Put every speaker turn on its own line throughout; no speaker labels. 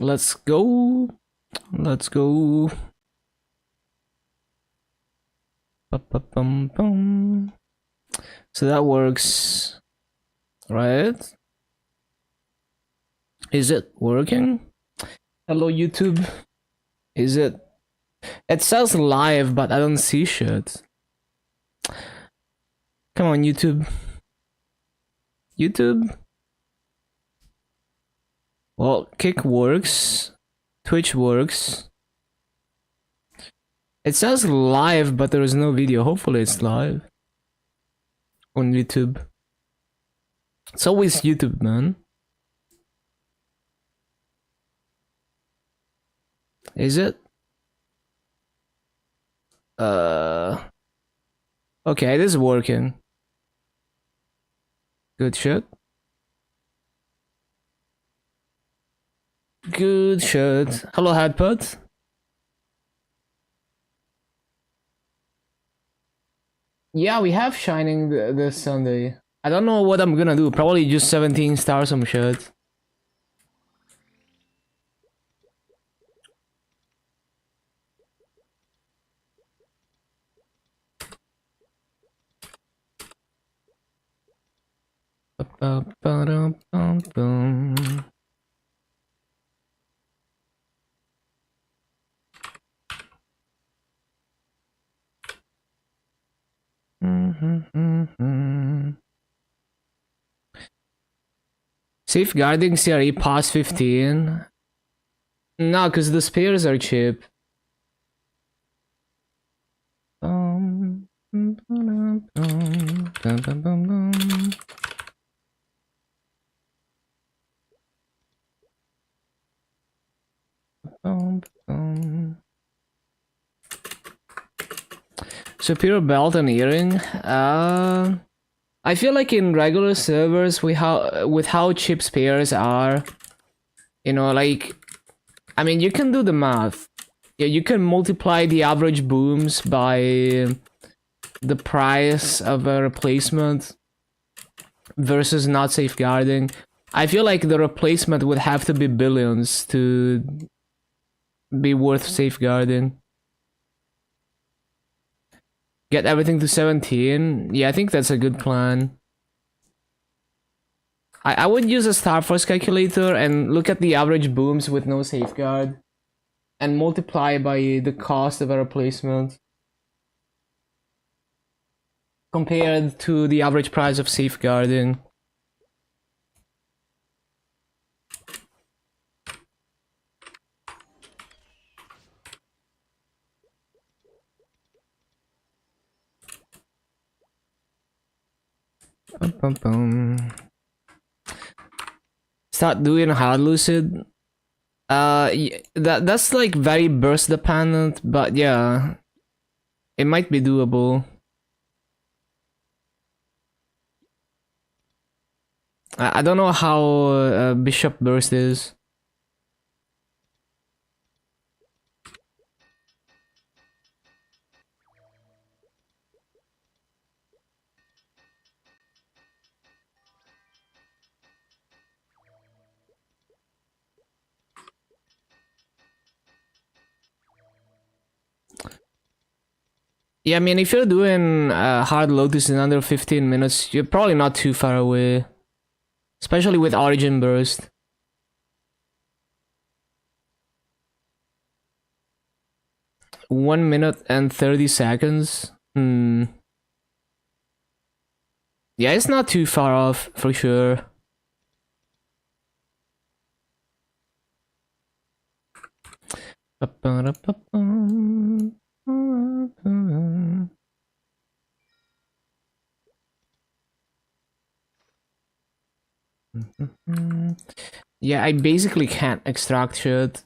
Let's go. Let's go. Ba-ba-bum-bum. So that works, right? Is it working? Hello, YouTube. Is it? It says live, but I don't see shit. Come on, YouTube. YouTube? Well, Kick works. Twitch works. It says live, but there is no video. Hopefully it's live. On YouTube. It's always YouTube, man. Is it? Okay, it is working. Good shit. Good shit. Hello, Headput. Yeah, we have Shining this Sunday. I don't know what I'm gonna do. Probably just 17 stars some shit. Ba-ba-da-bum-bum. Safeguarding CRE past 15. No, because the spares are cheap. Superior belt and earring. I feel like in regular servers, with how cheap spares are, you know, like, I mean, you can do the math. Yeah, you can multiply the average booms by the price of a replacement versus not safeguarding. I feel like the replacement would have to be billions to be worth safeguarding. Get everything to 17. Yeah, I think that's a good plan. I would use a Star Force calculator and look at the average booms with no safeguard and multiply by the cost of a replacement compared to the average price of safeguarding. Start doing hard lucid. That's like very burst dependent, but yeah, it might be doable. I don't know how Bishop burst is. Yeah, I mean, if you're doing hard lotus in under 15 minutes, you're probably not too far away. Especially with Origin Burst. (1 minute and 30 seconds. Yeah, it's not too far off, for sure. Yeah, I basically can't extract shit.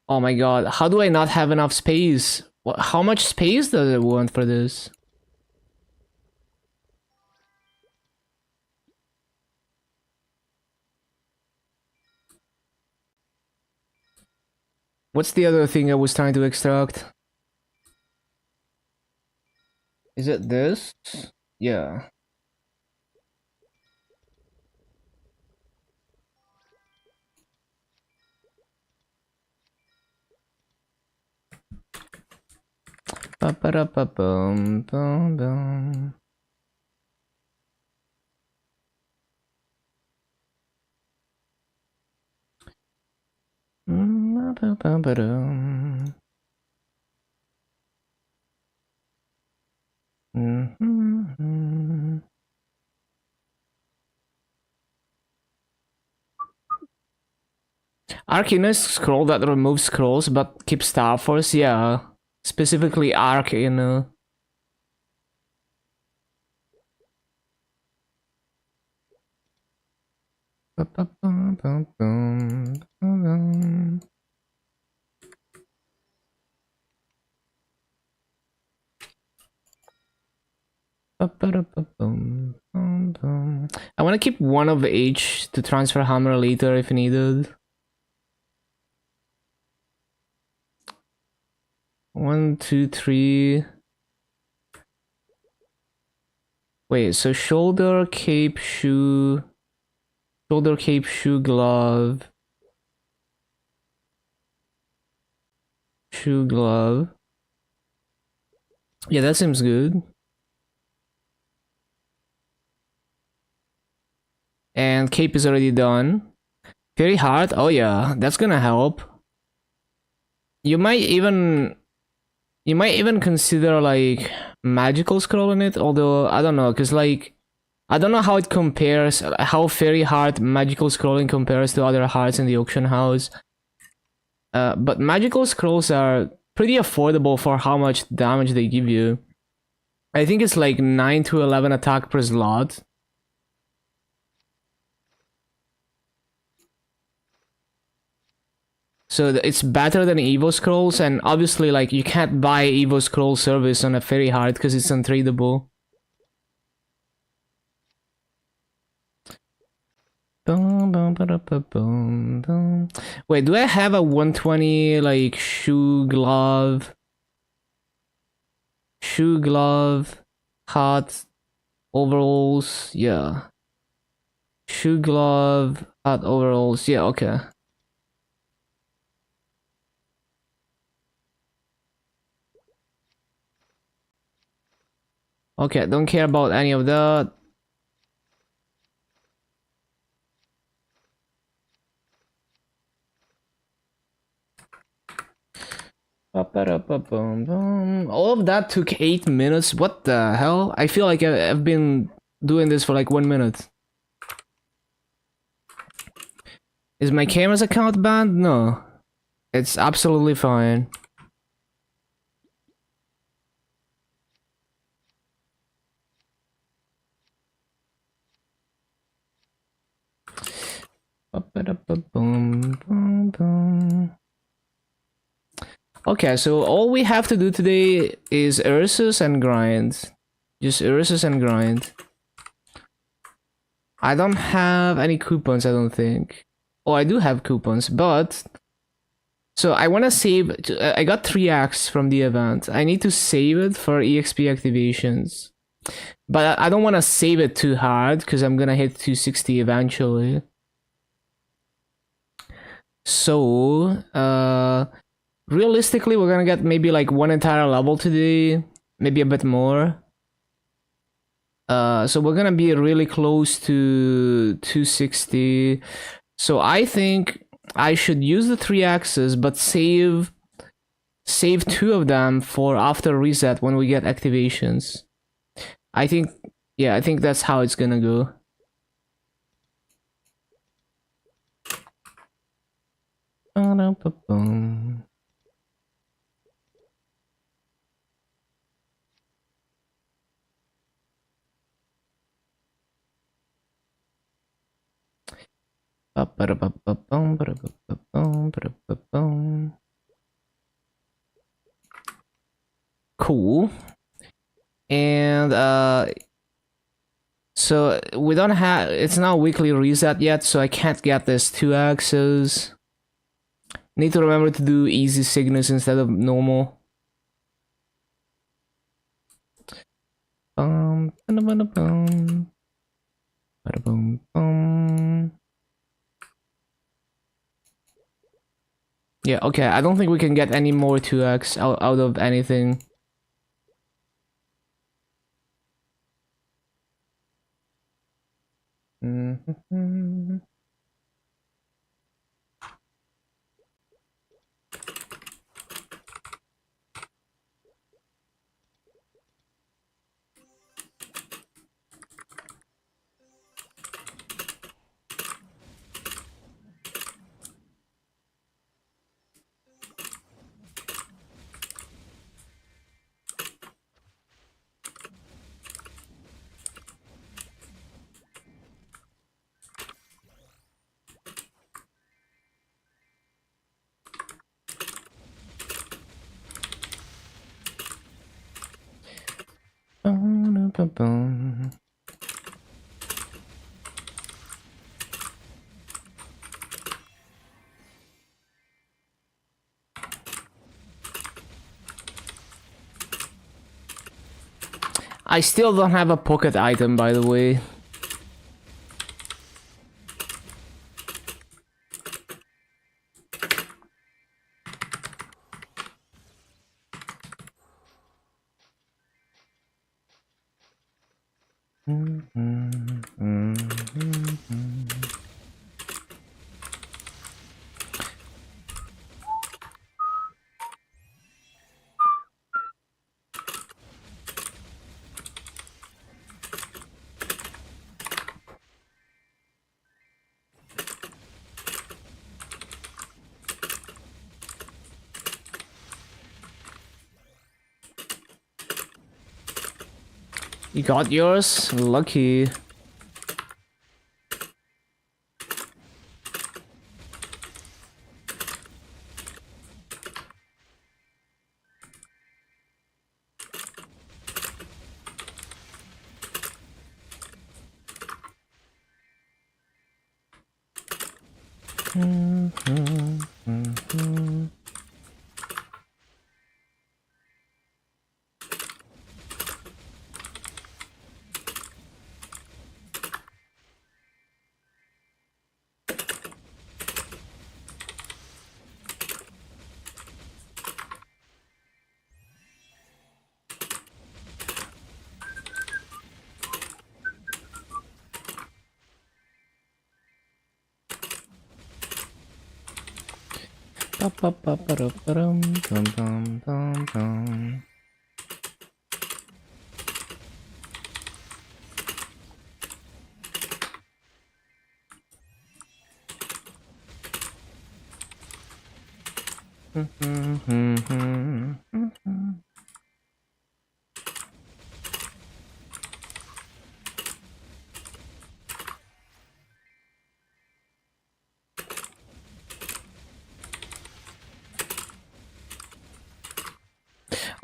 Oh my god, how do I not have enough space? How much space does it want for this? What's the other thing I was trying to extract? Is it this? Yeah. Ba-ba-da-ba-bum, bum, bum. Ba-ba-ba-ba-dum. Mhm. Arcanist scroll that removes scrolls but keeps staffers, yeah. Specifically Arc, you know. I want to keep one of each to transfer hammer later if needed. 1, 2, 3. Wait, so shoulder, cape, shoe, glove, shoe, glove. Yeah, that seems good. And cape is already done. Very hard. Oh yeah, that's gonna help. You might even consider like magical scroll in it, although I don't know, cause like I don't know how it compares, how very hard magical scrolling compares to other hearts in the auction house. But magical scrolls are pretty affordable for how much damage they give you. I think it's like 9 to 11 attack per slot. So it's better than Evo Scrolls, and obviously like you can't buy Evo Scroll service on a fairy heart because it's untradeable. Wait, do I have a 120 like shoe, glove, hat, overalls? Yeah. Shoe, glove, hat, overalls. Yeah, okay. Okay, don't care about any of that. All of that took 8 minutes. What the hell? I feel like I've been doing this for like 1 minute. Is my camera's account banned? No. It's absolutely fine. Okay, so all we have to do today is Ursus and grind. Just Ursus and grind. I don't have any coupons, I don't think. Oh, I do have coupons, but... So I want to save... I got 3x from the event. I need to save it for EXP activations. But I don't want to save it too hard, because I'm gonna hit 260 eventually. So, realistically, we're gonna get maybe like one entire level today, maybe a bit more. So we're gonna be really close to 260. So I think I should use the 3 axes, but save 2 of them for after reset when we get activations. I think, yeah, I think that's how it's gonna go. Cool. And so we don't have, it's not weekly reset yet, so I can't get this 2 axes. Need to remember to do easy signals instead of normal. Yeah, okay, I don't think we can get any more 2x out of anything. I still don't have a pocket item, by the way. You got yours? Lucky.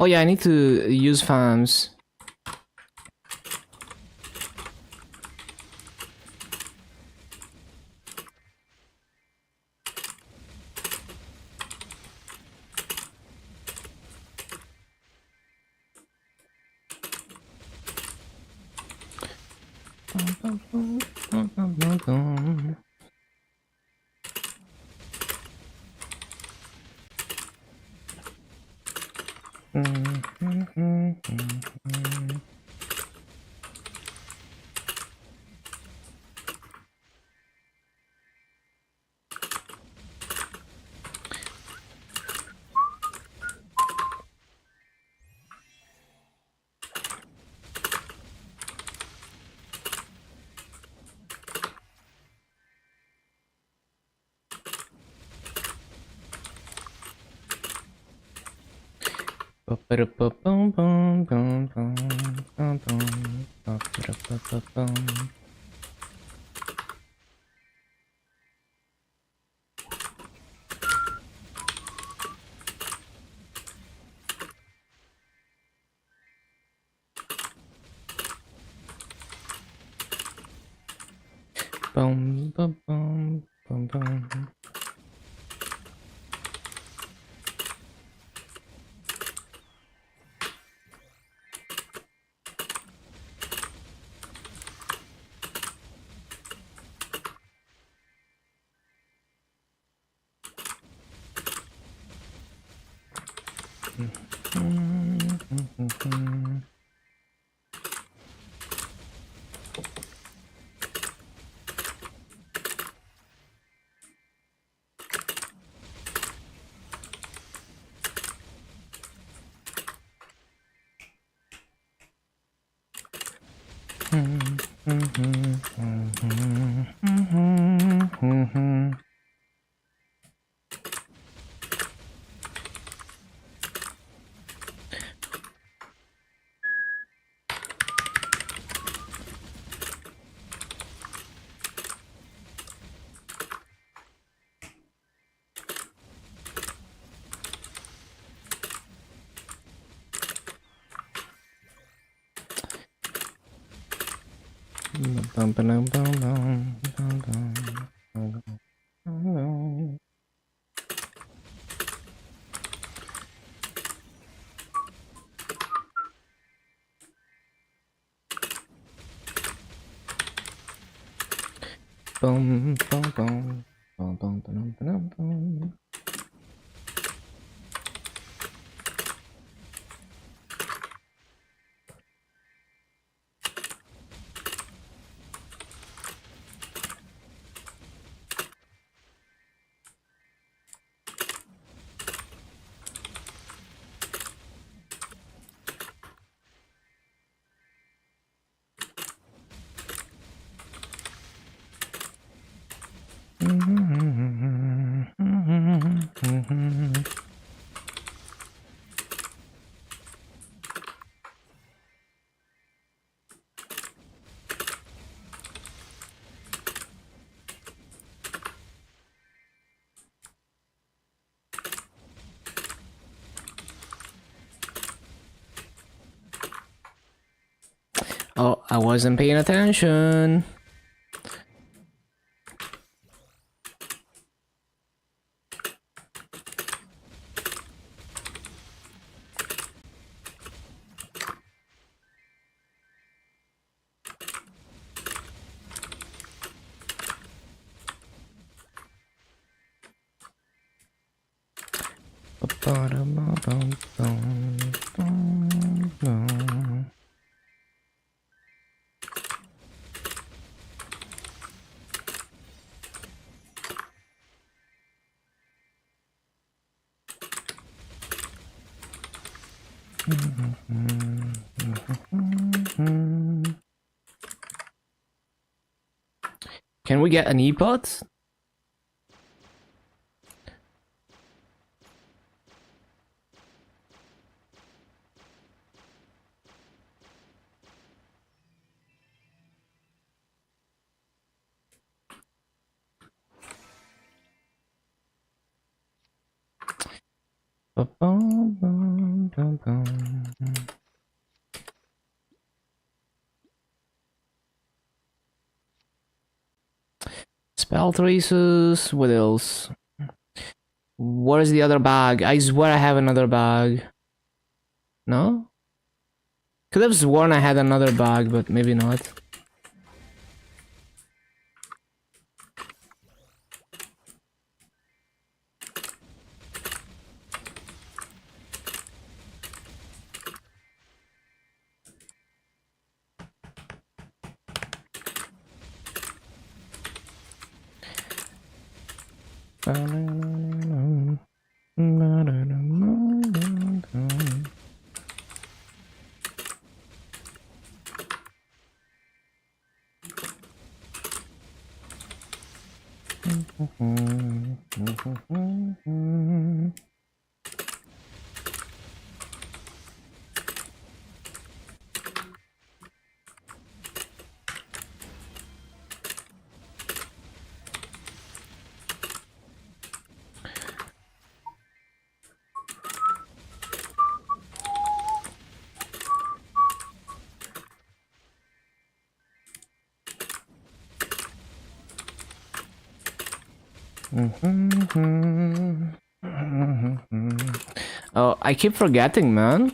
Oh yeah, I need to use fans. Boom, boom, boom, boom, boom. Oh, I wasn't paying attention. Can we get an e-pot? Spell traces. What else? Where's the other bag? I swear I have another bag. No? Could have sworn I had another bag, but maybe not. Oh, I keep forgetting, man.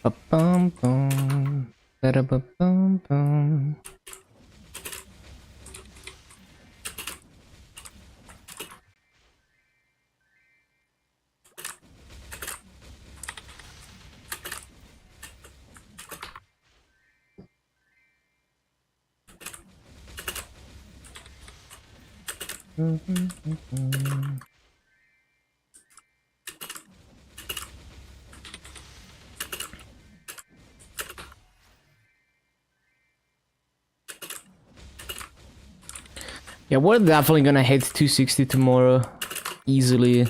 Ba-bum-bum. Ba-da-ba-bum-bum. Yeah, we're definitely gonna hit 260 tomorrow. Easily.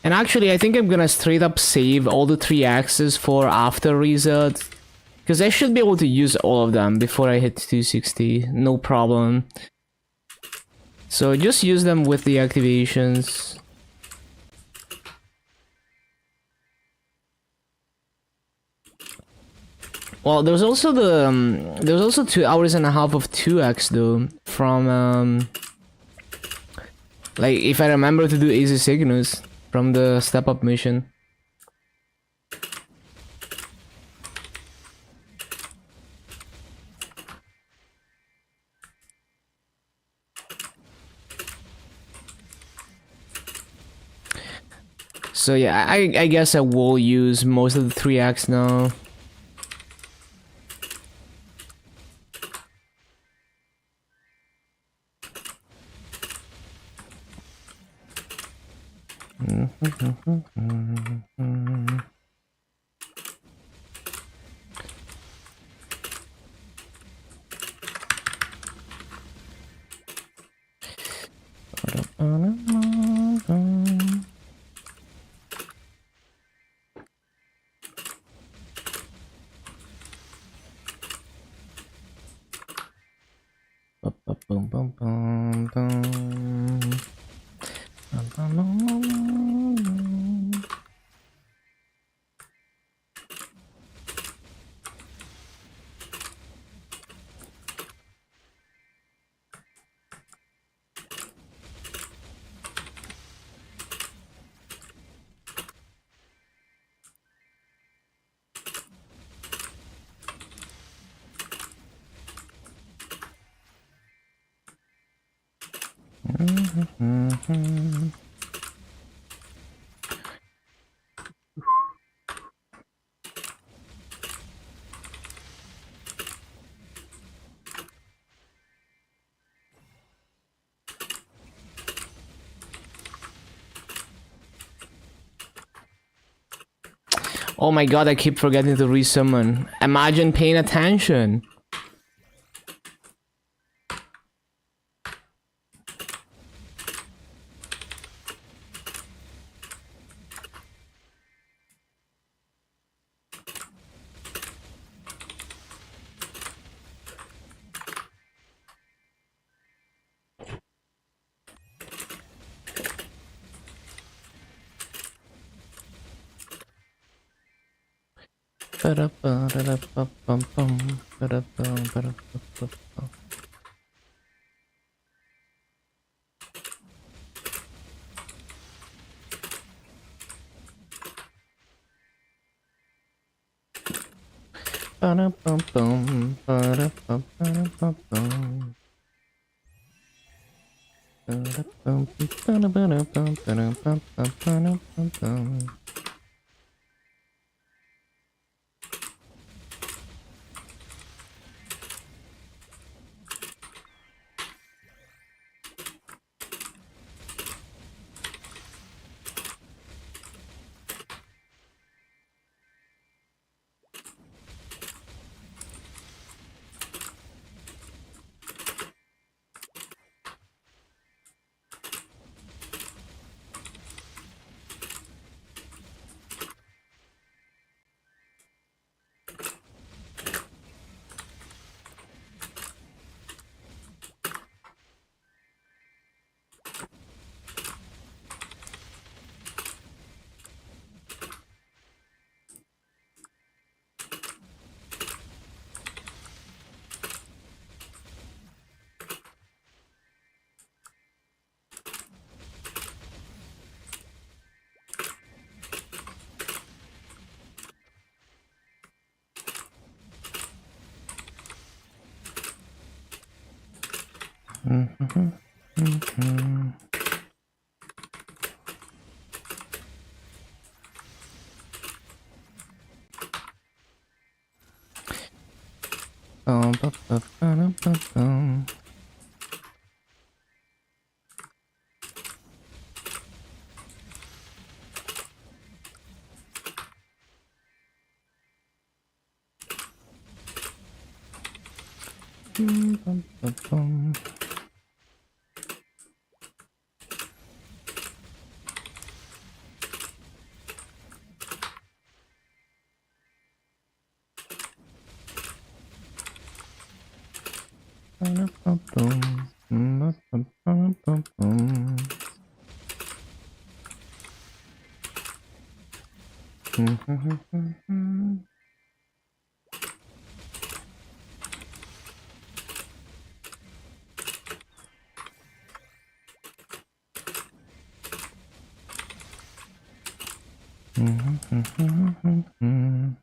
And actually, I think I'm gonna straight up save all the 3 axes for after reset. Because I should be able to use all of them before I hit 260. No problem. So just use them with the activations. Well, there's also the there's also 2.5 hours of 2x though from like if I remember to do Easy Cygnus from the step up mission. So yeah, I guess I will use most of the 3x now. Oh my god, I keep forgetting to resummon. Imagine paying attention. Ba-da-bum-bum, ba-da-bum, ba-da-bum-bum. Ba-da-bum, ba-da-ba-da-bum, ba-da-bum, ba-da-bum-bum. Mhm, mhm. Bum, ba, ba, ba-da-bum-bum. Bum, bum, bum, bum. Ba-da-bum-bum, ba-da-bum-bum-bum. Mhm, mhm. Mhm, mhm, mhm.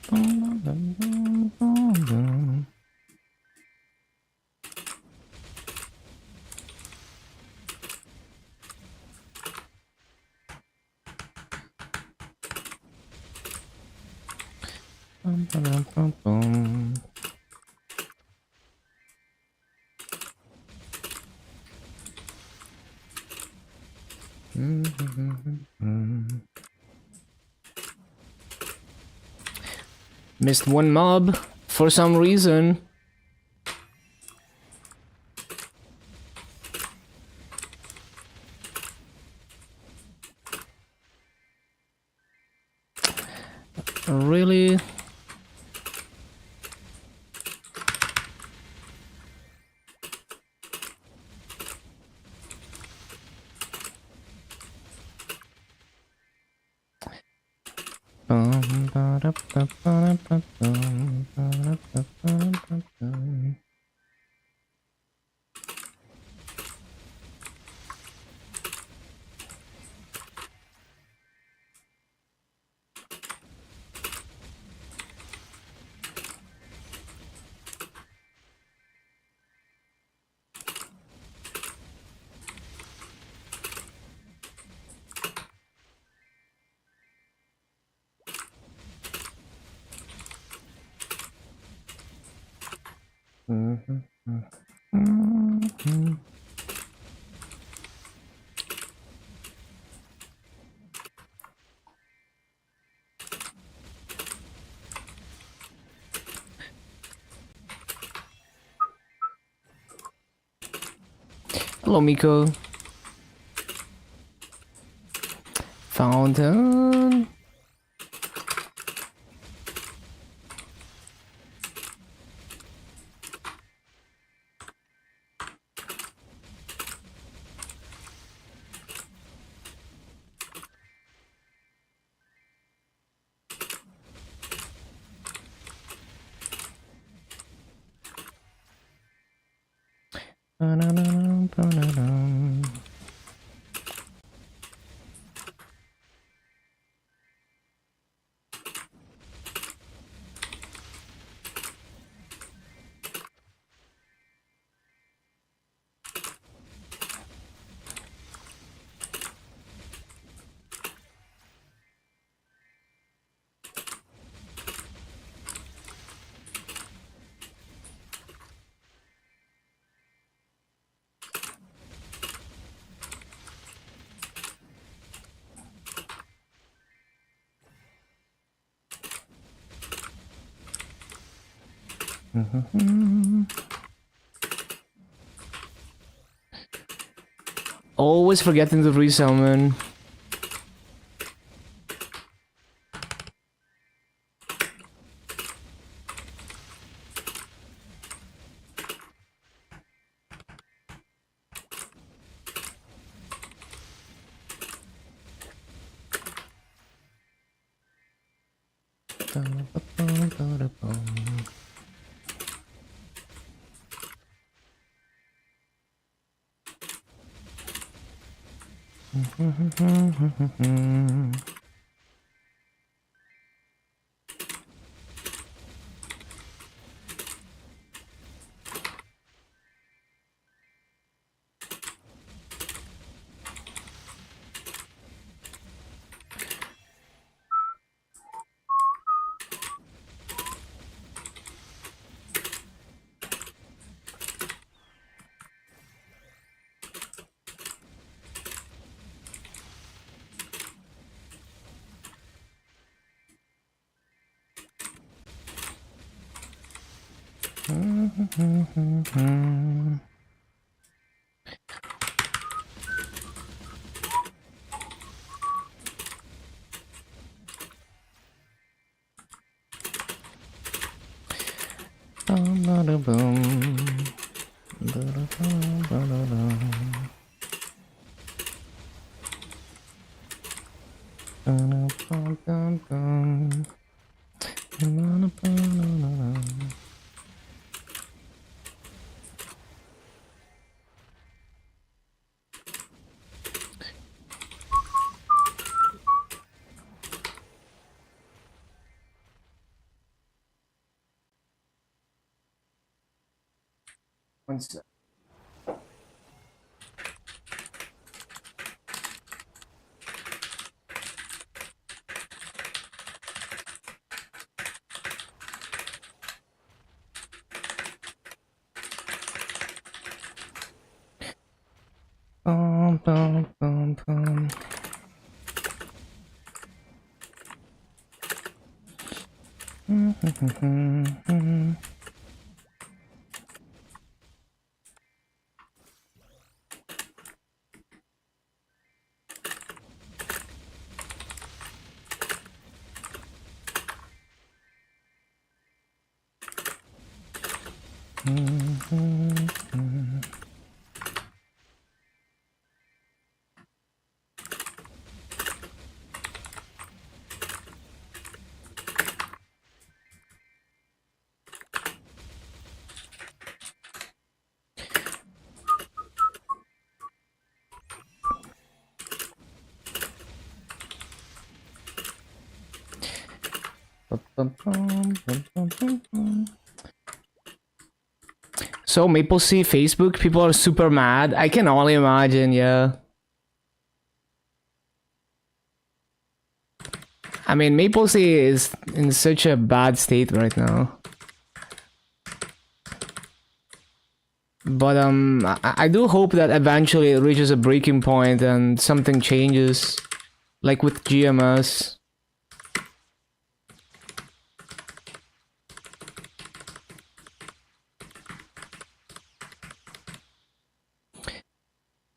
Bum, bum, bum, bum, bum. Bum, ba-dum, bum, bum. Mhm, mhm. Missed one mob for some reason. Really? Bum, ba-da-ba-ba-da-ba-bum, ba-da-ba-ba-da-ba-bum. Mhm, mhm. Hello, Miko. Fountain. Always forgetting to resummon. One sec. Bum, bum, bum, bum. So Maple Sea Facebook, people are super mad. I can only imagine, yeah. I mean, Maple Sea is in such a bad state right now. But I do hope that eventually it reaches a breaking point and something changes, like with GMS.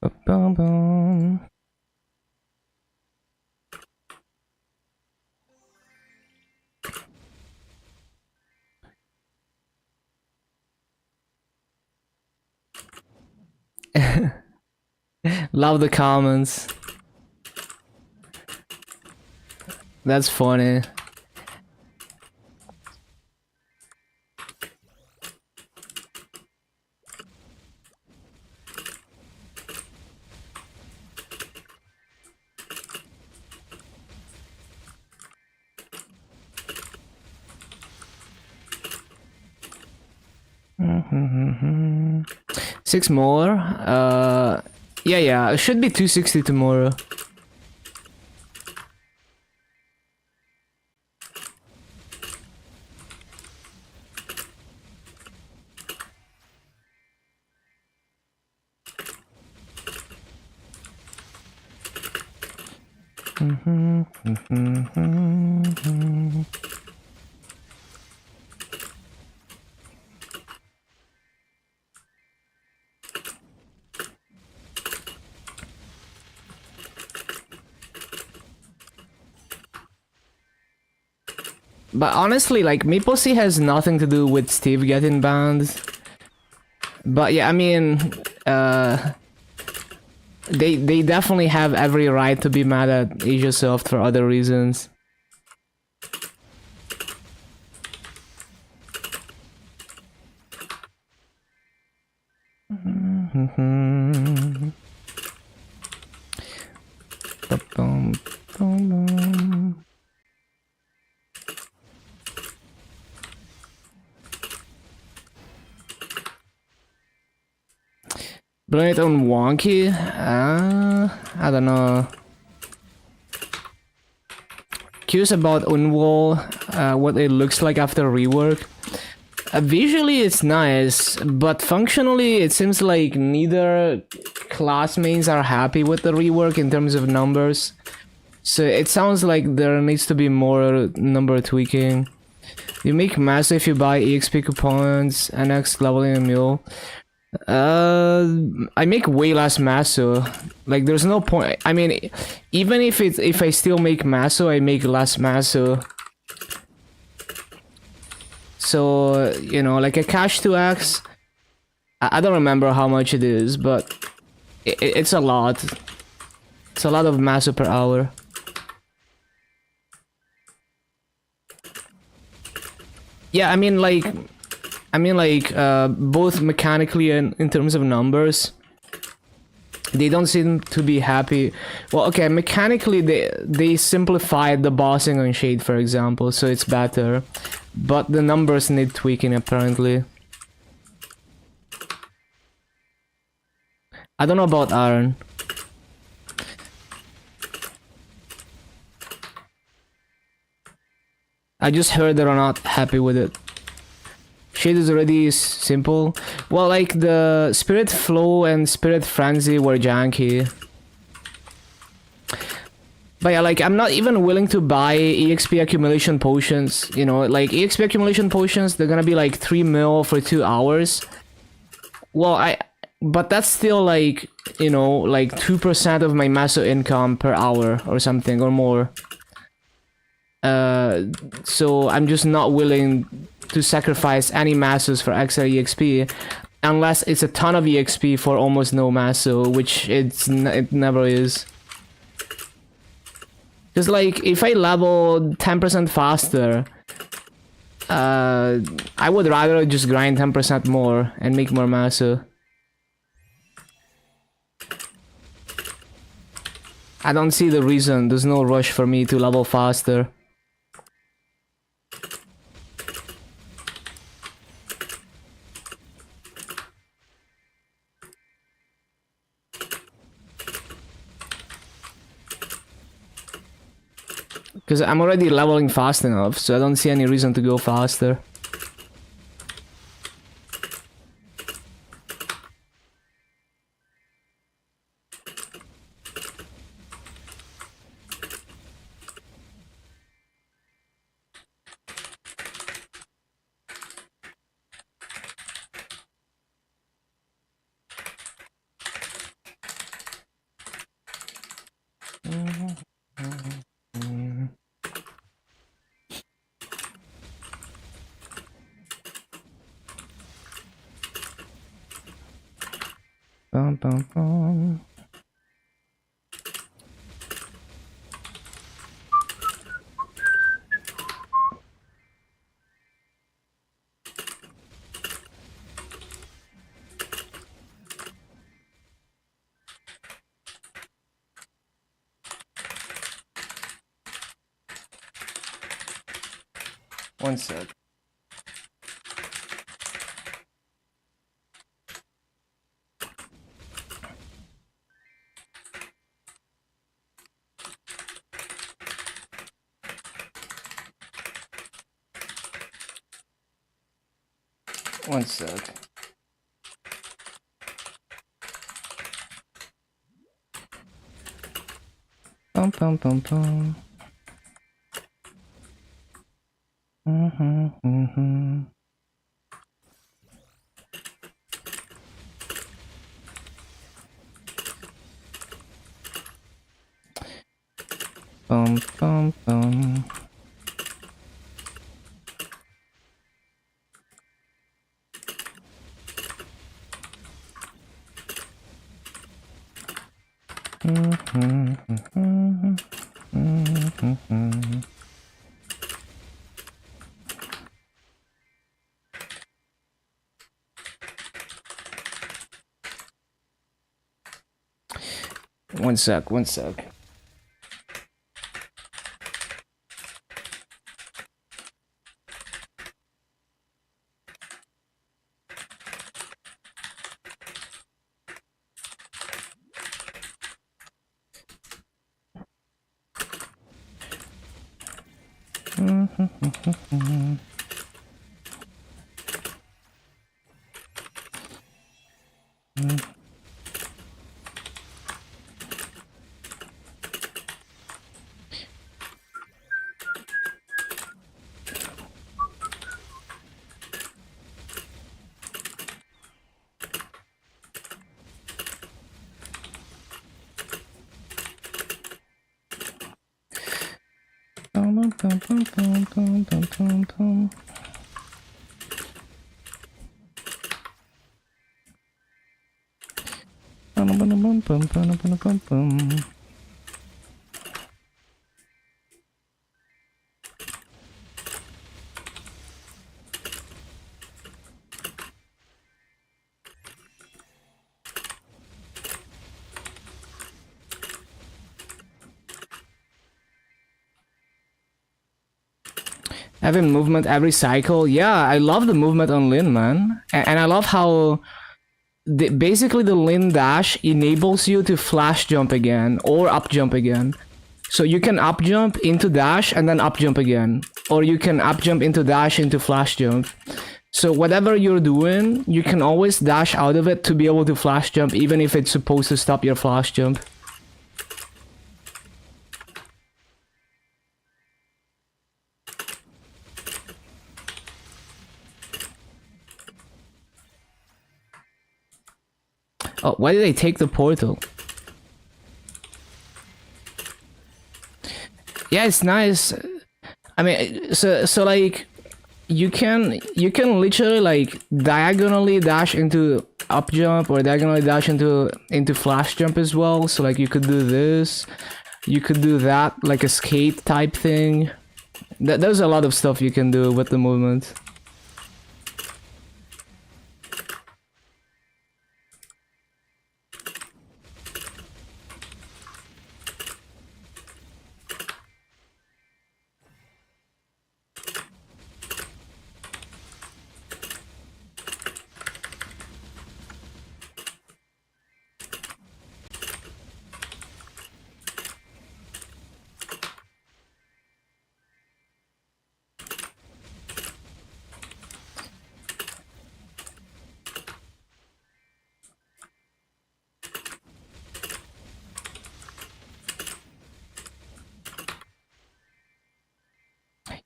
Ba-bum-bum. Love the comments. That's funny. Six more. Yeah. It should be 260 tomorrow. But honestly, like, Maple C has nothing to do with Steve getting banned. But yeah, I mean, they definitely have every right to be mad at Asiasoft for other reasons. Blame it on Wonky? I don't know. Curious about Unwall, what it looks like after rework. Visually it's nice, but functionally it seems like neither class mains are happy with the rework in terms of numbers. So it sounds like there needs to be more number tweaking. You make mass if you buy EXP coupons, NX leveling a mule. I make way less masso. Like, there's no point. I mean, even if I still make masso, I make less masso. So, you know, like a cash 2x, I don't remember how much it is, but it's a lot. It's a lot of masso per hour. Yeah, I mean like both mechanically and in terms of numbers, they don't seem to be happy. Well, okay, mechanically they simplified the bossing on Shade, for example, so it's better, but the numbers need tweaking apparently. I don't know about Aaron. I just heard they're not happy with it. Shade is already simple. Well, like the Spirit Flow and Spirit Frenzy were janky. But yeah, like I'm not even willing to buy EXP accumulation potions. You know, like EXP accumulation potions, they're gonna be like 3 mil for 2 hours. Well, but that's still like, you know, like 2% of my masso income per hour or something or more. So I'm just not willing to sacrifice any massos for extra EXP unless it's a ton of EXP for almost no masso, which it never is. Just like if I level 10% faster, I would rather just grind 10% more and make more masso. I don't see the reason. There's no rush for me to level faster. Because I'm already leveling fast enough, so I don't see any reason to go faster. Bum, bum, bum. One sec. One sec. Bum, bum, bum, bum. Bum, bum, bum. One sec, one sec. Having movement every cycle, yeah, I love the movement on Lynn, man, and I love how basically the Lynn dash enables you to flash jump again or up jump again. So you can up jump into dash and then up jump again, or you can up jump into dash into flash jump. So whatever you're doing, you can always dash out of it to be able to flash jump, even if it's supposed to stop your flash jump. Oh, why did they take the portal? Yeah, it's nice. I mean, so like you can literally like diagonally dash into up jump or diagonally dash into flash jump as well. So like you could do this, you could do that, like a skate type thing. There's a lot of stuff you can do with the movement.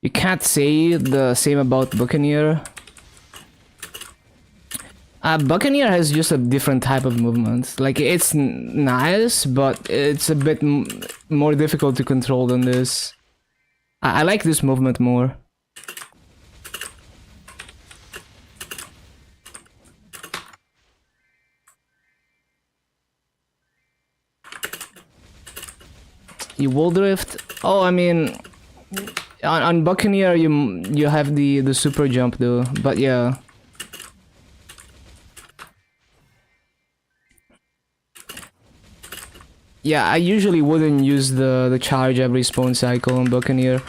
You can't say the same about Buccaneer. Buccaneer has just a different type of movement. Like, it's nice, but it's a bit more difficult to control than this. I like this movement more. You will drift? Oh, I mean, on Buccaneer you have the super jump though, but yeah. Yeah, I usually wouldn't use the charge every spawn cycle on Buccaneer.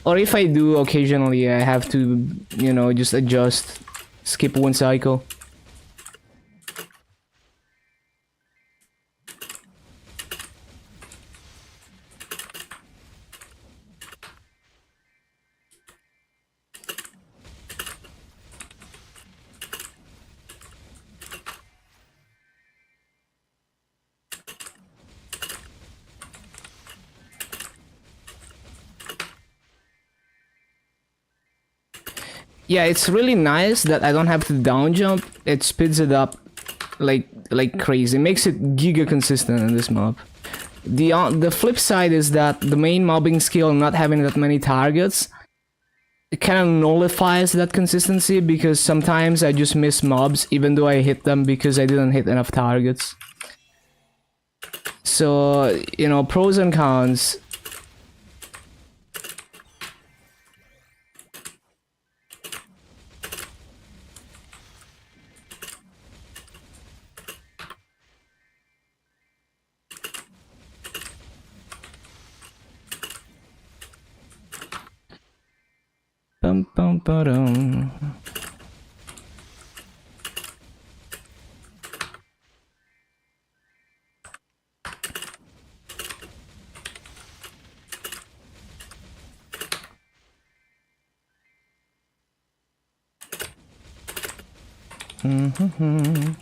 Or if I do, occasionally I have to, you know, just adjust, skip one cycle. Yeah, it's really nice that I don't have to down jump. It speeds it up like crazy. It makes it giga consistent in this mob. The flip side is that the main mobbing skill, not having that many targets, it kind of nullifies that consistency, because sometimes I just miss mobs even though I hit them because I didn't hit enough targets. So, you know, pros and cons. Bum, bum, ba-dum. Mm-hmm.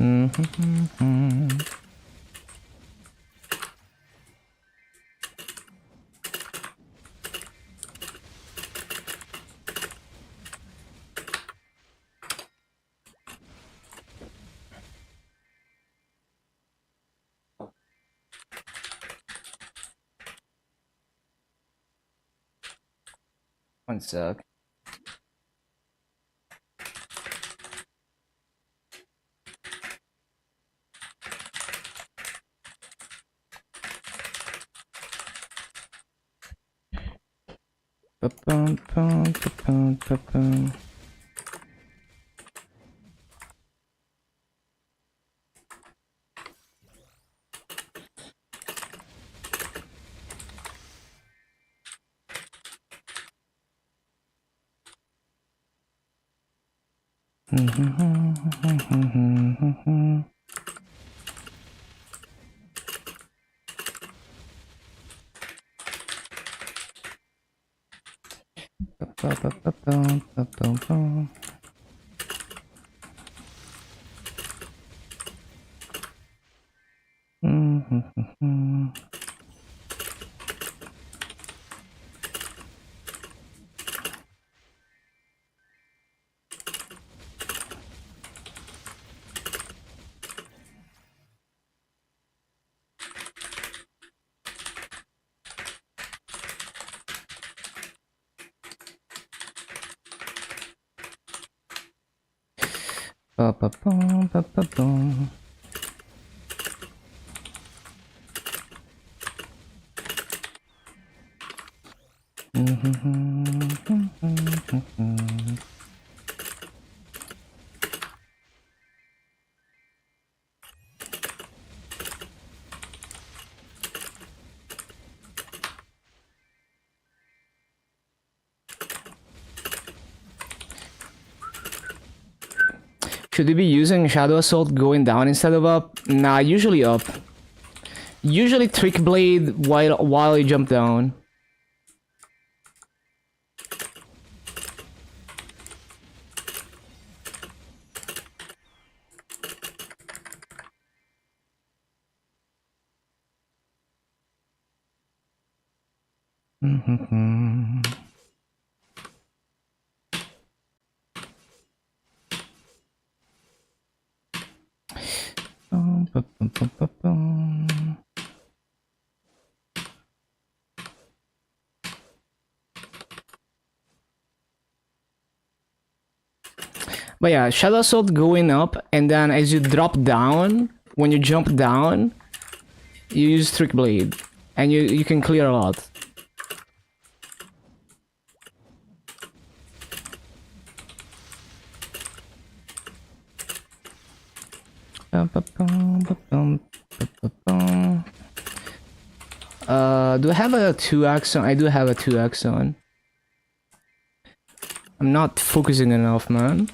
Mm-hmm. One sec. Ba-bum, bum, ba-bum, ba-bum. Mm-hmm. Ba-ba-ba-bum, ba-bum-bum. Mm-hmm. Ba-ba-bum, ba-ba-bum. Should we be using Shadow Assault going down instead of up? Nah, usually up. Usually Trick Blade while you jump down. But yeah, Shadow Assault going up, and then as you drop down, when you jump down, you use Trick Blade, and you can clear a lot. Do I have a 2x on? I do have a 2x on. I'm not focusing enough, man.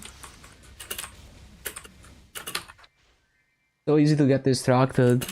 So easy to get distracted.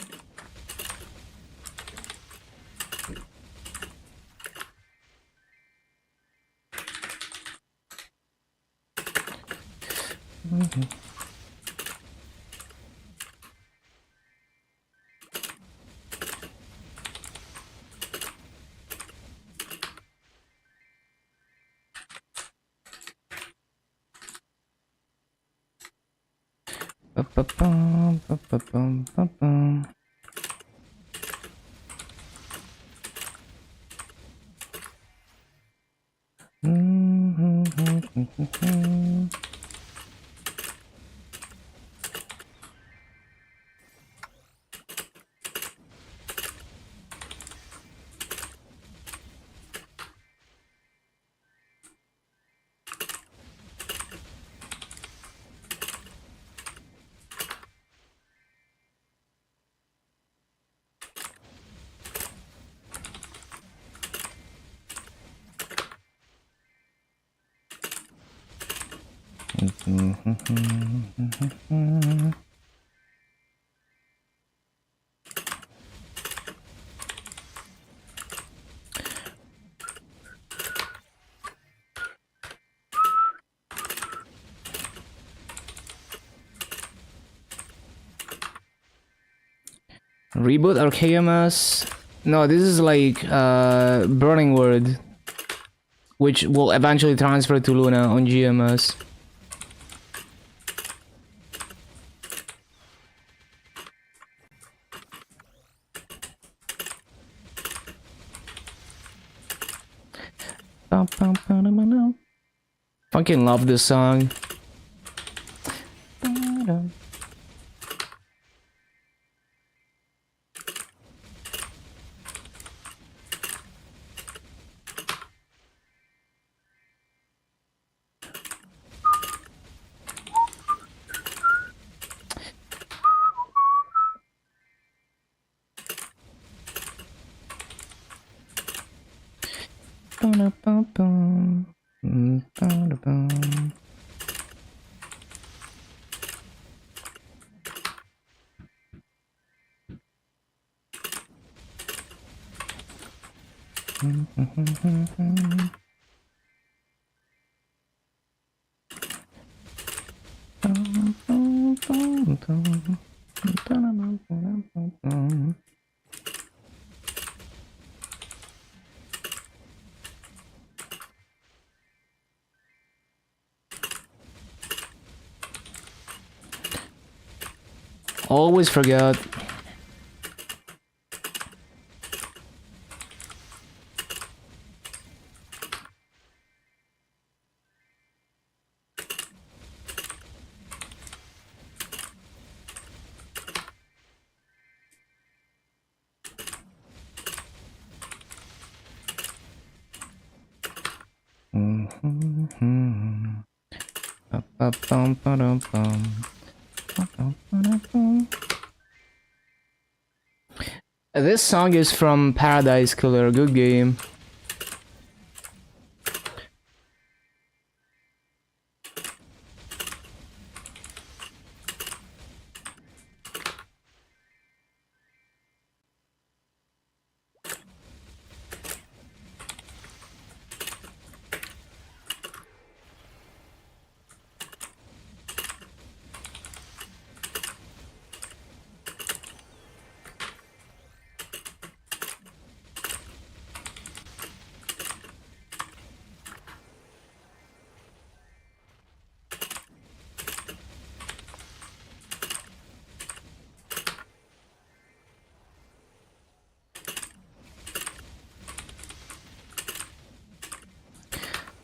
Reboot or KMS? No, this is like Burning Word, which will eventually transfer to Luna on GMS. Fucking love this song. Always forget. This song is from Paradise Killer, good game.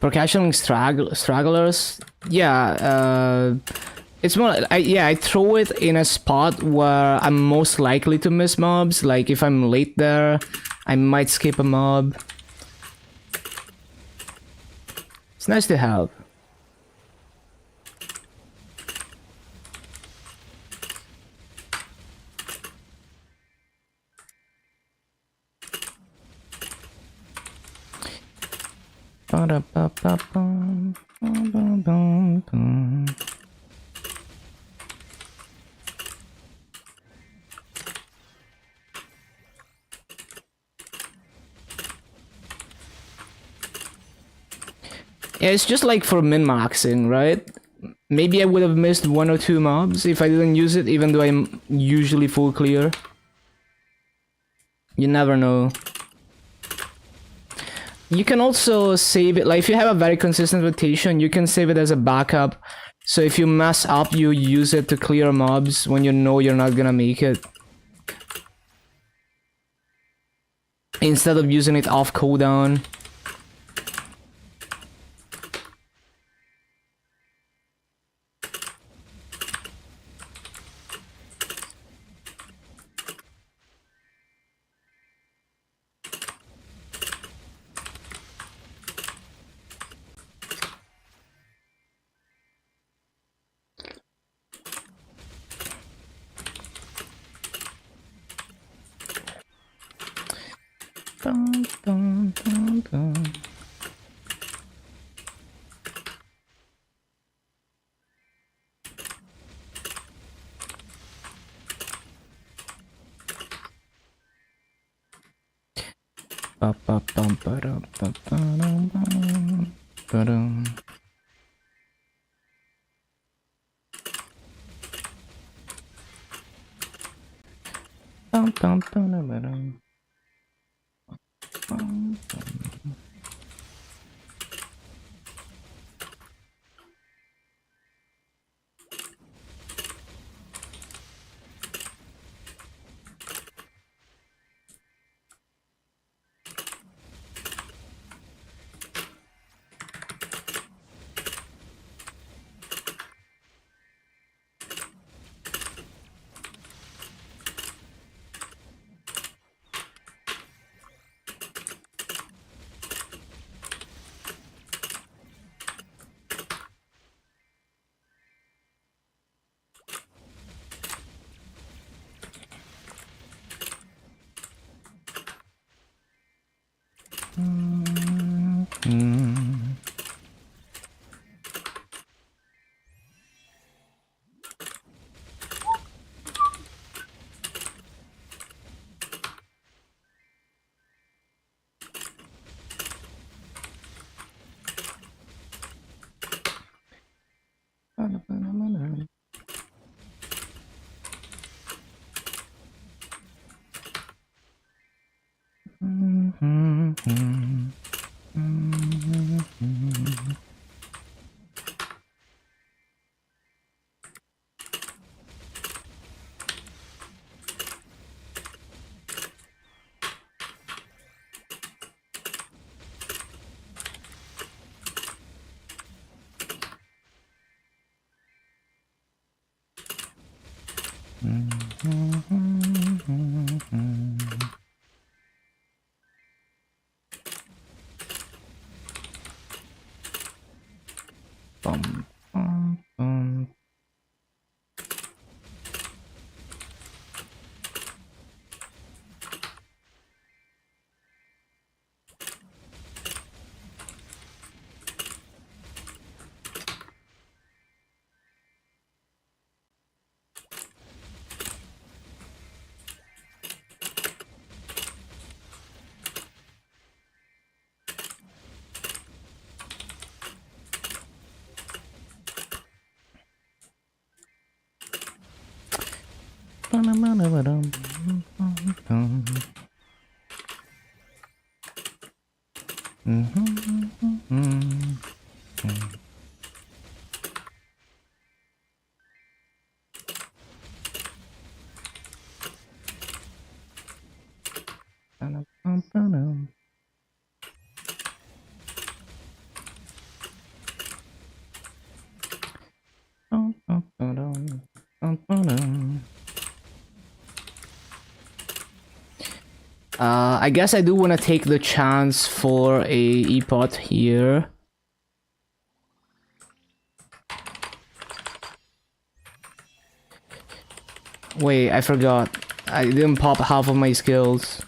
Percussion stragglers, yeah, it's more, I throw it in a spot where I'm most likely to miss mobs. Like if I'm late there, I might skip a mob. It's nice to help. Yeah, it's just like for min-maxing, right? Maybe I would have missed 1 or 2 mobs if I didn't use it, even though I'm usually full clear. You never know. You can also save it, like if you have a very consistent rotation, you can save it as a backup So if you mess up, you use it to clear mobs when you know you're not gonna make it. Instead of using it off cooldown. Dun, dun, dun, dun. Ba, ba, bum, ba, da, ba, ba, dum, bum, ba, dum. Bum, bum, bum, da, ba, dum. Bum, bum. Bum, bum, bum. Ba-da-ba-da-ba-dum, bum, bum. Ba-da-bum-ba-dum. Bum-bum-ba-dum, bum-ba-dum. I guess I do want to take the chance for a epot here. Wait, I forgot. I didn't pop half of my skills.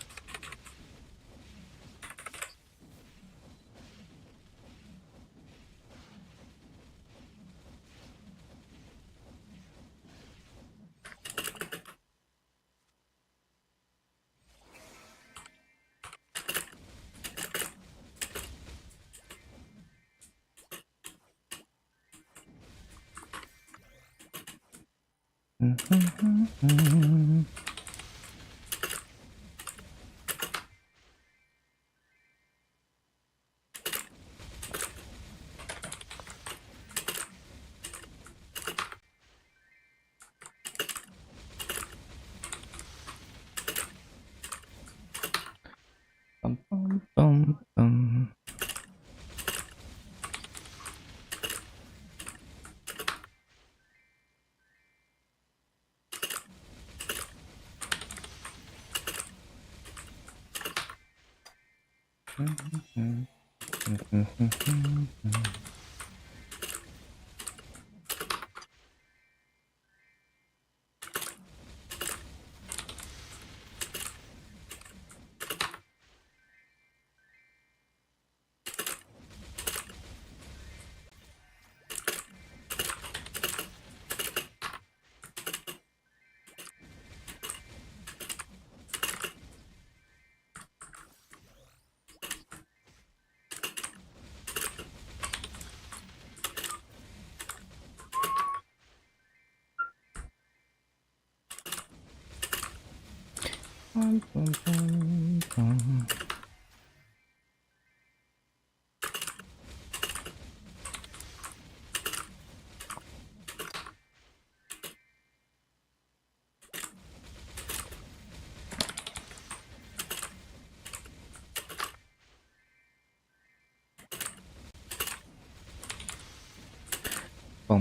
Bum,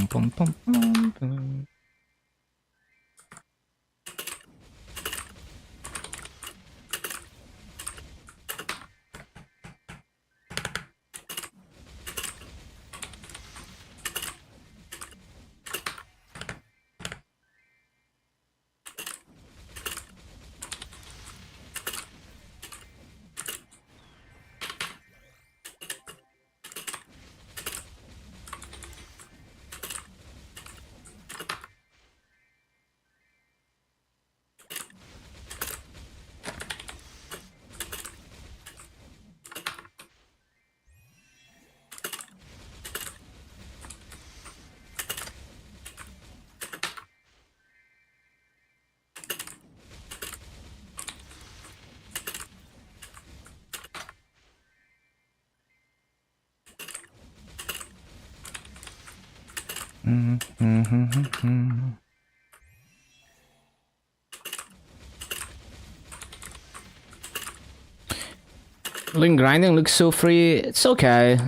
bum, bum, bum, bum. Link grinding looks so free. It's okay.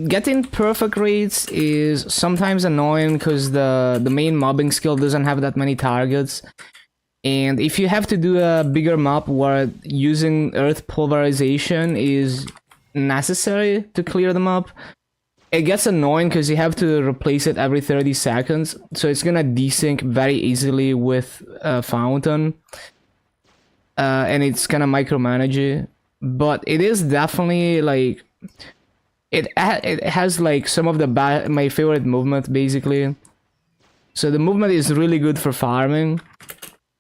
Getting perfect rates is sometimes annoying because the main mobbing skill doesn't have that many targets. And if you have to do a bigger mob where using earth pulverization is necessary to clear them up, it gets annoying because you have to replace it every 30 seconds. So it's gonna desync very easily with Fountain. And it's gonna micromanage it. But it is definitely like... It has like some of the my favorite movement basically. So the movement is really good for farming.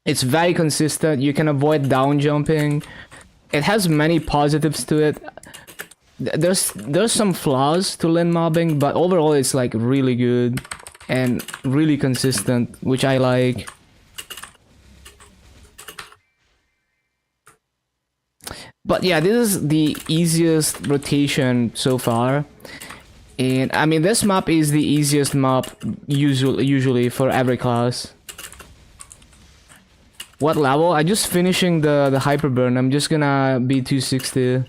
It's very consistent. You can avoid down jumping. It has many positives to it. There's some flaws to lynn mobbing, but overall it's like really good and really consistent, which I like. But yeah, this is the easiest rotation so far. And I mean, this map is the easiest map usually for every class. What level? I'm just finishing the hyper burn. I'm just gonna be 260.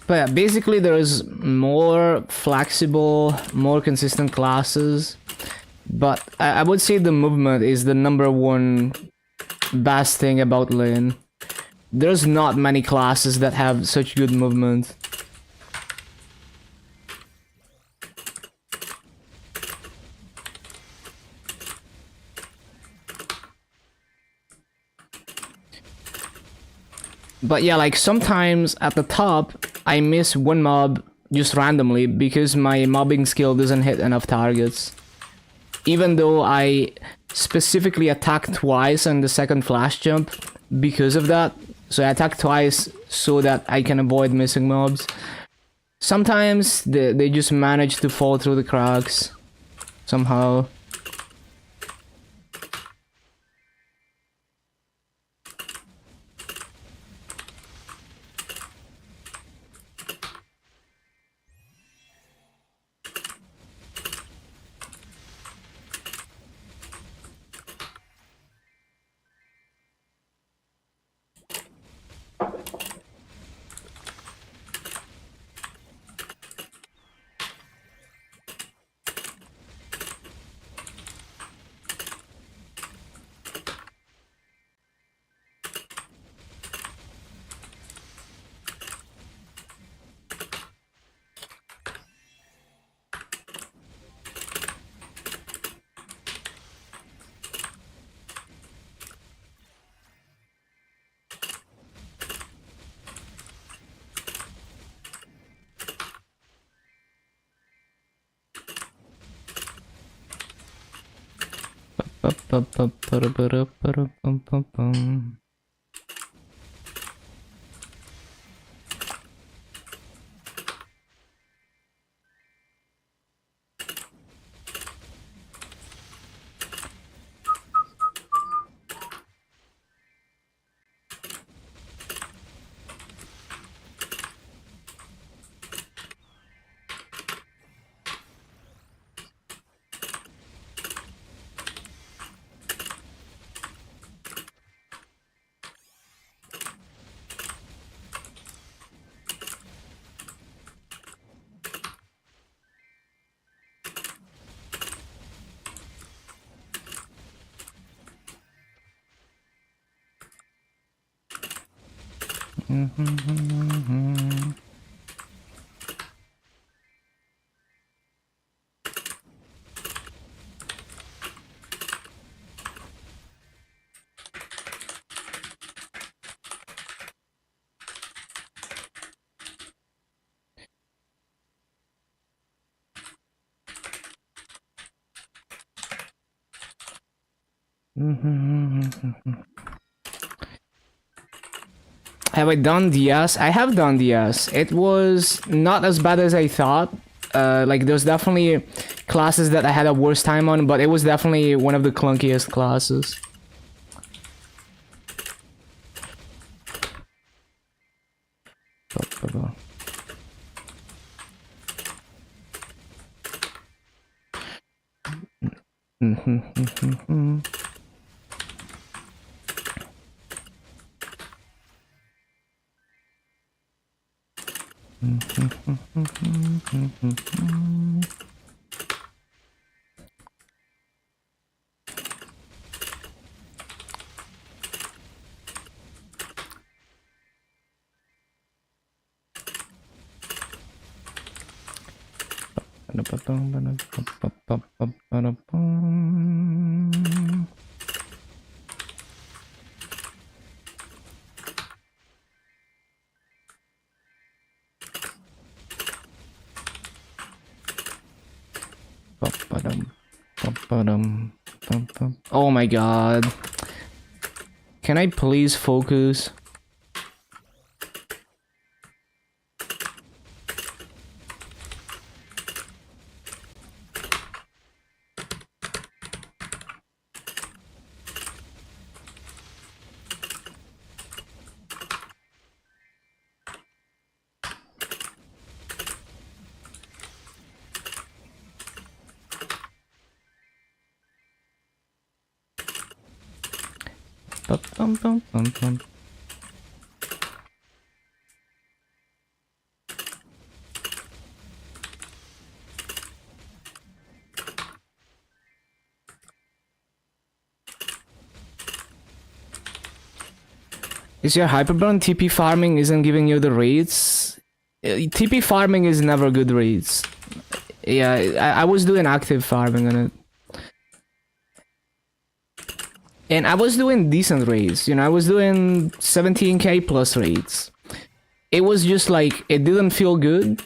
But yeah, basically there's more flexible, more consistent classes. But I would say the movement is the #1 best thing about lane. There's not many classes that have such good movement. But yeah, like sometimes at the top, I miss one mob just randomly because my mobbing skill doesn't hit enough targets. Even though I specifically attacked twice on the second flash jump because of that. So I attack twice so that I can avoid missing mobs. Sometimes they just manage to fall through the cracks somehow. Have I done DS? I have done DS. It was not as bad as I thought. Like, there's definitely classes that I had a worse time on, but it was definitely one of the clunkiest classes. Oh my god. Can I please focus? Is your hyperburn TP farming isn't giving you the rates? TP farming is never good rates. Yeah, I was doing active farming on it. And I was doing decent rates, you know, I was doing 17k plus rates. It was just like, it didn't feel good.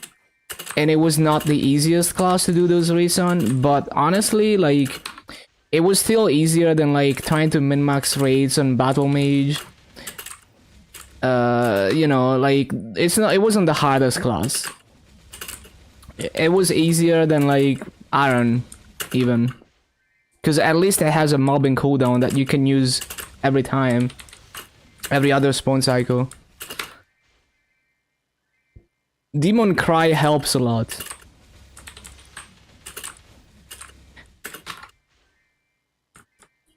And it was not the easiest class to do those rates on. But honestly, like, it was still easier than like trying to min-max rates on Battle Mage. You know, like, it wasn't the hardest class. It was easier than like Iron, even. Because at least it has a mobbing cooldown that you can use every time. Every other spawn cycle. Demon Cry helps a lot.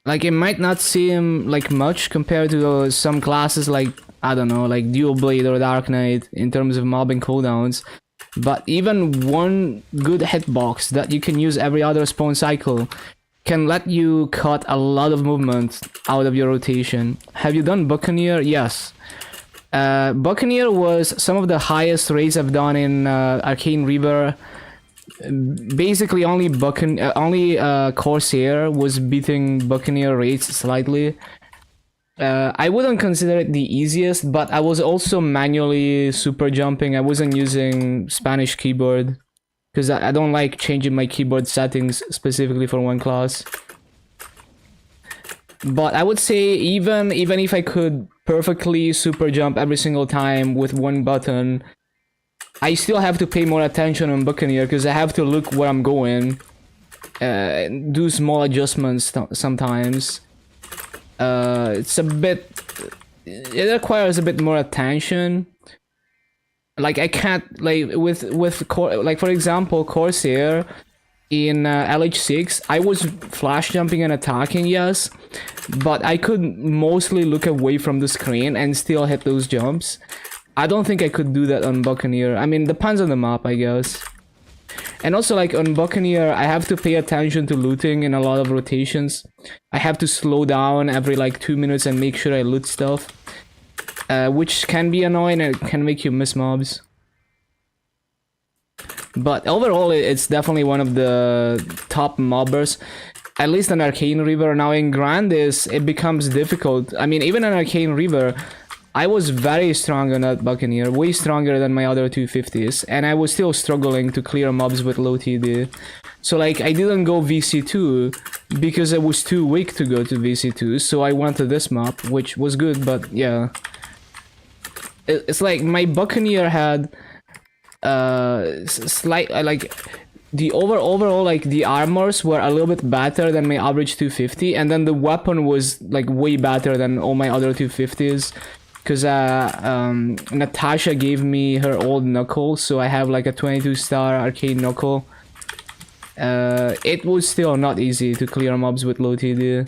Like, it might not seem like much compared to some classes like, I don't know, like Dual Blade or Dark Knight in terms of mobbing cooldowns. But even one good hitbox that you can use every other spawn cycle can let you cut a lot of movement out of your rotation. Have you done Buccaneer? Yes. Buccaneer was some of the highest rates I've done in Arcane Reaver. Basically, only Corsair was beating Buccaneer rates slightly. I wouldn't consider it the easiest, but I was also manually super jumping. I wasn't using Spanish keyboard. Because I don't like changing my keyboard settings specifically for one class. But I would say even if I could perfectly super jump every single time with one button, I still have to pay more attention on Buccaneer because I have to look where I'm going, do small adjustments sometimes. It's a bit, it requires a bit more attention. Like I can't like with like for example Corsair in LH6, I was flash jumping and attacking, yes, but I could mostly look away from the screen and still hit those jumps. I don't think I could do that on Buccaneer. I mean, depends on the map, I guess. And also, like, on Buccaneer, I have to pay attention to looting in a lot of rotations. I have to slow down every, like, 2 minutes and make sure I loot stuff. Which can be annoying and it can make you miss mobs. But overall, it's definitely one of the top mobbers. At least on Arcane River. Now in Grandis, it becomes difficult. I mean, even on Arcane River, I was very strong on that Buccaneer. Way stronger than my other 250s. And I was still struggling to clear mobs with low TD. So like, I didn't go VC2 because I was too weak to go to VC2. So I went to this map, which was good, but yeah. It's like, my Buccaneer had... slight like the overall like the armors were a little bit better than my average 250, and then the weapon was like way better than all my other 250s because Natasha gave me her old knuckle, so I have like a 22-star arcade knuckle. It was still not easy to clear mobs with low TD.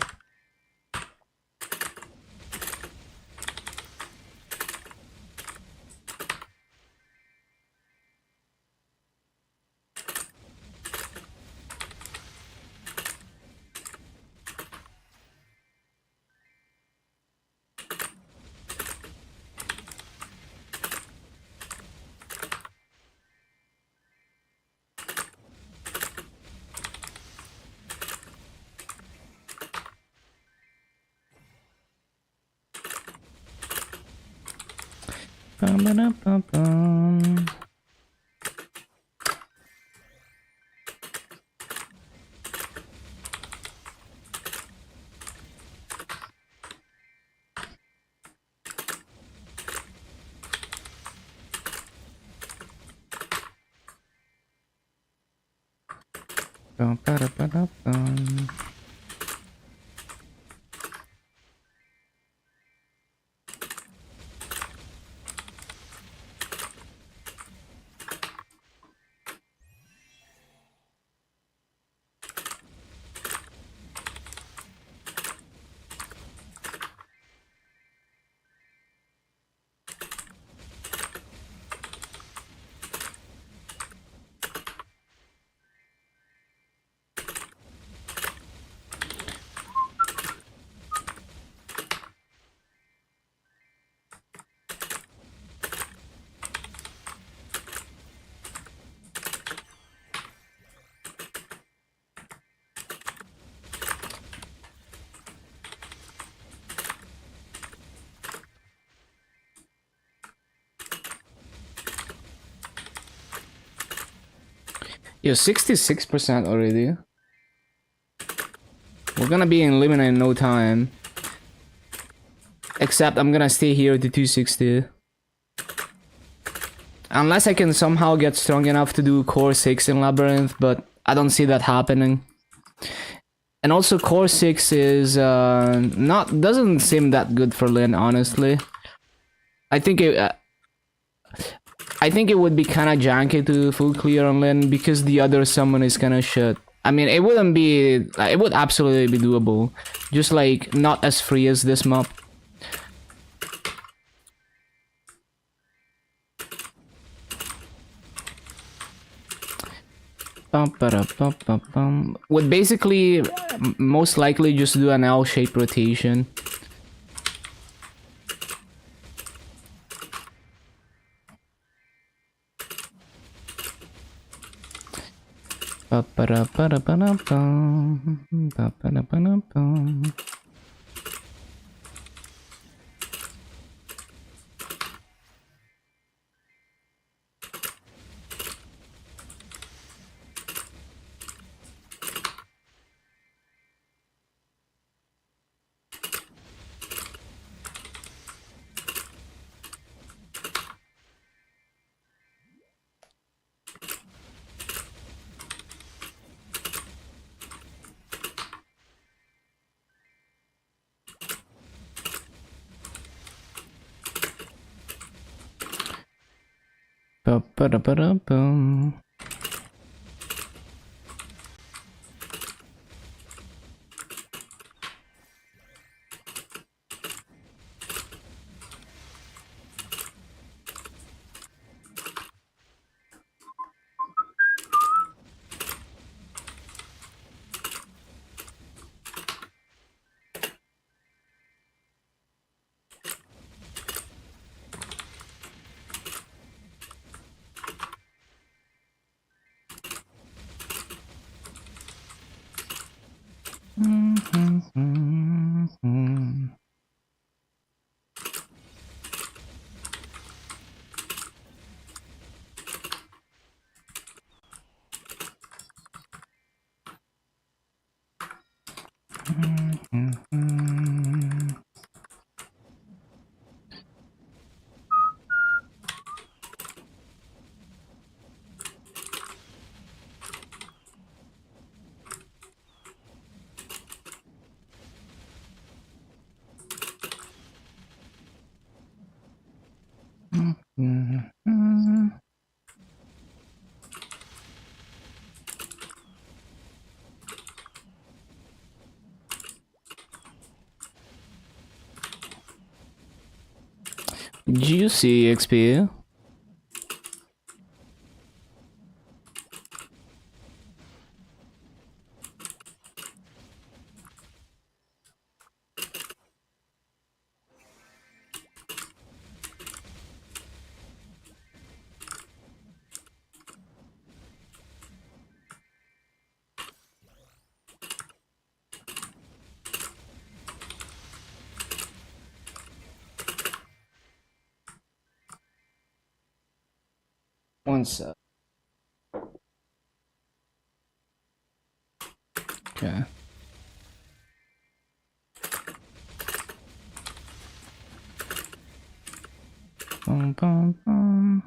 Yo, 66% already. We're gonna be in Limina in no time. Except I'm gonna stay here to 260. Unless I can somehow get strong enough to do Core 6 in Labyrinth, but I don't see that happening. And also Core 6 is doesn't seem that good for Lynn, honestly. I think it would be kind of janky to full clear on Lynn because the other summon is kind of shit. I mean, it wouldn't be... it would absolutely be doable. Just like, not as free as this map. Would basically most likely just do an L-shaped rotation. Ba-ba-da-ba-da-bum. Juicy XP. One sec. Okay. Bum, bum, bum.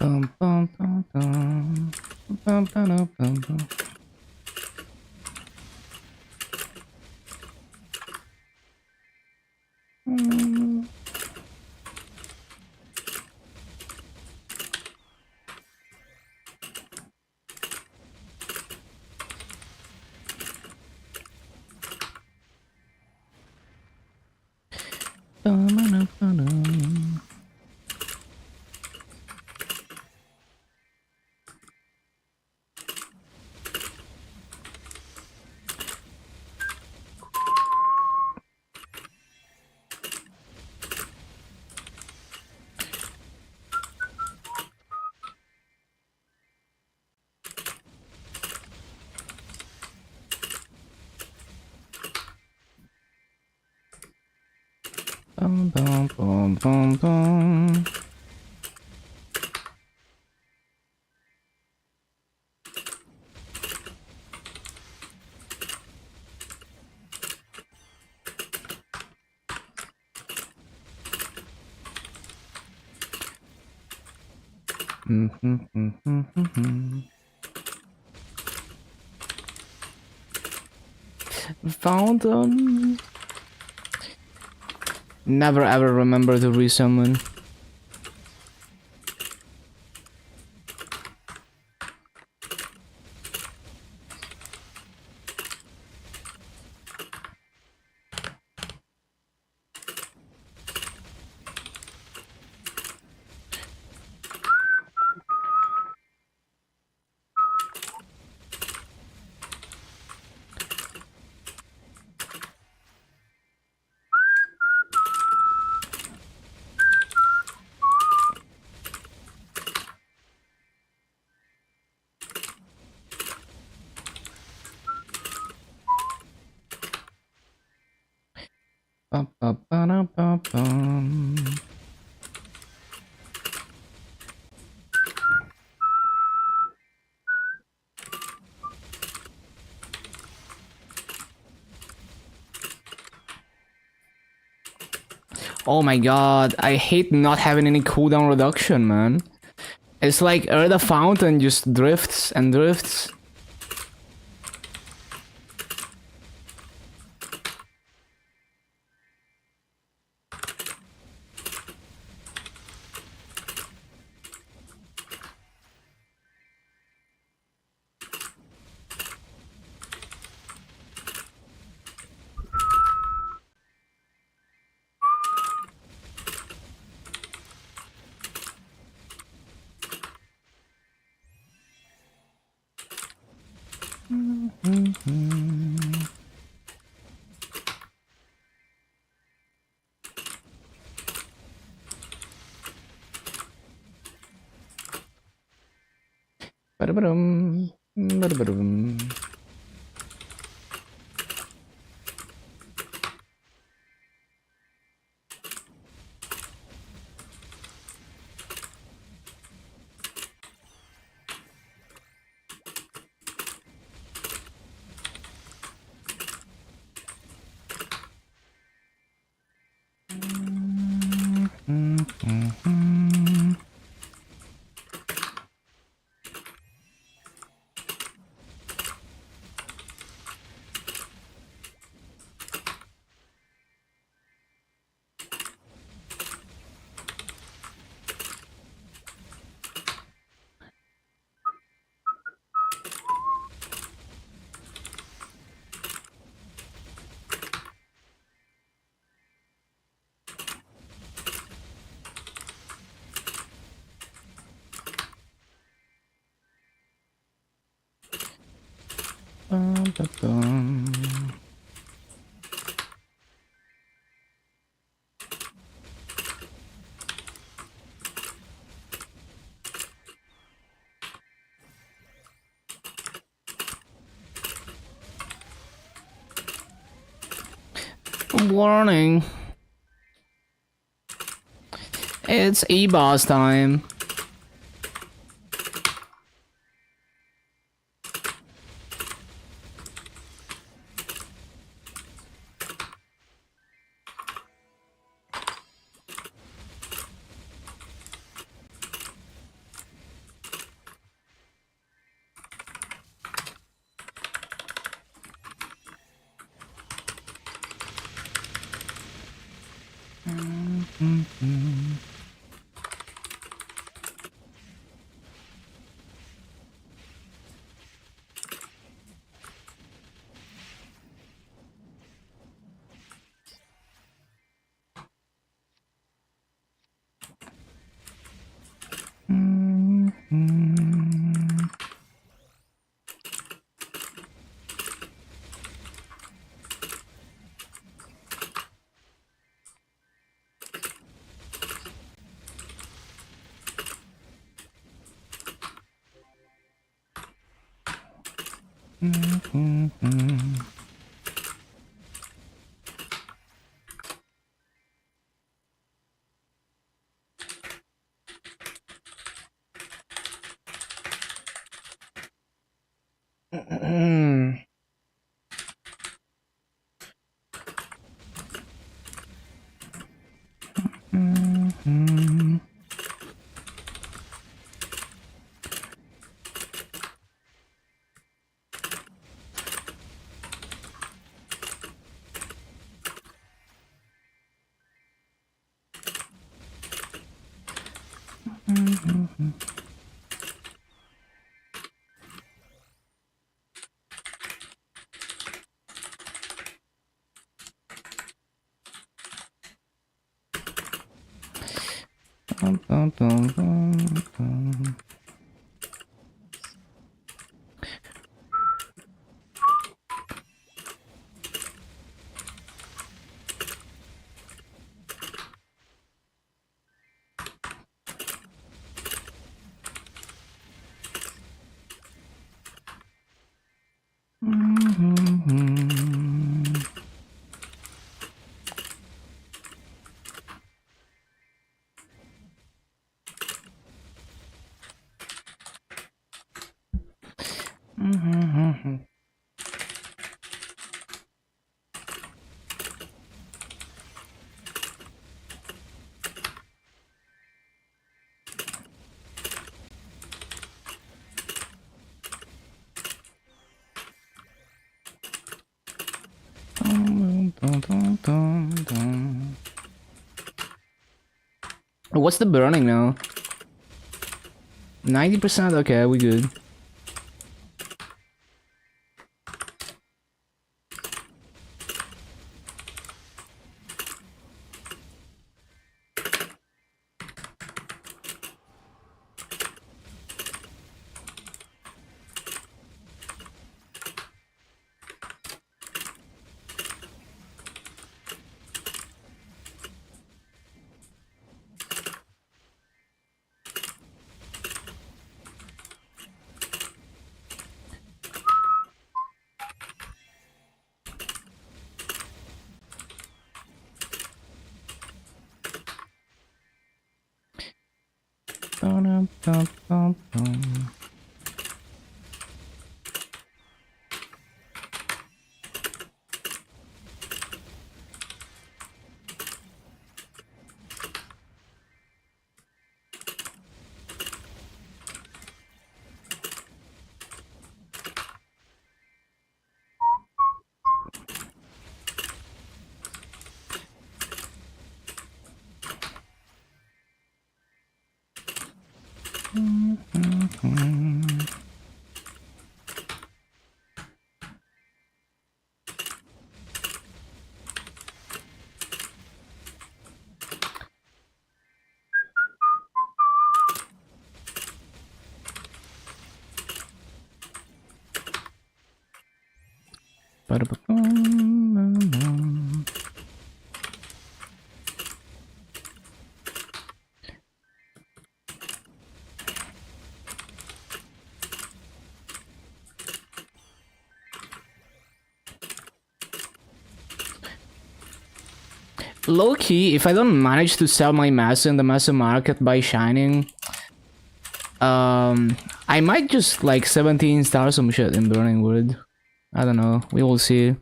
Bum, bum, bum, bum. Bum, bum, bum, bum, bum. Ba-ba-da-ba-dum. Bum, bum, bum, bum, bum. Found them. Never ever remember to resummon. Ba-ba-ba-da-ba-bum. Oh my god, I hate not having any cooldown reduction, man. It's like the fountain just drifts and drifts. Ba-da-ba-dum, ba-da-ba-dum. Ba-ba-bum. Warning. It's E-boss time. What's the burning now? 90%? Okay, we good. Low key, if I don't manage to sell my mass in the massive market by shining, I might just like 17 star some shit in Burning Wood. I don't know. We will see.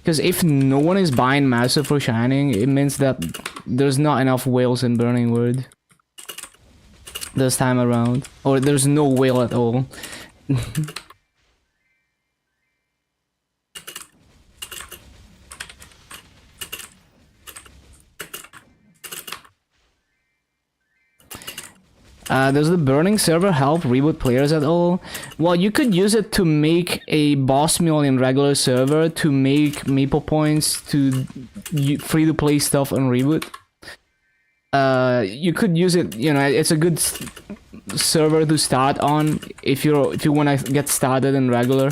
Because if no one is buying massive for shining, it means that there's not enough whales in Burning Wood this time around, or there's no whale at all. Does the burning server help reboot players at all? Well, you could use it to make a boss meal in regular server to make maple points to free to play stuff on reboot. You could use it, you know, it's a good server to start on if you want to get started in regular.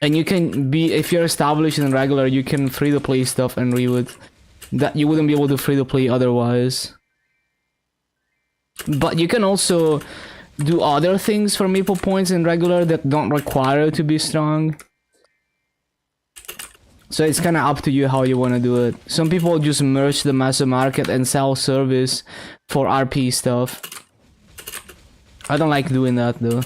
And you can be, if you're established in regular, you can free to play stuff and reboot that you wouldn't be able to free to play otherwise. But you can also do other things for maple points in regular that don't require you to be strong. So it's kind of up to you how you want to do it. Some people just merge the massive market and sell service for RP stuff. I don't like doing that though.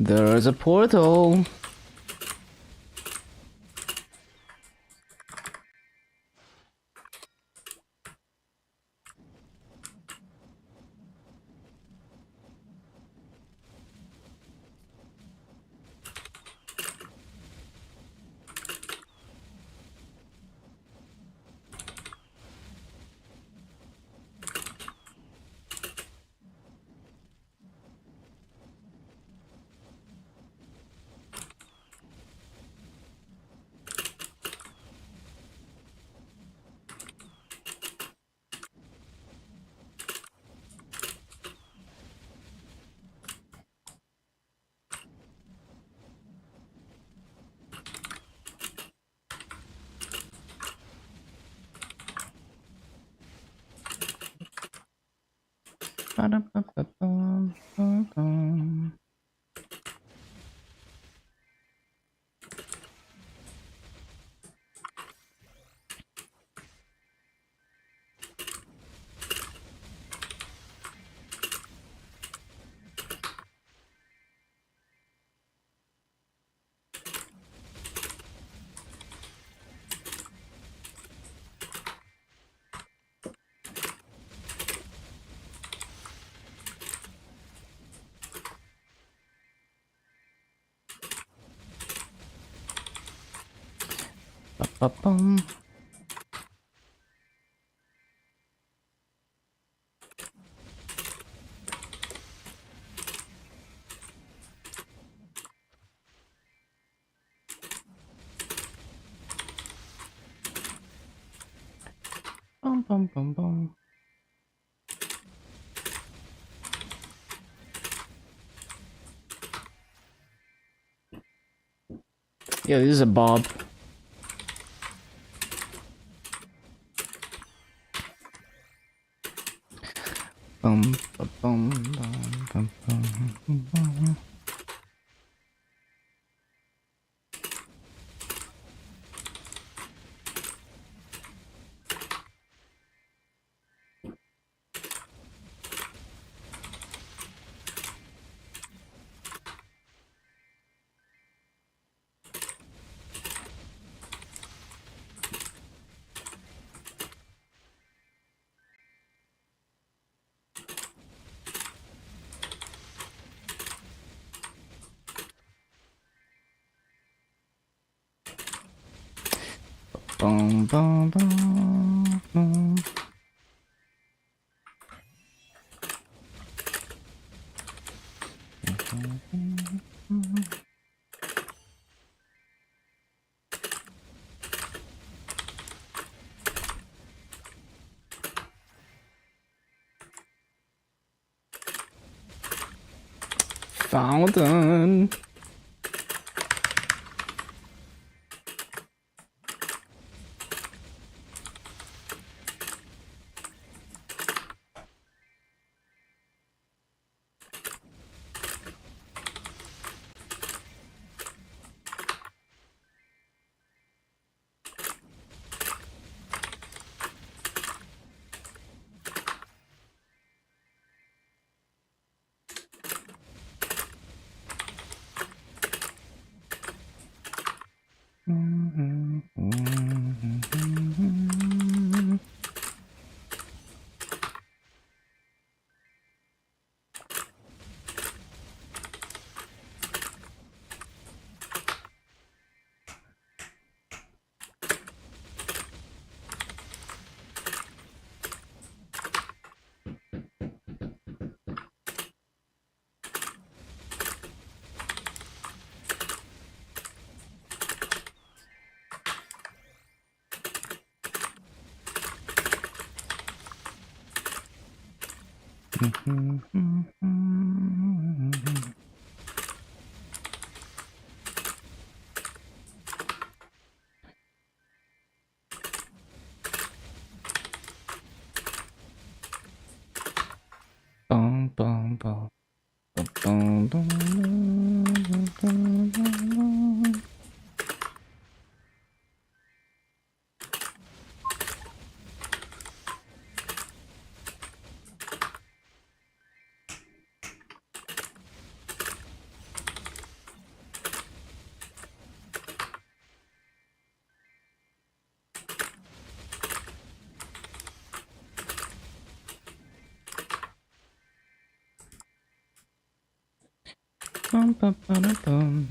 There's a portal. Yeah, this is a Bob. Fountain. Dun, dun, dun, dun, dun. Bum, bum, bum, bum.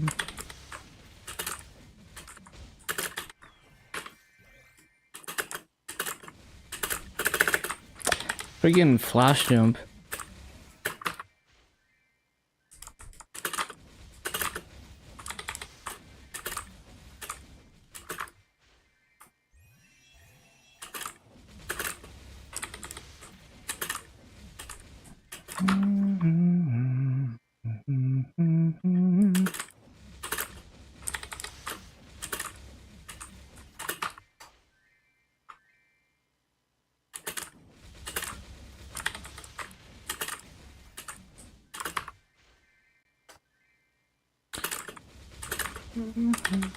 Friggin' flash jump. Bum, bum,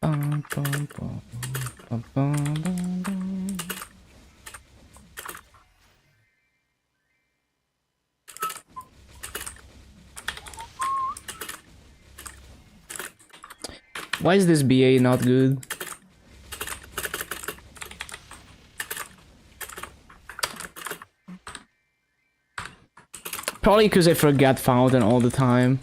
bum, bum, bum, bum, bum. Why is this BA not good? Probably because I forget fountain all the time.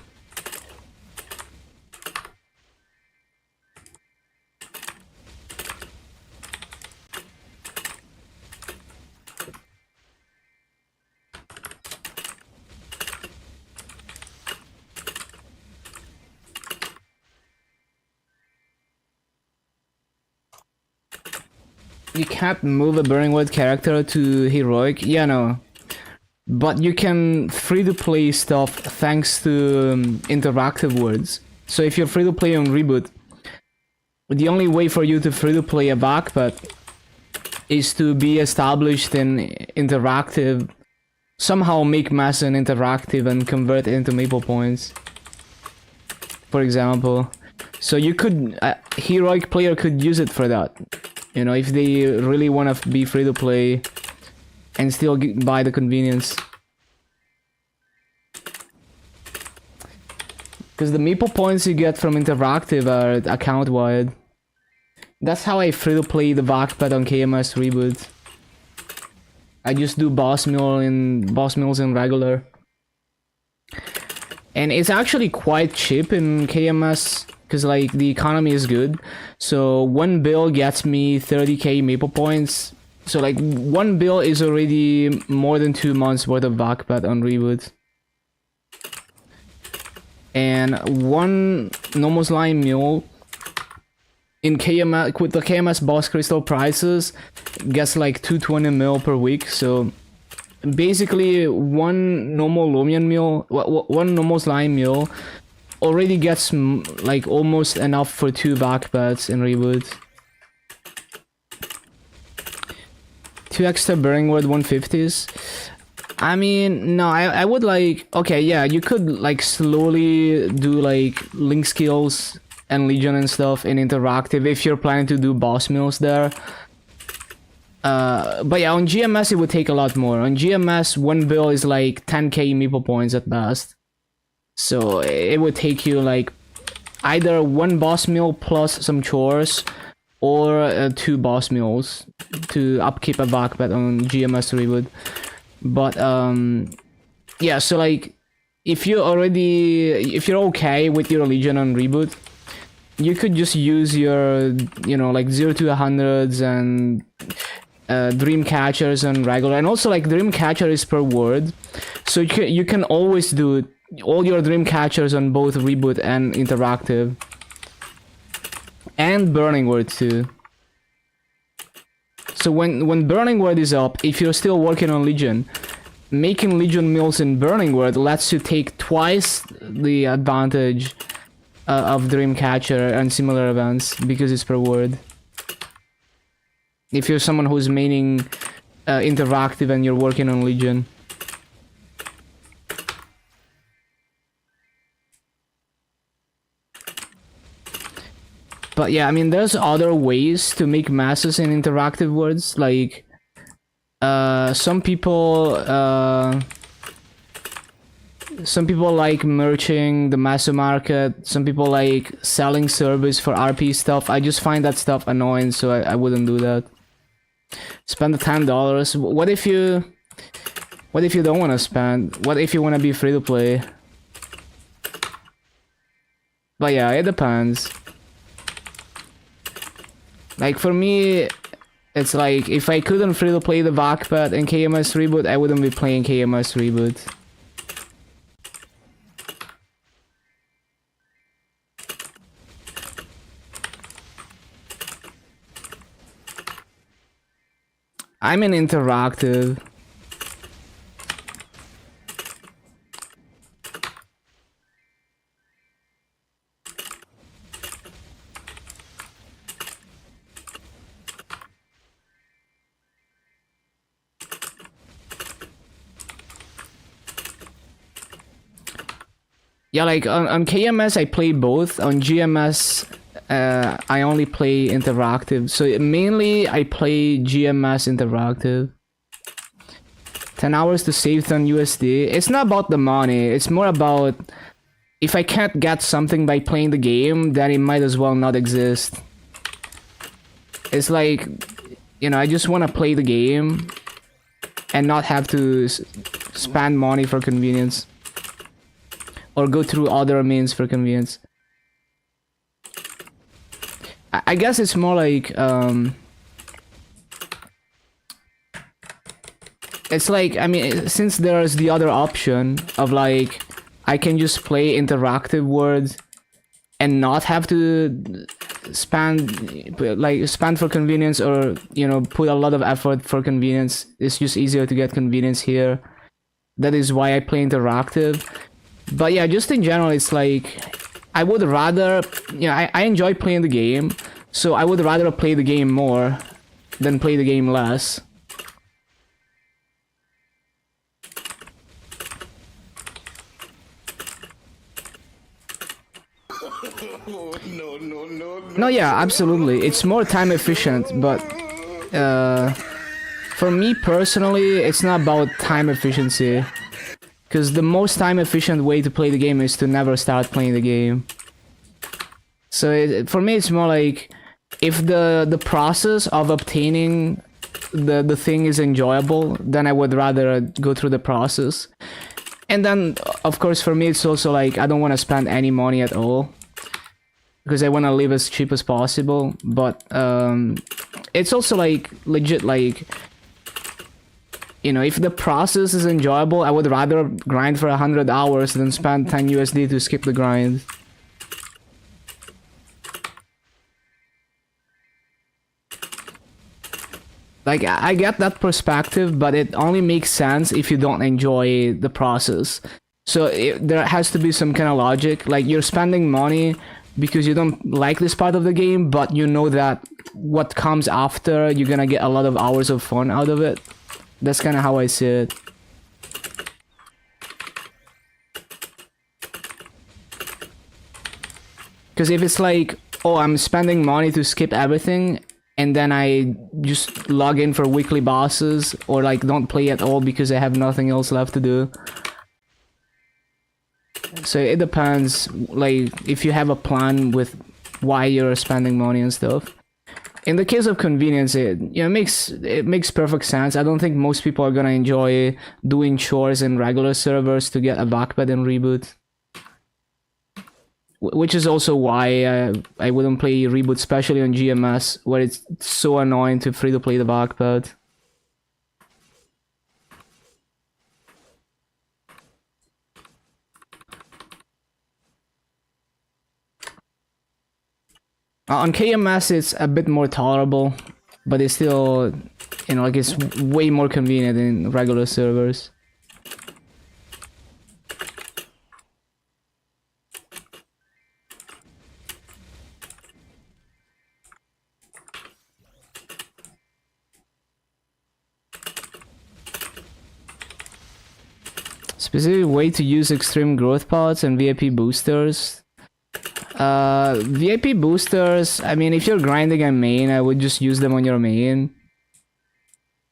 You can't move a Burning Wood character to heroic. Yeah, no. But you can free-to-play stuff thanks to interactive words. So if you're free-to-play on Reboot, the only way for you to free-to-play a backpack is to be established in interactive, somehow make Massa interactive and convert it into Maple Points, for example. So you could, a heroic player could use it for that. You know, if they really want to be free-to-play and still buy the convenience. Because the Maple Points you get from interactive are account-wide. That's how I free-to-play the backpack on KMS Reboot. I just do boss mills in regular. And it's actually quite cheap in KMS, because like the economy is good. So one bill gets me 30k Maple Points. So like one bill is already more than 2 months worth of backpack on Reboot. And one normal slime mule in KMS with the KMS boss crystal prices gets like 220 mil per week. So basically one normal Lumion mule, one normal slime mule already gets like almost enough for 2 backpacks in Reboot. 2 extra Burning Word 150s. I mean, no, I would like, okay, yeah, you could like slowly do like link skills and Legion and stuff in interactive if you're planning to do boss mills there. But yeah, on GMS it would take a lot more. On GMS, one bill is like 10k Meeple Points at best. So it would take you like either 1 boss mill plus some chores, or 2 boss mills to upkeep a backpack on GMS Reboot. But yeah, so like if you're okay with your Legion on Reboot, you could just use your, you know, like 0 to 100s and dream catchers and regular, and also like dream catcher is per word, so you can always do all your dream catchers on both Reboot and interactive, and Burning Word too. So when Burning Word is up, if you're still working on Legion, making Legion mills in Burning Word lets you take twice the advantage of Dreamcatcher and similar events because it's per word. If you're someone who's maining interactive and you're working on Legion. But yeah, I mean, there's other ways to make masses in interactive worlds. Like, some people like merching the masso market. Some people like selling service for RP stuff. I just find that stuff annoying, so I wouldn't do that. Spend the $10. What if you don't want to spend? What if you want to be free to play? But yeah, it depends. Like for me, it's like if I couldn't free to play the Backpack in KMS Reboot, I wouldn't be playing KMS Reboot. I'm an interactive. Yeah, like on KMS I play both. On GMS I only play interactive. So mainly I play GMS interactive. 10 hours to save 10 USD. It's not about the money. It's more about if I can't get something by playing the game, then it might as well not exist. It's like, you know, I just want to play the game and not have to spend money for convenience. Or go through other means for convenience. I guess it's more like, it's like, I mean, since there's the other option of like, I can just play interactive words and not have to spend for convenience, or, you know, put a lot of effort for convenience. It's just easier to get convenience here. That is why I play interactive. But yeah, just in general, it's like, I would rather, you know, I enjoy playing the game, so I would rather play the game more than play the game less. No, yeah, absolutely. It's more time efficient, but for me personally, it's not about time efficiency. Because the most time efficient way to play the game is to never start playing the game. So for me, it's more like, if the process of obtaining the thing is enjoyable, then I would rather go through the process. And then, of course, for me, it's also like, I don't want to spend any money at all, because I want to live as cheap as possible. But it's also like legit, like, you know, if the process is enjoyable, I would rather grind for 100 hours than spend 10 USD to skip the grind. Like, I get that perspective, but it only makes sense if you don't enjoy the process. So there has to be some kind of logic. Like, you're spending money because you don't like this part of the game, but you know that what comes after, you're gonna get a lot of hours of fun out of it. That's kind of how I see it. Because if it's like, oh, I'm spending money to skip everything, and then I just log in for weekly bosses, or like don't play at all because I have nothing else left to do. So it depends, like, if you have a plan with why you're spending money and stuff. In the case of convenience, it makes perfect sense. I don't think most people are gonna enjoy doing chores in regular servers to get a backpack and reboot. Which is also why I wouldn't play reboot, especially on GMS, where it's so annoying to free to play the backpack. On KMS, it's a bit more tolerable, but it's still, you know, like, it's way more convenient in regular servers. Specific way to use extreme growth pods and VIP boosters. VIP boosters, I mean, if you're grinding a main, I would just use them on your main.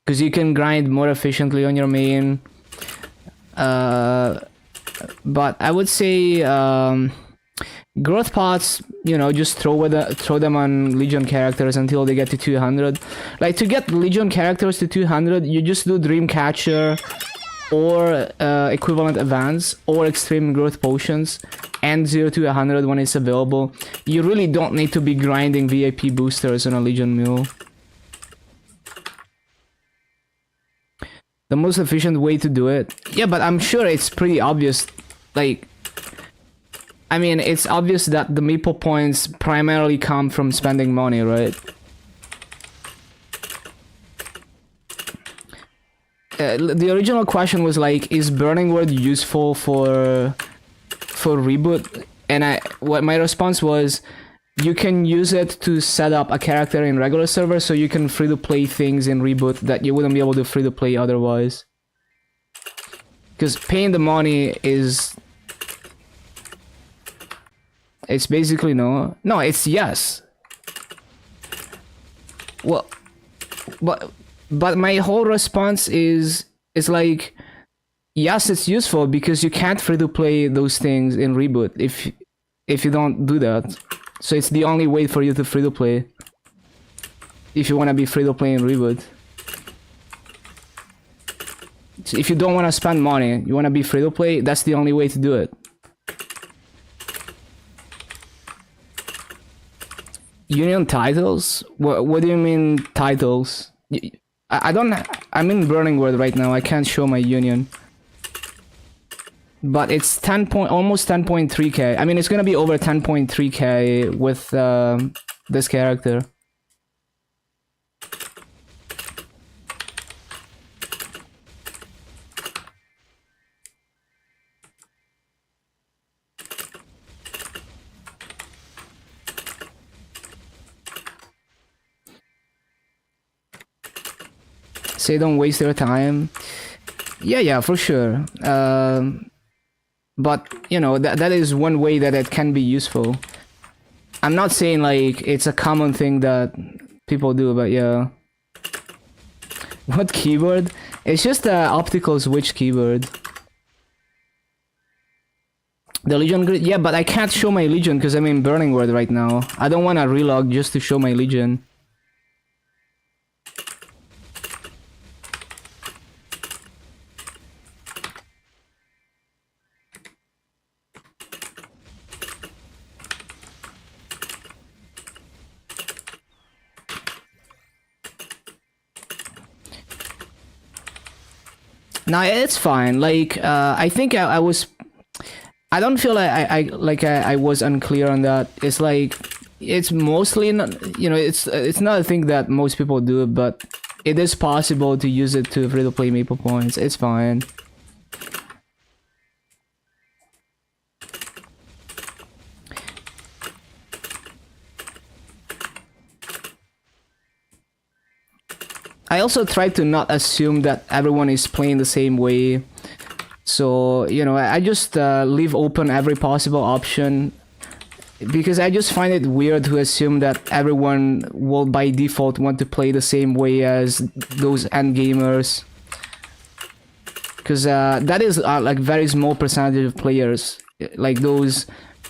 Because you can grind more efficiently on your main. But I would say growth pots, you know, just throw them on Legion characters until they get to 200. Like, to get Legion characters to 200, you just do Dreamcatcher or equivalent events or extreme growth potions and 0 to 100 when it's available. You really don't need to be grinding VIP boosters on a Legion mule. The most efficient way to do it. Yeah, but I'm sure it's pretty obvious. Like, I mean, it's obvious that the Meeple points primarily come from spending money, right? The original question was like, is Burning Word useful for reboot? And what my response was, you can use it to set up a character in regular server, so you can free-to-play things in reboot that you wouldn't be able to free-to-play otherwise. Because paying the money is... It's basically no. No, it's yes. Well, but my whole response is like, yes, it's useful because you can't free-to-play those things in reboot if you don't do that. So it's the only way for you to free-to-play if you want to be free-to-play in reboot. So if you don't want to spend money, you want to be free-to-play, that's the only way to do it. Union titles? What do you mean titles? I'm in Burning World right now, I can't show my union. But it's almost 10.3k. I mean, it's gonna be over 10.3k with this character. Say don't waste your time. Yeah, for sure. But, you know, that is one way that it can be useful. I'm not saying, like, it's a common thing that people do, but yeah. What keyboard? It's just the optical switch keyboard. The Legion grid? Yeah, but I can't show my Legion because I'm in Burning World right now. I don't want to relog just to show my Legion. No, it's fine. Like, I think I don't feel like I was unclear on that. It's like, it's mostly not, you know, it's not a thing that most people do, but it is possible to use it to free-to-play Meeple points. It's fine. I also try to not assume that everyone is playing the same way. So, you know, I just leave open every possible option. Because I just find it weird to assume that everyone will by default want to play the same way as those endgamers. Because that is like very small percentage of players. Like those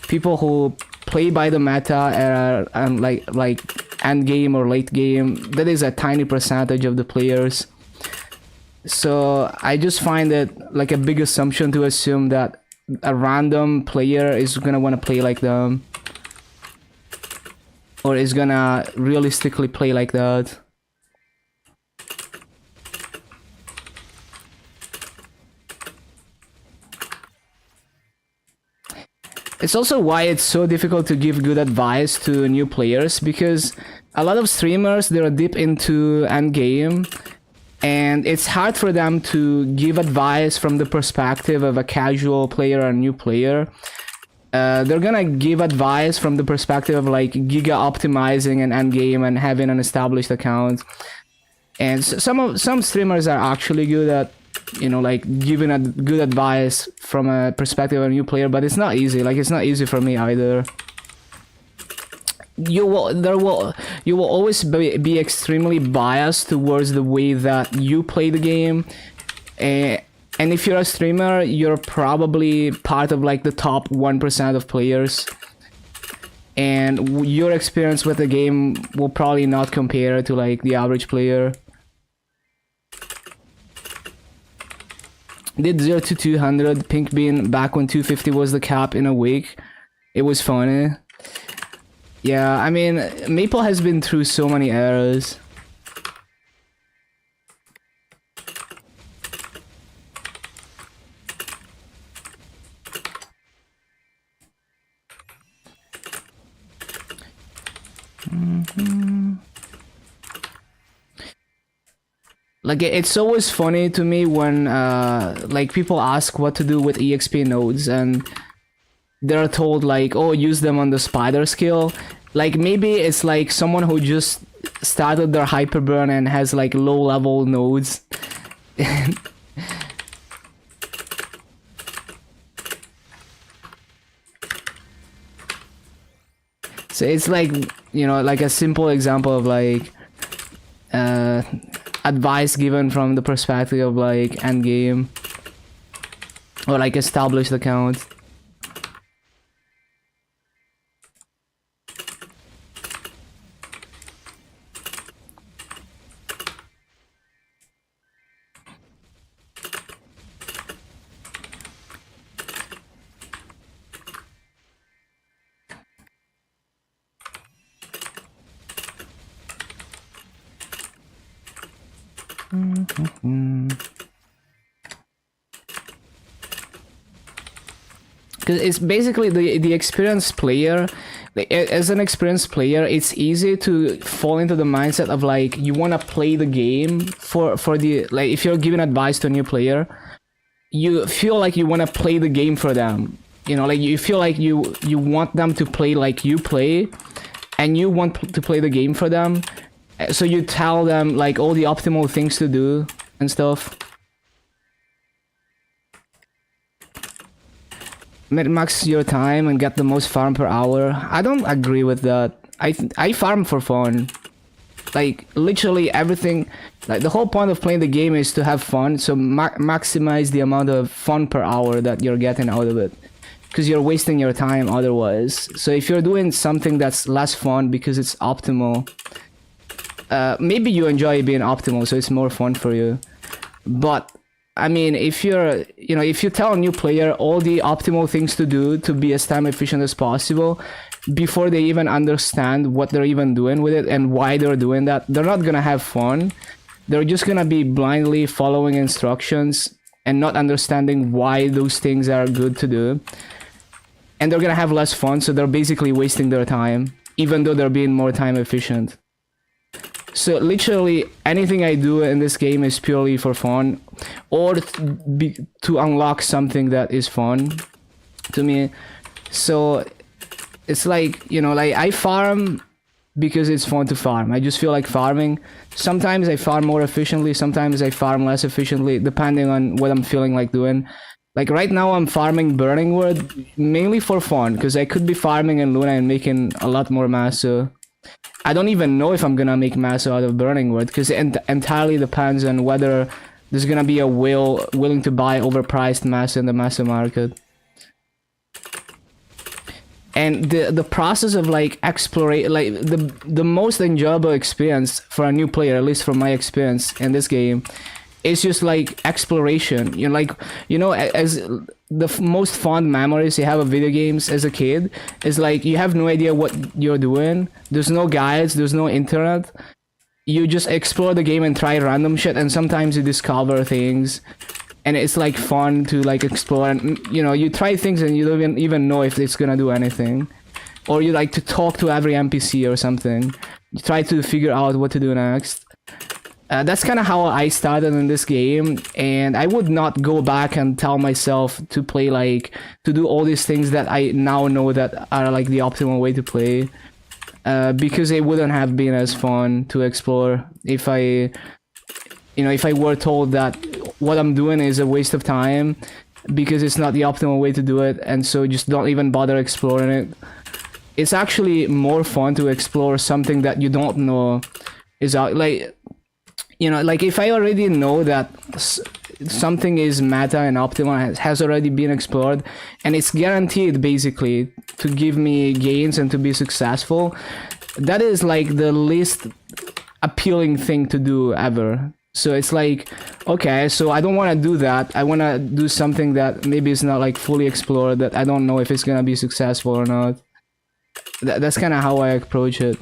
people who play by the meta and like end game or late game, that is a tiny percentage of the players. So I just find it like a big assumption to assume that a random player is gonna want to play like them, or is gonna realistically play like that. It's also why it's so difficult to give good advice to new players, because a lot of streamers, they're deep into endgame, and it's hard for them to give advice from the perspective of a casual player or a new player. They're gonna give advice from the perspective of like giga optimizing an endgame and having an established account. And some streamers are actually good at you know, like giving a good advice from a perspective of a new player, but it's not easy. Like, it's not easy for me either. You will always be extremely biased towards the way that you play the game, and if you're a streamer, you're probably part of like the top 1% of players, and your experience with the game will probably not compare to like the average player. Did 0 to 200 pink bean back when 250 was the cap in a week. It was funny. Yeah, I mean, Maple has been through so many eras. Like, it's always funny to me when like people ask what to do with EXP nodes, and they're told like, oh, use them on the spider skill. Like, maybe it's like someone who just started their hyperburn and has like low level nodes. So it's like, you know, like a simple example of like advice given from the perspective of like end game or like established accounts. Because it's basically the experienced player. As an experienced player, it's easy to fall into the mindset of like, you want to play the game for the, like, if you're giving advice to a new player, you feel like you want to play the game for them. You know, like, you feel like you want them to play like you play, and you want to play the game for them. So you tell them like all the optimal things to do and stuff. Min-max your time and get the most farm per hour. I don't agree with that. I farm for fun. Like, literally everything. Like, the whole point of playing the game is to have fun. So maximize the amount of fun per hour that you're getting out of it, because you're wasting your time otherwise. So if you're doing something that's less fun because it's optimal, maybe you enjoy being optimal, so it's more fun for you. But I mean, if you're, you know, if you tell a new player all the optimal things to do to be as time efficient as possible before they even understand what they're even doing with it and why they're doing that, they're not gonna have fun. They're just gonna be blindly following instructions and not understanding why those things are good to do. And they're gonna have less fun, so they're basically wasting their time, even though they're being more time efficient. So literally anything I do in this game is purely for fun, or to unlock something that is fun to me. So it's like, you know, like, I farm because it's fun to farm. I just feel like farming. Sometimes I farm more efficiently, sometimes I farm less efficiently, depending on what I'm feeling like doing. Like right now I'm farming Burning Wood mainly for fun, because I could be farming in Luna and making a lot more Maso. I don't even know if I'm gonna make Maso out of Burning Wood, because it entirely depends on whether there's gonna be a willing to buy overpriced Maso in the Maso market. And the process of like exploration, like the most enjoyable experience for a new player, at least from my experience in this game, is just like exploration. You know, like, you know, as the most fond memories you have of video games as a kid is like, you have no idea what you're doing. There's no guides, there's no internet. You just explore the game and try random shit, and sometimes you discover things, and it's like fun to like explore. And you know, you try things and you don't even know if it's gonna do anything, or you like to talk to every NPC or something. You try to figure out what to do next. That's kind of how I started in this game, and I would not go back and tell myself to play like, to do all these things that I now know that are like the optimal way to play, because it wouldn't have been as fun to explore if I, you know, if I were told that what I'm doing is a waste of time because it's not the optimal way to do it, and so just don't even bother exploring it. It's actually more fun to explore something that you don't know is out. Like, you know, like if I already know that something is meta and optimal, has already been explored, and it's guaranteed basically to give me gains and to be successful, that is like the least appealing thing to do ever. So it's like, okay, so I don't want to do that. I want to do something that maybe is not like fully explored, that I don't know if it's gonna be successful or not. That's kind of how I approach it.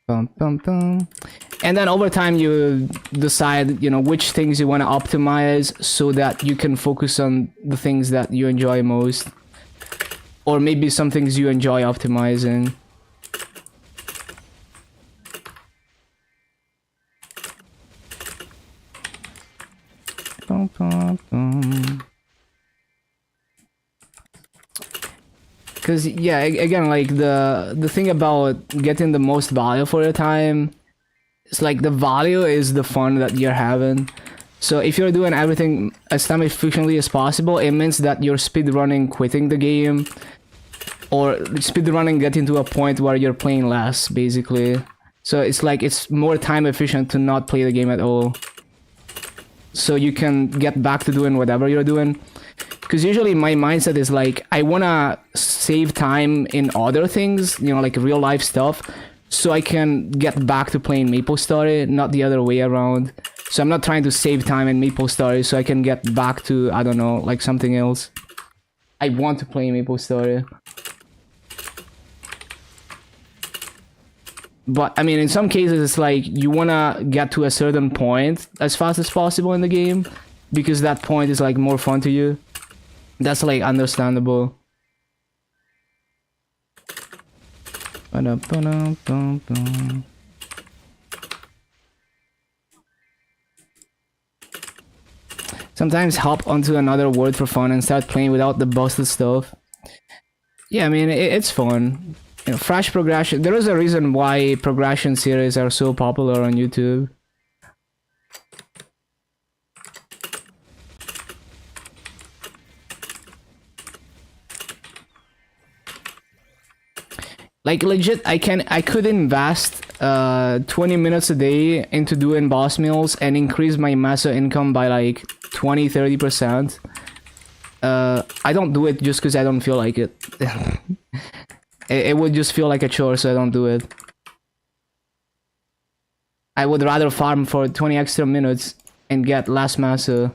Bum, bum, bum. And then over time you decide, you know, which things you want to optimize so that you can focus on the things that you enjoy most. Or maybe some things you enjoy optimizing. Bum, bum, bum. Because yeah, again, like the thing about getting the most value for your time, it's like the value is the fun that you're having. So if you're doing everything as time efficiently as possible, it means that you're speedrunning quitting the game, or speedrunning getting to a point where you're playing less, basically. So it's like it's more time efficient to not play the game at all, so you can get back to doing whatever you're doing. Because usually my mindset is like, I wanna save time in other things, you know, like real life stuff, so I can get back to playing MapleStory, not the other way around. So I'm not trying to save time in MapleStory so I can get back to, I don't know, like something else. I want to play MapleStory. But I mean, in some cases, it's like you wanna get to a certain point as fast as possible in the game, because that point is like more fun to you. That's like understandable. Sometimes hop onto another world for fun and start playing without the busted stuff. Yeah, I mean, it's fun. You know, fresh progression. There is a reason why progression series are so popular on YouTube. Like legit, I could invest 20 minutes a day into doing boss meals and increase my massa income by like 20-30%. I don't do it just because I don't feel like it. It would just feel like a chore, so I don't do it. I would rather farm for 20 extra minutes and get less massa.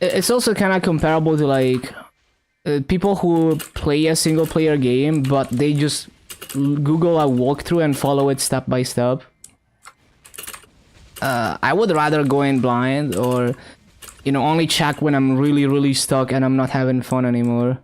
It's also kind of comparable to like people who play a single player game, but they just Google a walkthrough and follow it step by step. I would rather go in blind, or, you know, only check when I'm really stuck and I'm not having fun anymore.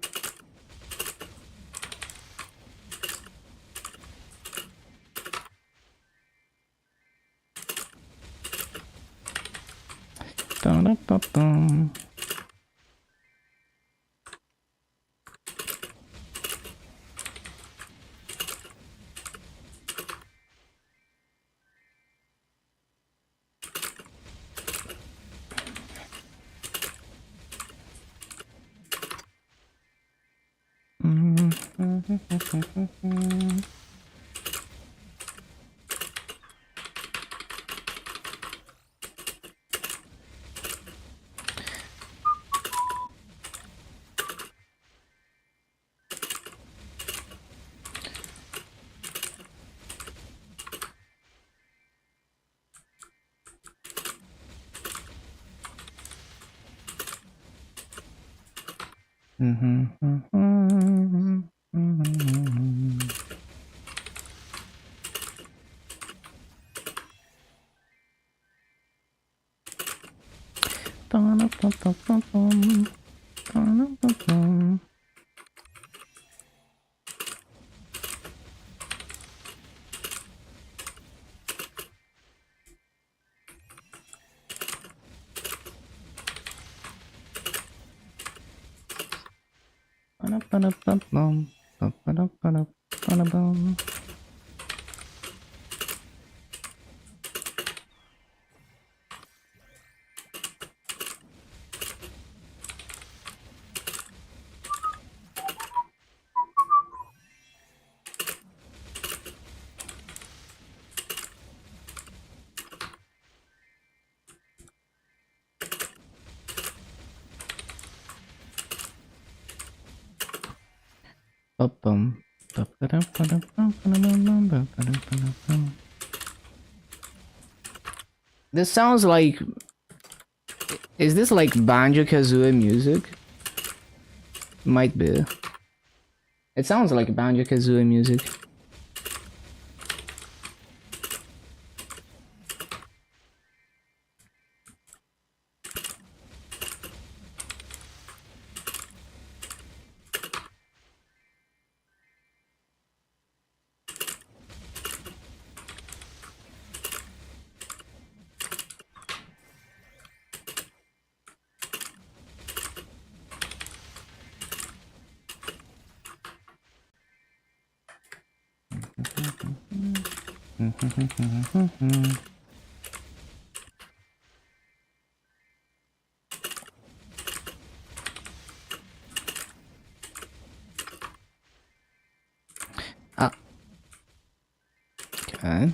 This sounds like... Is this like Banjo-Kazooie music? Might be. It sounds like Banjo-Kazooie music. Ah. Okay.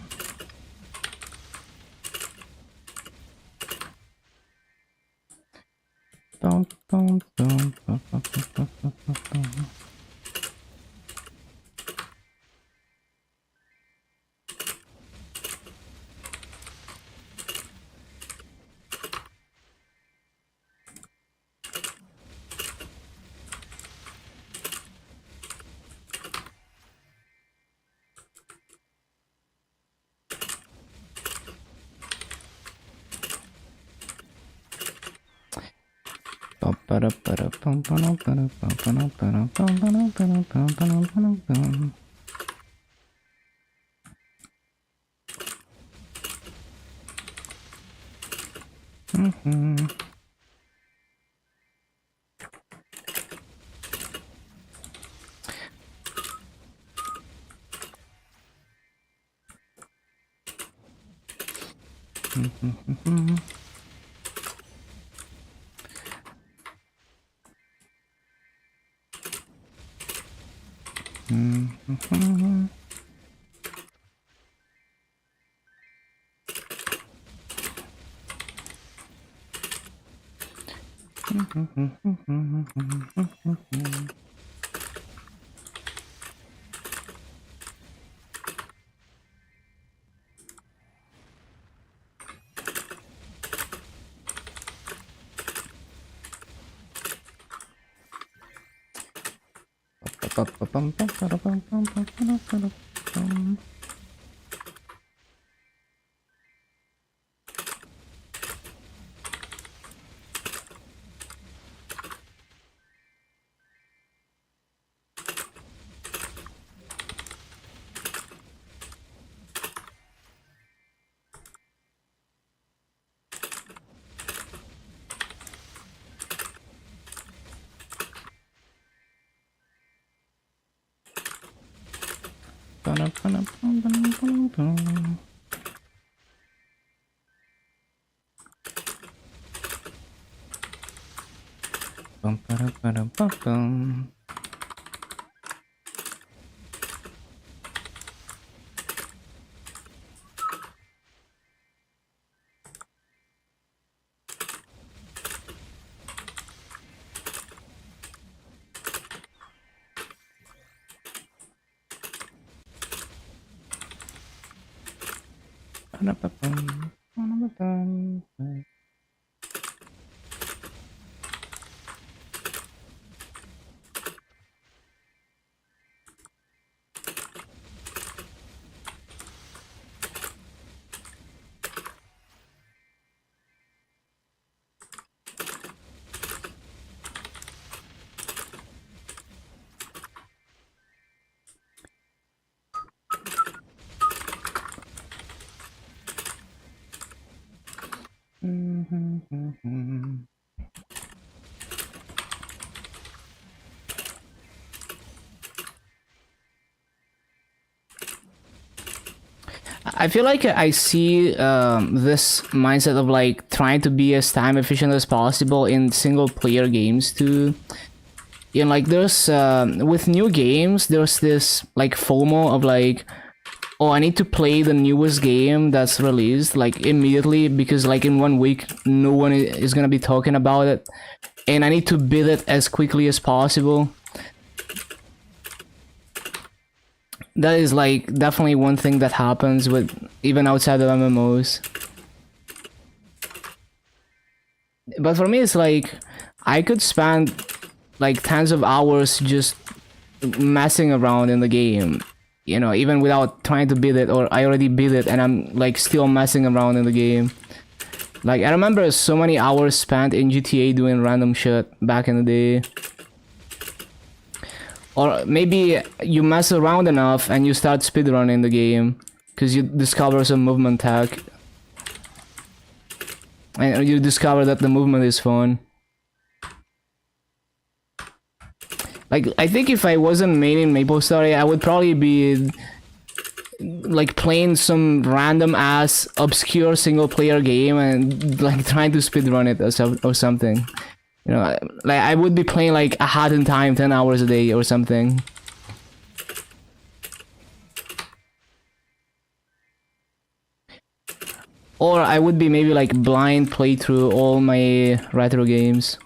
I feel like I see this mindset of like trying to be as time efficient as possible in single player games too. You know, like there's with new games, there's this like FOMO of like, oh, I need to play the newest game that's released like immediately because like in 1 week no one is gonna be talking about it, and I need to beat it as quickly as possible. That is like definitely one thing that happens with even outside of MMOs. But for me, it's like I could spend like tens of hours just messing around in the game, you know, even without trying to beat it, or I already beat it and I'm like still messing around in the game. Like I remember so many hours spent in GTA doing random shit back in the day. Or maybe you mess around enough and you start speedrunning the game because you discover some movement tech. And you discover that the movement is fun. Like, I think if I wasn't maining MapleStory, I would probably be like playing some random ass obscure single player game and like trying to speedrun it or something. You know, like I would be playing like a Hat in Time 10 hours a day or something. Or I would be maybe like blind play through all my retro games.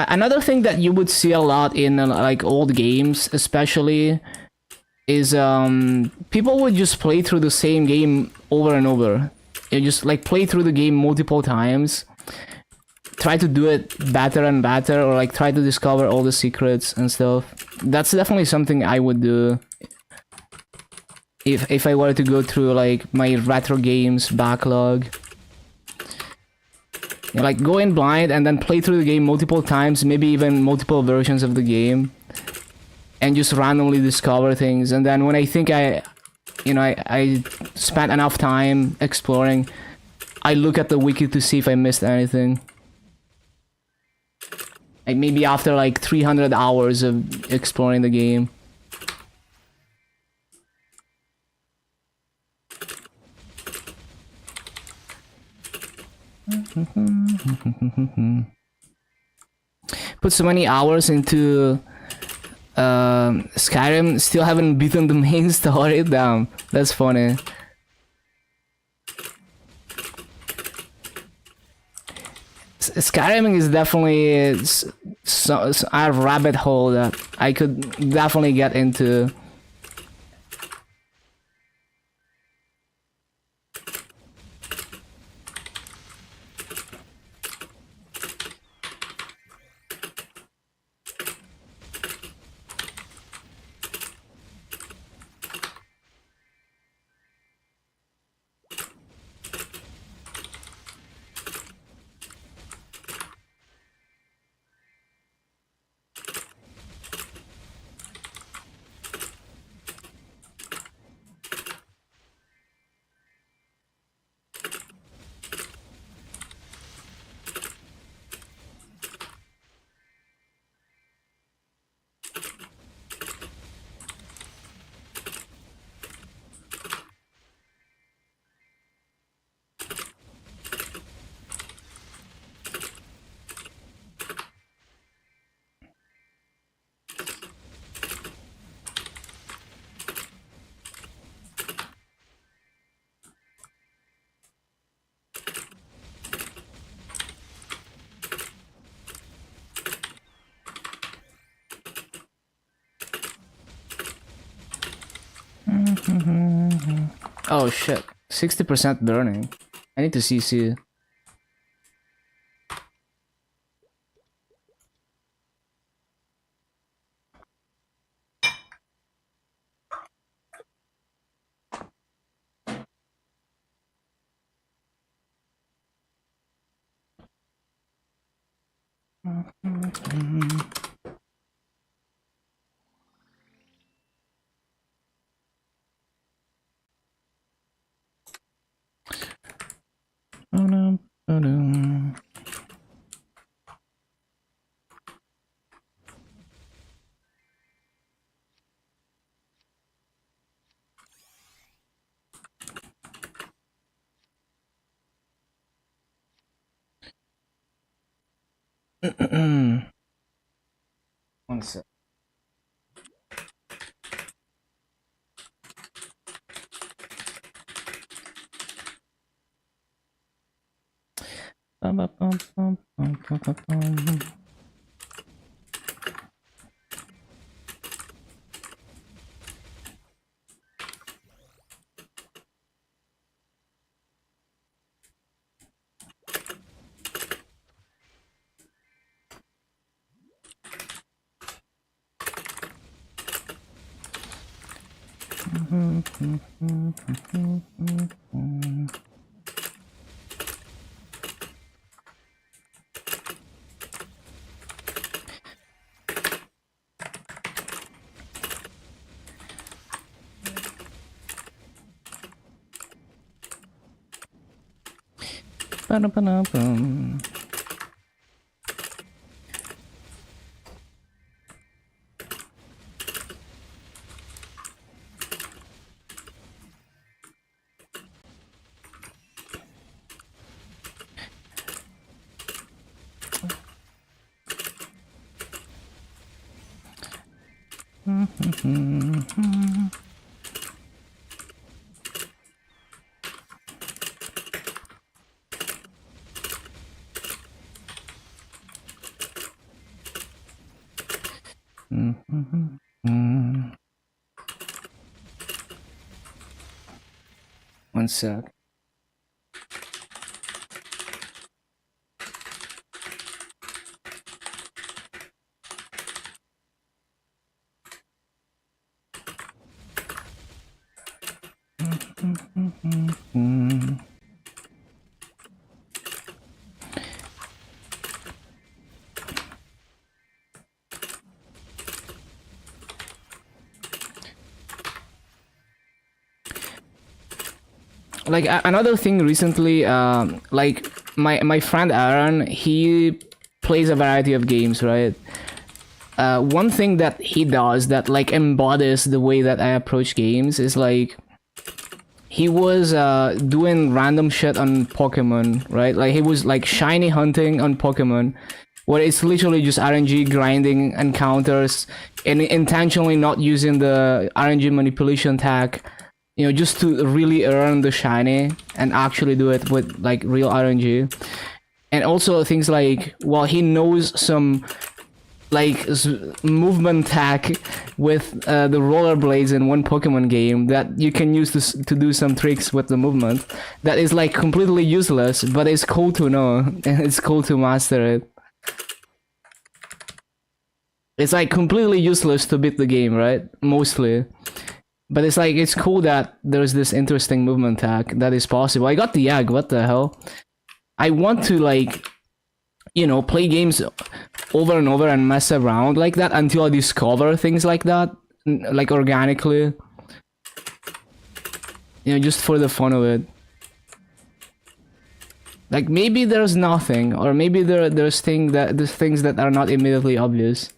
Another thing that you would see a lot in like old games, especially, is people would just play through the same game over and over. You just like play through the game multiple times, try to do it better and better, or like try to discover all the secrets and stuff. That's definitely something I would do if I were to go through like my retro games backlog. You know, like go in blind and then play through the game multiple times, maybe even multiple versions of the game, and just randomly discover things. And then when I think I spent enough time exploring, I look at the wiki to see if I missed anything. Like maybe after like 300 hours of exploring the game. Put so many hours into Skyrim, still haven't beaten the main story. Damn, that's funny. Skyrim is definitely a rabbit hole that I could definitely get into. Oh shit, 60% burning. I need to CC. One sec. One sec. Like another thing recently, like my friend Aaron, he plays a variety of games, right? One thing that he does that like embodies the way that I approach games is like he was doing random shit on Pokemon, right? Like he was like shiny hunting on Pokemon, where it's literally just RNG grinding encounters and intentionally not using the RNG manipulation tag, you know, just to really earn the shiny and actually do it with like real RNG. And also things like, well, he knows some like movement tag with the rollerblades in one Pokemon game that you can use to do some tricks with the movement that is like completely useless, but it's cool to know and it's cool to master it. It's like completely useless to beat the game, right? Mostly. But it's like, it's cool that there's this interesting movement tag that is possible. I got the egg, what the hell? I want to like, you know, play games over and over and mess around like that until I discover things like that, like organically. You know, just for the fun of it. Like maybe there's nothing, or maybe there's things that are not immediately obvious.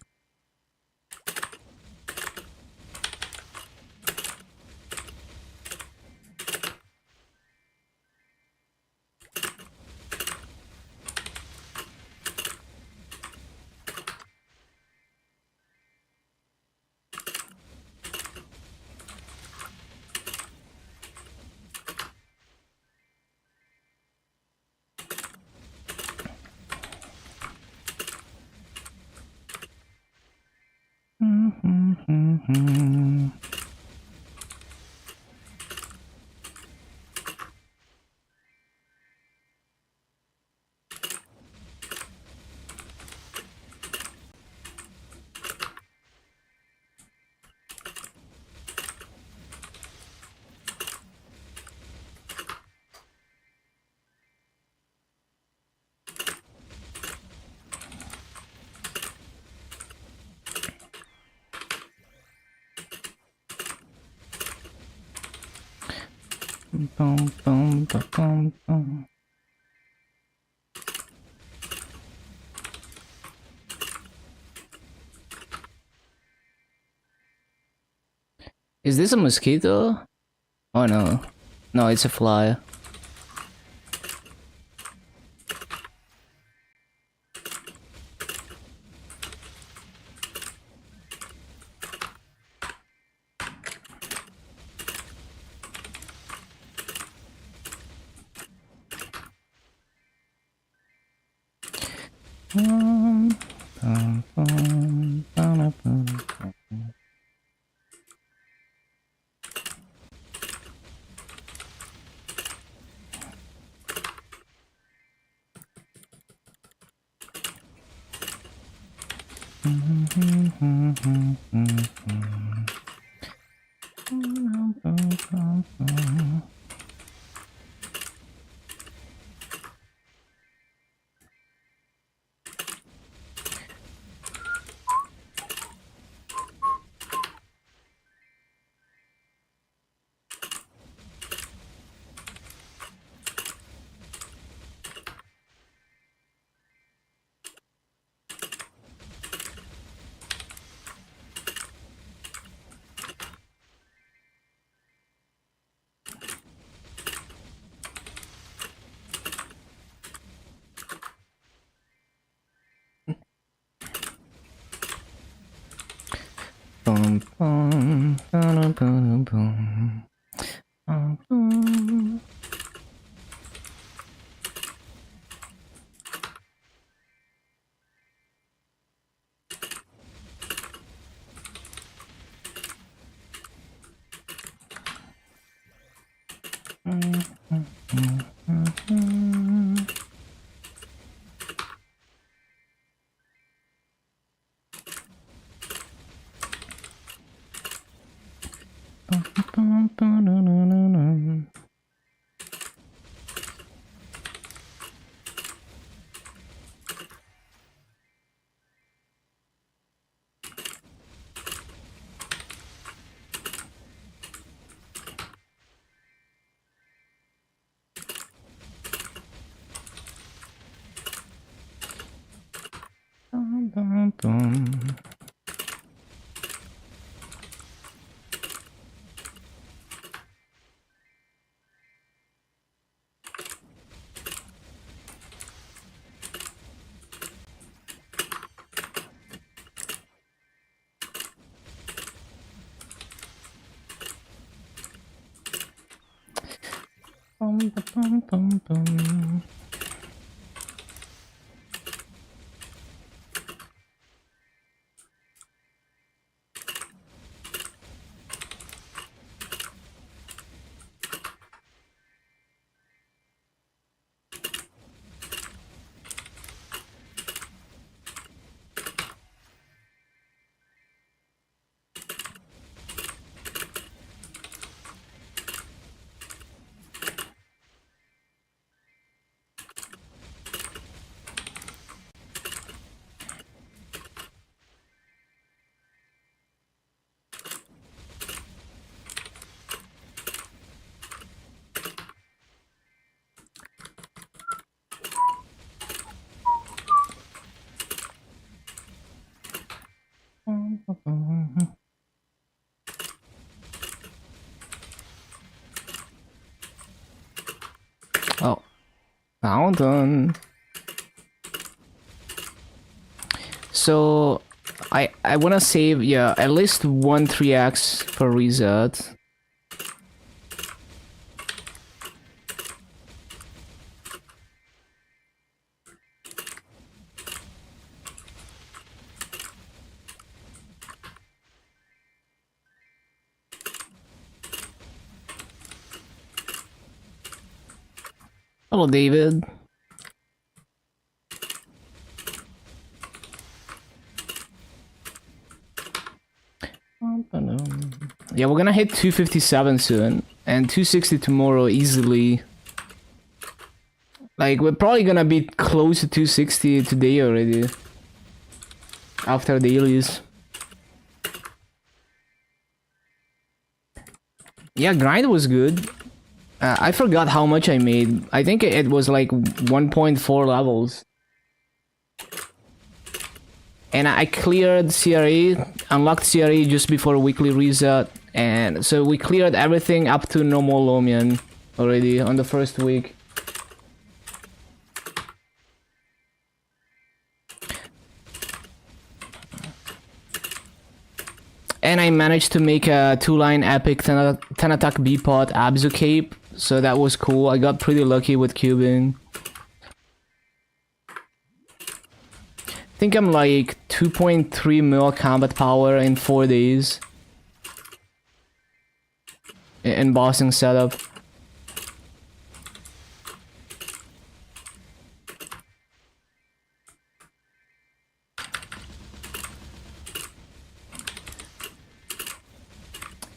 Is this a mosquito? Oh no. No, it's a fly. Oh, fountain. So I wanna save, yeah, at least one 3x for reset. Hello, David. Yeah, we're gonna hit 257 soon, and 260 tomorrow easily. Like, we're probably gonna be close to 260 today already. After dailies. Yeah, grind was good. I forgot how much I made. I think it was like 1.4 levels. And I cleared CRE, unlocked CRE just before weekly reset. And so we cleared everything up to no more Lomian already on the first week. And I managed to make a 2-line epic 10 attack B-pot Abzu cape. So that was cool. I got pretty lucky with cubing. I think I'm like 2.3 mil combat power in 4 days. In bossing setup.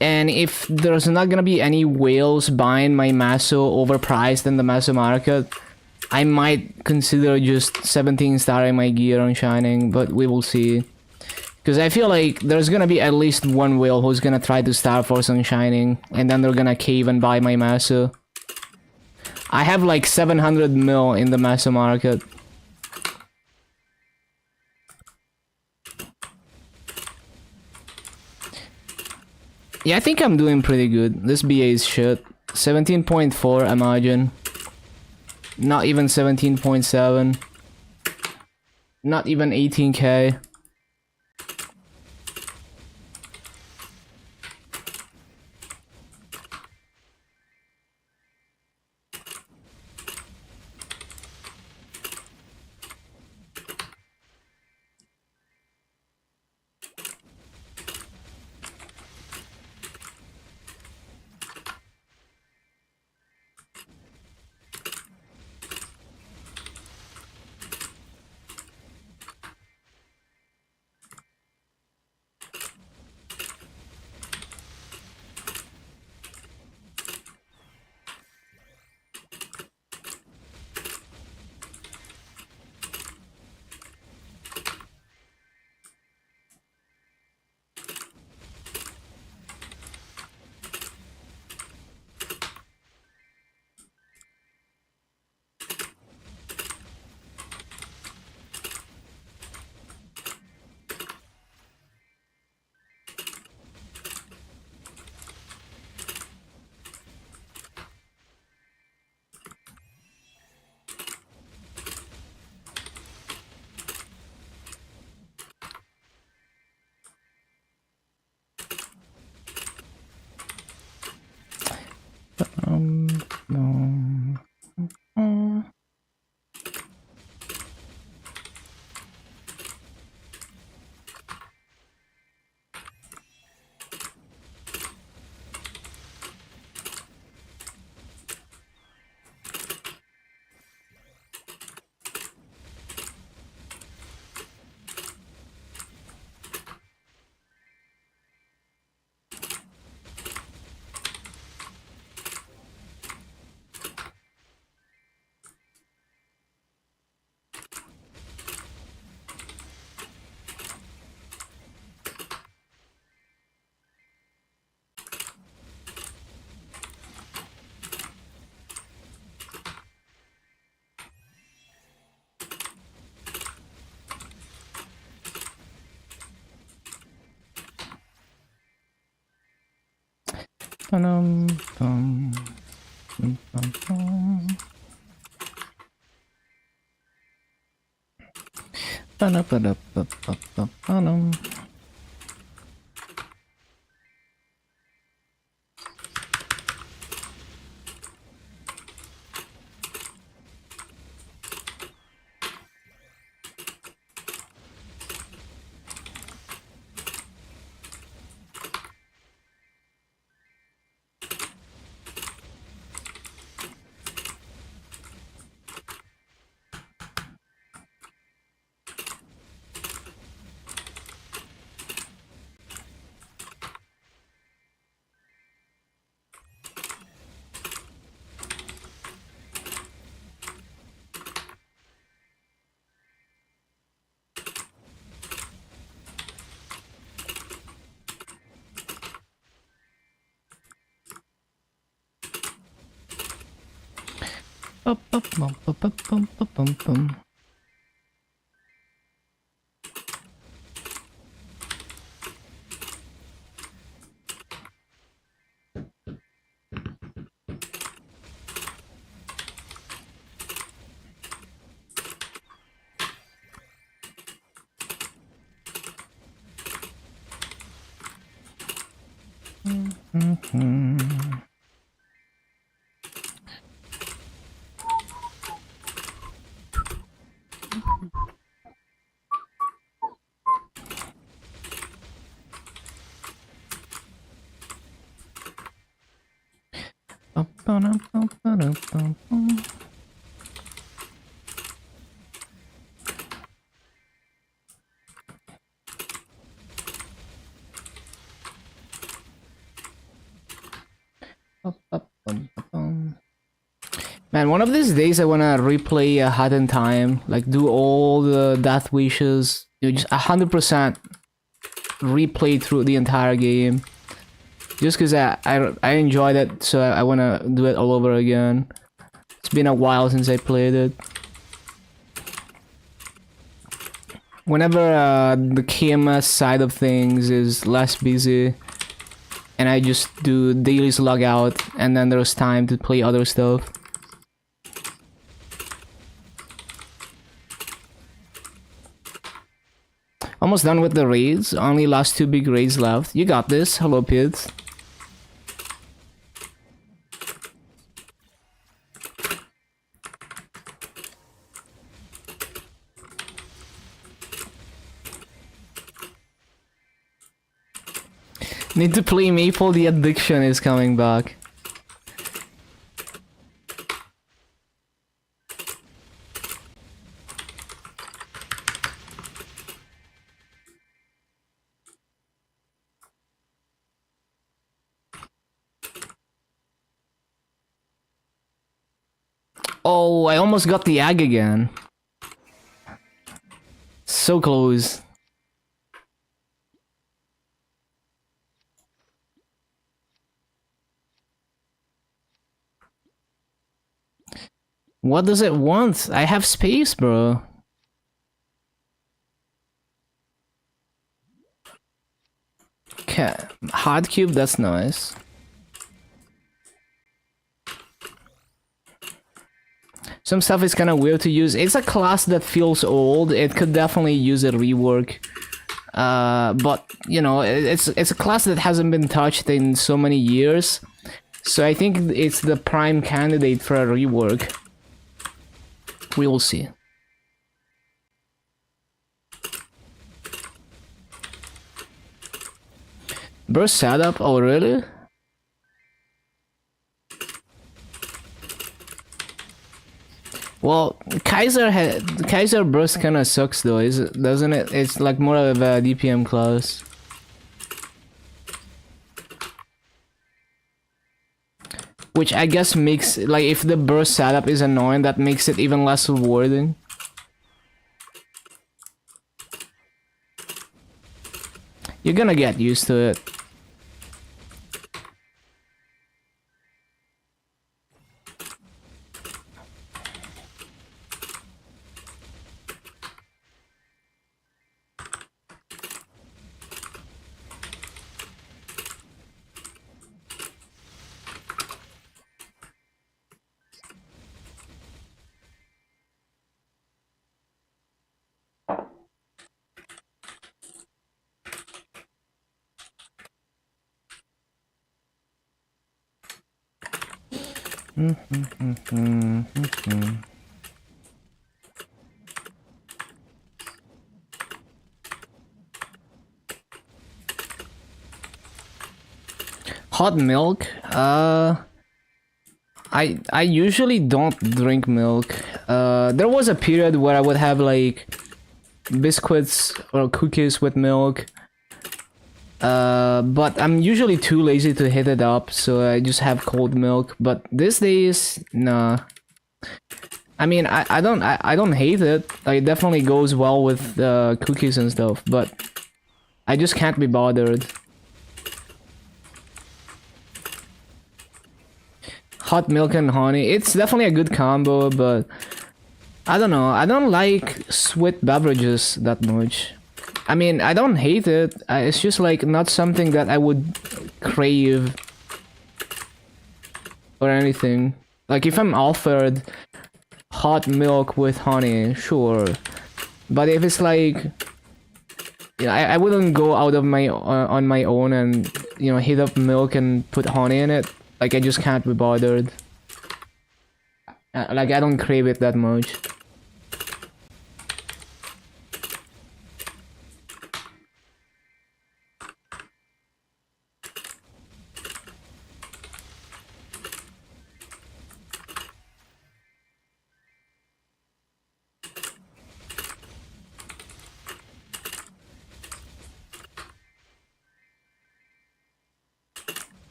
And if there's not gonna be any whales buying my Maso overpriced in the Maso market, I might consider just 17 starring my gear on Shining, but we will see. Because I feel like there's gonna be at least one whale who's gonna try to Star Force on Shining, and then they're gonna cave and buy my Maso. I have like 700 mil in the Maso market. Yeah, I think I'm doing pretty good. This BA is shit. 17.4, imagine. Not even 17.7. Not even 18k. No. Bum, bum, bum, bum, bum. Ba-da-ba-da-ba-ba-ba-ba-dum. Man, one of these days I wanna replay a Hat in Time, like do all the death wishes, you know, just 100% replay through the entire game. Just cause I enjoyed it, so I wanna do it all over again. It's been a while since I played it. Whenever the KMS side of things is less busy, and I just do daily slug out, and then there's time to play other stuff. Almost done with the raids, only last 2 big raids left. You got this, hello Pit. Need to play Maple, the addiction is coming back. Oh, I almost got the egg again. So close. What does it want? I have space, bro. Okay, hard cube, that's nice. Some stuff is kind of weird to use. It's a class that feels old. It could definitely use a rework. But you know, it's a class that hasn't been touched in so many years. So I think it's the prime candidate for a rework. We will see. Burst setup? Oh really? Well, Kaiser burst kind of sucks though, doesn't it? It's like more of a DPM class. Which I guess makes, like, if the burst setup is annoying, that makes it even less rewarding. You're gonna get used to it. Hot milk? I usually don't drink milk. There was a period where I would have like biscuits or cookies with milk. But I'm usually too lazy to heat it up, so I just have cold milk. But these days, nah. I mean, I don't hate it. Like, it definitely goes well with cookies and stuff, but I just can't be bothered. hot milk and honey. It's definitely a good combo, but I don't know. I don't like sweet beverages that much. I mean, I don't hate it. It's just like not something that I would crave or anything. Like if I'm offered hot milk with honey, sure. But if it's like, yeah, I wouldn't go out of my on my own and heat up milk and put honey in it. Like I just can't be bothered. Like I don't crave it that much.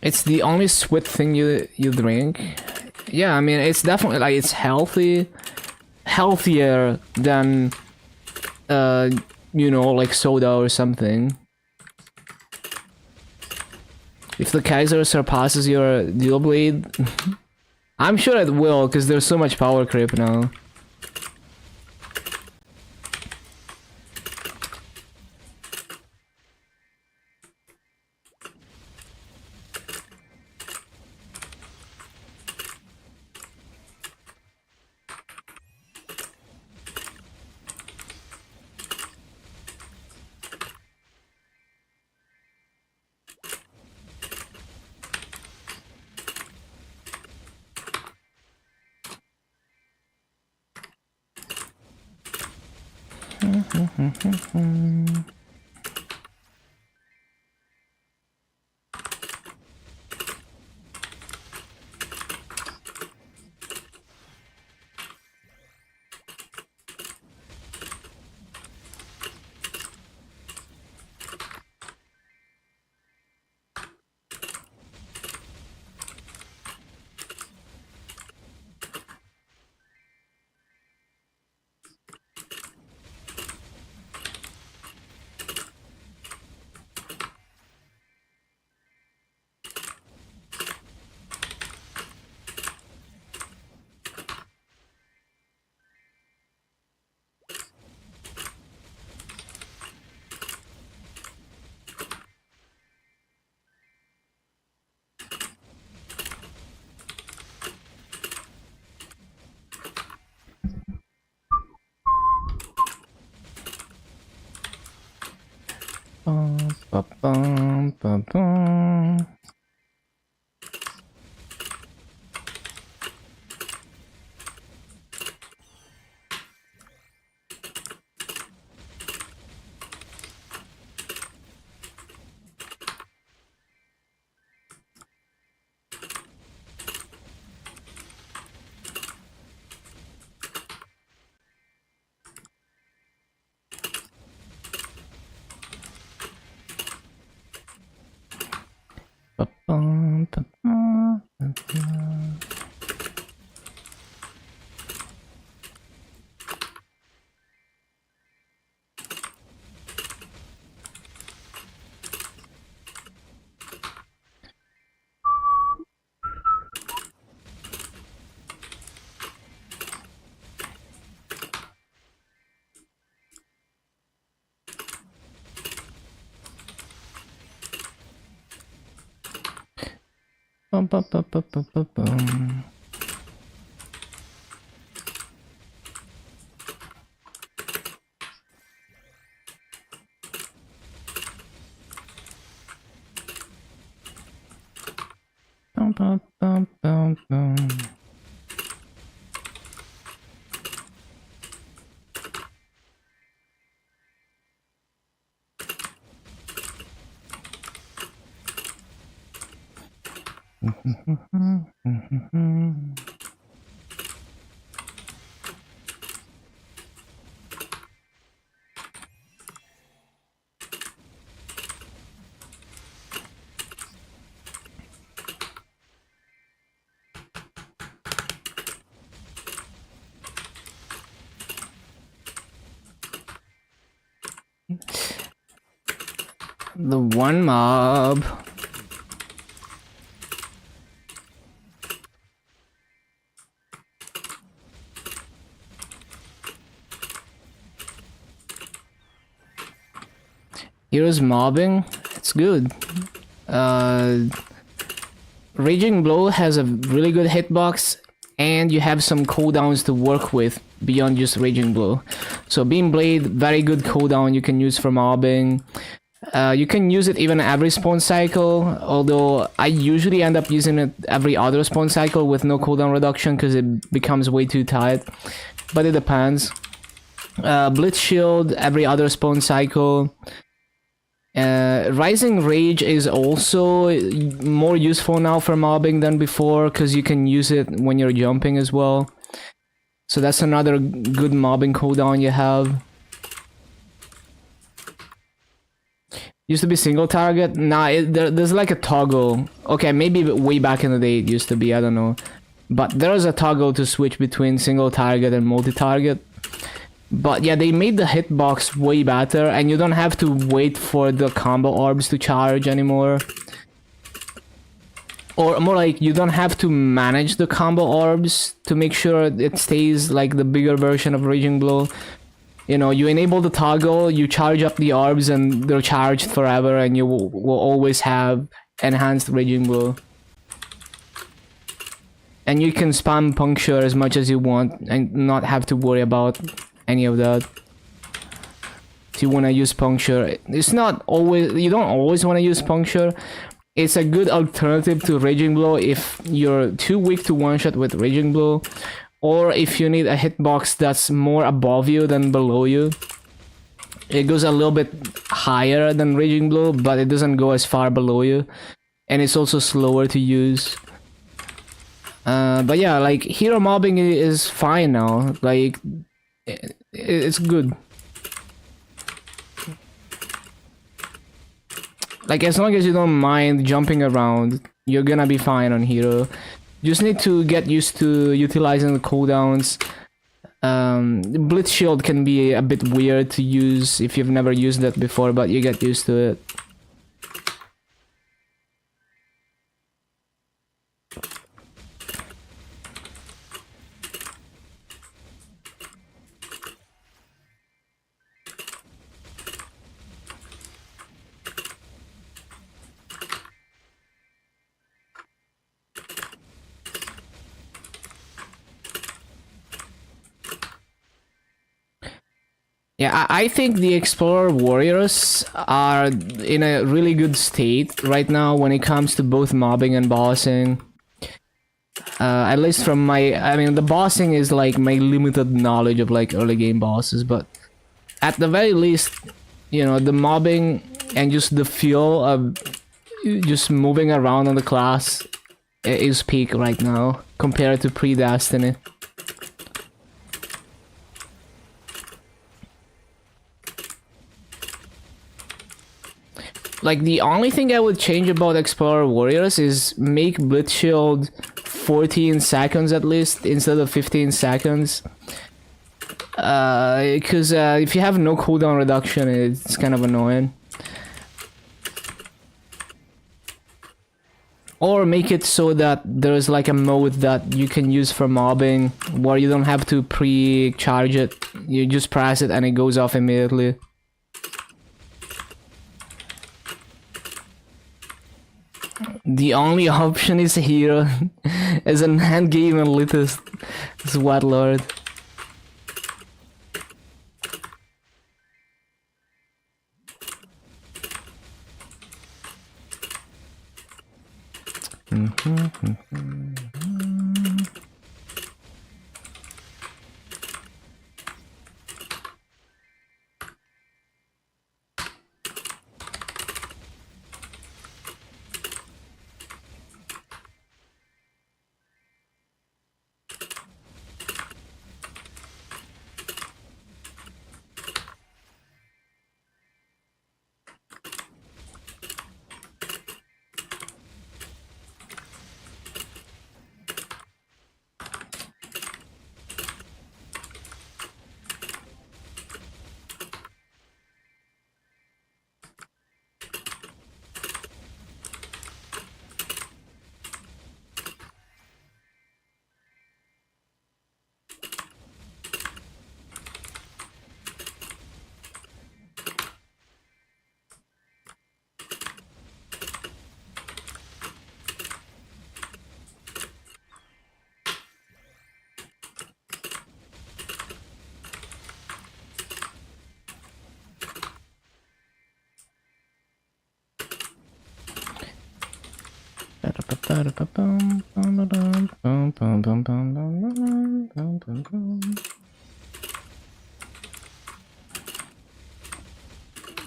It's the only sweet thing you drink. Yeah, I mean it's definitely like it's healthy, healthier than like soda or something. If the Kaiser surpasses your Dual Blade, I'm sure it will, because there's so much power creep now. Bum, bum, bum, bum, bum, bum, bum. Bum, bum, bum, bum, bum. The one mob. Heroes mobbing, it's good. Raging Blow has a really good hitbox, and you have some cooldowns to work with beyond just Raging Blow. So Beam Blade, very good cooldown you can use for mobbing. You can use it even every spawn cycle, although I usually end up using it every other spawn cycle with no cooldown reduction because it becomes way too tight. But it depends. Blitz Shield every other spawn cycle. Rising Rage is also more useful now for mobbing than before because you can use it when you're jumping as well. So that's another good mobbing cooldown you have. Used to be single target. Nah, there's like a toggle. Okay, maybe way back in the day it used to be, I don't know. But there's a toggle to switch between single target and multi-target. But yeah, they made the hitbox way better, and you don't have to wait for the combo orbs to charge anymore. Or more like, you don't have to manage the combo orbs to make sure it stays like the bigger version of Raging Blow. You know, you enable the toggle, you charge up the orbs, and they're charged forever, and you will always have enhanced Raging Blow. And you can spam Puncture as much as you want and not have to worry about any of that. If you want to use Puncture, it's not always, you don't always want to use Puncture. It's a good alternative to Raging Blow if you're too weak to one-shot with Raging Blow, or if you need a hitbox that's more above you than below you. It goes a little bit higher than Raging Blow, but it doesn't go as far below you, and it's also slower to use. But yeah, like, hero mobbing is fine now. Like, it's good. Like, as long as you don't mind jumping around, you're gonna be fine on hero. You just need to get used to utilizing the cooldowns. Blitz Shield can be a bit weird to use if you've never used that before, but you get used to it. Yeah, I think the Explorer Warriors are in a really good state right now when it comes to both mobbing and bossing. At least from my... I mean, the bossing is like my limited knowledge of like early game bosses, but at the very least, you know, the mobbing and just the feel of just moving around on the class is peak right now compared to pre-Destiny. Like, the only thing I would change about Explorer Warriors is make Blitz Shield 14 seconds at least instead of 15 seconds. Because if you have no cooldown reduction, it's kind of annoying. Or make it so that there's like a mode that you can use for mobbing where you don't have to pre-charge it. You just press it and it goes off immediately. The only option is hero as an endgame elitist Sweat Lord.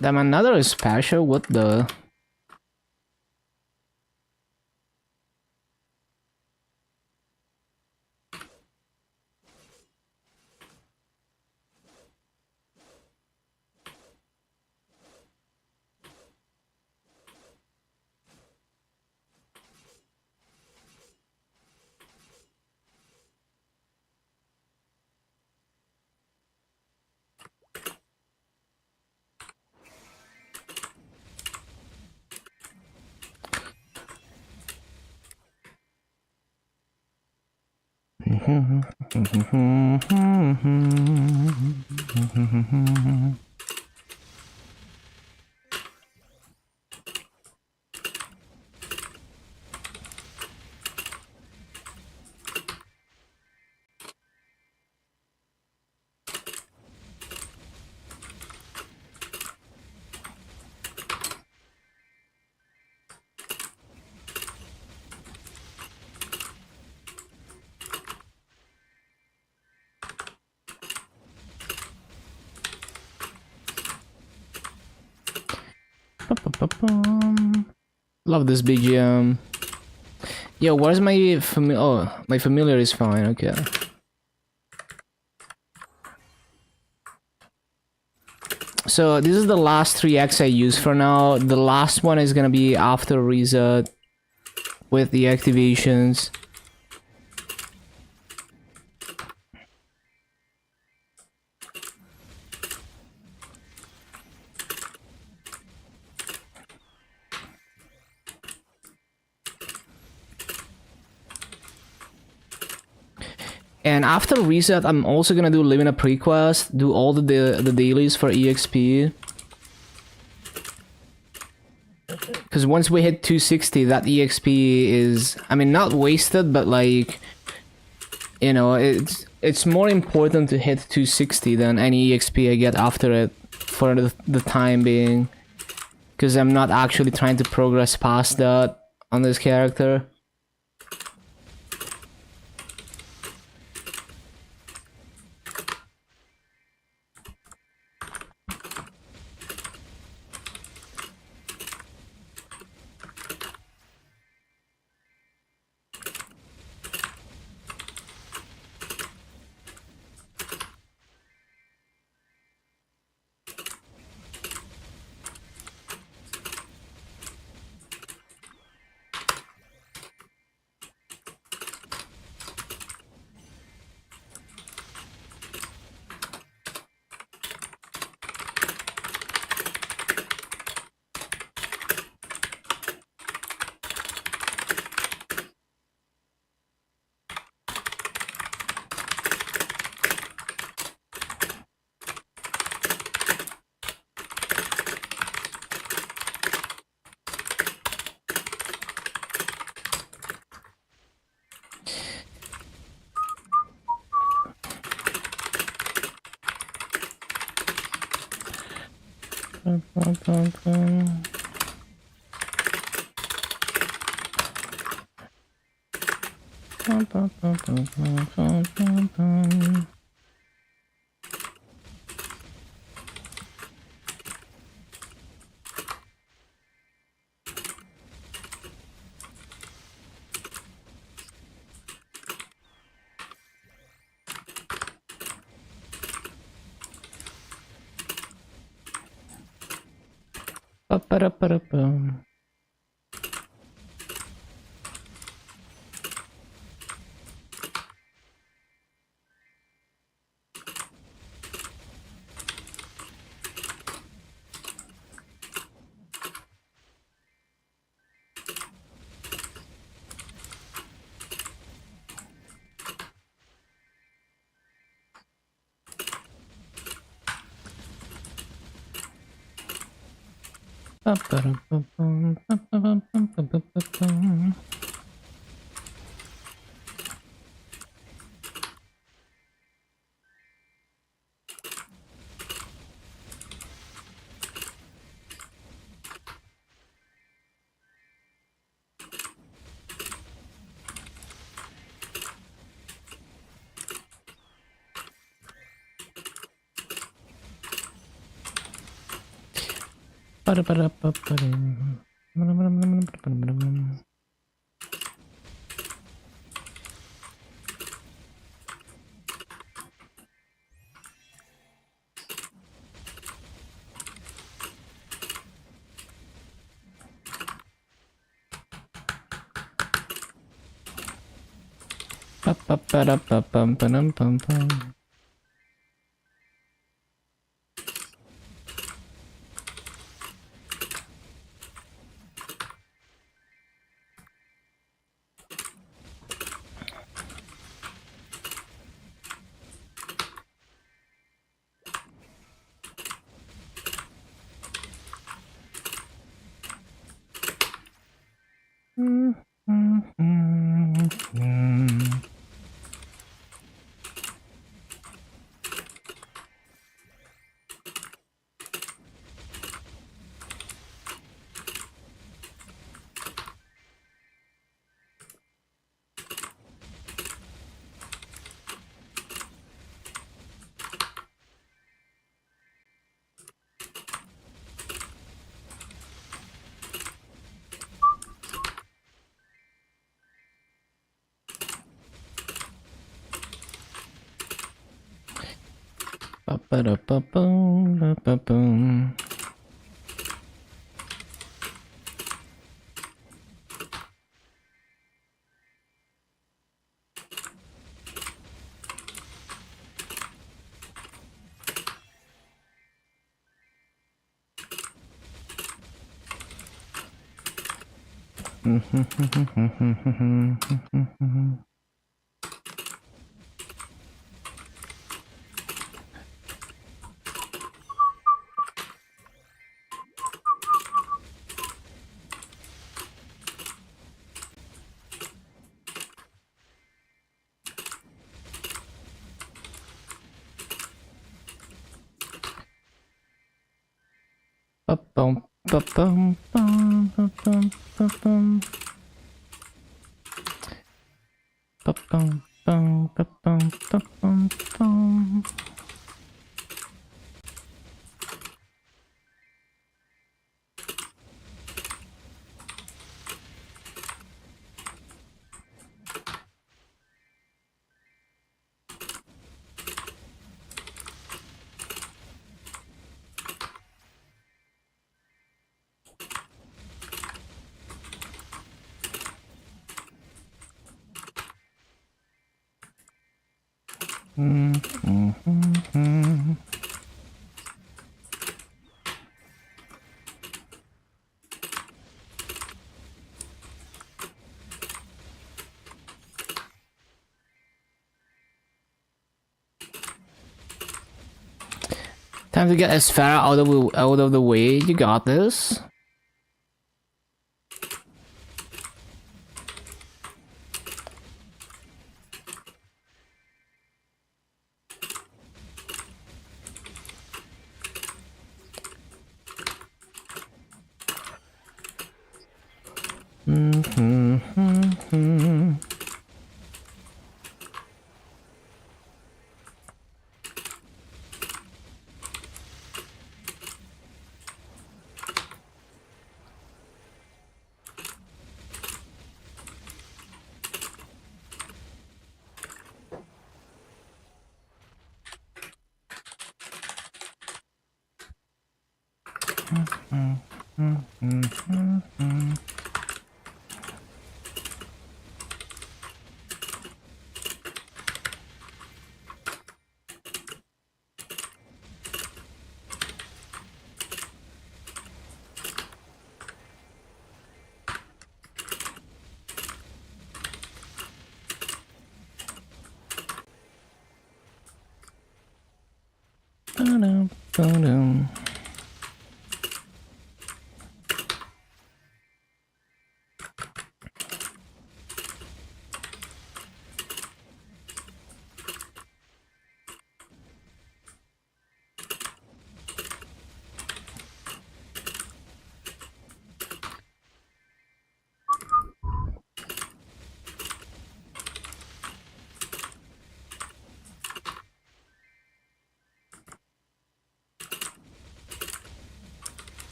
Damn, another special? What the? Love this BGM. Yo, where's my oh, my familiar is fine, okay. So this is the last 3x I use for now. The last one is gonna be after reset with the activations. And after reset, I'm also gonna do live in a prequest, do all the dailies for EXP. Because once we hit 260, that EXP is, I mean, not wasted, but like, you know, it's more important to hit 260 than any EXP I get after it for the time being. Because I'm not actually trying to progress past that on this character. Ba-ba-da-ba-da-bum. Ba-ba-da-ba-bum, ba-ba-bum-ba-ba-bum. Time to get as far out of the way. You got this.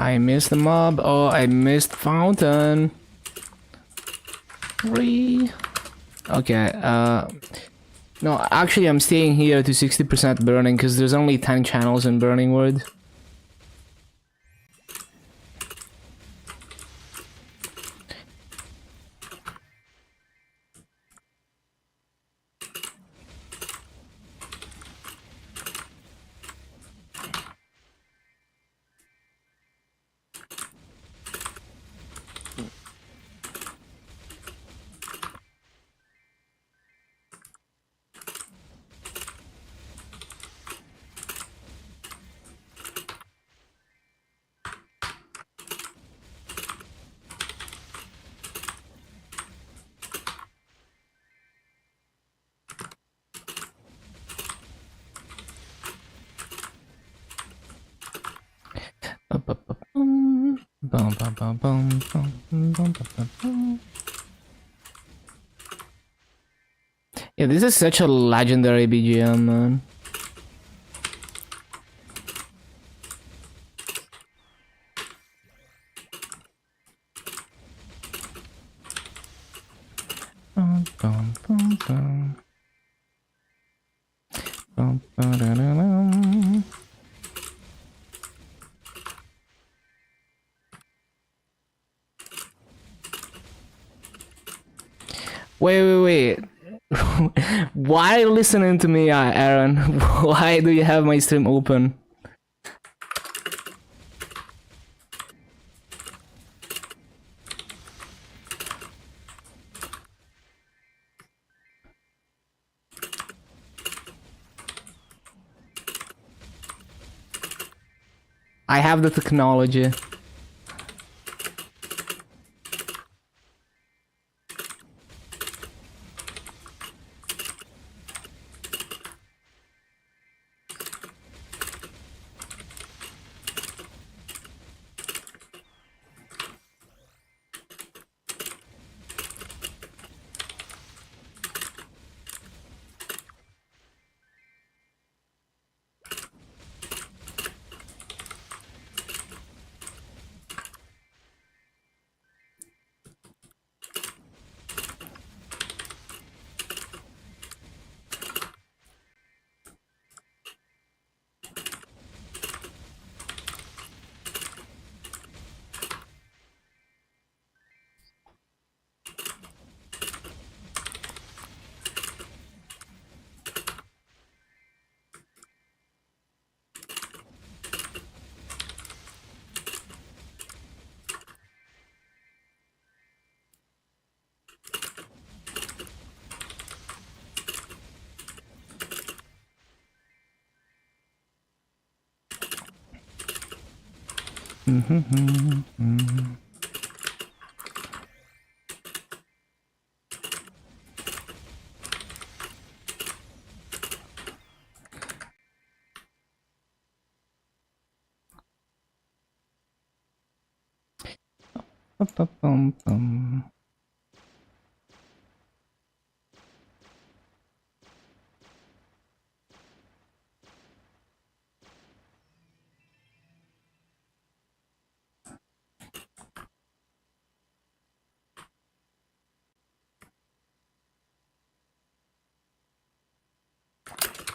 I missed the mob. Oh, I missed fountain. Okay, no, actually I'm staying here to 60% burning because there's only 10 channels in burning wood. Yeah, this is such a legendary BGM, man. Wait. Why are you listening to me, Aaron? Why do you have my stream open? I have the technology.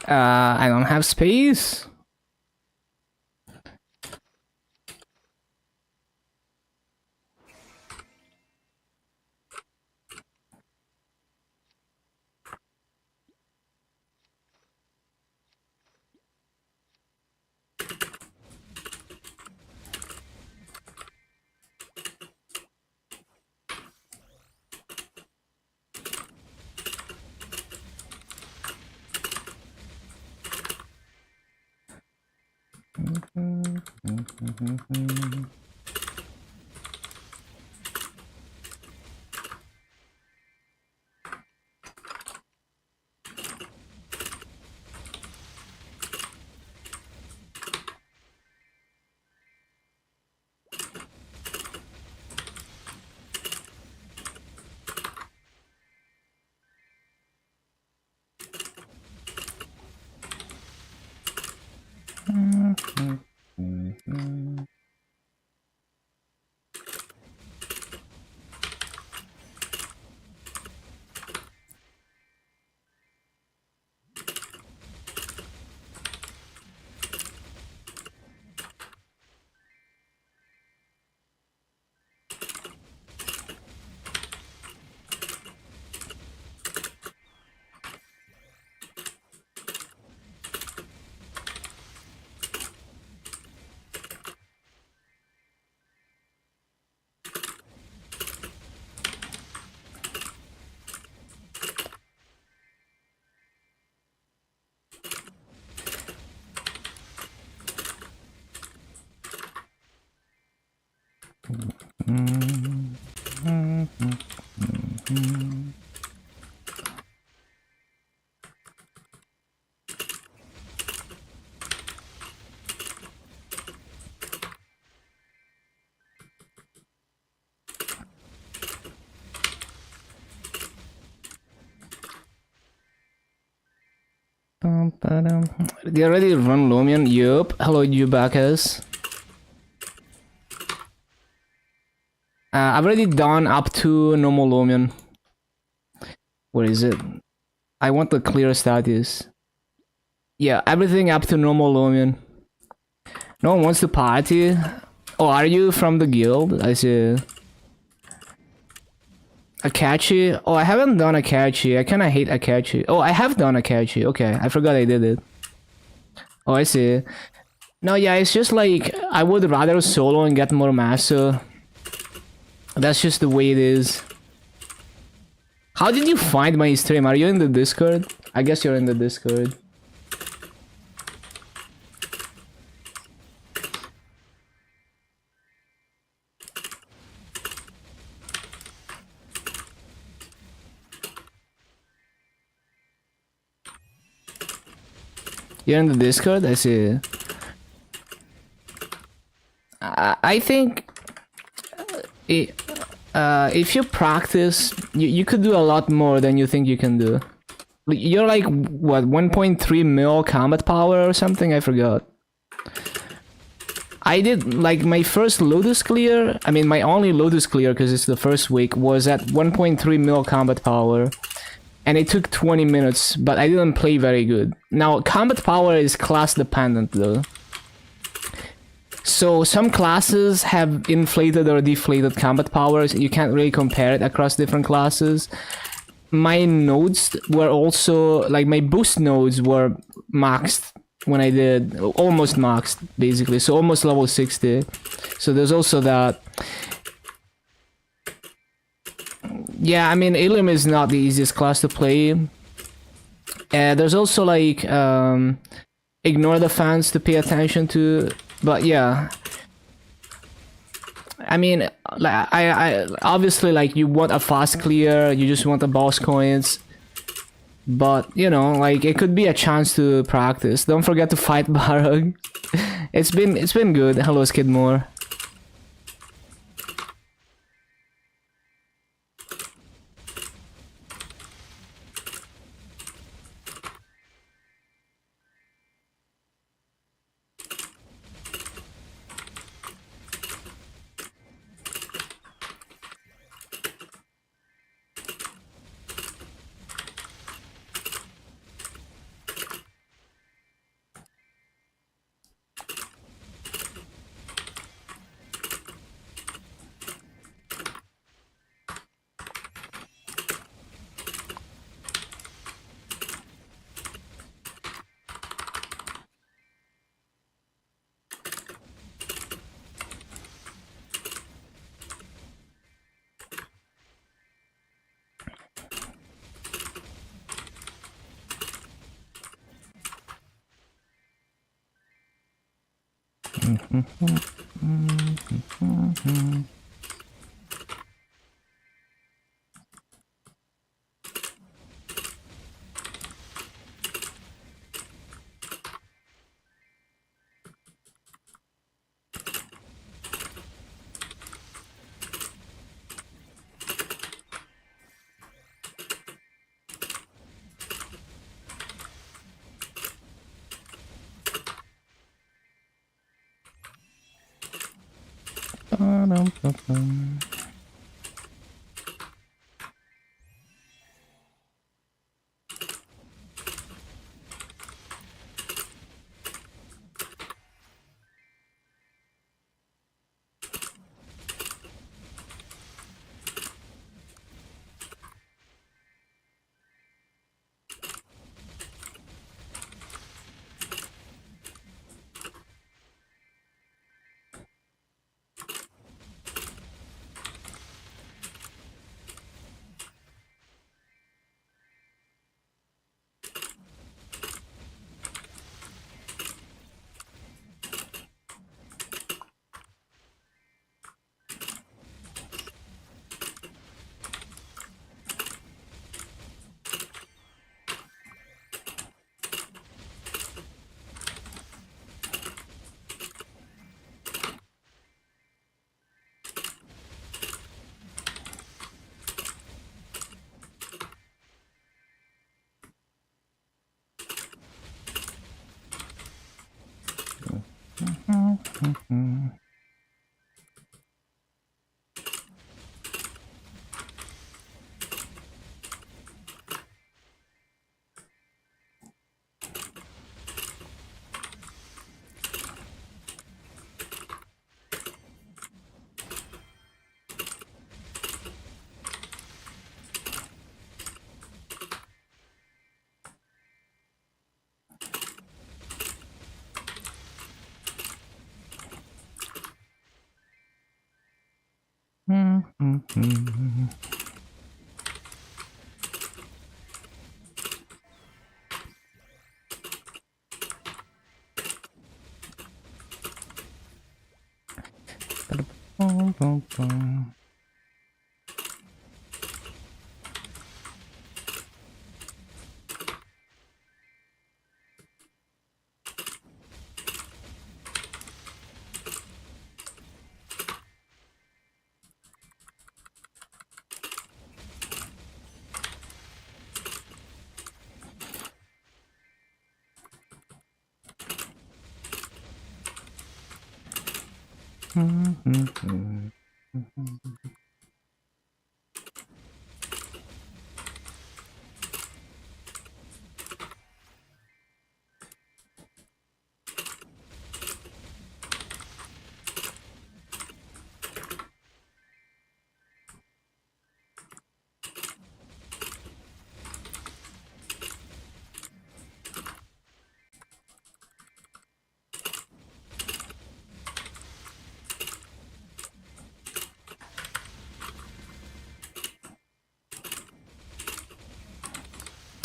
I don't have space. They already run Lumion? Yup. Hello, you backers. I've already done up to normal Lumion. Where is it? I want the clear status. Yeah, everything up to normal Lumion. No one wants to party? Oh, are you from the guild? I see. Akachi? Oh, I haven't done Akachi. I kinda hate Akachi. Oh, I have done Akachi. Okay, I forgot I did it. Oh, I see. No, yeah, it's just like, I would rather solo and get more master. That's just the way it is. How did you find my stream? Are you in the Discord? I guess you're in the Discord. You're in the Discord? I see. I think if you practice, you could do a lot more than you think you can do. You're like, what, 1.3 mil combat power or something? I forgot. I did, like, my first Lotus clear, I mean my only Lotus clear because it's the first week, was at 1.3 mil combat power. And it took 20 minutes, but I didn't play very good. Now, combat power is class dependent though. So some classes have inflated or deflated combat powers. You can't really compare it across different classes. My nodes were also, like, my boost nodes were maxed when I did, almost maxed basically, so almost level 60. So there's also that. Yeah, I mean, Illium is not the easiest class to play. There's also like ignore the fans to pay attention to, but yeah. I mean, like, I obviously, like, you want a fast clear, you just want the boss coins, but you know, like, it could be a chance to practice. Don't forget to fight Barog. It's been good. Hello, Skidmore.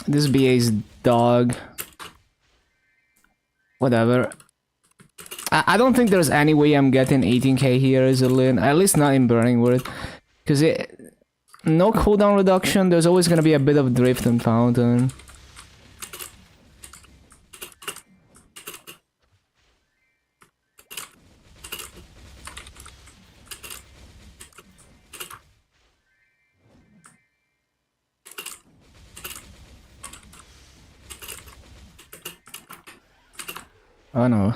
This BA's dog. Whatever. I don't think there's any way I'm getting 18k here as a Lynn. At least not in Burning Word. Because no cooldown reduction, there's always gonna be a bit of drift and fountain. Oh no.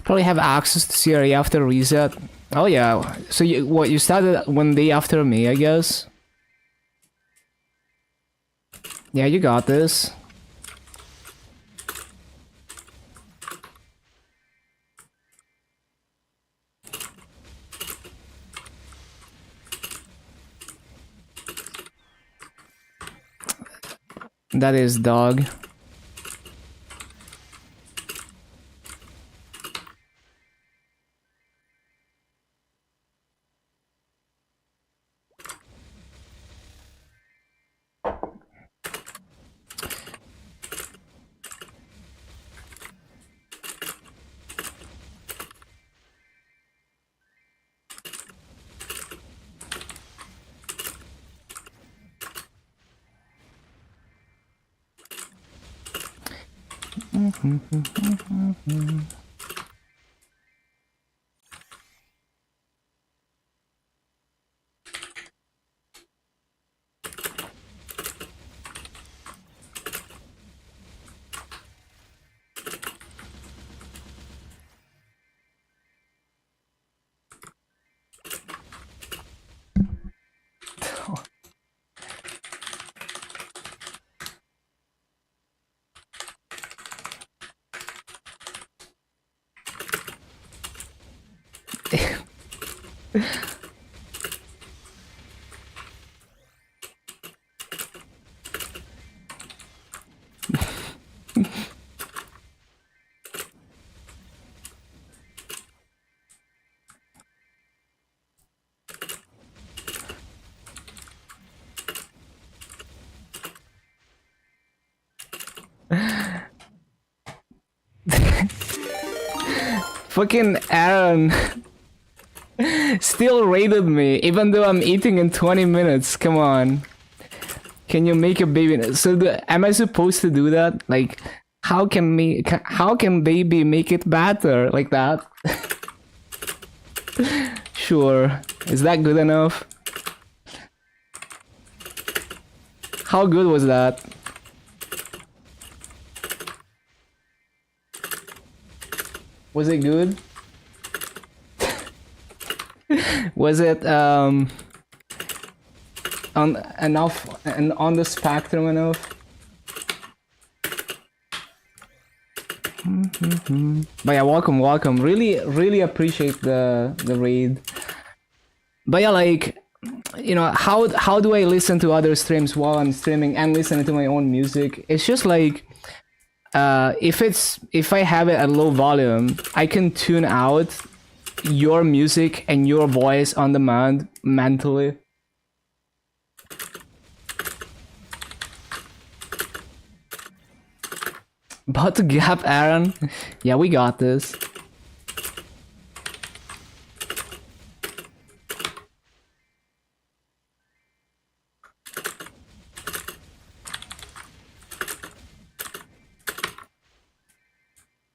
Probably have access to CRE after reset. Oh yeah. So you started 1 day after me, I guess. Yeah, you got this. That is dog. Fucking Aaron still raided me, even though I'm eating in 20 minutes. Come on. Can you make a baby? So am I supposed to do that? Like, how can baby make it better like that? Sure. Is that good enough? How good was that? Was it good? Was it on enough and on the spectrum enough? But yeah, welcome. Really appreciate the raid. But yeah, like, you know, how do I listen to other streams while I'm streaming and listening to my own music? It's just like, if I have it at low volume, I can tune out your music and your voice on demand mentally. About to gap, Aaron. Yeah, we got this.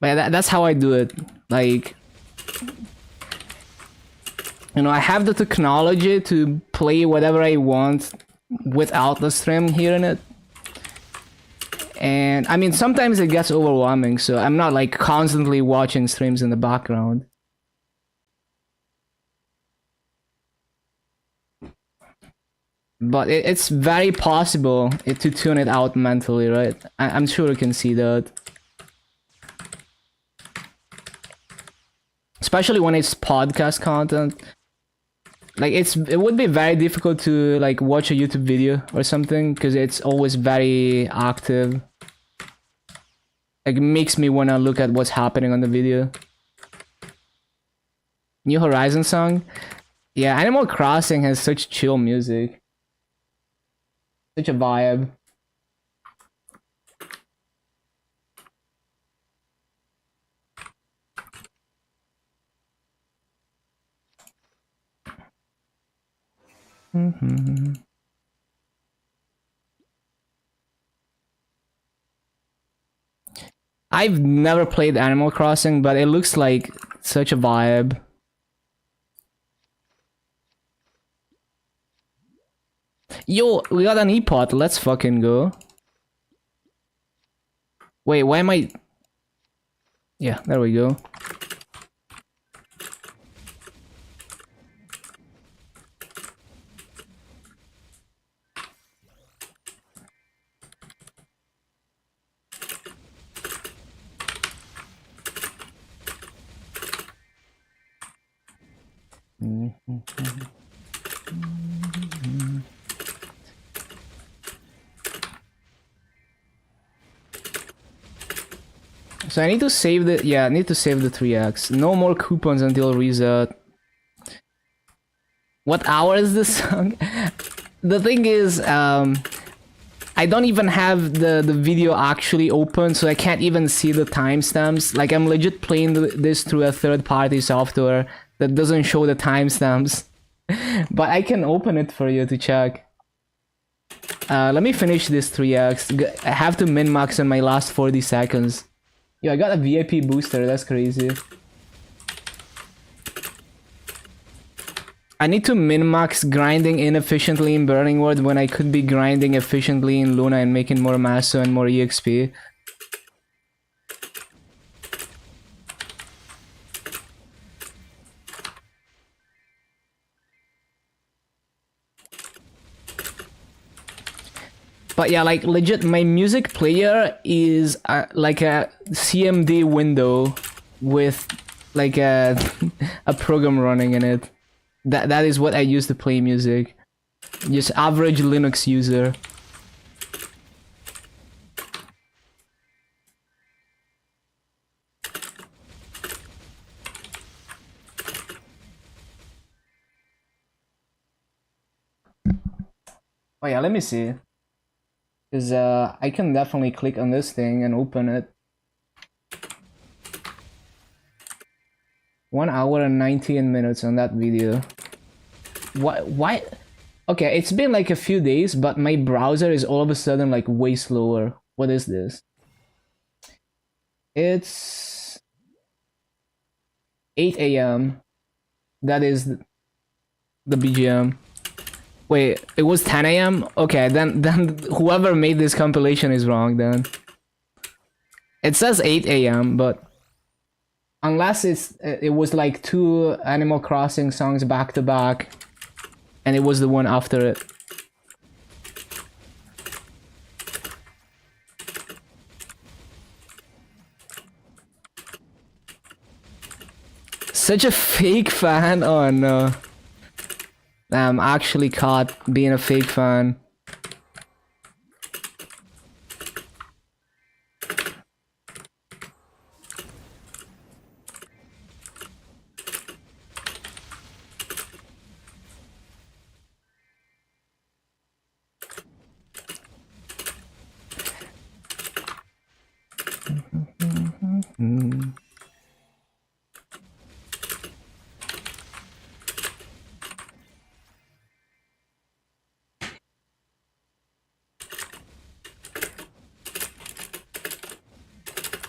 But yeah, that's how I do it. Like, you know, I have the technology to play whatever I want without the stream hearing it. And I mean, sometimes it gets overwhelming, so I'm not like constantly watching streams in the background. But it's very possible to tune it out mentally, right? I'm sure you can see that. Especially when it's podcast content. Like, it would be very difficult to like watch a YouTube video or something because it's always very active. Like, it makes me wanna look at what's happening on the video. New Horizon song? Yeah, Animal Crossing has such chill music. Such a vibe. I've never played Animal Crossing, but it looks like such a vibe. Yo, we got an E-pot, let's fucking go. Wait, why am I... Yeah, there we go. So I need to save the... Yeah, I need to save the 3x. No more coupons until reset. What hour is this song? The thing is, I don't even have the video actually open, so I can't even see the timestamps. Like, I'm legit playing this through a third-party software that doesn't show the timestamps. But I can open it for you to check. Let me finish this 3x. I have to min-max in my last 40 seconds. Yo, I got a VIP booster, that's crazy. I need to min-max grinding inefficiently in Burning World when I could be grinding efficiently in Luna and making more Maso and more EXP. But yeah, like, legit, my music player is like a CMD window with like a program running in it. That is what I use to play music. Just average Linux user. Oh yeah, let me see. Because I can definitely click on this thing and open it. 1 hour and 19 minutes on that video. Why? Okay, it's been like a few days, but my browser is all of a sudden like way slower. What is this? It's 8 a.m. That is the BGM. Wait, it was 10 a.m? Okay, then whoever made this compilation is wrong then. It says 8 a.m, but unless it was like 2 Animal Crossing songs back to back, and it was the one after it. Such a fake fan. Oh no. I'm actually caught being a fake fan.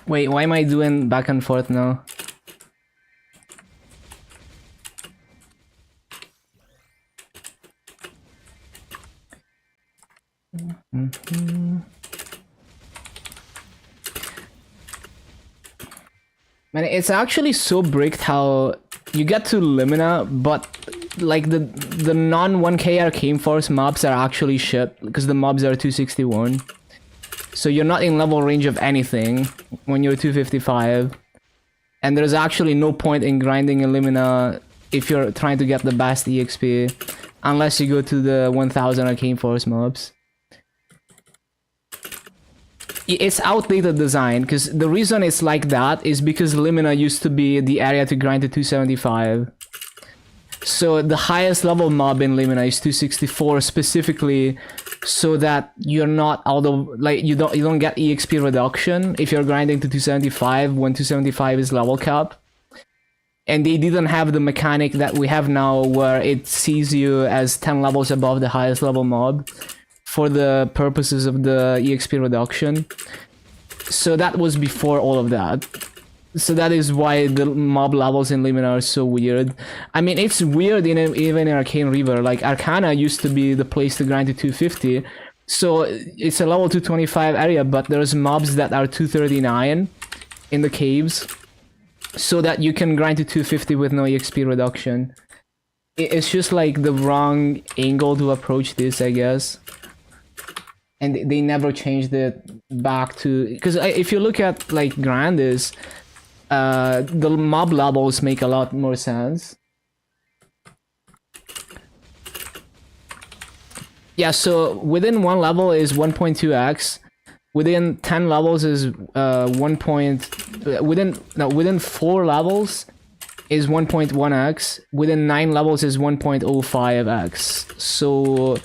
Wait, why am I doing back and forth now? Man, it's actually so bricked how you get to Limina, but like the non 1k Arcane Force mobs are actually shit because the mobs are 261. So you're not in level range of anything when you're 255. And there's actually no point in grinding Illumina if you're trying to get the best EXP, unless you go to the 1000 Arcane Force mobs. It's outdated design, because the reason it's like that is because Limina used to be the area to grind to 275. So the highest level mob in Limina is 264 specifically, so that you're not out of, like, you don't get EXP reduction if you're grinding to 275 when 275 is level cap. And they didn't have the mechanic that we have now where it sees you as 10 levels above the highest level mob for the purposes of the EXP reduction. So that was before all of that. So that is why the mob levels in Limina are so weird. I mean, it's weird even in Arcane River. Like, Arcana used to be the place to grind to 250. So it's a level 225 area, but there's mobs that are 239 in the caves. So that you can grind to 250 with no EXP reduction. It's just like the wrong angle to approach this, I guess. And they never changed it back to... Because if you look at, like, Grandis, the mob levels make a lot more sense. Yeah, so within one level is 1.2x. Within 10 levels is within 4 levels is 1.1x. Within 9 levels is 1.05x. So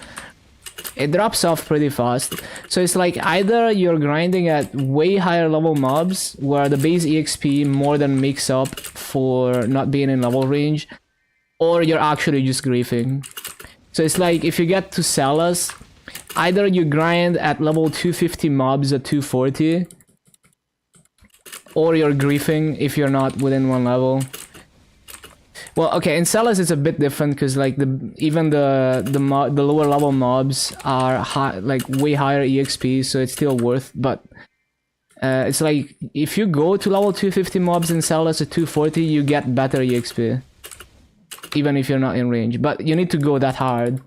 it drops off pretty fast. So it's like either you're grinding at way higher level mobs where the base EXP more than makes up for not being in level range, or you're actually just griefing. So it's like if you get to Salas, either you grind at level 250 mobs at 240, or you're griefing if you're not within one level. Well, okay, in Celas it's a bit different because like even the lower level mobs are high, like way higher EXP, so it's still worth. But it's like if you go to level 250 mobs in Celas at 240, you get better EXP, even if you're not in range. But you need to go that hard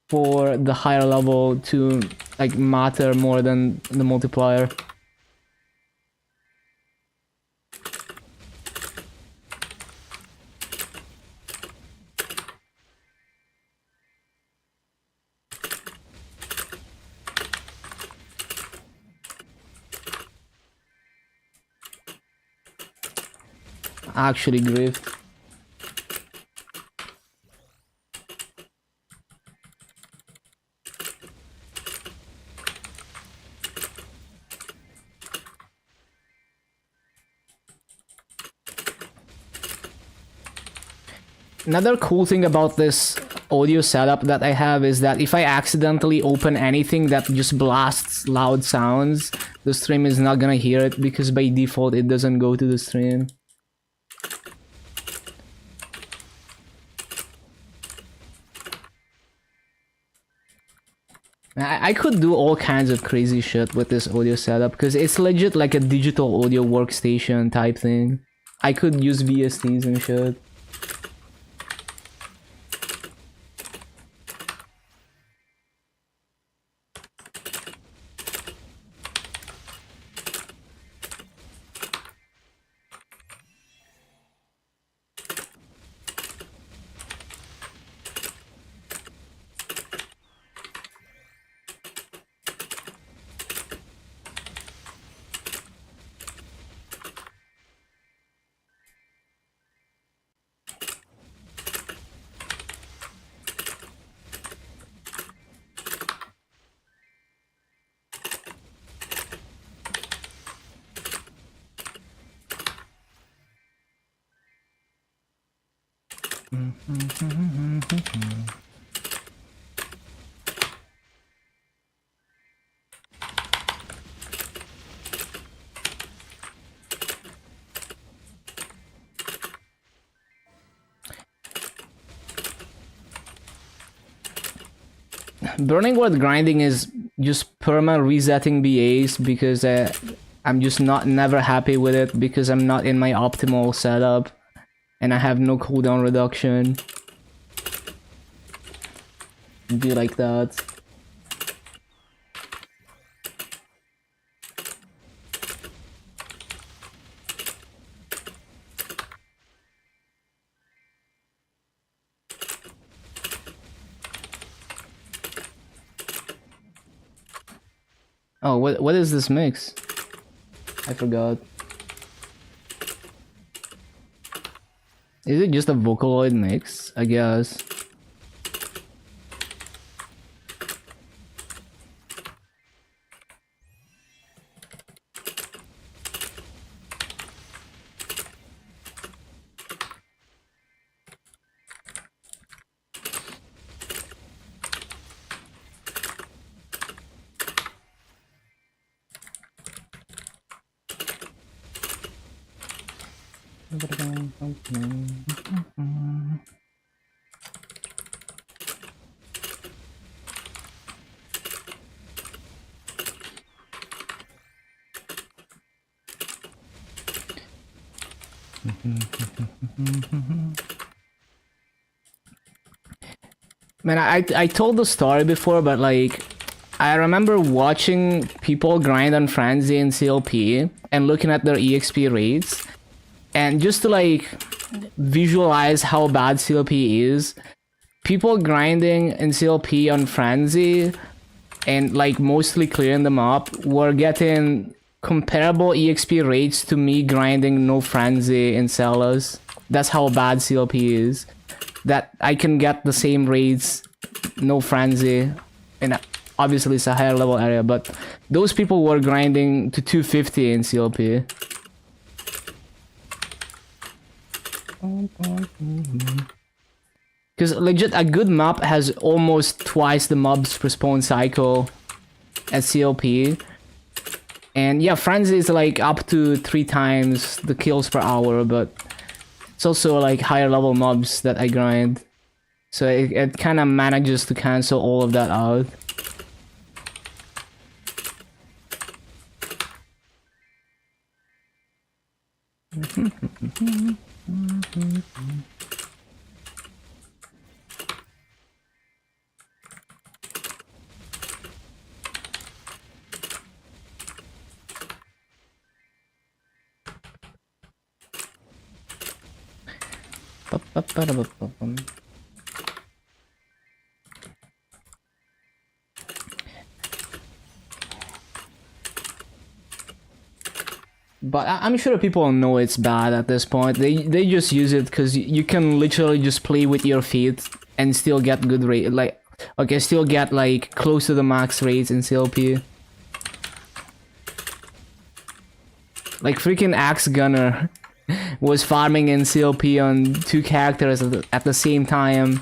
for the higher level to like matter more than the multiplier. actually grift. Another cool thing about this audio setup that I have is that if I accidentally open anything that just blasts loud sounds, the stream is not gonna hear it because by default it doesn't go to the stream. I could do all kinds of crazy shit with this audio setup because it's legit like a digital audio workstation type thing. I could use VSTs and shit. Burning Word grinding is just perma resetting BAs because I'm just never happy with it because I'm not in my optimal setup and I have no cooldown reduction. Do like that. Oh, what is this mix? I forgot. Is it just a Vocaloid mix? I guess. Man, I told the story before, but like, I remember watching people grind on Frenzy and CLP and looking at their EXP rates, and just to like visualize how bad CLP is, people grinding in CLP on Frenzy and like mostly clearing them up were getting comparable EXP rates to me grinding no Frenzy in Celas. That's how bad CLP is. That I can get the same rates, no Frenzy, and obviously it's a higher level area, but those people were grinding to 250 in CLP. Because legit, a good map has almost twice the mobs per spawn cycle as CLP. And yeah, Frenzy is like up to 3 times the kills per hour, but it's also like higher level mobs that I grind. So it kind of manages to cancel all of that out. but I'm sure people know it's bad at this point. They just use it because you can literally just play with your feet and still get good rate. Like, okay, still get like close to the max rates in CLP. Like freaking Axe Gunner was farming in CLP on 2 characters at the same time,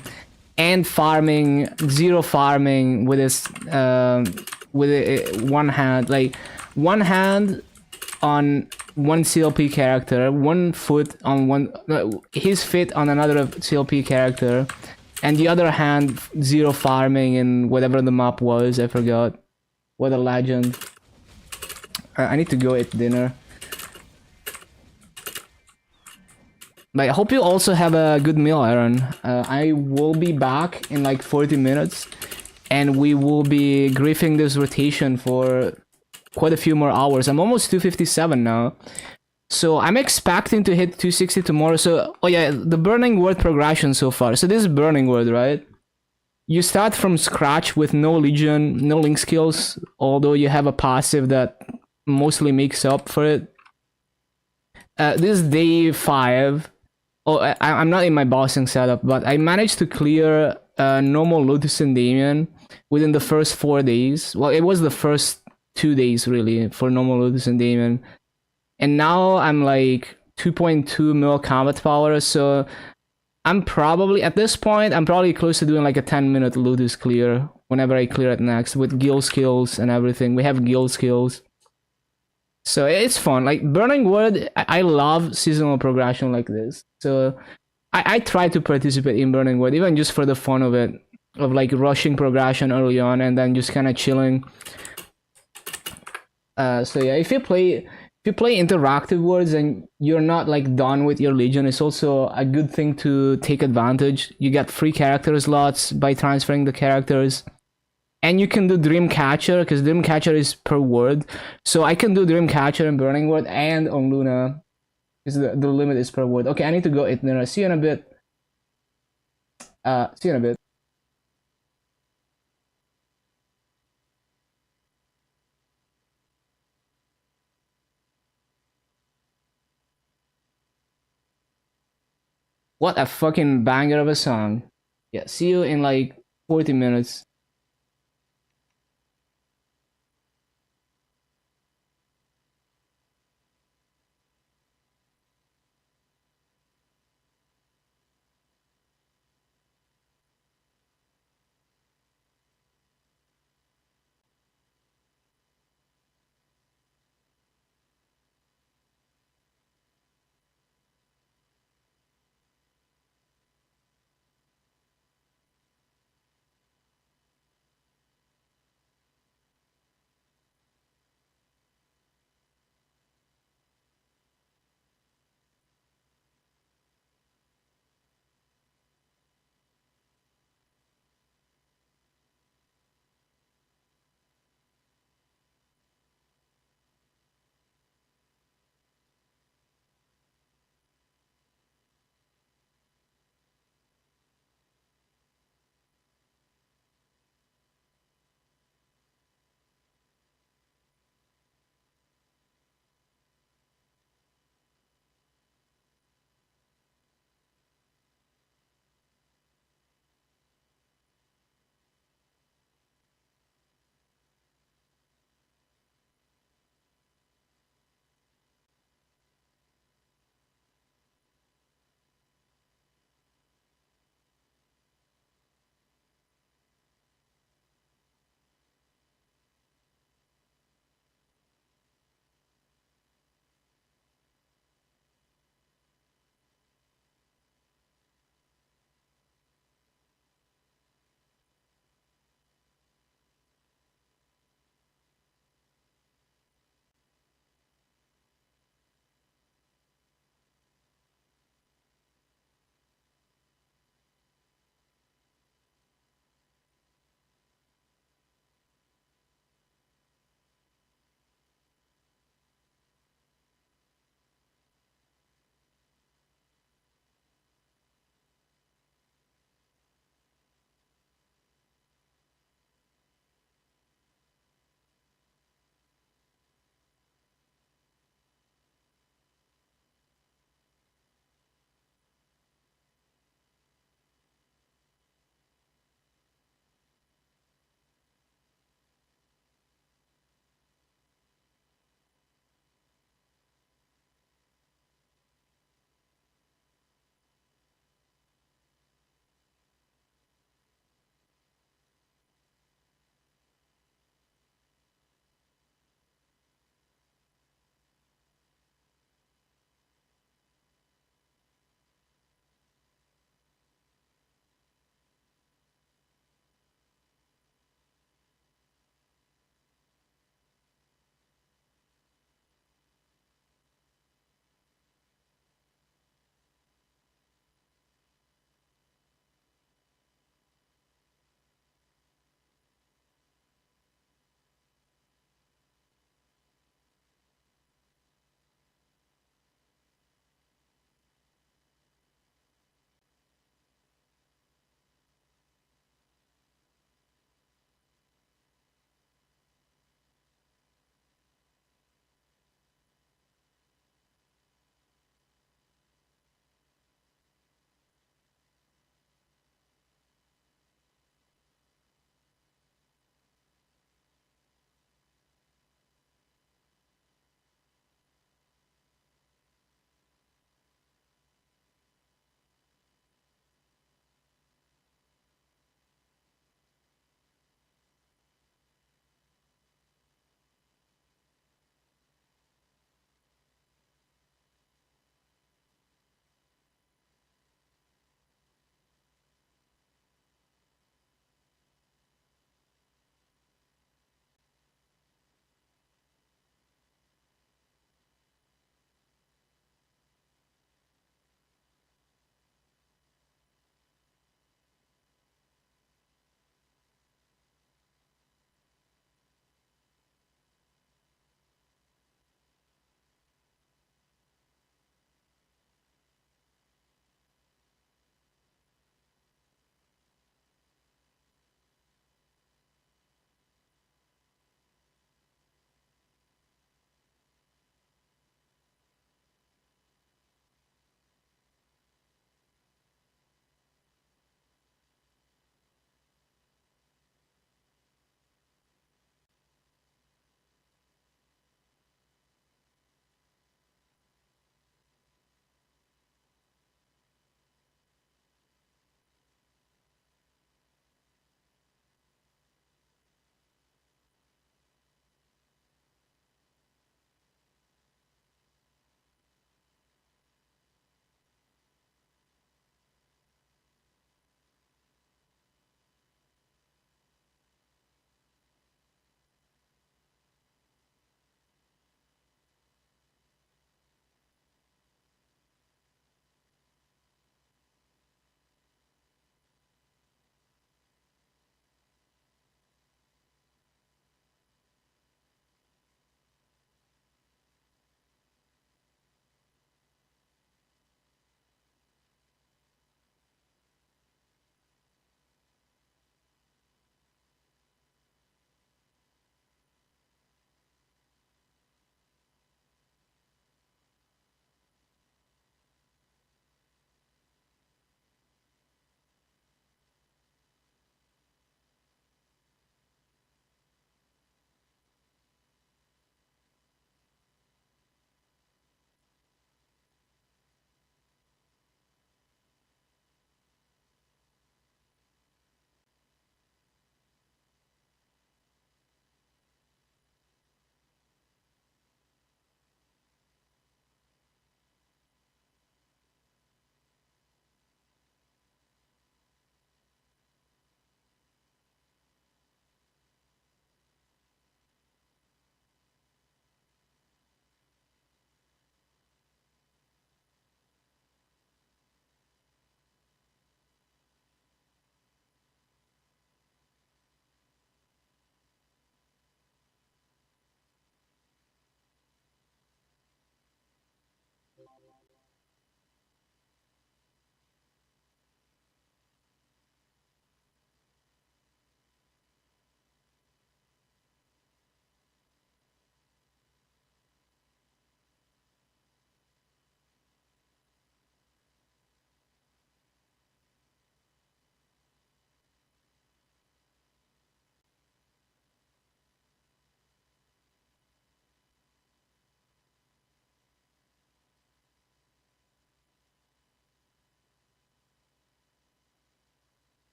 and farming zero farming with his one hand, like one hand on one CLP character, one foot on one his feet on another CLP character, and the other hand zero farming in whatever the map was. I forgot. What a legend. I need to go eat dinner. But I hope you also have a good meal, Aaron. I will be back in like 40 minutes, and we will be griefing this rotation for quite a few more hours. I'm almost 257 now. So I'm expecting to hit 260 tomorrow. So, oh yeah, the Burning Word progression so far. So this is Burning Word, right? You start from scratch with no Legion, no Link skills, although you have a passive that mostly makes up for it. This is day 5. Oh, I'm not in my bossing setup, but I managed to clear normal Lotus and Damien within the first 4 days. Well, it was the first 2 days, really, for normal Lotus and Damien. And now I'm like 2.2 mil combat power, so I'm probably, at this point, I'm probably close to doing like a 10-minute Lotus clear whenever I clear it next, with guild skills and everything. We have guild skills. So it's fun. Like Burning Wood, I love seasonal progression like this. So I try to participate in Burning Wood, even just for the fun of it, of like rushing progression early on and then just kind of chilling. So yeah, if you play interactive words and you're not like done with your Legion, it's also a good thing to take advantage. You get free character slots by transferring the characters. And you can do Dreamcatcher, because Dreamcatcher is per word. So I can do Dreamcatcher and Burning Word and on Luna. Because the limit is per word. Okay, I need to go eat dinner. See you in a bit. See you in a bit. What a fucking banger of a song. Yeah, see you in like 40 minutes.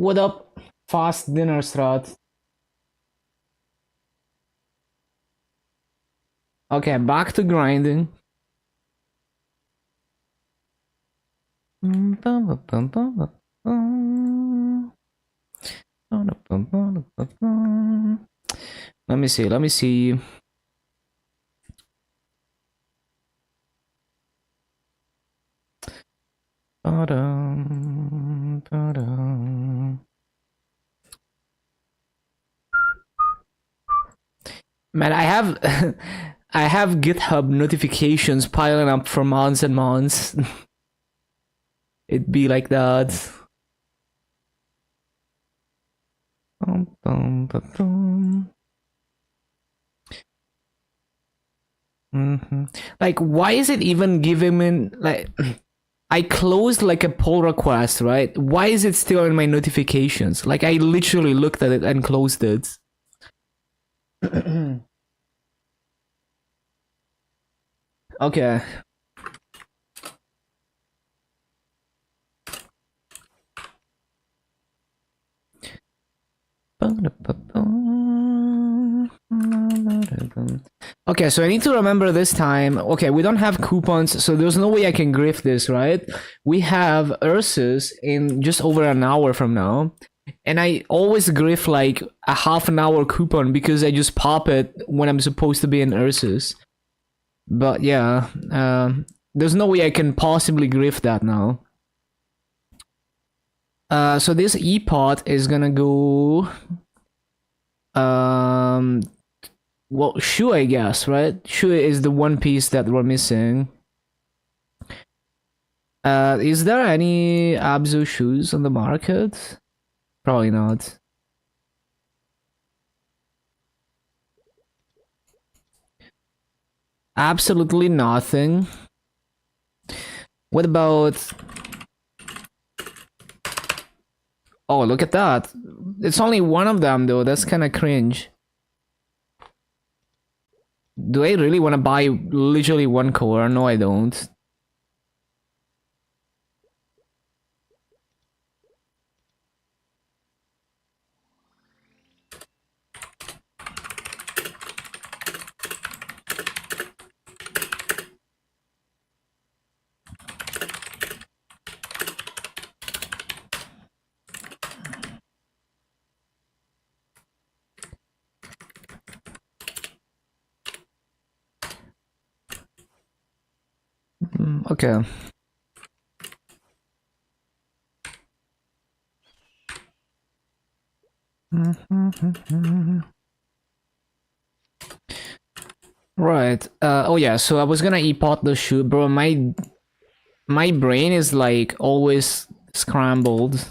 What up, fast dinner strat? Okay, back to grinding. Let me see, let me see. Man, I have I have GitHub notifications piling up for months and months. It'd be like that. Like, why is it even giving me like? I closed like a pull request, right? Why is it still in my notifications? Like, I literally looked at it and closed it. Okay. Okay, so I need to remember this time. Okay, we don't have coupons, so there's no way I can grift this, right? We have Ursus in just over an hour from now. And I always grift like a half an hour coupon because I just pop it when I'm supposed to be in Ursus. But yeah, there's no way I can possibly grift that now. So this E-pot is gonna go well, Shu, I guess, right? Shu is the one piece that we're missing. Is there any Abzu shoes on the market? Probably not. Absolutely nothing. What about... Oh, look at that. It's only one of them, though. That's kind of cringe. Do I really want to buy literally one core? No, I don't. Okay. Right. Oh yeah. So I was gonna e-pot the shoe, bro. My brain is like always scrambled.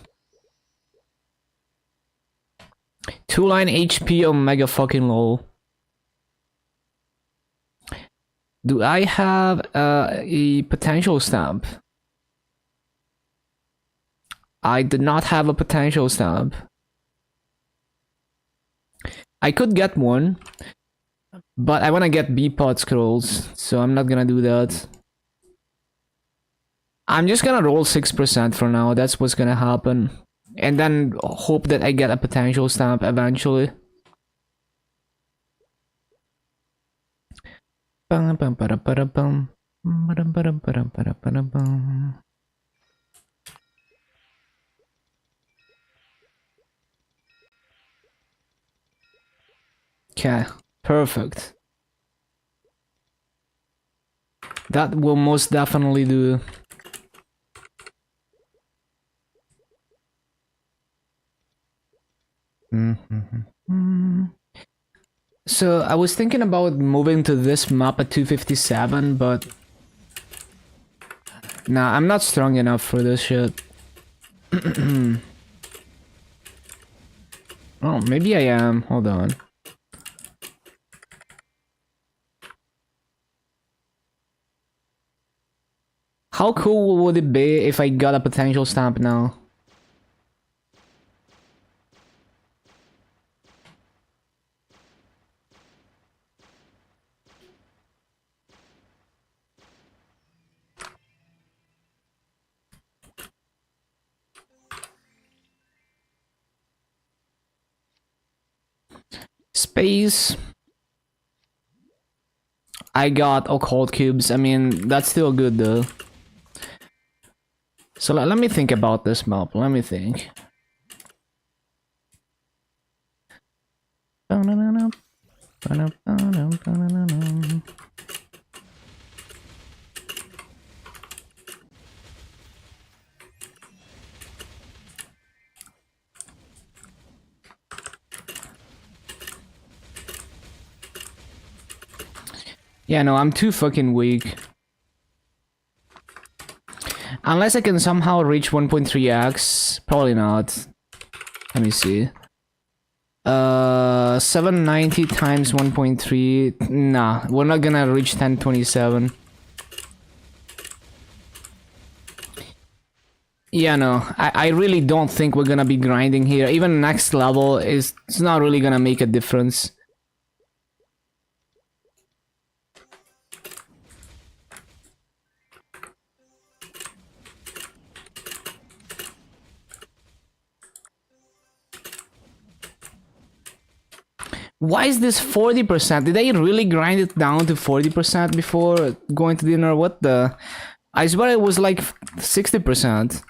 2-line HP on mega fucking low. Do I have a potential stamp? I did not have a potential stamp. I could get one, but I want to get B-pot scrolls, so I'm not gonna do that. I'm just gonna roll 6% for now. That's what's gonna happen. And then hope that I get a potential stamp eventually. Okay, perfect. That will most definitely do. So I was thinking about moving to this map at 257, but nah, I'm not strong enough for this shit. Oh, maybe I am. Hold on. How cool would it be if I got a potential stamp now? Space. I got occult cubes. I mean, that's still good though. So let me think about this map. Let me think. Yeah, no, I'm too fucking weak. Unless I can somehow reach 1.3x. Probably not. Let me see. 790 times 1.3. Nah, we're not gonna reach 1027. Yeah, no, I really don't think we're gonna be grinding here. Even next level it's not really gonna make a difference. Why is this 40%? Did they really grind it down to 40% before going to dinner? What the? I swear it was like 60%.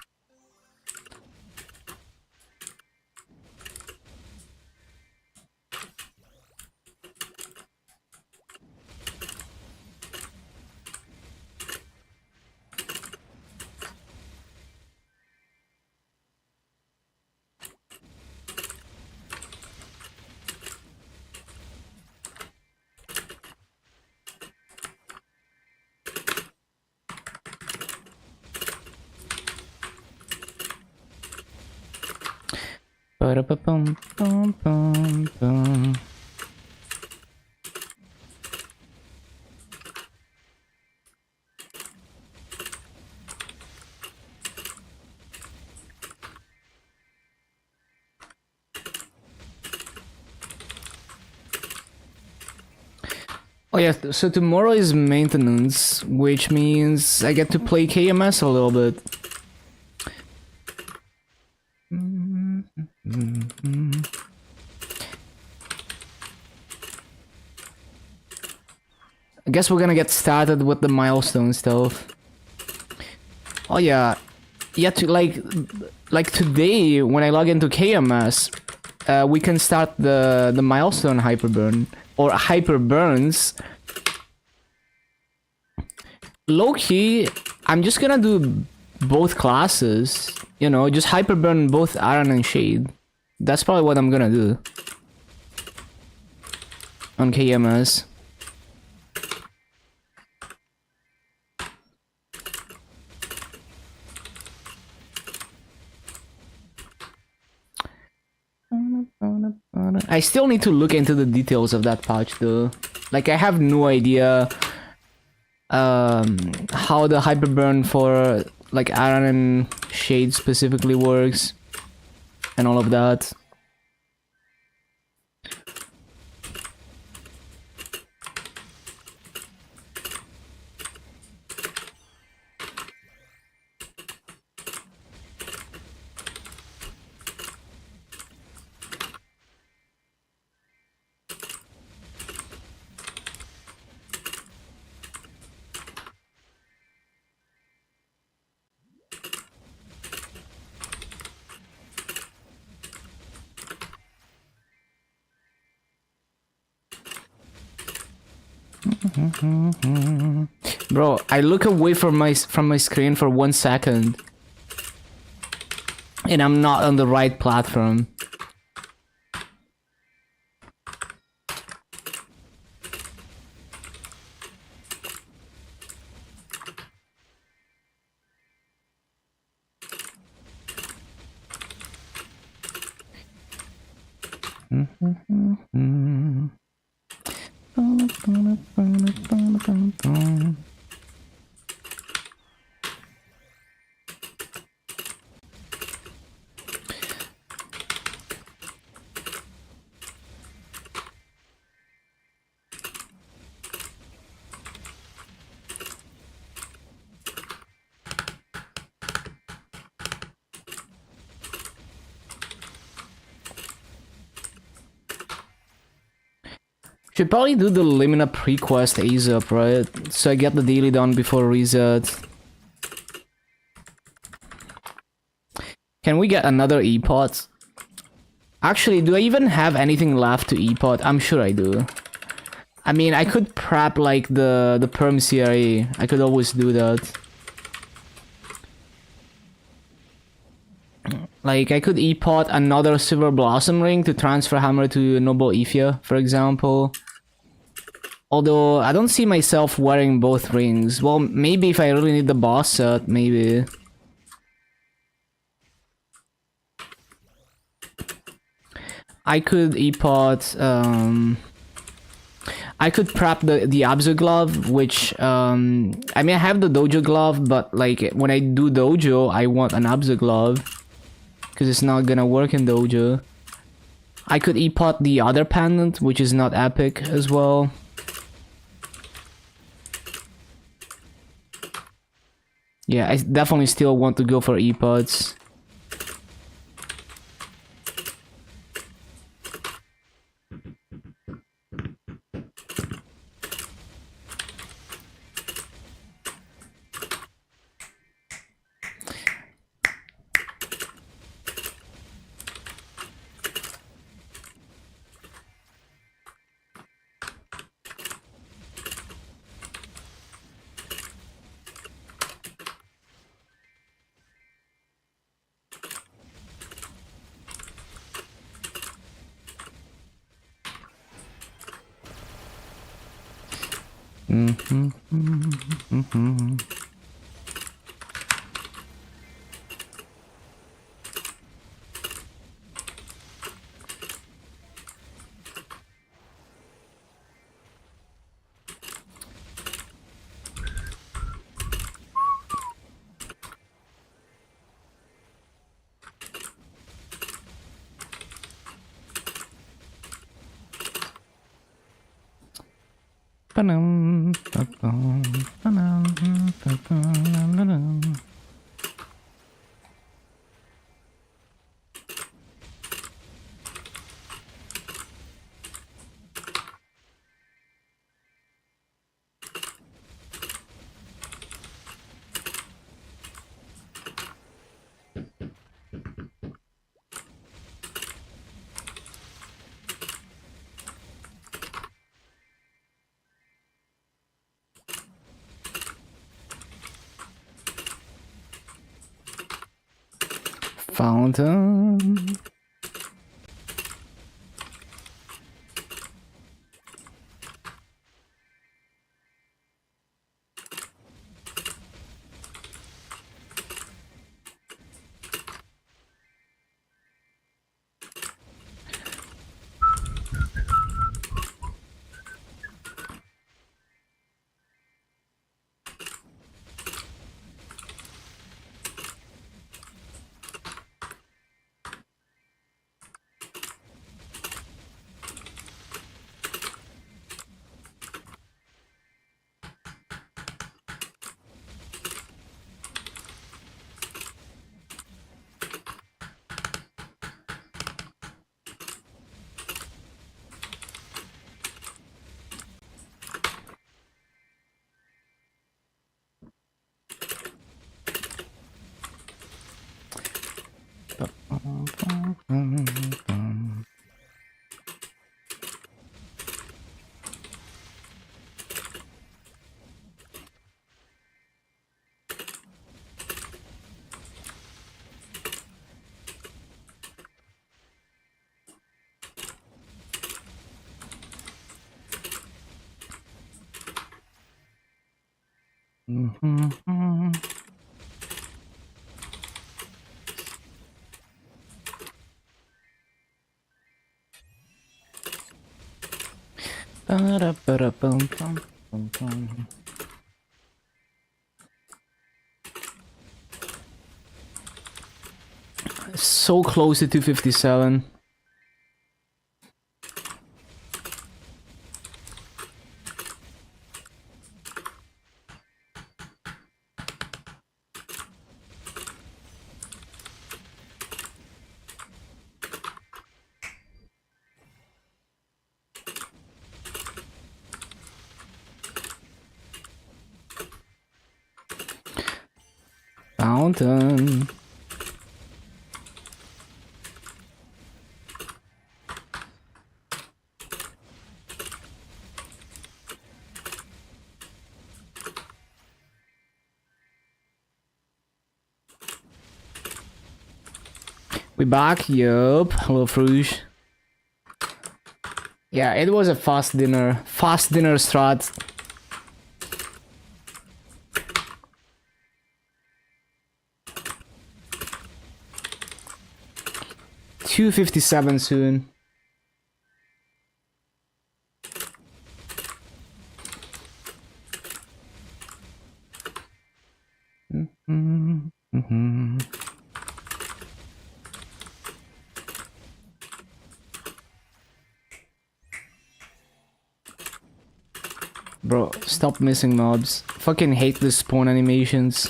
Ba-da-ba-bum-bum-bum-bum. Oh yeah, so tomorrow is maintenance, which means I get to play KMS a little bit. I guess we're gonna get started with the milestone stuff. Oh yeah, yeah. Like today when I log into KMS, we can start the milestone hyperburn or hyper burns. Low key, I'm just gonna do both classes. You know, just hyperburn both iron and shade. That's probably what I'm gonna do on KMS. I still need to look into the details of that patch though. Like I have no idea how the hyperburn for like iron and shade specifically works and all of that. Bro, I look away from my screen for 1 second and I'm not on the right platform. Should probably do the Limina pre-quest ASAP, right? So I get the daily done before reset. Can we get another E-pot? Actually, do I even have anything left to E-pot? I'm sure I do. I mean, I could prep like the perm CRA. I could always do that. Like, I could E-pot another Silver Blossom ring to transfer Hammer to Noble Ifia, for example. Although, I don't see myself wearing both rings. Well, maybe if I really need the boss set, maybe. I could E-pot, I could prep the Abzu glove, which, I mean, I have the Dojo glove, but, like, when I do Dojo, I want an Abzu glove. Because it's not gonna work in Dojo. I could E-pot the other pendant, which is not epic as well. Yeah, I definitely still want to go for E-pots. Fountain. So close to 257. mountain. We back? Yup. Hello, Fruge. Yeah, it was a fast dinner. Fast dinner strat. $257 soon. Bro, stop missing mobs. Fucking hate the spawn animations.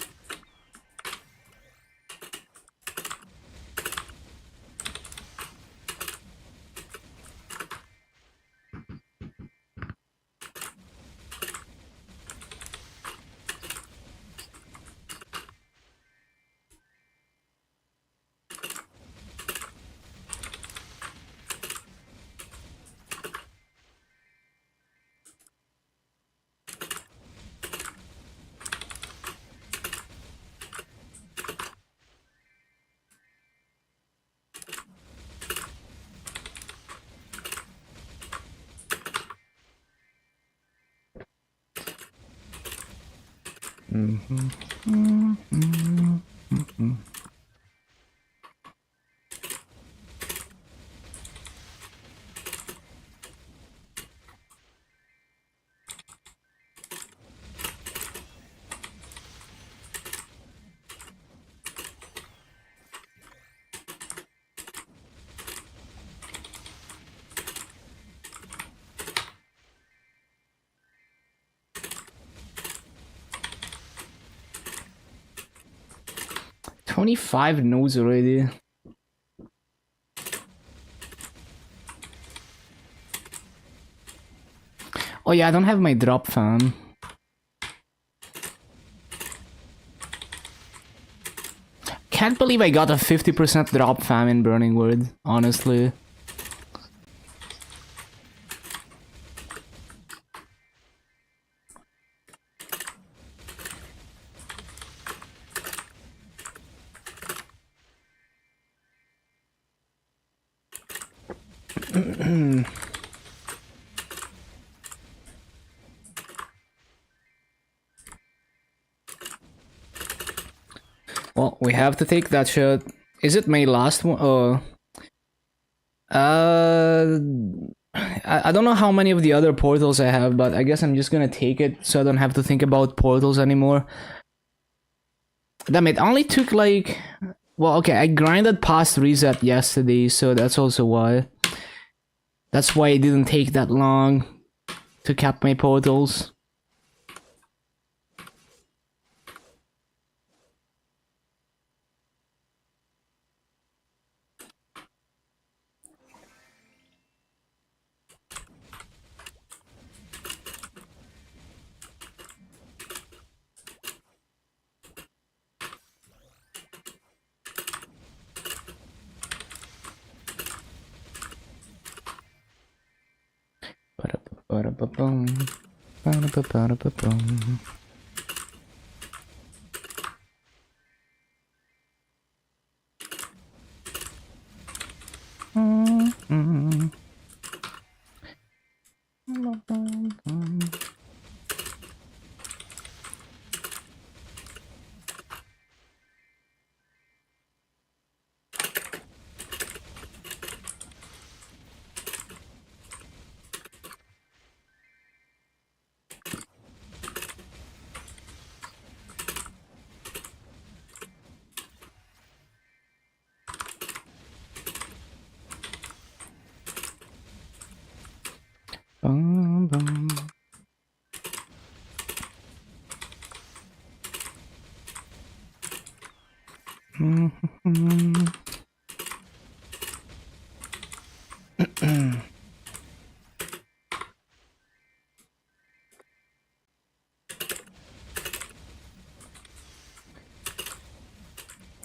$25 nodes already. Oh yeah, I don't have my drop fam. Can't believe I got a 50% drop fam in Burning Wood, honestly. Well, we have to take that shot. Is it my last one? Oh. I don't know how many of the other portals I have, but I guess I'm just gonna take it so I don't have to think about portals anymore. Damn, it only took like... Well, okay, I grinded past reset yesterday, so that's also why. That's why it didn't take that long to cap my portals. Ba-da-ba-ba-da-ba-bum. Ba-da-ba-ba-da-ba-bum.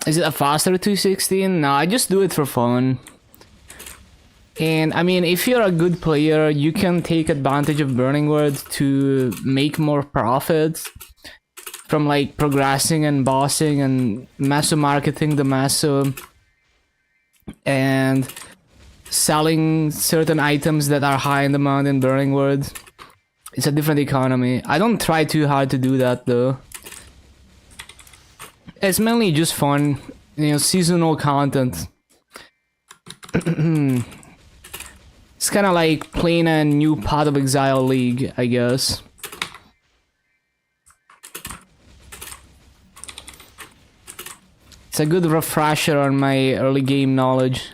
Is it a faster 216? No, I just do it for fun. And I mean, if you're a good player, you can take advantage of Burning Word to make more profits from like progressing and bossing and meso marketing the meso and selling certain items that are high in demand in Burning Word. It's a different economy. I don't try too hard to do that though. It's mainly just fun, you know, seasonal content. It's kind of like playing a new Path of Exile league, I guess. It's a good refresher on my early game knowledge.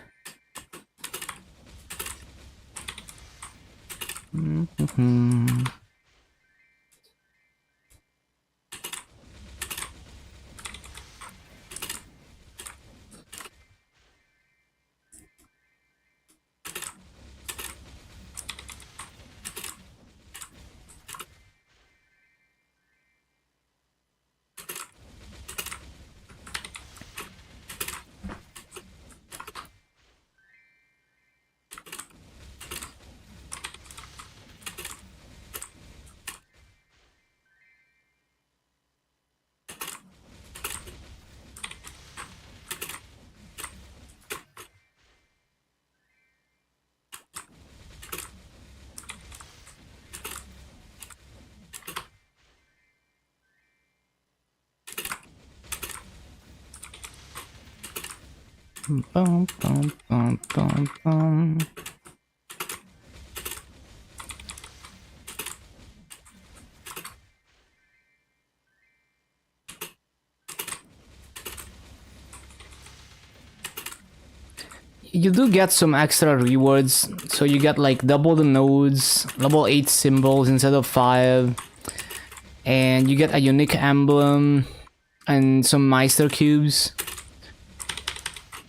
Bum, bum, bum, bum, bum. You do get some extra rewards, so you get like double the nodes, level 8 symbols instead of 5, and you get a unique emblem and some Meister cubes.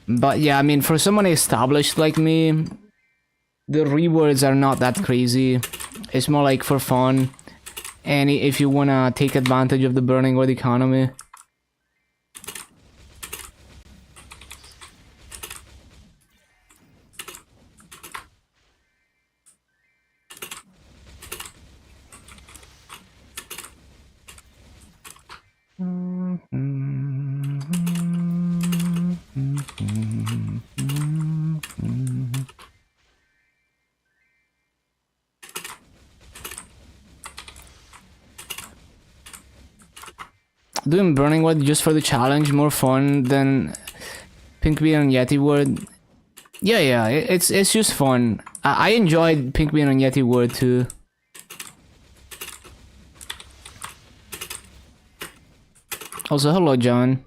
But yeah, I mean, for someone established like me, the rewards are not that crazy. It's more like for fun, and if you wanna take advantage of the Burning Word economy. Doing Burning Word just for the challenge, more fun than Pink Bean and Yeti Word. Yeah, it's just fun. I enjoyed Pink Bean and Yeti Word too. Also, hello, John.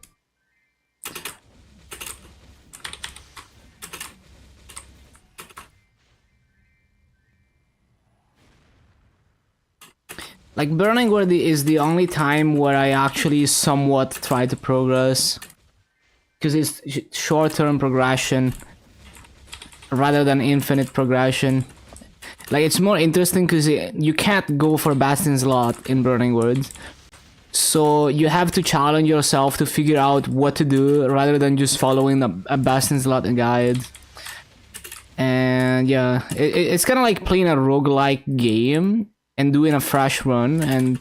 Like, Burning Word is the only time where I actually somewhat try to progress. Because it's short-term progression rather than infinite progression. Like, it's more interesting because you can't go for Bastion's Lot in Burning Word. So you have to challenge yourself to figure out what to do rather than just following a Bastion's Lot guide. And yeah, it's kind of like playing a roguelike game and doing a fresh run. And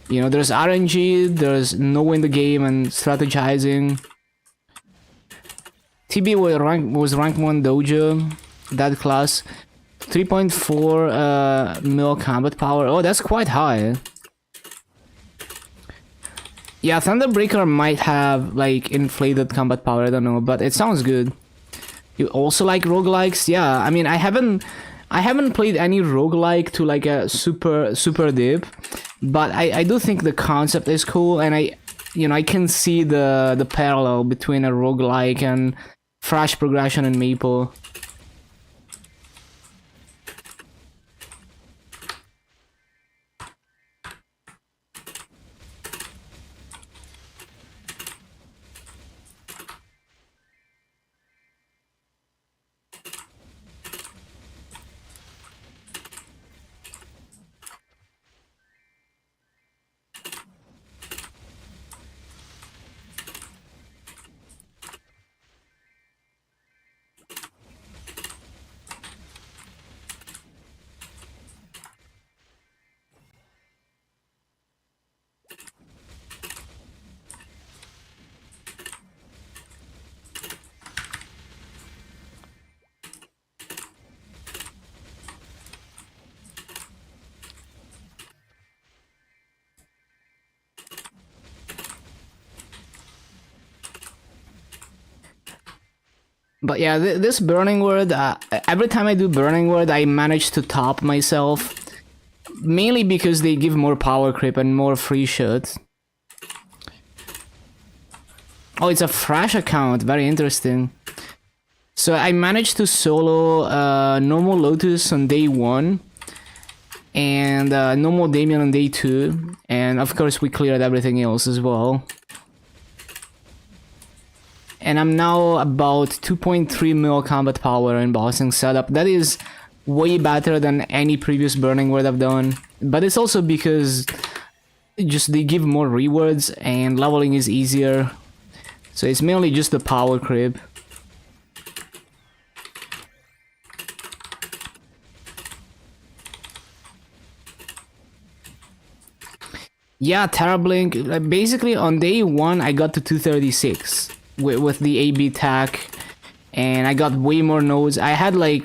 you know, there's RNG, there's knowing the game and strategizing. TB was rank 1 dojo, that class. 3.4 mil combat power. Oh, that's quite high. Yeah, Thunderbreaker might have like inflated combat power, I don't know, but it sounds good. You also like roguelikes? Yeah, I mean, I haven't played any roguelike to like a super deep, but I do think the concept is cool, and I can see the parallel between a roguelike and fresh progression in Maple. But yeah, this Burning Word, every time I do Burning Word, I manage to top myself. Mainly because they give more power creep and more free shit. Oh, it's a fresh account, very interesting. So I managed to solo normal Lotus on day 1. And normal Damien on day 2. And of course we cleared everything else as well. And I'm now about 2.3 mil combat power in bossing setup. That is way better than any previous Burning Word I've done. But it's also because just they give more rewards and leveling is easier. So it's mainly just the power creep. Yeah, Terrablink. Basically on day 1 I got to 236 with the AB tech. And I got way more nodes. I had like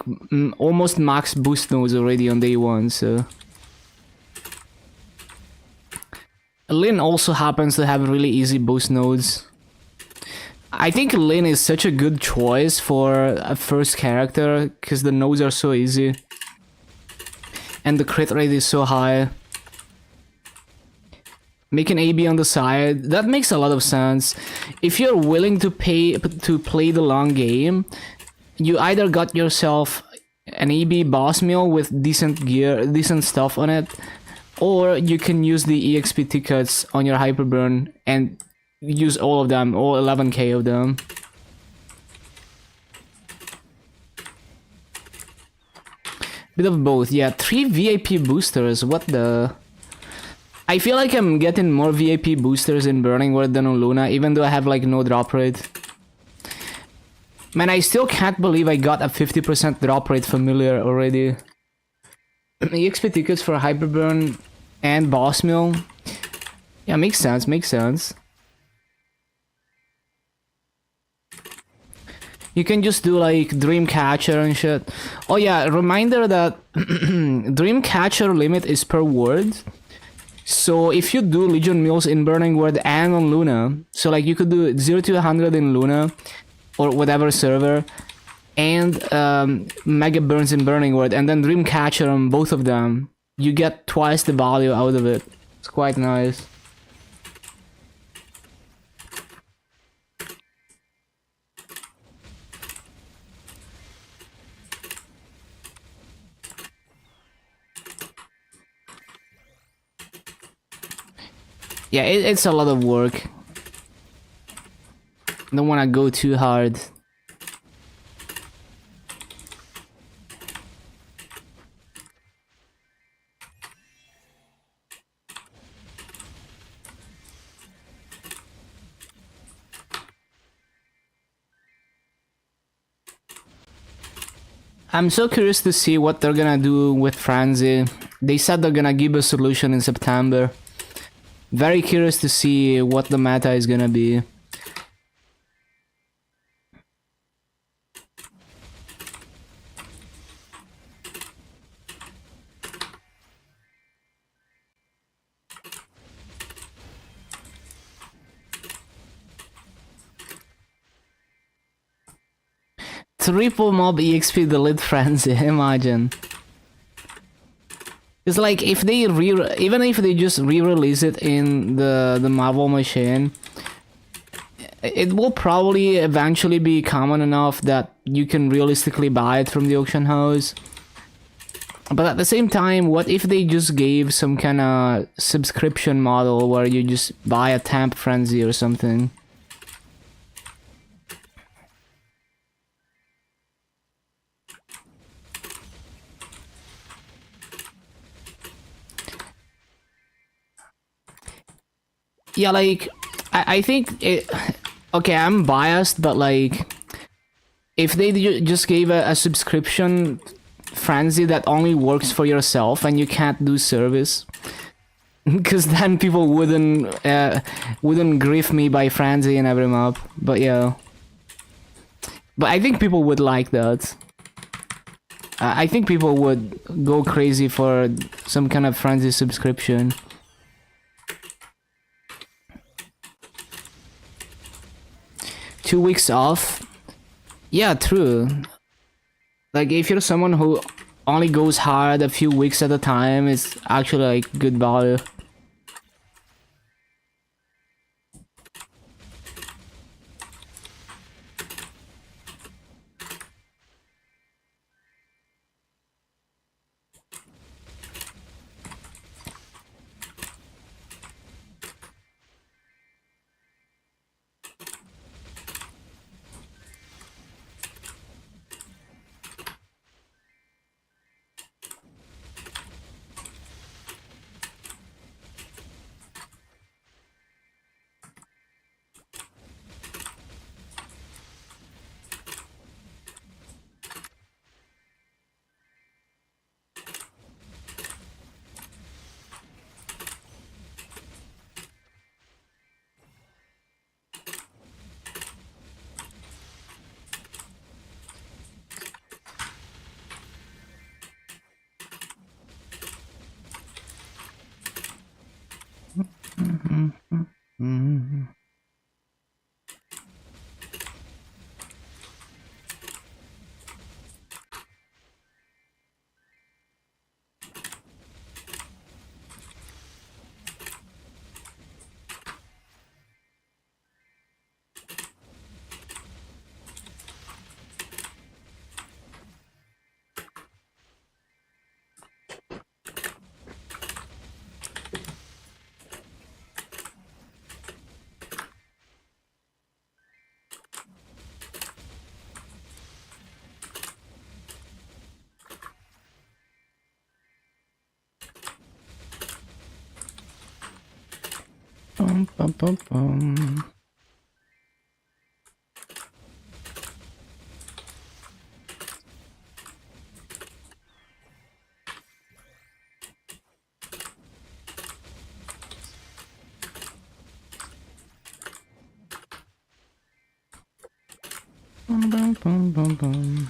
almost max boost nodes already on day 1, so... Lynn also happens to have really easy boost nodes. I think Lynn is such a good choice for a first character, because the nodes are so easy. And the crit rate is so high. Make an AB on the side, that makes a lot of sense. If you're willing to play the long game, you either got yourself an AB boss meal with decent gear, decent stuff on it, or you can use the EXP tickets on your Hyperburn and use all of them, all 11k of them. Bit of both, yeah. 3 VIP boosters, what the... I feel like I'm getting more VIP boosters in Burning Word than on Luna, even though I have like no drop rate. Man, I still can't believe I got a 50% drop rate familiar already. EXP tickets for Hyperburn and Boss Mill. Yeah, makes sense, makes sense. You can just do like Dreamcatcher and shit. Oh yeah, reminder that Dreamcatcher limit is per word. So if you do Legion Mills in Burning Word and on Luna, so like you could do 0 to 100 in Luna, or whatever server, and Mega Burns in Burning Word, and then Dreamcatcher on both of them, you get twice the value out of it. It's quite nice. Yeah, it's a lot of work. Don't wanna go too hard. I'm so curious to see what they're gonna do with Frenzy. They said they're gonna give a solution in September. Very curious to see what the meta is gonna be. Triple mob EXP delete Frenzy, imagine. It's like if they even if they just re-release it in the Marvel machine, it will probably eventually be common enough that you can realistically buy it from the auction house. But at the same time, what if they just gave some kind of subscription model where you just buy a Temp Frenzy or something? Yeah, like, I think it... Okay, I'm biased, but like... If they just gave a subscription Frenzy that only works for yourself and you can't do service... Because then people wouldn't grief me by Frenzy in every map, but yeah. But I think people would like that. I think people would go crazy for some kind of Frenzy subscription. ...2 weeks off. Yeah, true. Like if you're someone who only goes hard a few weeks at a time, it's actually like good value. Bum, bum, bum, bum. Bum, bum, bum, bum, bum.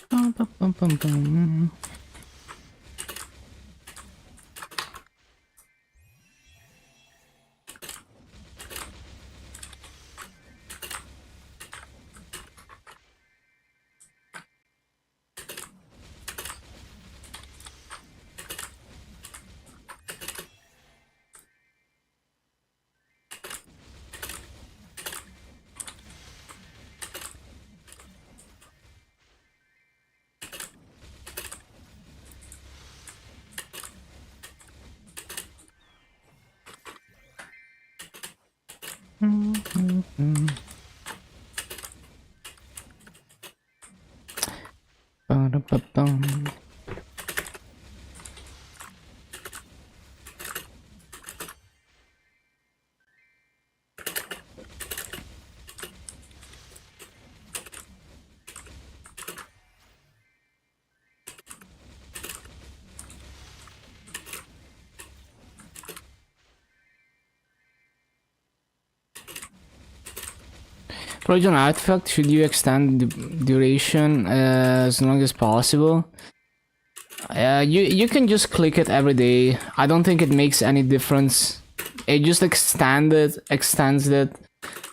Bum, bum, bum, bum, bum. Ba-da-ba-bum. Project artifact, should you extend the duration as long as possible? You can just click it every day. I don't think it makes any difference. It just extends it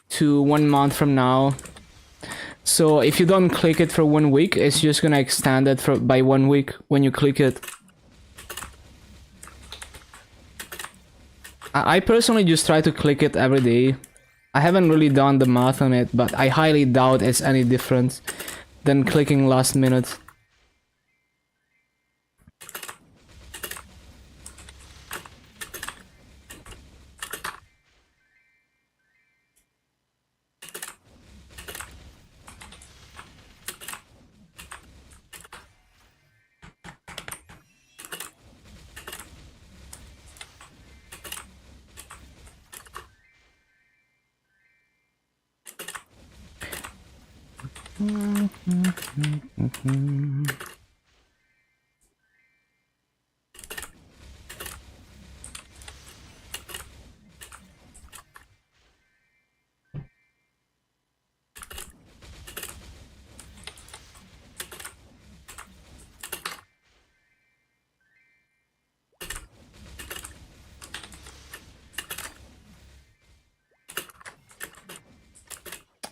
to 1 month from now. So if you don't click it for 1 week, it's just gonna extend it by 1 week when you click it. I personally just try to click it every day. I haven't really done the math on it, but I highly doubt it's any different than clicking last minute.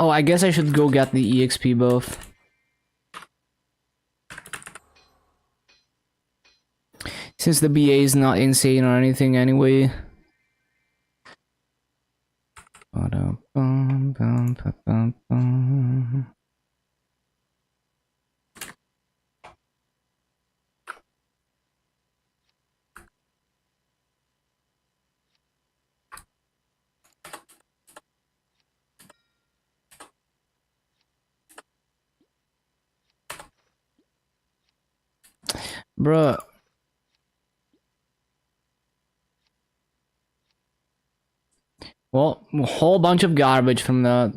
Oh, I guess I should go get the EXP buff. Since the BA is not insane or anything anyway. Bruh. Well, a whole bunch of garbage from that.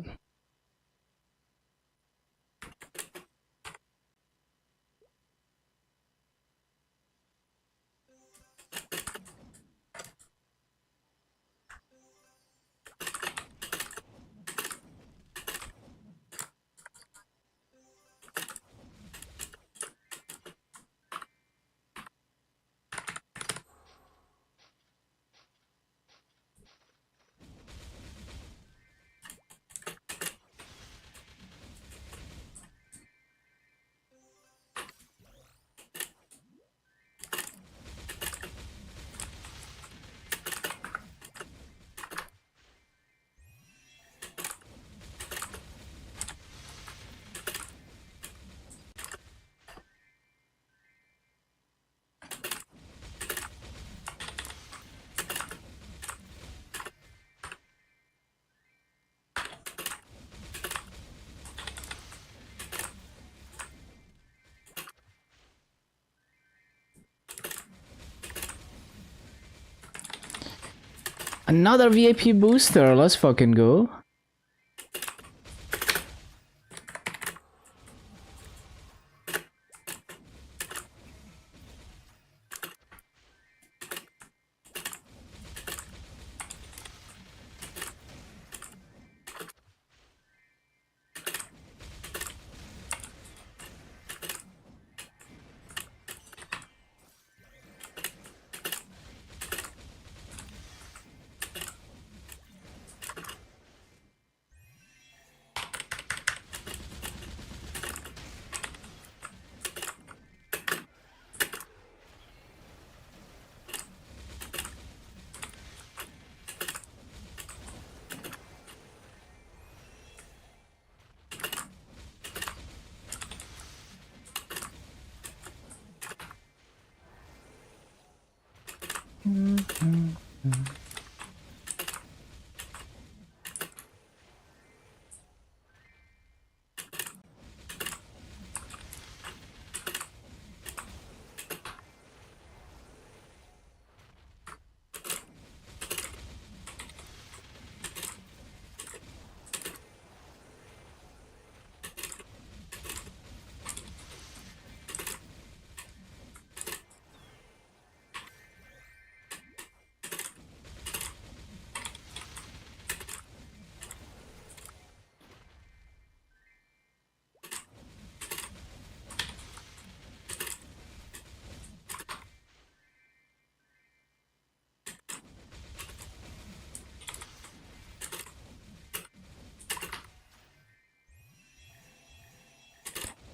Another VIP booster, let's fucking go.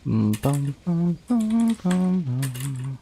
Bum, bum, bum, bum, bum.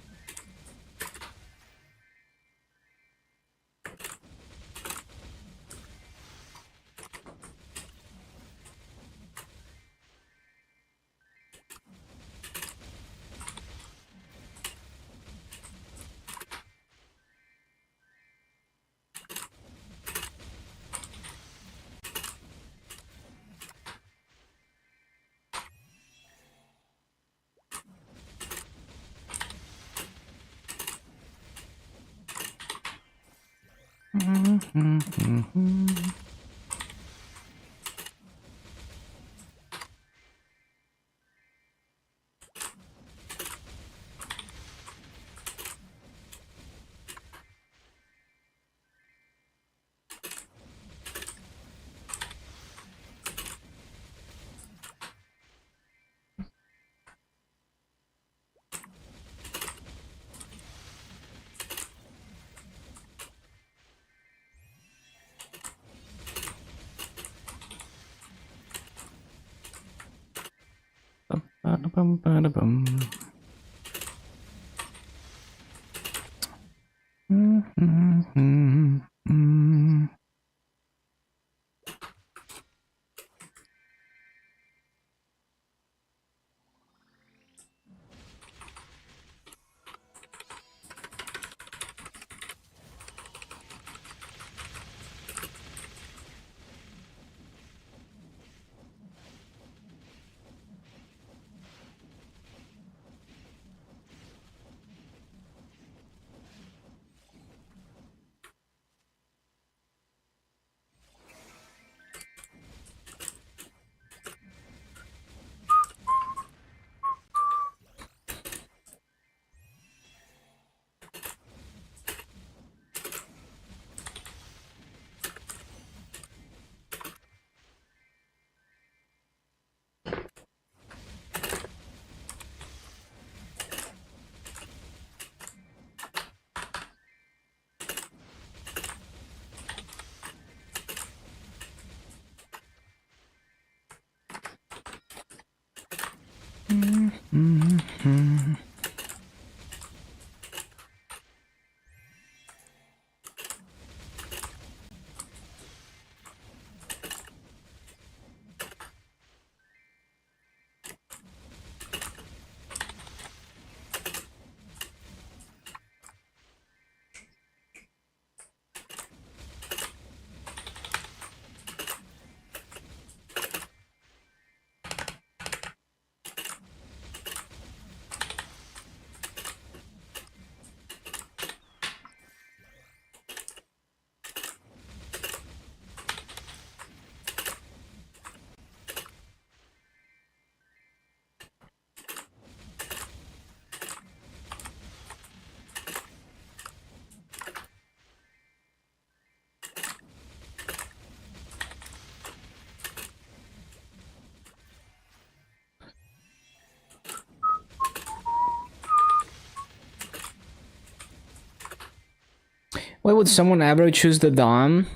Why would someone ever choose the Dom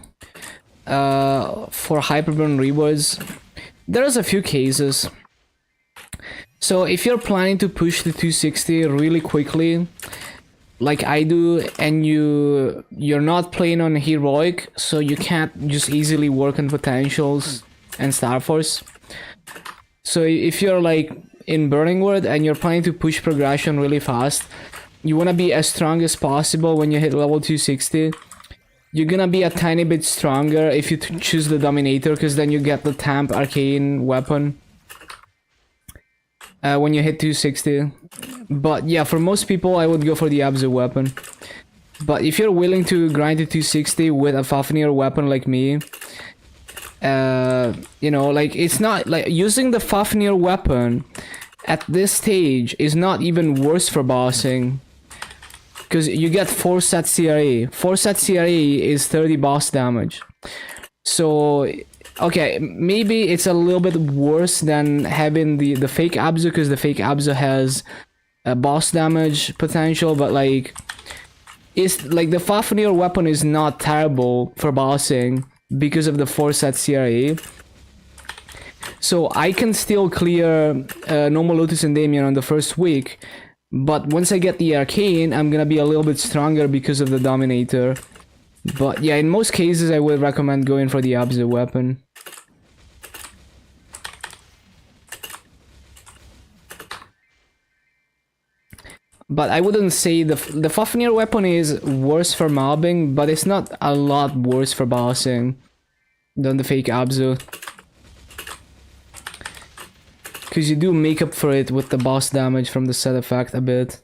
for Hyperburn rewards? There's a few cases. So if you're planning to push the 260 really quickly, like I do, and you're not playing on heroic, so you can't just easily work on potentials and Star Force. So if you're like in Burning Word and you're planning to push progression really fast, you want to be as strong as possible when you hit level 260. You're gonna be a tiny bit stronger if you choose the Dominator, because then you get the Tamp Arcane weapon when you hit 260. But yeah, for most people I would go for the Abzu weapon. But if you're willing to grind to 260 with a Fafnir weapon like me, you know, like it's not like using the Fafnir weapon at this stage is not even worse for bossing, because you get 4 set CRE. 4 set CRE is 30 boss damage. So okay, maybe it's a little bit worse than having the fake Abzu, because the fake Abzu has a boss damage potential, but like it's like the Fafnir weapon is not terrible for bossing because of the 4 set CRE. So I can still clear normal Lotus and Damien on the first week, but once I get the Arcane, I'm gonna be a little bit stronger because of the Dominator. But yeah, in most cases I would recommend going for the Abzu weapon. But I wouldn't say the Fafnir weapon is worse for mobbing, but it's not a lot worse for bossing than the fake Abzu. Because you do make up for it with the boss damage from the set effect a bit.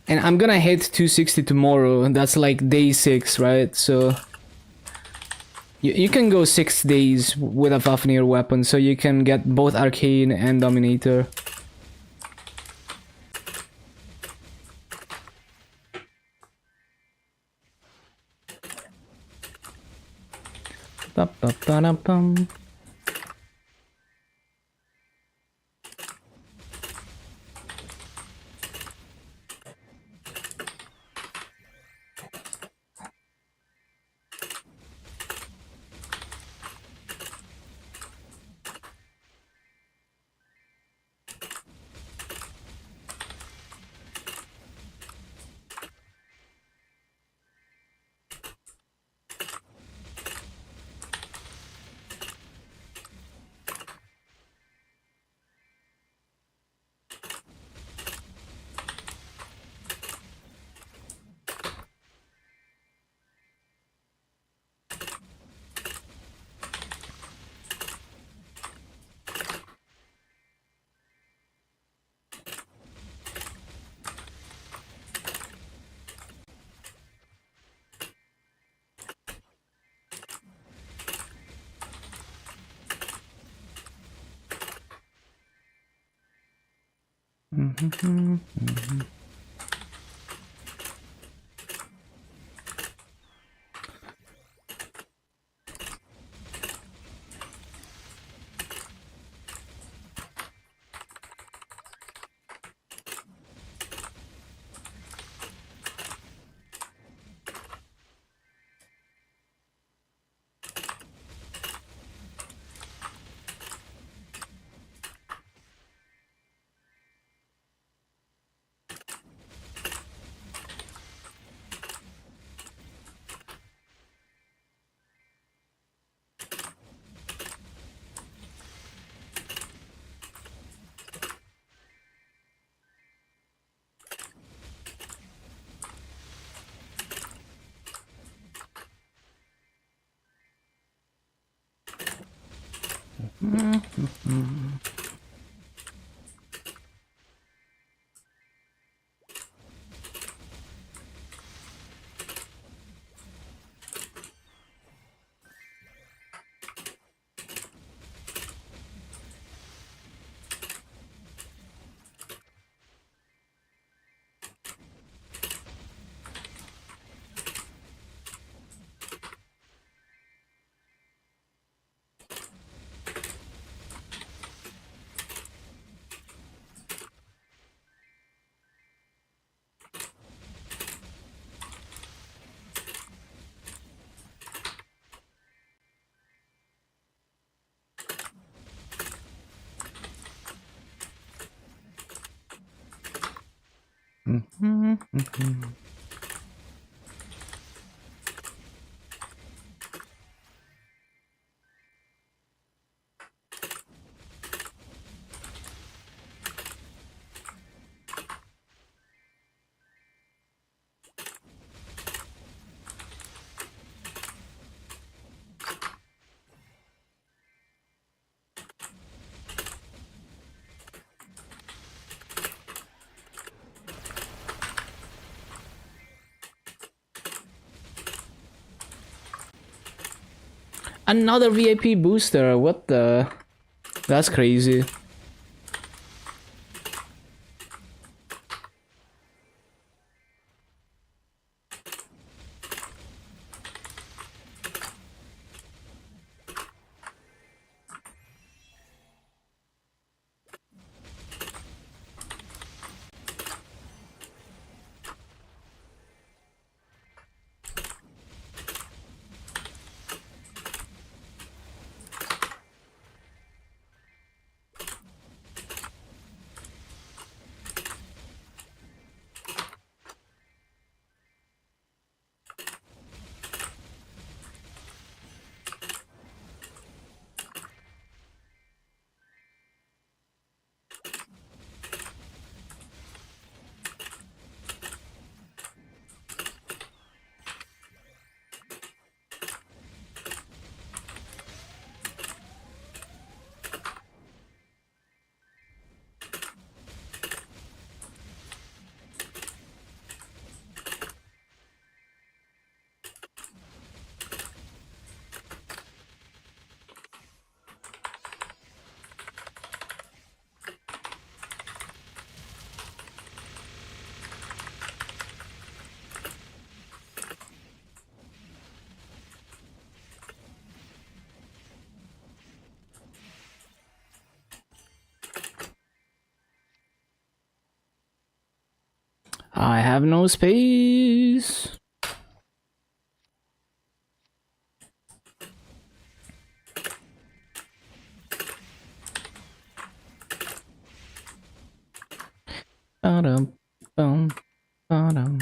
And I'm gonna hit 260 tomorrow, and that's like day 6, right? So you can go 6 days with a Fafnir weapon, so you can get both Arcane and Dominator. Ba-ba-ba-da-bum. Another VIP booster. What the? That's crazy. I have no space. Ba-dum, bum, ba-dum.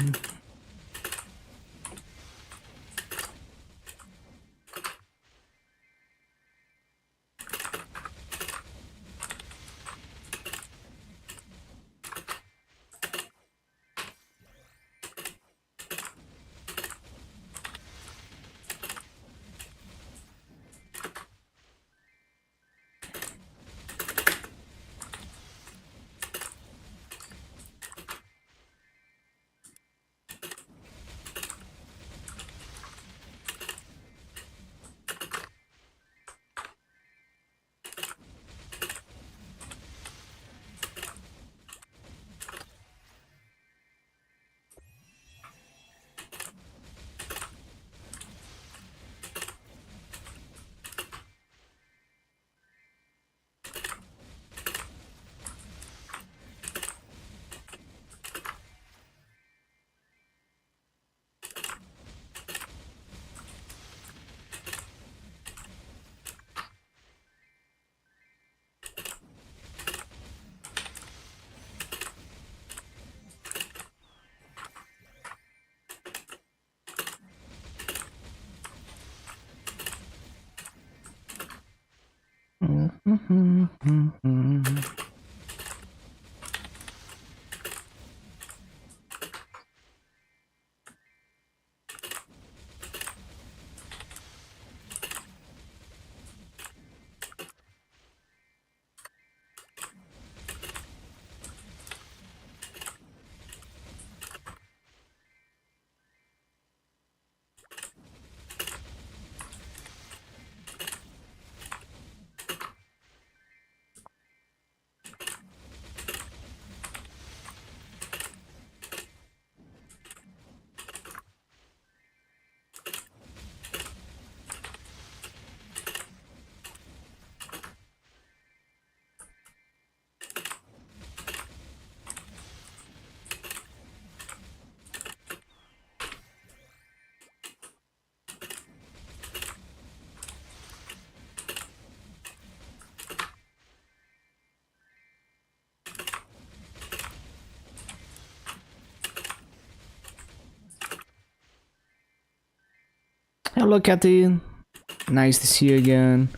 Hello, Cathy. Nice to see you again.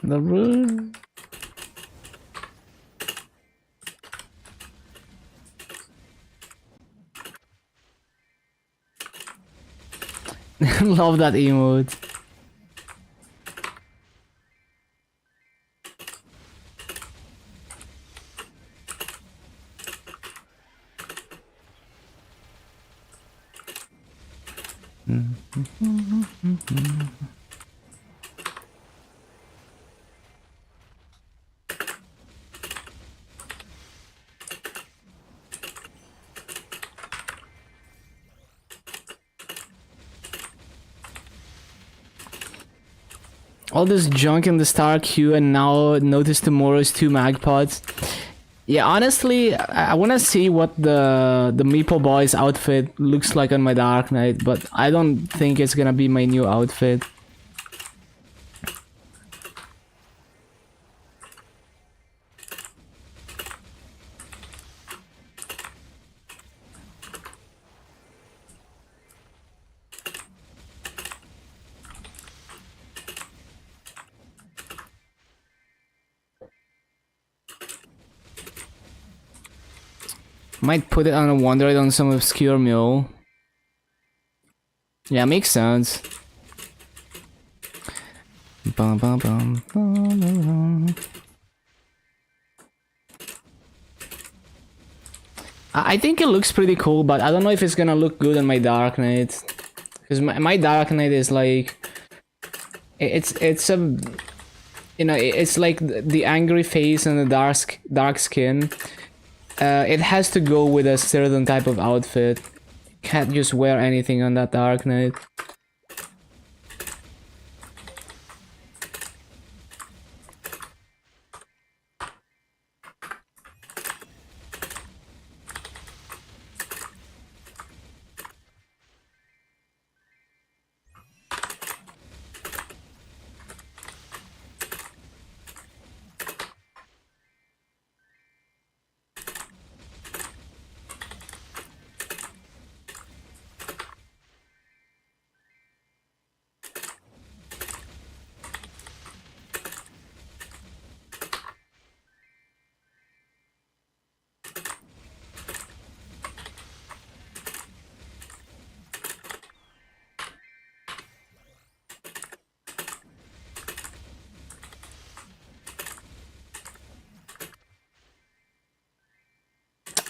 The room. Love that emote. All this junk in the star queue, and now notice tomorrow's 2 magpots. Yeah, honestly, I want to see what the Meeple Boys outfit looks like on my Dark Knight, but I don't think it's gonna be my new outfit. Might put it on a Wonderoid on some obscure mule. Yeah, makes sense. Bum, bum, bum, bum, bum. I think it looks pretty cool, but I don't know if it's gonna look good on my Dark Knight. Because my Dark Knight is like... It's a... You know, it's like the angry face and the dark skin. It has to go with a certain type of outfit. Can't just wear anything on that Dark Knight.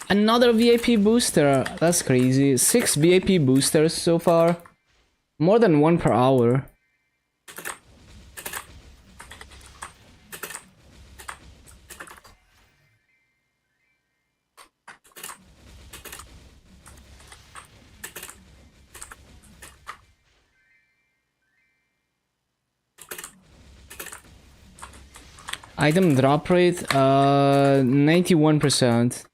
Another VIP booster, that's crazy. 6 VIP boosters so far. More than 1 per hour. Item drop rate, 91%.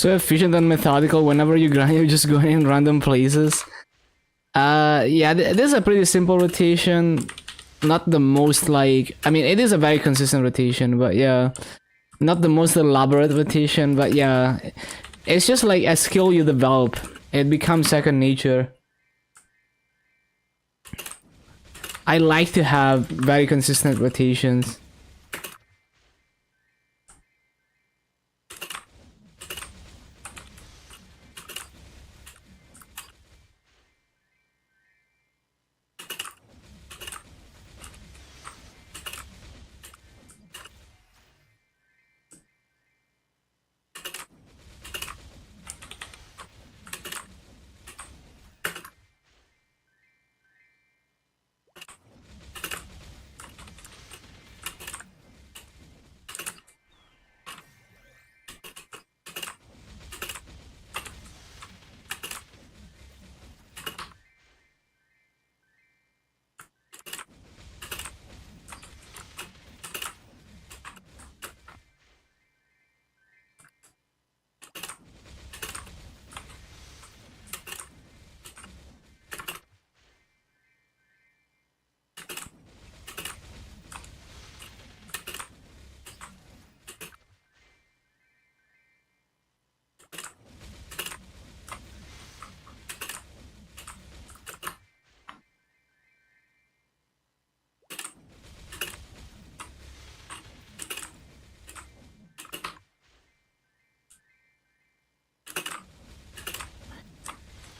so efficient and methodical. Whenever you grind, you're just going in random places. Yeah, this is a pretty simple rotation. Not the most like, I mean, it is a very consistent rotation, but yeah, not the most elaborate rotation, but yeah, it's just like a skill you develop. It becomes second nature. I like to have very consistent rotations.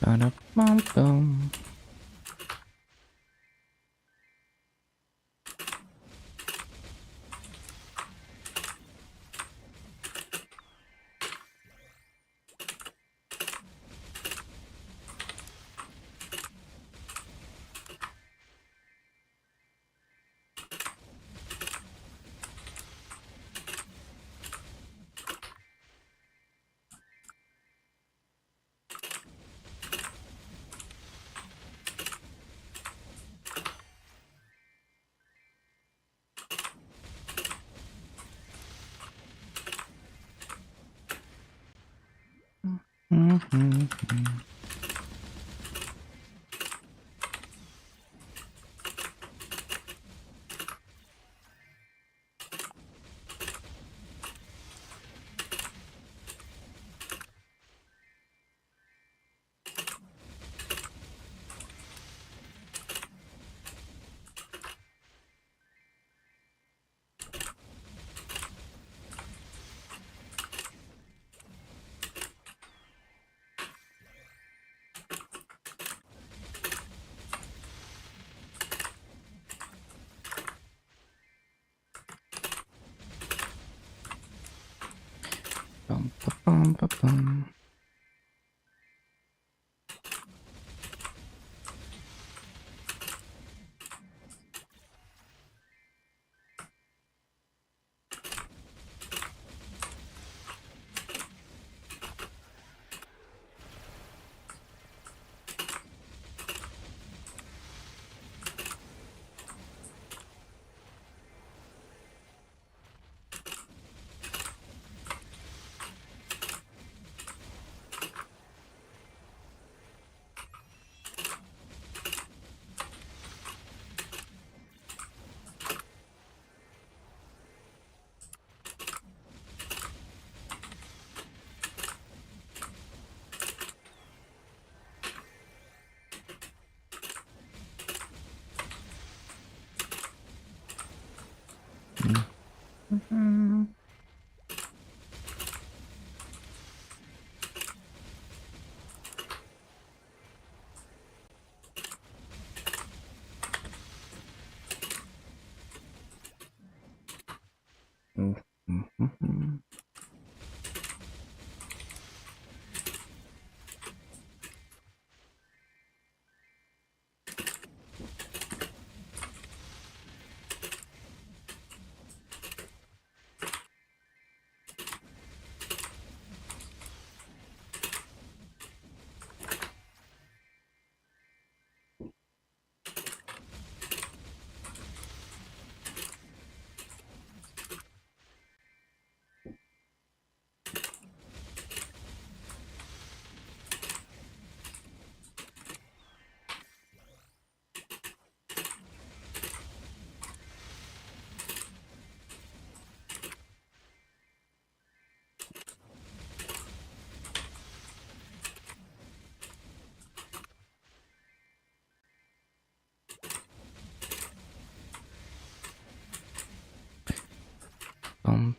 Ba-da-bum-bum. Mhm. Bum, ba-bum, ba-bum.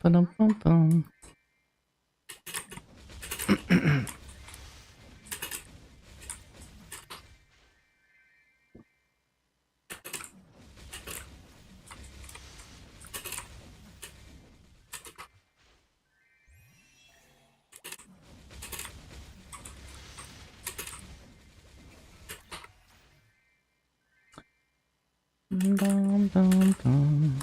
Ba-dum-bum-bum. Dum, dum, dum.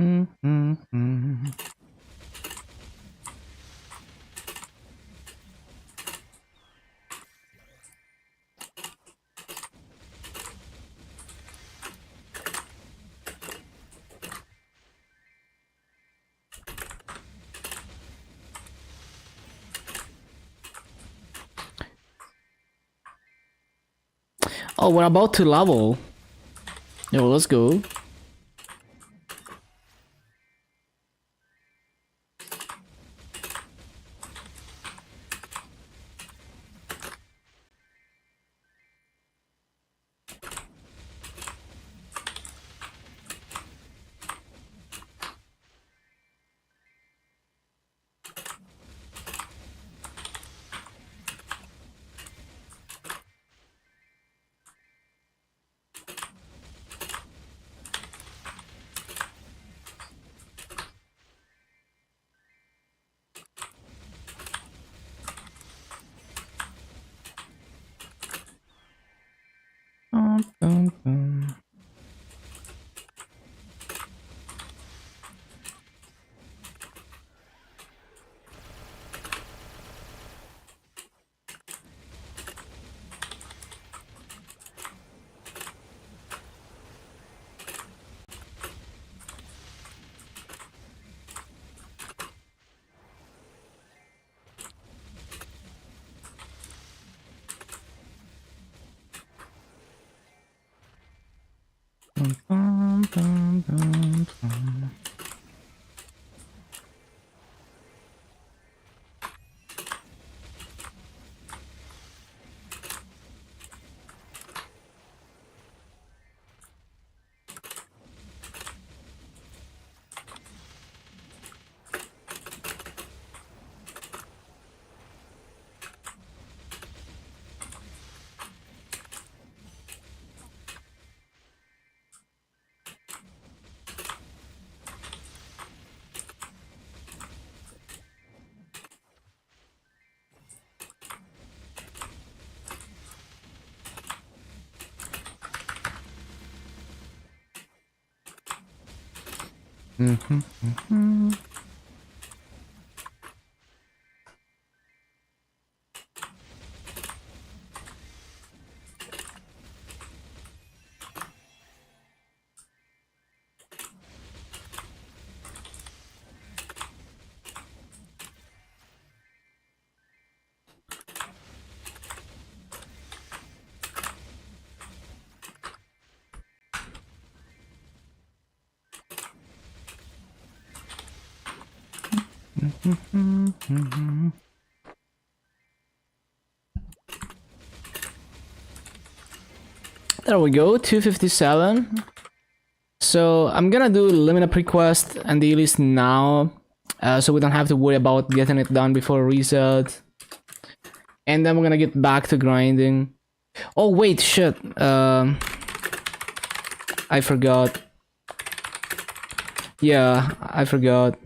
Mm-hmm. Mm-hmm. Oh, we're about to level. Yo, let's go. There we go, 257. So I'm gonna do limit pre-quest and the list now, so we don't have to worry about getting it done before reset. And then we're gonna get back to grinding. Oh wait, shit. I forgot. Yeah, I forgot.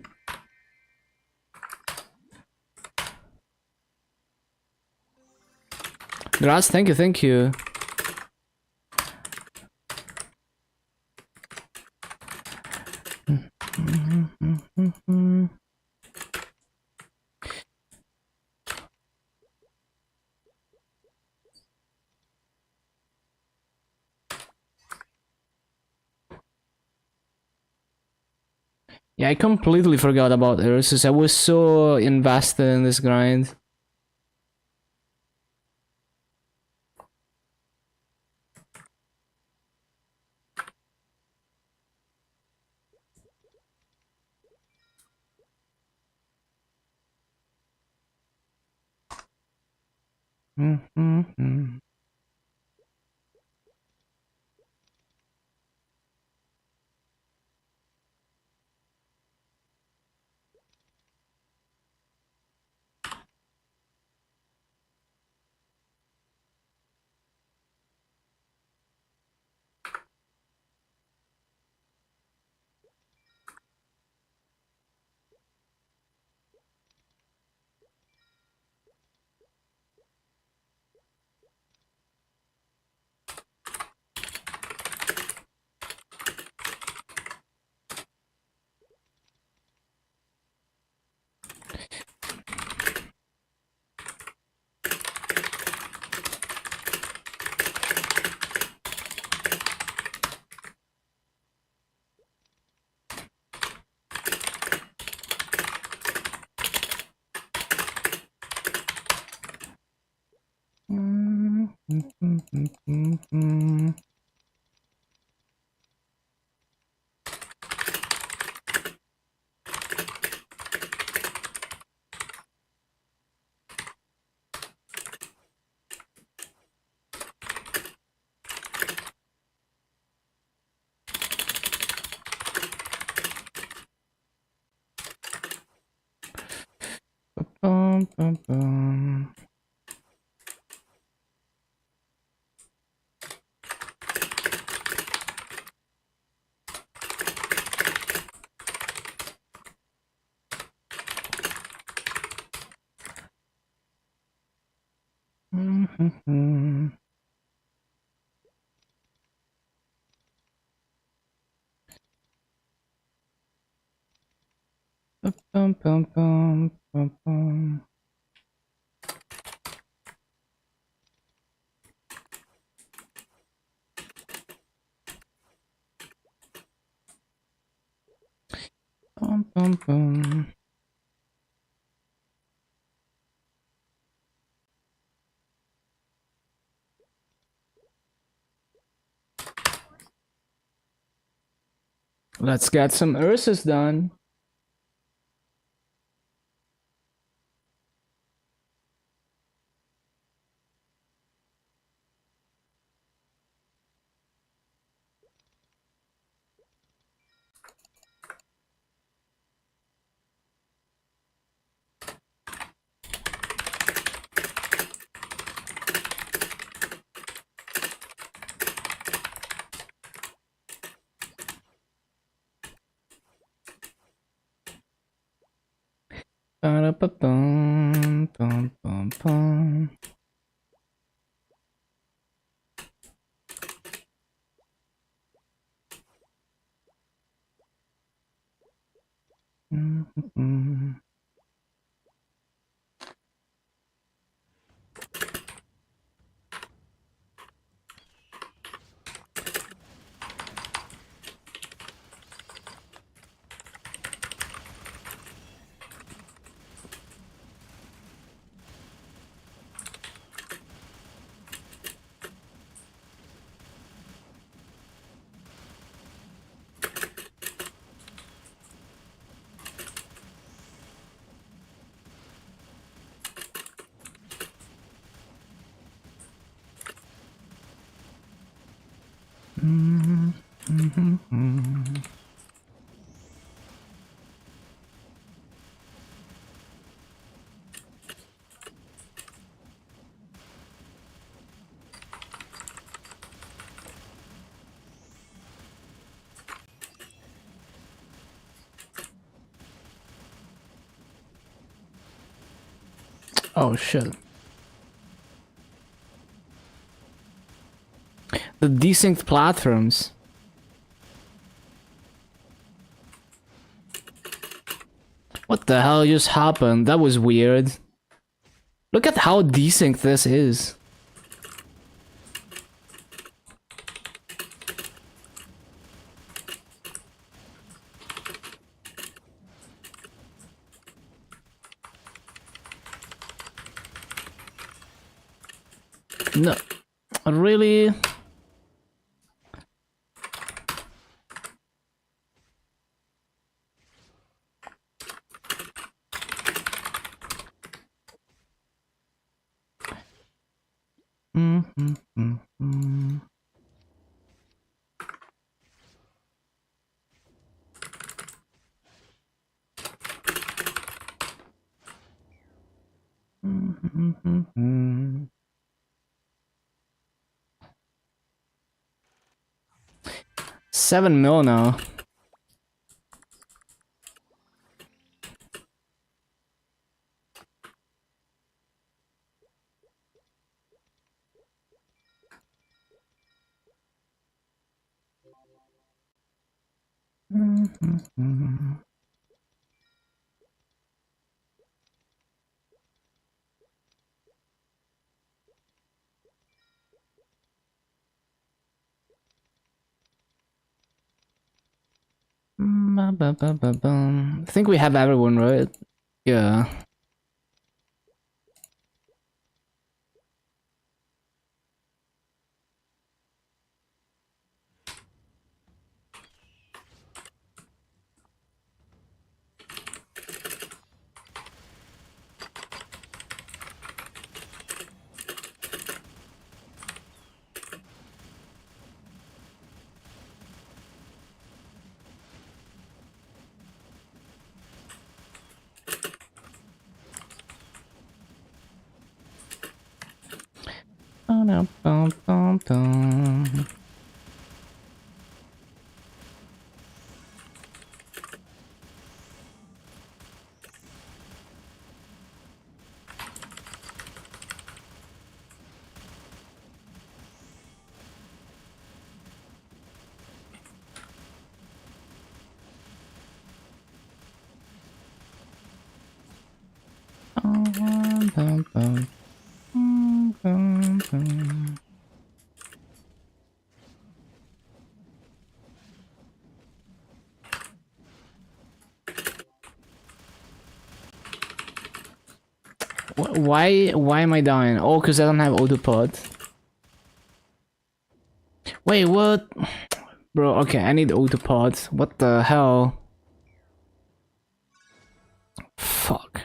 Grass, thank you, thank you. Yeah, I completely forgot about Ursus. I was so invested in this grind. Let's get some Ursus done. Oh shit. The desynced platforms. What the hell just happened? That was weird. Look at how desynced this is. No, really? $7 million now. I think we have everyone, right? Yeah. Why am I dying? Oh, because I don't have autopod. Wait, what? Bro, okay, I need autopod. What the hell? Fuck.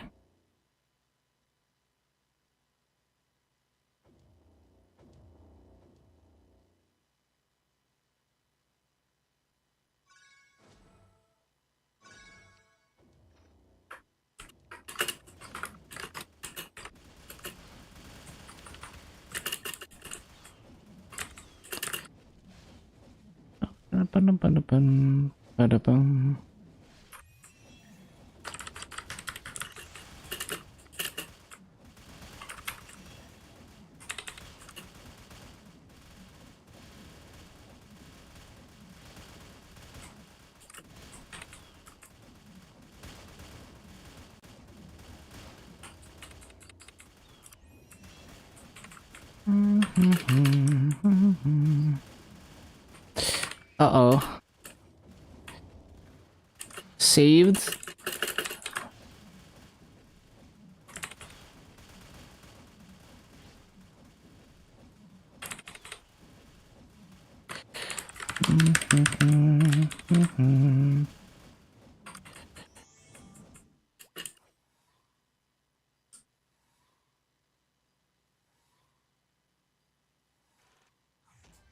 Uh-oh. Saved?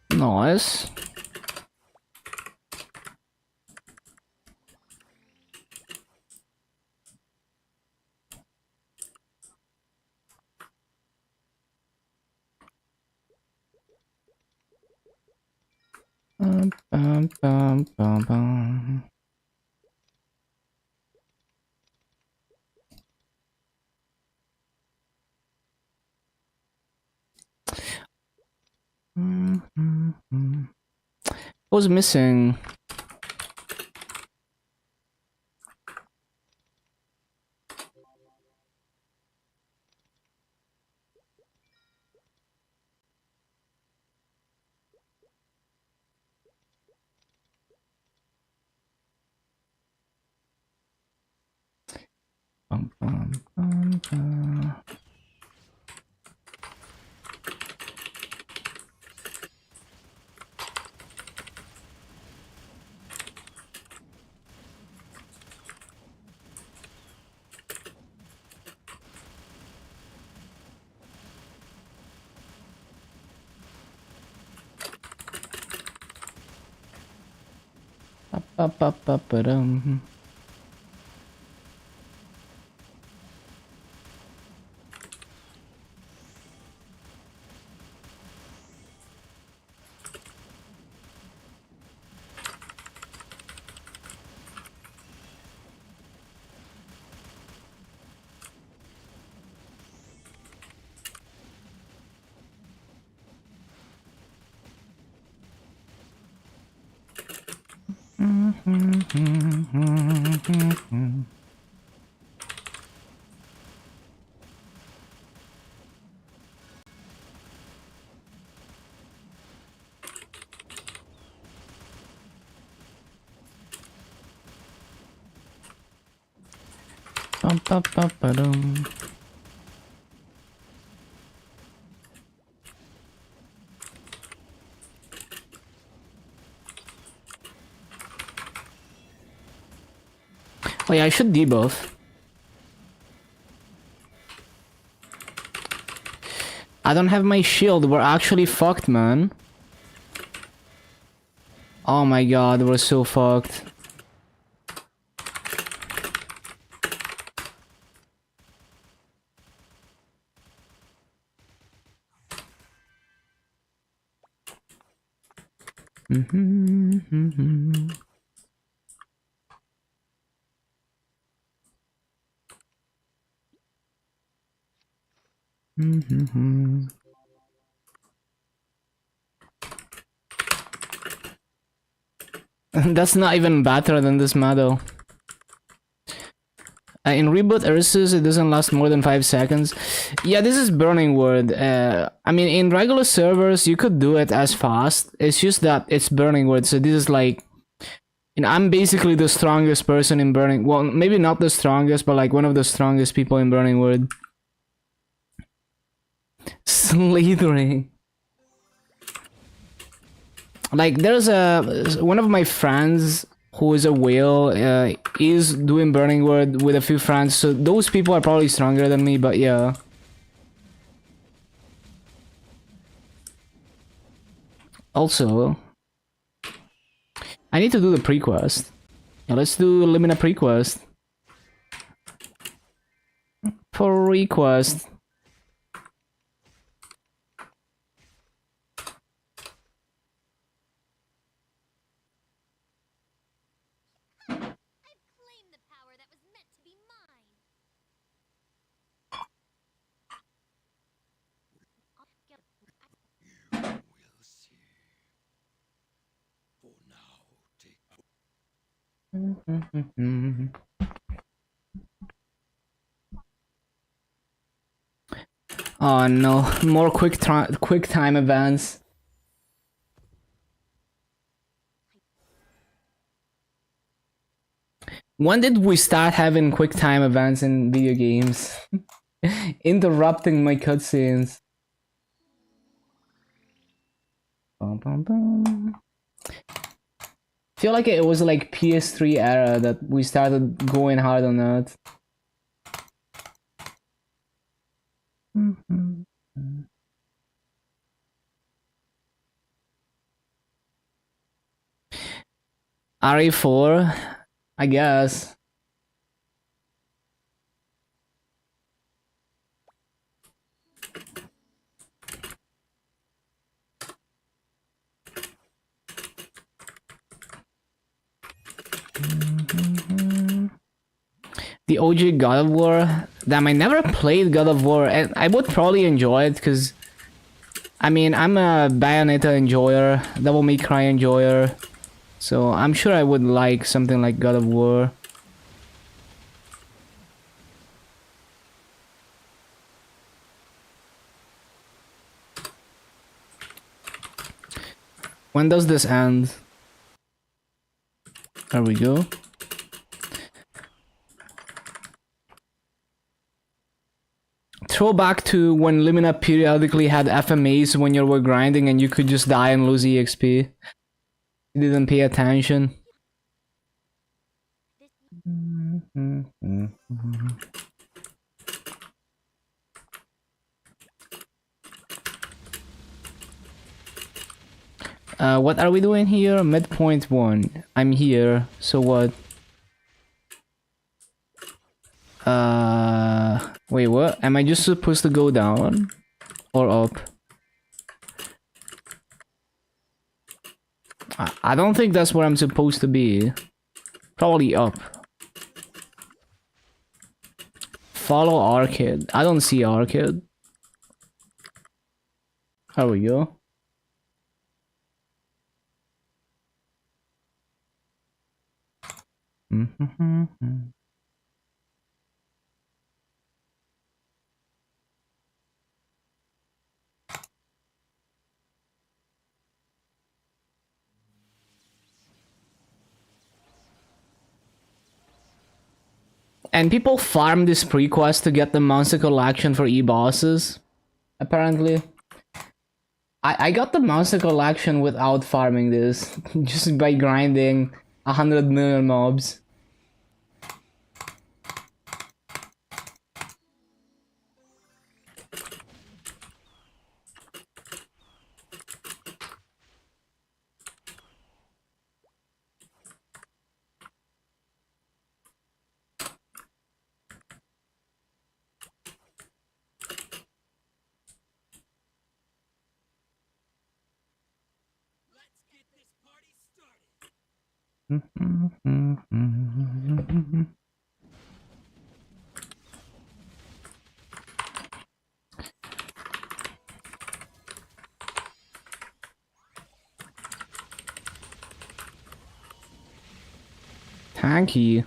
Nice. What was missing? Bum, bum, bum, bum. Ba-ba-ba-ba-dum. Ba-ba-ba-ba-dum. Oh yeah, I should debuff. I don't have my shield. We're actually fucked, man. Oh my god, we're so fucked. That's not even better than this model. In reboot Ursus, it doesn't last more than 5 seconds. Yeah, this is Burning Word. I mean, in regular servers, you could do it as fast. It's just that it's Burning Word, so this is like... You know, I'm basically the strongest person in Burning... Well, maybe not the strongest, but like one of the strongest people in Burning Word. Slithering. Like, there's one of my friends who is a whale, is doing Burning Word with a few friends, so those people are probably stronger than me, but yeah. Also, I need to do the pre-quest. Yeah, let's do Limina pre-quest. Pre-quest. Oh no, more quick time events. When did we start having quick time events in video games? Interrupting my cutscenes. Bum, bum, bum. Feel like it was like PS3 era that we started going hard on that. RE4, I guess. The OG God of War. Damn, I never played God of War, and I would probably enjoy it because I mean, I'm a Bayonetta enjoyer, Devil May Cry enjoyer, so I'm sure I would like something like God of War. When does this end? There we go. Throwback to when Lumina periodically had FMAs when you were grinding and you could just die and lose EXP. You didn't pay attention. What are we doing here? Midpoint 1. I'm here, so what? Wait, what? Am I just supposed to go down? Or up? I don't think that's where I'm supposed to be. Probably up. Follow Arcade. I don't see Arcade. There we go. And people farm this pre-quest to get the monster collection for e-bosses. Apparently. I got the monster collection without farming this. Just by grinding 100 million mobs. Thank you.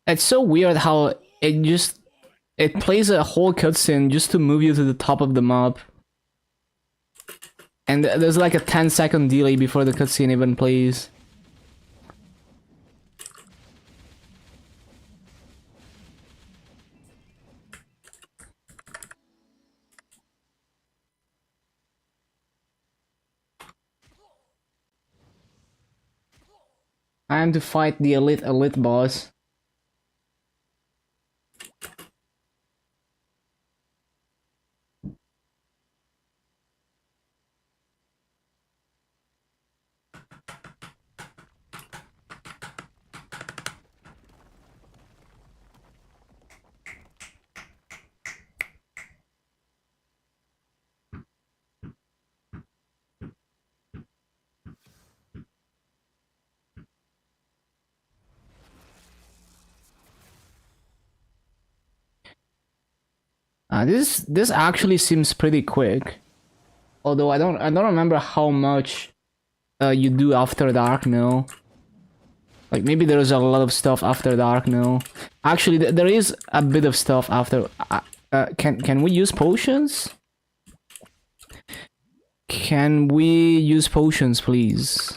It's so weird how it plays a whole cutscene just to move you to the top of the map. And there's like a 10-second delay before the cutscene even plays. I am to fight the elite boss. This actually seems pretty quick. Although I don't remember how much you do after dark now. Like maybe there's a lot of stuff after dark now. Actually, there is a bit of stuff after. Can we use potions? Can we use potions, please?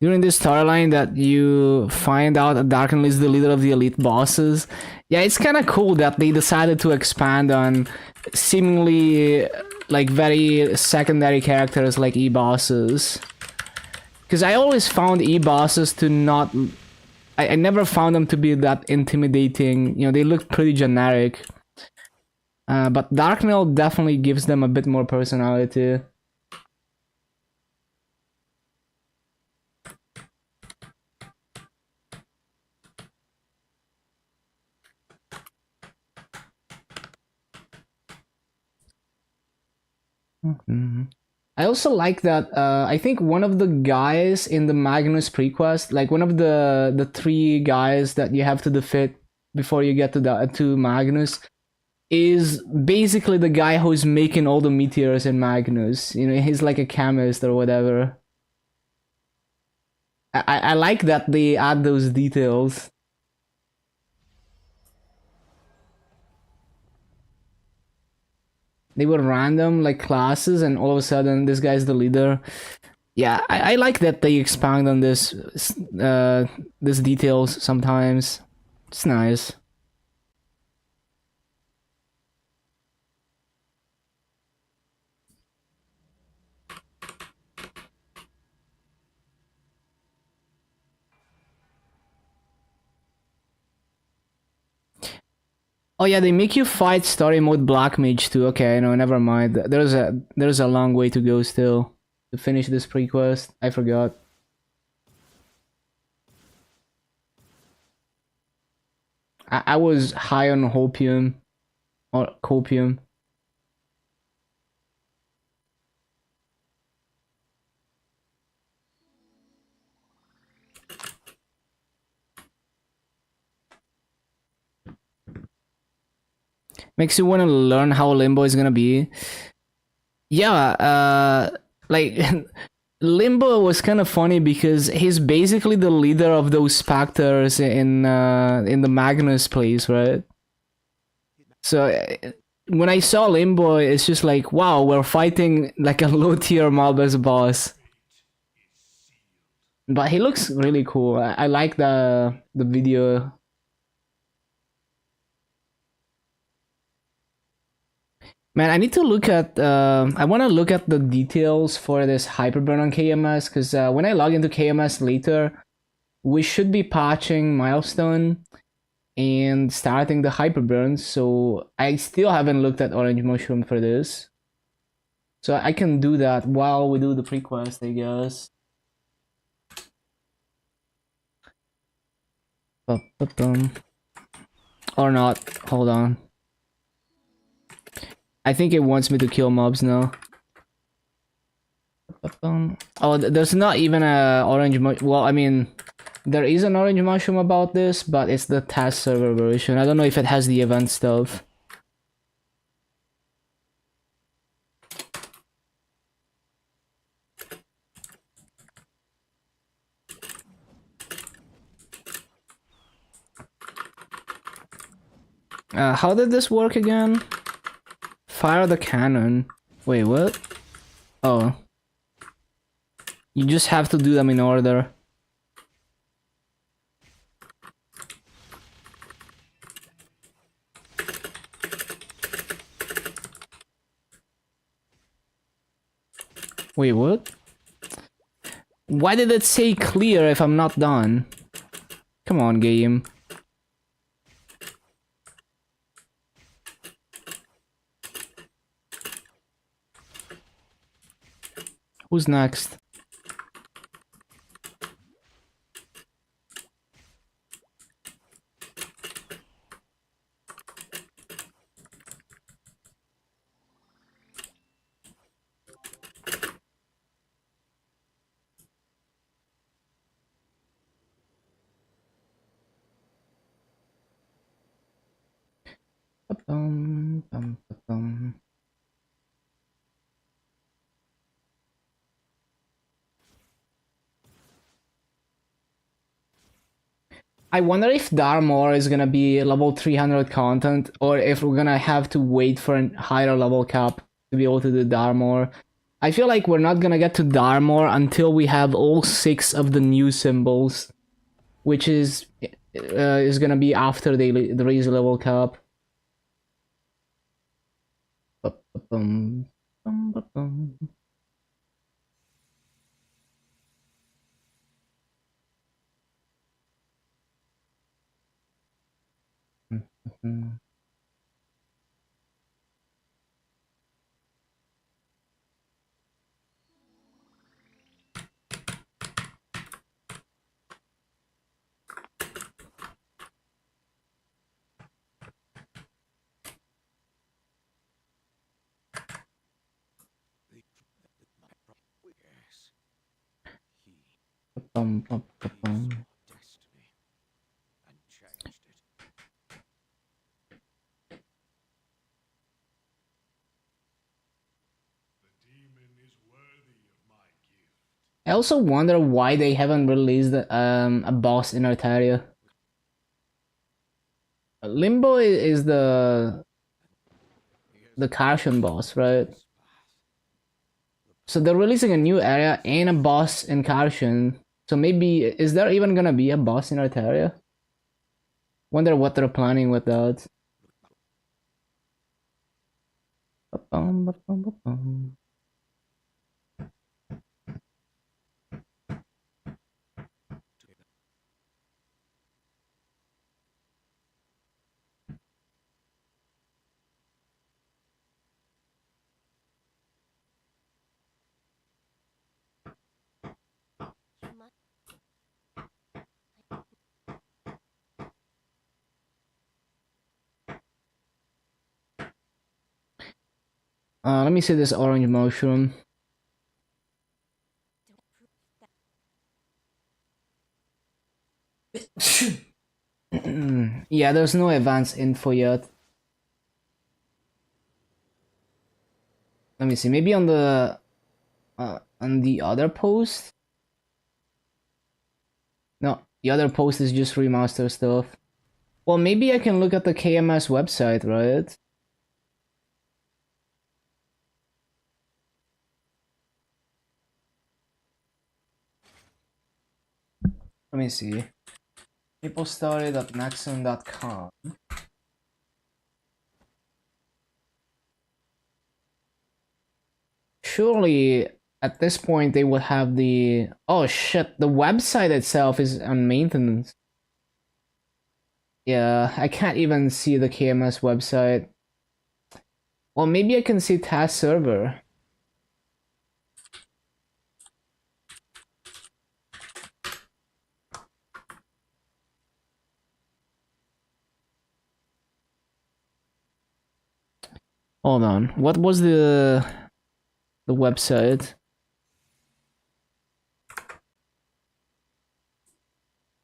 During this storyline that you find out that Darkenly is the leader of the elite bosses. Yeah, it's kind of cool that they decided to expand on seemingly like very secondary characters like e-bosses. Because I always found e-bosses to not I never found them to be that intimidating. You know, they look pretty generic. But Darknail definitely gives them a bit more personality. I also like that. I think one of the guys in the Magnus prequest, like one of the three guys that you have to defeat before you get to Magnus, is basically the guy who's making all the meteors in Magnus. You know, he's like a chemist or whatever. I like that they add those details. They were random like classes, and all of a sudden this guy's the leader. Yeah, I like that they expand on this details sometimes. It's nice. Oh yeah, they make you fight story mode Black Mage too. Okay, no, never mind. There's a long way to go still to finish this prequest. I forgot. I was high on hopium or copium. Makes you want to learn how Limbo is gonna be. Yeah, like Limbo was kind of funny because he's basically the leader of those specters in the Magnus place, right? So when I saw Limbo, it's just like, wow, we're fighting like a low tier mob as boss. But he looks really cool. I like the video. Man, I need to look at. I want to look at the details for this Hyperburn on KMS because when I log into KMS later, we should be patching Milestone and starting the Hyperburn. So I still haven't looked at Orange Mushroom for this. So I can do that while we do the prequest, I guess. Or not. Hold on. I think it wants me to kill mobs now. Oh, there's not even a orange mushroom. Well, I mean, there is an orange mushroom about this, but it's the test server version. I don't know if it has the event stuff. How did this work again? Fire the cannon. Wait, what? Oh. You just have to do them in order. Wait, what? Why did it say clear if I'm not done? Come on, game. Who's next? I wonder if Darmor is gonna be level 300 content, or if we're gonna have to wait for a higher level cap to be able to do Darmor. I feel like we're not gonna get to Darmor until we have all 6 of the new symbols, which is gonna be after they raise the level cap. Mhm. Bum, bum, bum, bum. I also wonder why they haven't released a boss in Altaria. Limbo is the Karshon boss, right? So they're releasing a new area and a boss in Karshon. So maybe is there even gonna be a boss in Altaria? Wonder what they're planning with that. Ba-bum, ba-bum, ba-bum. Let me see this orange mushroom. Yeah, there's no advanced info yet. Let me see. Maybe on the other post. No, the other post is just remaster stuff. Well, maybe I can look at the KMS website, right? Let me see. People started at Maxon.com. Surely at this point they would have the oh shit, the website itself is on maintenance. Yeah, I can't even see the KMS website. Well, maybe I can see task server. Hold on. What was the website?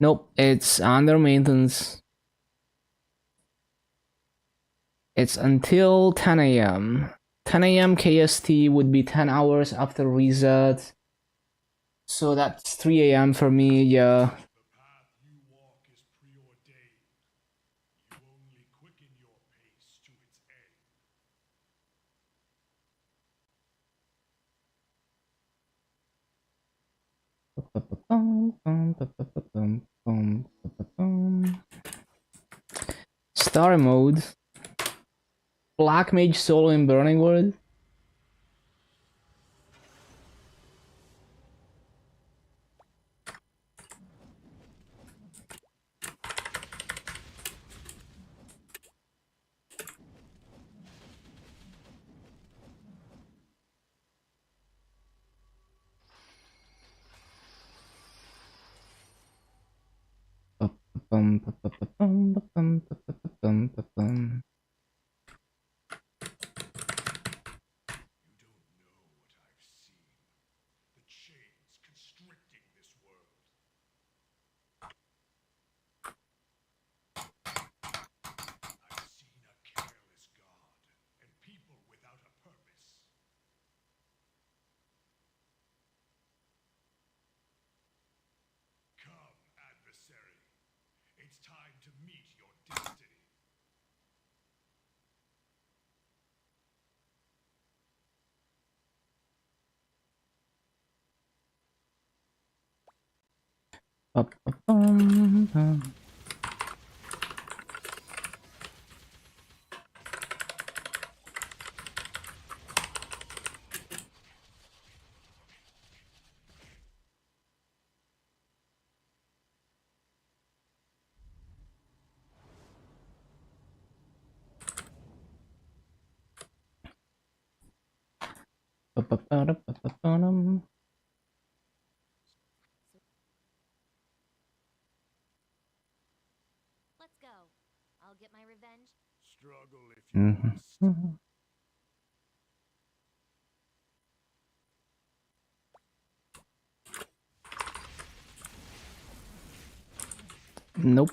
Nope, it's under maintenance. It's until 10 a.m. 10 a.m. KST would be 10 hours after reset. So that's 3 a.m. for me, yeah. Star mode. Black Mage solo in Burning World.
Let's go. I'll get my revenge.
Struggle if you must.
Nope.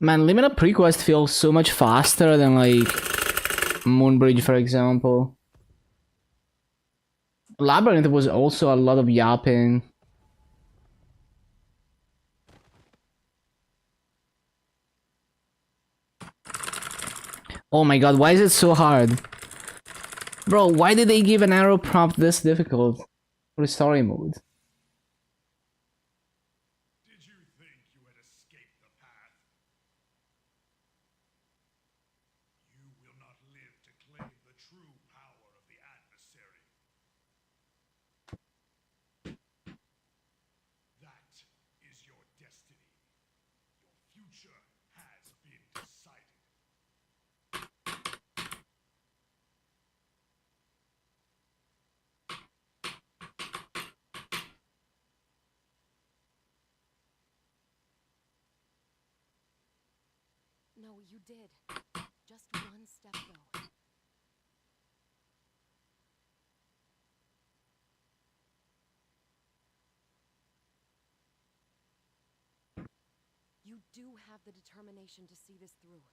Man, Limited Prequest feels so much faster than like Moonbridge, for example. Labyrinth was also a lot of yapping. Oh my god, why is it so hard? Bro, why did they give an arrow prompt this difficult for the story mode?
Did you think you had escaped the path? You will not live to claim the true power of the adversary. That is your destiny. Your future has been decided.
No, you did. Just one step, though. You do have the determination to see this through.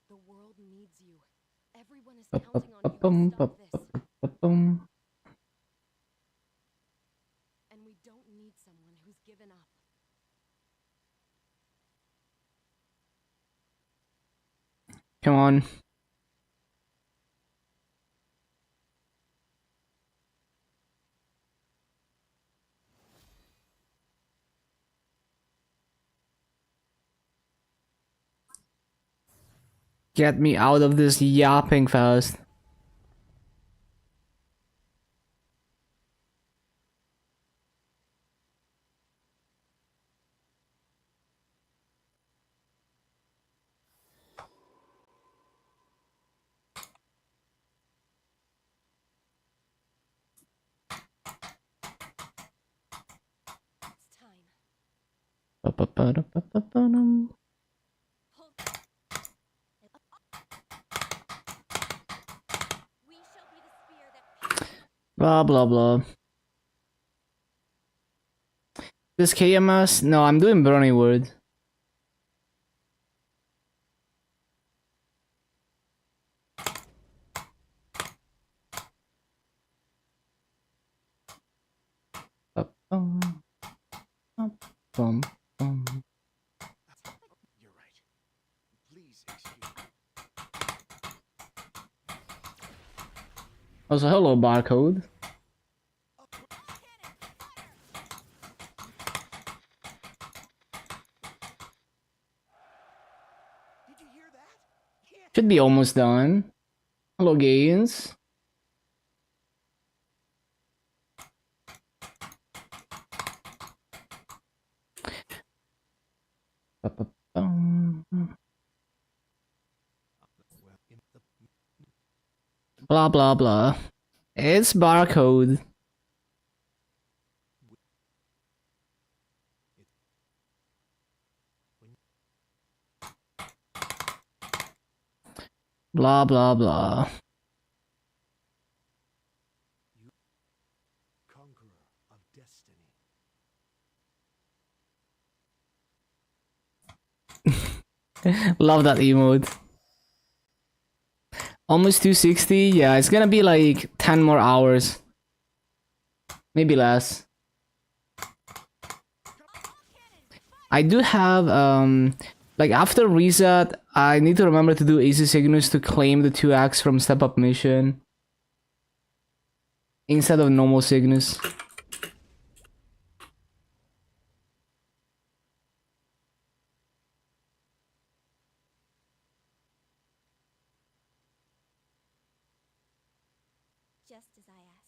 The world needs you. Everyone is counting on you to stop this. And we don't need someone who's given up.
Come on. Get me out of this yapping fast.
It's time. We shall be the spear that...
Blah blah blah. This KMS? No, I'm doing Bronywood.
You're right. Please excuse me.
Also, hello, barcode.
Did you hear that? Yeah.
Should be almost done. Hello, Gaines. Blah blah blah. It's barcode. Blah blah blah.
You conqueror of destiny.
Love that emote. Almost 260. Yeah, it's gonna be like 10 more hours. Maybe less. I do have like after reset, I need to remember to do Easy Cygnus to claim the 2x from Step Up Mission instead of normal Cygnus.
Just as I asked.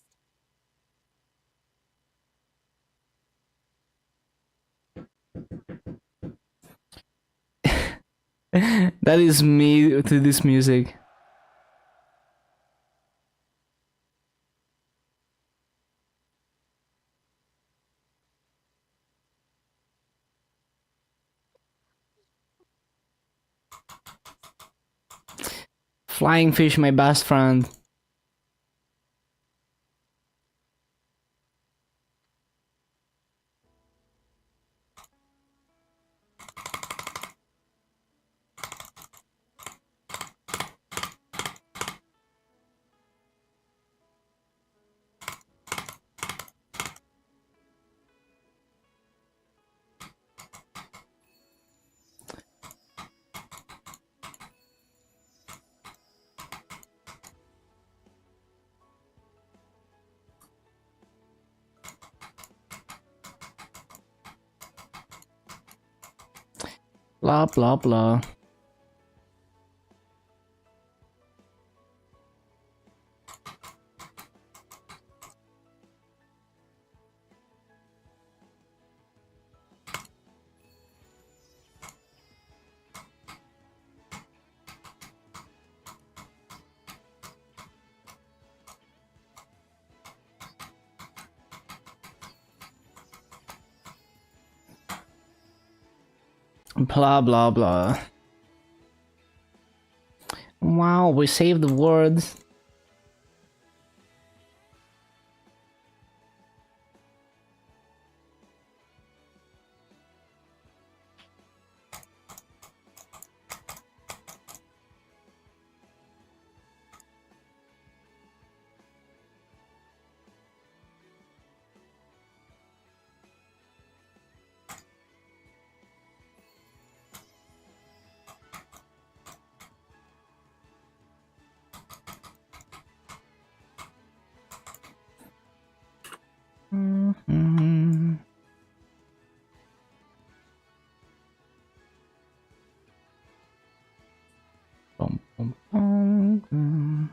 That is me to this music. Flying fish, my best friend. Blah blah blah. Blah blah blah. Wow, we saved the words. Mm-hmm. Bum, bum, bum.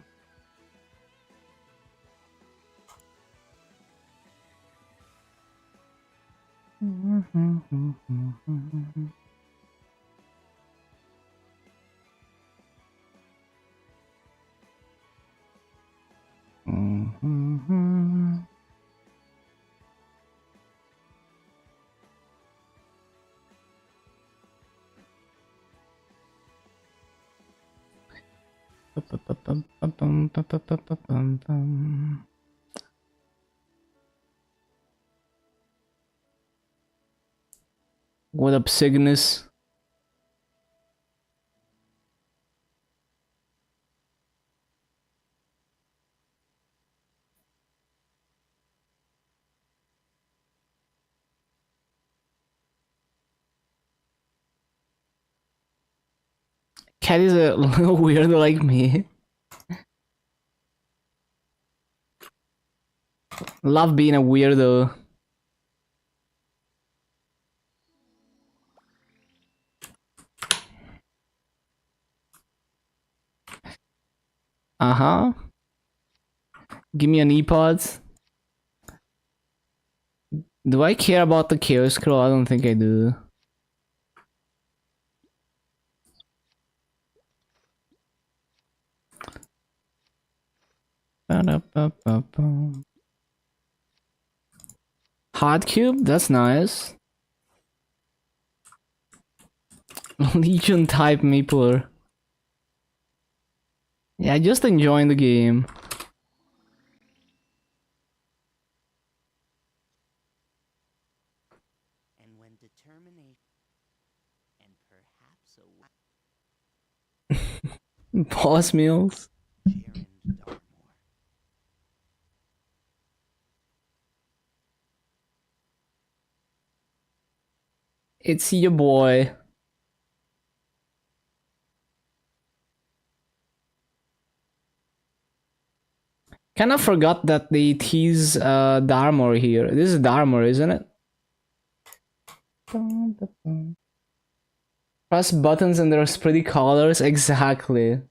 What up, Cygnus? Cat is a little weirdo like me. Love being a weirdo. Uh-huh. Give me an e-pods. Do I care about the Chaos Scroll? I don't think I do. Hard Cube? That's nice. Legion type Meepler. Yeah, just enjoying the game.
And when determination and perhaps a
Boss meals. It's your boy. Kind of forgot that they tease Dharmor here. This is Dharmor, isn't it? Press buttons and there's pretty colors. Exactly.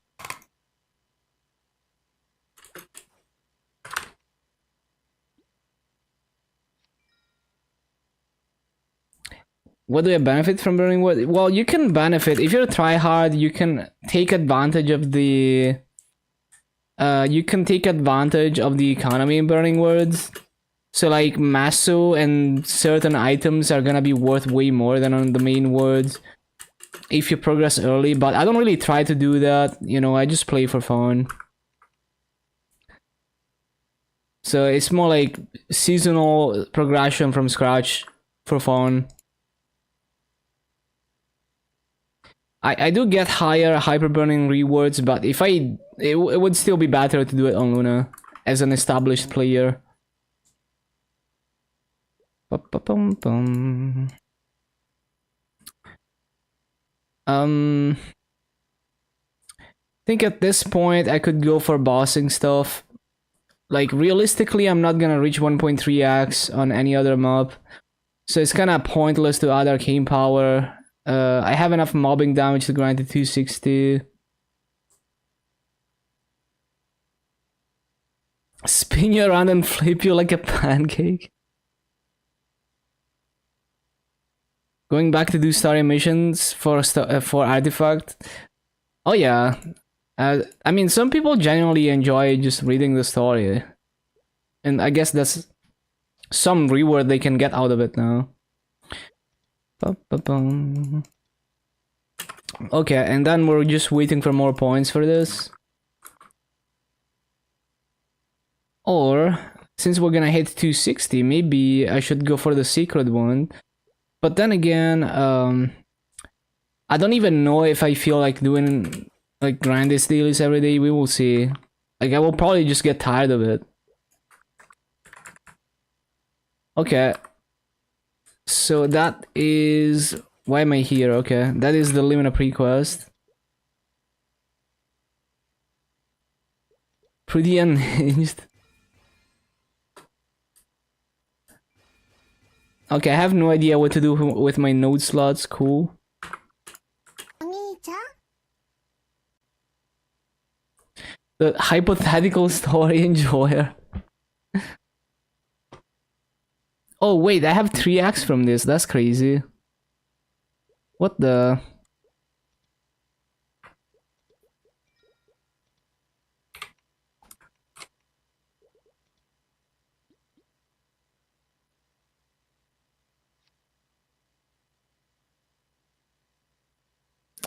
What do I benefit from burning wood? Well, you can benefit if you're a tryhard. You can take advantage of the. You can take advantage of the economy in burning woods. So like Maso and certain items are gonna be worth way more than on the main woods if you progress early. But I don't really try to do that. You know, I just play for fun. So it's more like seasonal progression from scratch for fun. I do get higher hyper burning rewards, but if it would still be better to do it on Luna as an established player. Ba-ba-bum-bum. I think at this point I could go for bossing stuff. Like realistically, I'm not gonna reach 1.3x on any other mob, so it's kind of pointless to add arcane power. I have enough mobbing damage to grind to 260. Spin you around and flip you like a pancake. Going back to do story missions for artifact. Oh yeah. I mean, some people genuinely enjoy just reading the story, and I guess that's some reward they can get out of it now. Okay, and then we're just waiting for more points for this. Or, since we're gonna hit 260, maybe I should go for the secret one. But then again, I don't even know if I feel like doing like grandest dailies every day. We will see. Like, I will probably just get tired of it. Okay. So that is... Why am I here? Okay, that is the Limina pre-quest. Pretty unhinged. Okay, I have no idea what to do with my node slots. Cool. The hypothetical story enjoyer. Oh wait, I have 3x from this. That's crazy. What the...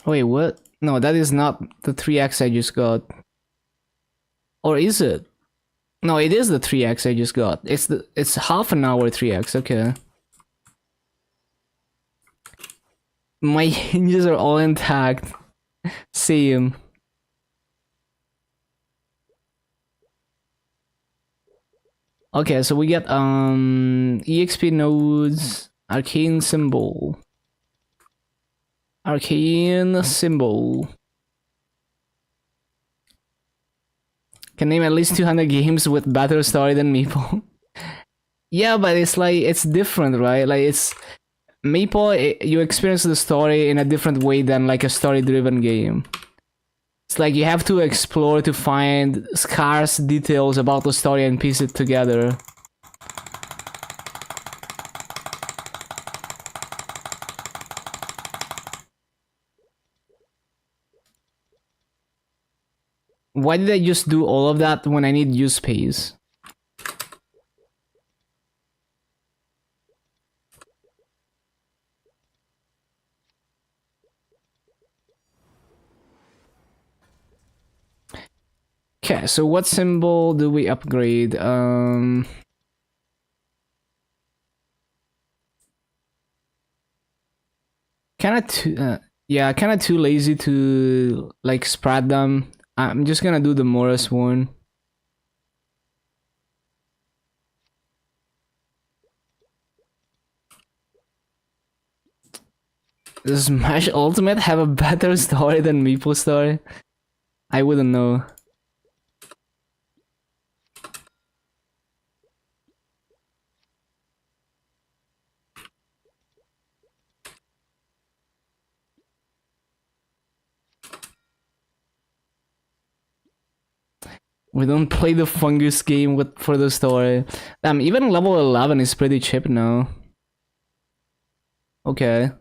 Wait, what? No, that is not the 3x I just got. Or is it? No, it is the 3x I just got. It's half an hour 3x, okay. My hinges are all intact. Same. Okay, so we get EXP nodes, arcane symbol. Arcane symbol. Can name at least 200 games with better story than Meeple. Yeah, but it's like, it's different, right? Like, it's... Meeple, you experience the story in a different way than like a story-driven game. It's like you have to explore to find scarce details about the story and piece it together. Why did I just do all of that when I need use space? Okay, so what symbol do we upgrade? Can I Yeah, kind of too lazy to like spread them. I'm just gonna do the Morris one. Does Smash Ultimate have a better story than Meeple story? I wouldn't know. We don't play the fungus game for the story. Damn, even level 11 is pretty cheap now. Okay.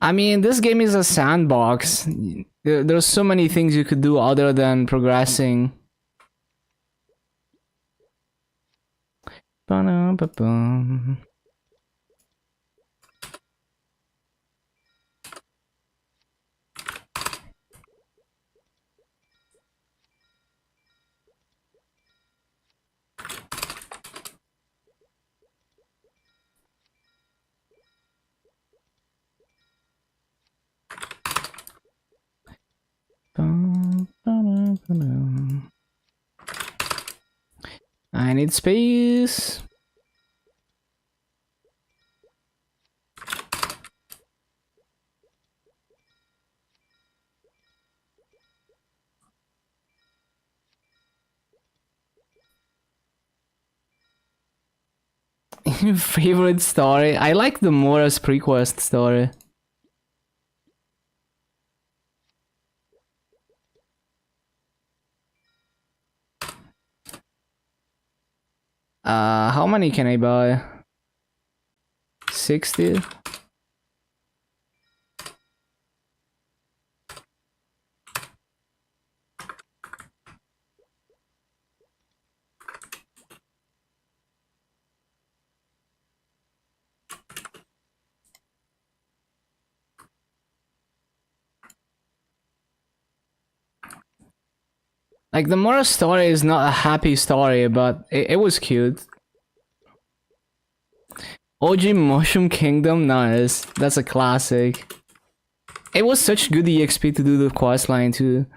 I mean, this game is a sandbox. There's so many things you could do other than progressing. Ba-dum-ba-bum. Ba-dum-ba-dum. I need space. Favorite story? I like the Morris prequest story. How many can I buy? 60? Like, the Morris story is not a happy story, but it was cute. OG Mushroom Kingdom, nice. That's a classic. It was such good EXP to do the quest line too.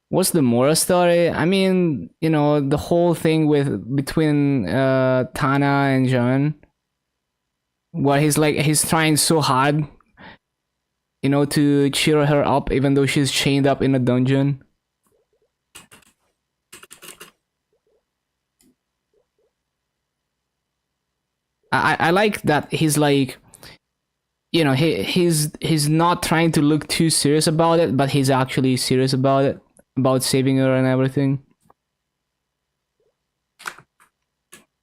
What's the Morris story? I mean, you know, the whole thing between Tana and John, where he's trying so hard, you know, to cheer her up even though she's chained up in a dungeon. I like that he's like, you know, he's not trying to look too serious about it, but he's actually serious about it, about saving her and everything.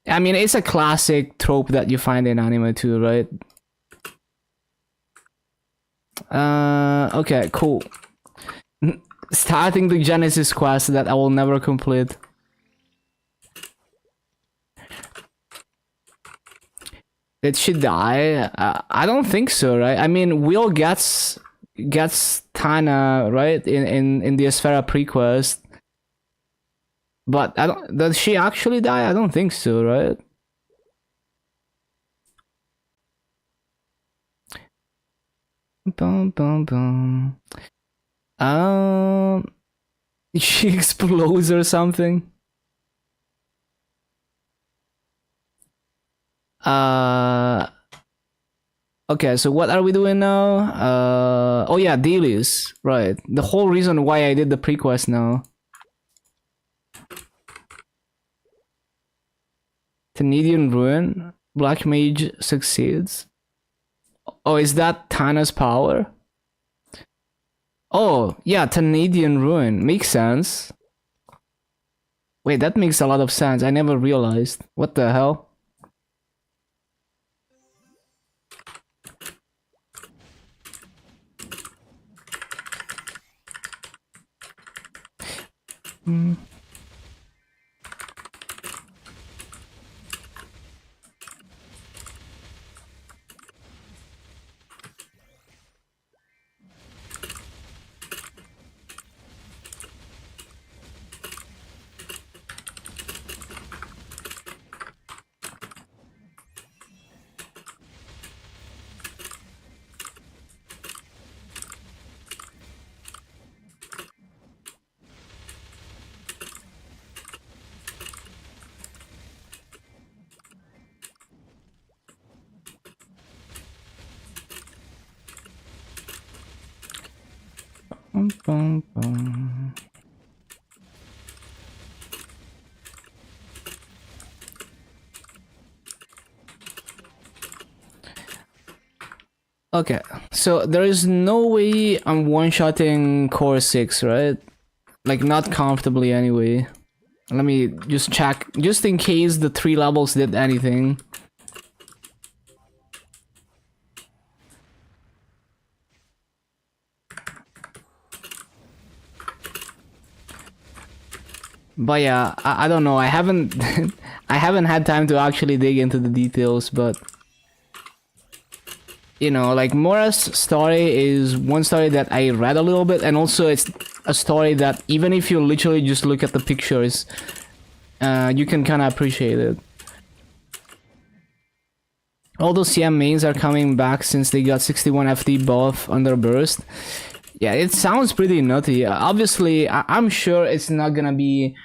I mean, it's a classic trope that you find in anime too, right? Okay, cool. Starting the Genesis quest that I will never complete. Did she die? I don't think so, right? I mean, Will gets Tana, right, in the Asphera prequest. But I don't. Does she actually die? I don't think so, right? Boom, boom, boom. She explodes or something. Okay, so what are we doing now? Oh yeah, dailies. Right. The whole reason why I did the prequest now. Canadian Ruin. Black Mage succeeds. Oh, is that Tana's power? Oh, yeah, Canadian Ruin. Makes sense. Wait, that makes a lot of sense. I never realized. What the hell? Hmm. bum, bum. Okay, so there is no way I'm one-shotting core 6, right? Like, not comfortably anyway. Let me just check, just in case the 3 levels did anything. But yeah, I don't know, I haven't I haven't had time to actually dig into the details, but you know, like Mora's story is one story that I read a little bit, and also it's a story that even if you literally just look at the pictures, you can kind of appreciate it. All those CM mains are coming back since they got 61 FD buff under burst. Yeah, it sounds pretty nutty. Obviously, I'm sure it's not gonna be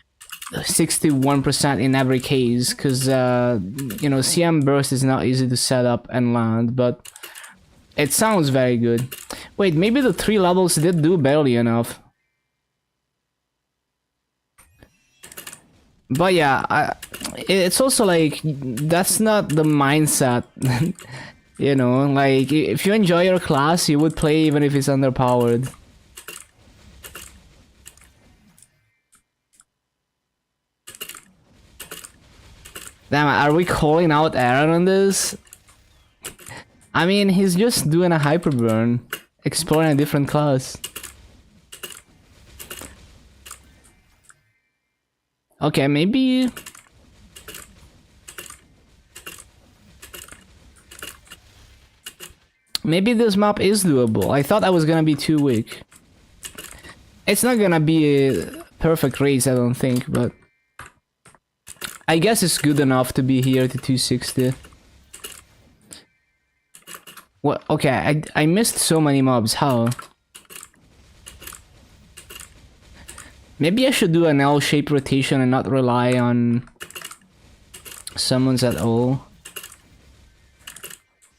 61% in every case, because you know, CM burst is not easy to set up and land, but it sounds very good. Wait, maybe the 3 levels did do barely enough. But yeah, it's also like, that's not the mindset. You know, like, if you enjoy your class, you would play even if it's underpowered. Damn, are we calling out Aaron on this? I mean, he's just doing a hyper burn, exploring a different class. Okay, maybe... Maybe this map is doable. I thought I was gonna be too weak. It's not gonna be a perfect race, I don't think, but... I guess it's good enough to be here to 260. What? Okay, I missed so many mobs. How? Maybe I should do an L-shaped rotation and not rely on summons at all.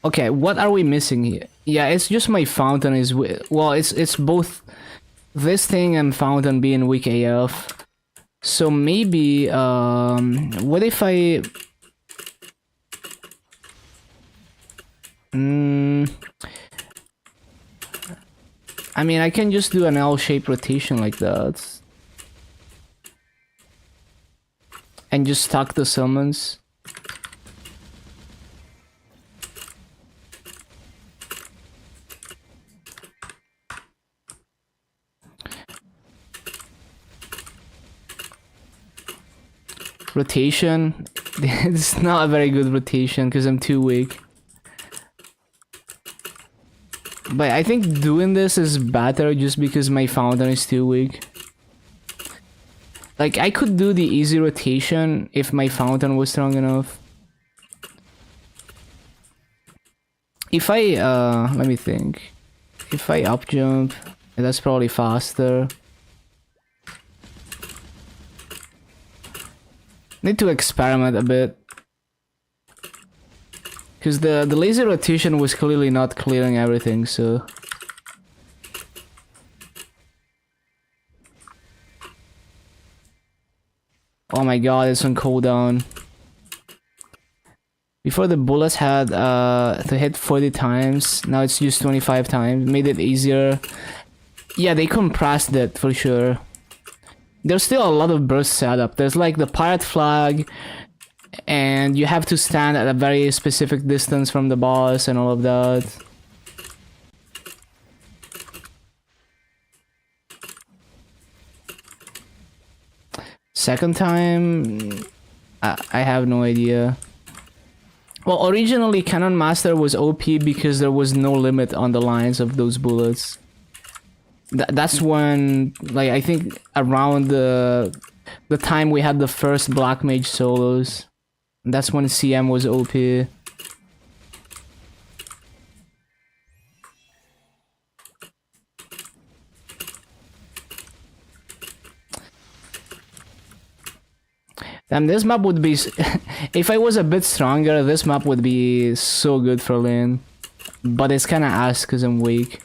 Okay, what are we missing here? Yeah, it's just my fountain is well, it's both this thing and fountain being weak AF. So maybe what if I I mean, I can just do an L-shaped rotation like that. And just stack the summons. Rotation. It's not a very good rotation because I'm too weak. But I think doing this is better just because my fountain is too weak. Like, I could do the easy rotation if my fountain was strong enough. If I, let me think. If I up jump, that's probably faster. Need to experiment a bit. Because the laser rotation was clearly not clearing everything, so... Oh my god, it's on cooldown. Before the bullets had to hit 40 times, now it's just 25 times. Made it easier. Yeah, they compressed it for sure. There's still a lot of burst setup. There's like the pirate flag, and you have to stand at a very specific distance from the boss and all of that. Second time, I have no idea. Well, originally Cannon Master was OP because there was no limit on the lines of those bullets. That's when, like, I think around the time we had the first Black Mage solos. That's when CM was OP. Damn, this map would be... if I was a bit stronger, this map would be so good for lane. But it's kinda ass because I'm weak.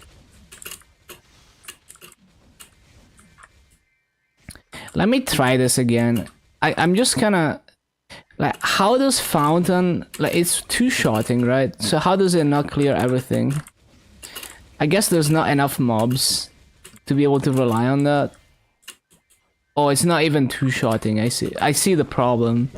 Let me try this again. I'm just kinda like, how does fountain, like, it's two-shotting, right? So how does it not clear everything? I guess there's not enough mobs to be able to rely on that. Oh, it's not even two-shotting. I see the problem.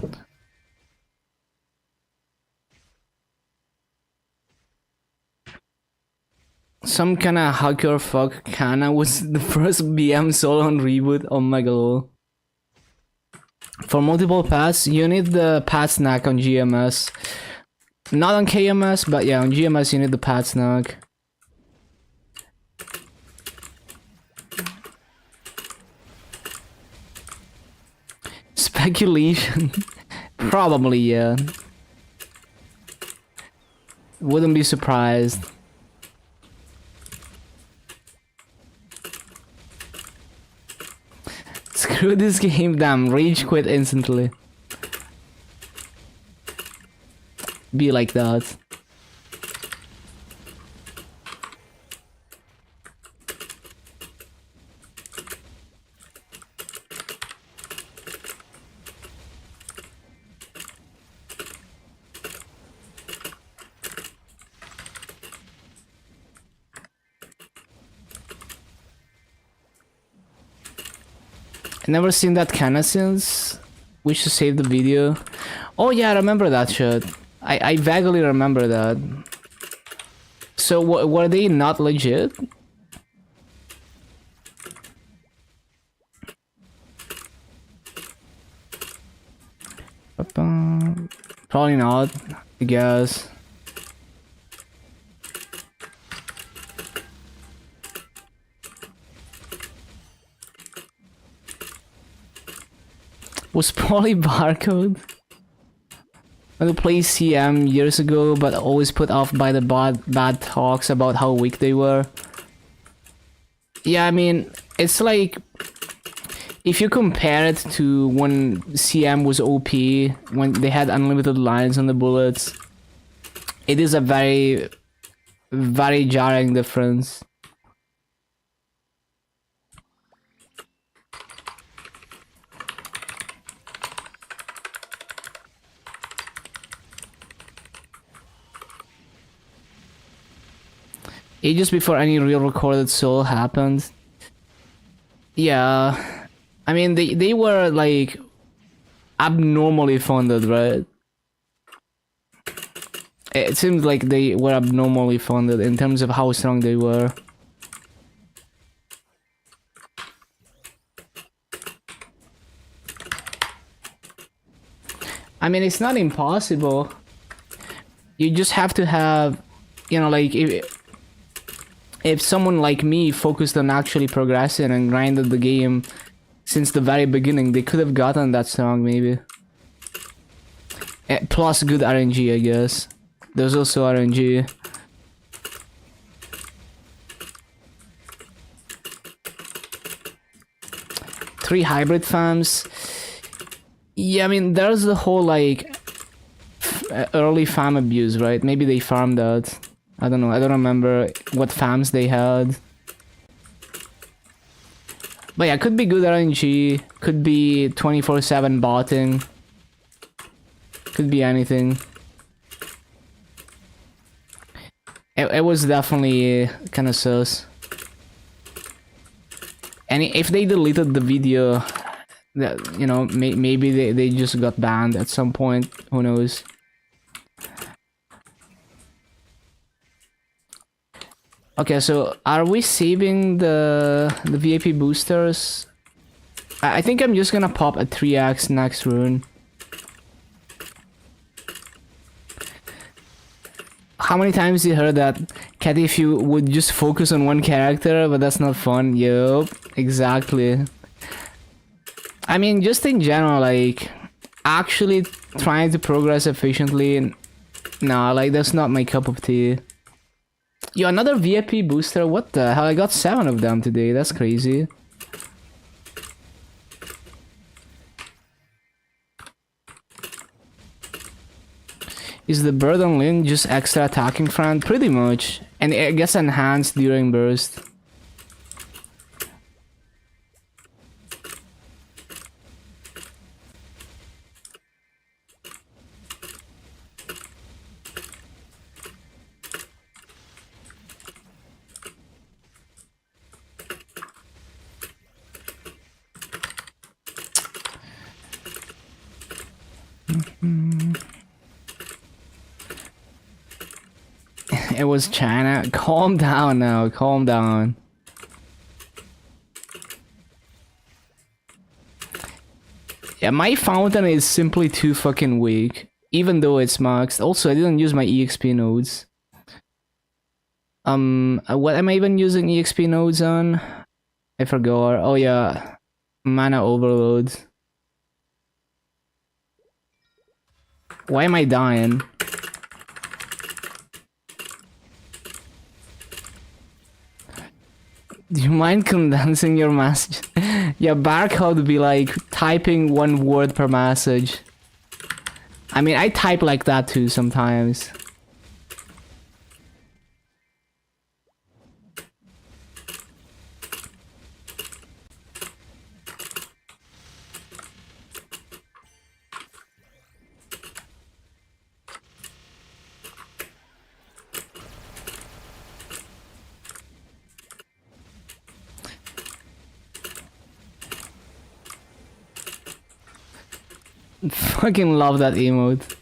Some kinda hacker fuck kinda was the first BM solo on reboot. Oh my god. For multiple paths, you need the path snack on GMS. Not on KMS, but yeah, on GMS you need the path snack. Speculation. Probably, yeah. Wouldn't be surprised. Screw this game, damn, rage quit instantly. Be like that. I never seen that kinda since. We should save the video. Oh yeah, I remember that shit. I vaguely remember that. So were they not legit? Probably not, I guess. Was probably barcode. I played CM years ago, but always put off by the bad talks about how weak they were. Yeah, I mean, it's like if you compare it to when CM was OP, when they had unlimited lines on the bullets, it is a very, very jarring difference. Ages before any real recorded soul happened. Yeah, I mean they were like abnormally funded, right? It seems like they were abnormally funded in terms of how strong they were. I mean, it's not impossible. You just have to have, you know, like if someone like me focused on actually progressing and grinded the game since the very beginning, they could have gotten that strong, maybe. Plus good RNG, I guess. There's also RNG. Three hybrid farms. Yeah, I mean, there's the whole, like, early farm abuse, right? Maybe they farmed that. I don't know, I don't remember what farms they had. But yeah, could be good RNG, could be 24/7 botting. Could be anything. It was definitely kind of sus. And if they deleted the video, that, you know, maybe they just got banned at some point, who knows. Okay, so are we saving the VIP boosters? I think I'm just gonna pop a 3x next rune. How many times you heard that, Cat, if you would just focus on one character, but that's not fun? Yup, exactly. I mean, just in general, like, actually trying to progress efficiently, nah, like, that's not my cup of tea. Yo, another VIP booster? What the hell? I got 7 of them today. That's crazy. Is the bird on Lynn just extra attacking front? Pretty much. And it gets enhanced during burst. It was China. Calm down now, calm down. Yeah, my fountain is simply too fucking weak. Even though it's maxed. Also, I didn't use my EXP nodes. What am I even using EXP nodes on? I forgot. Oh yeah, mana overload. Why am I dying? Do you mind condensing your message? Yeah, barcode would be like typing one word per message. I mean, I type like that too sometimes. Fucking love that emote.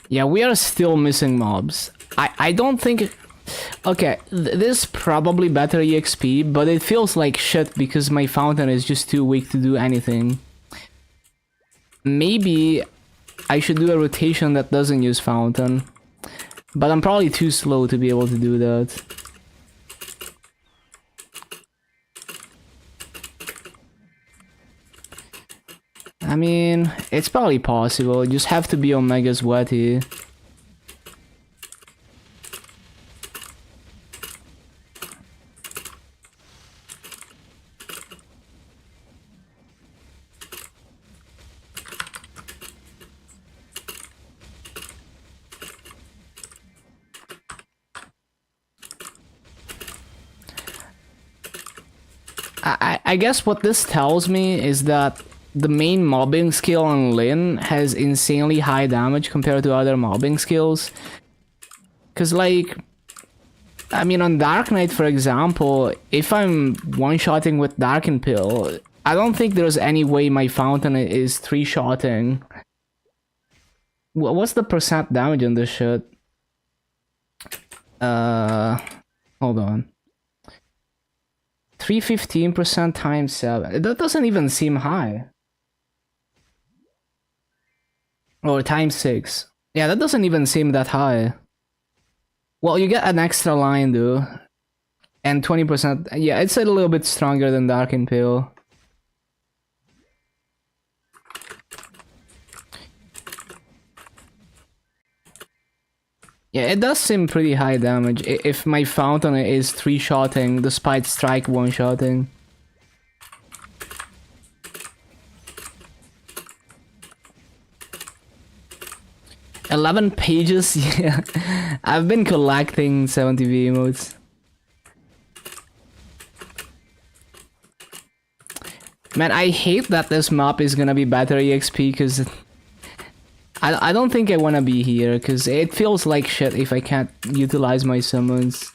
Yeah, we are still missing mobs. I don't think... Okay, this is probably better EXP, but it feels like shit because my fountain is just too weak to do anything. Maybe I should do a rotation that doesn't use fountain. But I'm probably too slow to be able to do that. I mean, it's probably possible, you just have to be Omega Sweaty. I guess what this tells me is that the main mobbing skill on Lynn has insanely high damage compared to other mobbing skills. Cause like, I mean on Dark Knight for example, if I'm one-shotting with Darken Pill, I don't think there's any way my fountain is 3-shotting. What's the percent damage on this shit? Hold on. 315% times 7. That doesn't even seem high. Or times 6. Yeah, that doesn't even seem that high. Well, you get an extra line though. And 20%. Yeah, it's a little bit stronger than Dark Pale. Yeah, it does seem pretty high damage if my fountain is 3-shotting despite strike 1-shotting. $11 pages, yeah. I've been collecting 70V emotes. Man, I hate that this map is gonna be better EXP because I don't think I wanna be here because it feels like shit if I can't utilize my summons.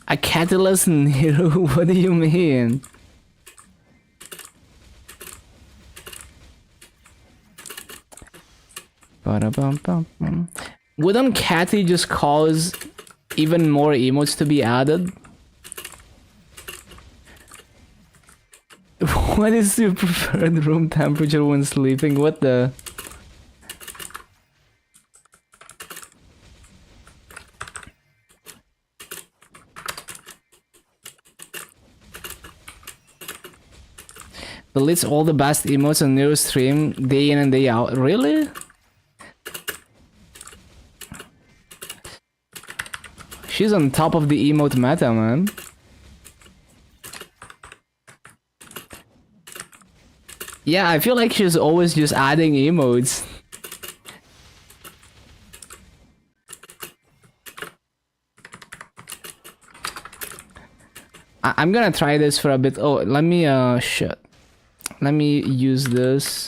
A catalyst Nero? What do you mean? Wouldn't Catty just cause even more emotes to be added? What is your preferred room temperature when sleeping? What the... Deletes all the best emotes on Nero stream day in and day out. Really? She's on top of the emote meta, man. Yeah, I feel like she's always just adding emotes. I'm gonna try this for a bit. Oh, let me shit. Let me use this.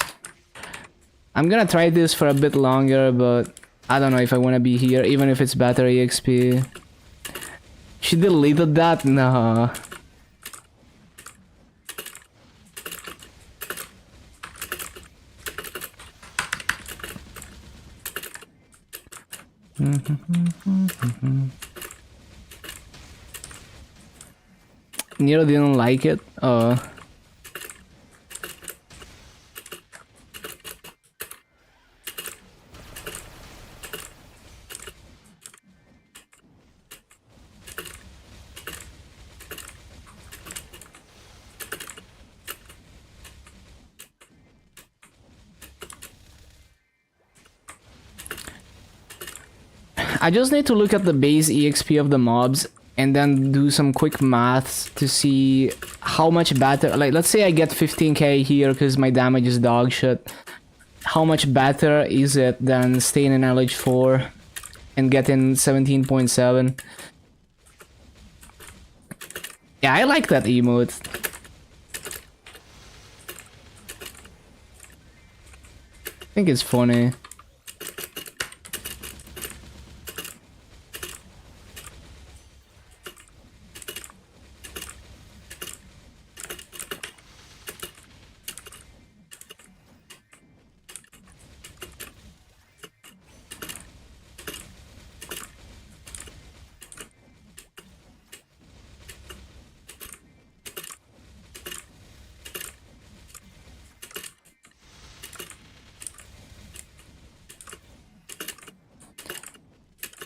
I'm gonna try this for a bit longer, but I don't know if I wanna be here, even if it's battery XP. She deleted that? Nah. Nero didn't like it? I just need to look at the base EXP of the mobs and then do some quick maths to see how much better, like let's say I get 15k here because my damage is dog shit. How much better is it than staying in LH4 and getting 17.7? Yeah, I like that emote. I think it's funny.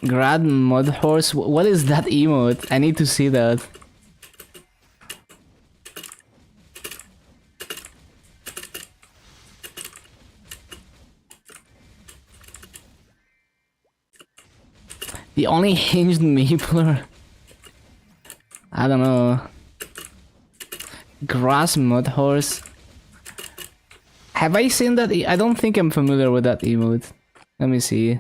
Grad Mud Horse? What is that emote? I need to see that. The only hinged meepler? I don't know. Grass Mud Horse? Have I seen that? I don't think I'm familiar with that emote. Let me see.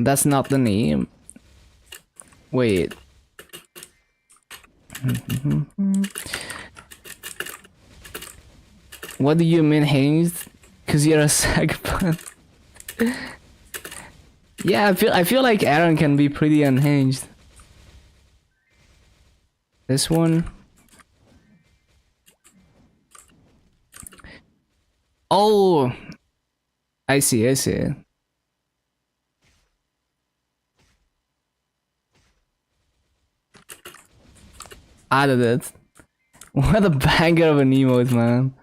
That's not the name. Wait. What do you mean hinged? Cause you're a psychopath. Yeah, I feel like Aaron can be pretty unhinged. This one. Oh, I see. Added it. What a banger of an emote, man.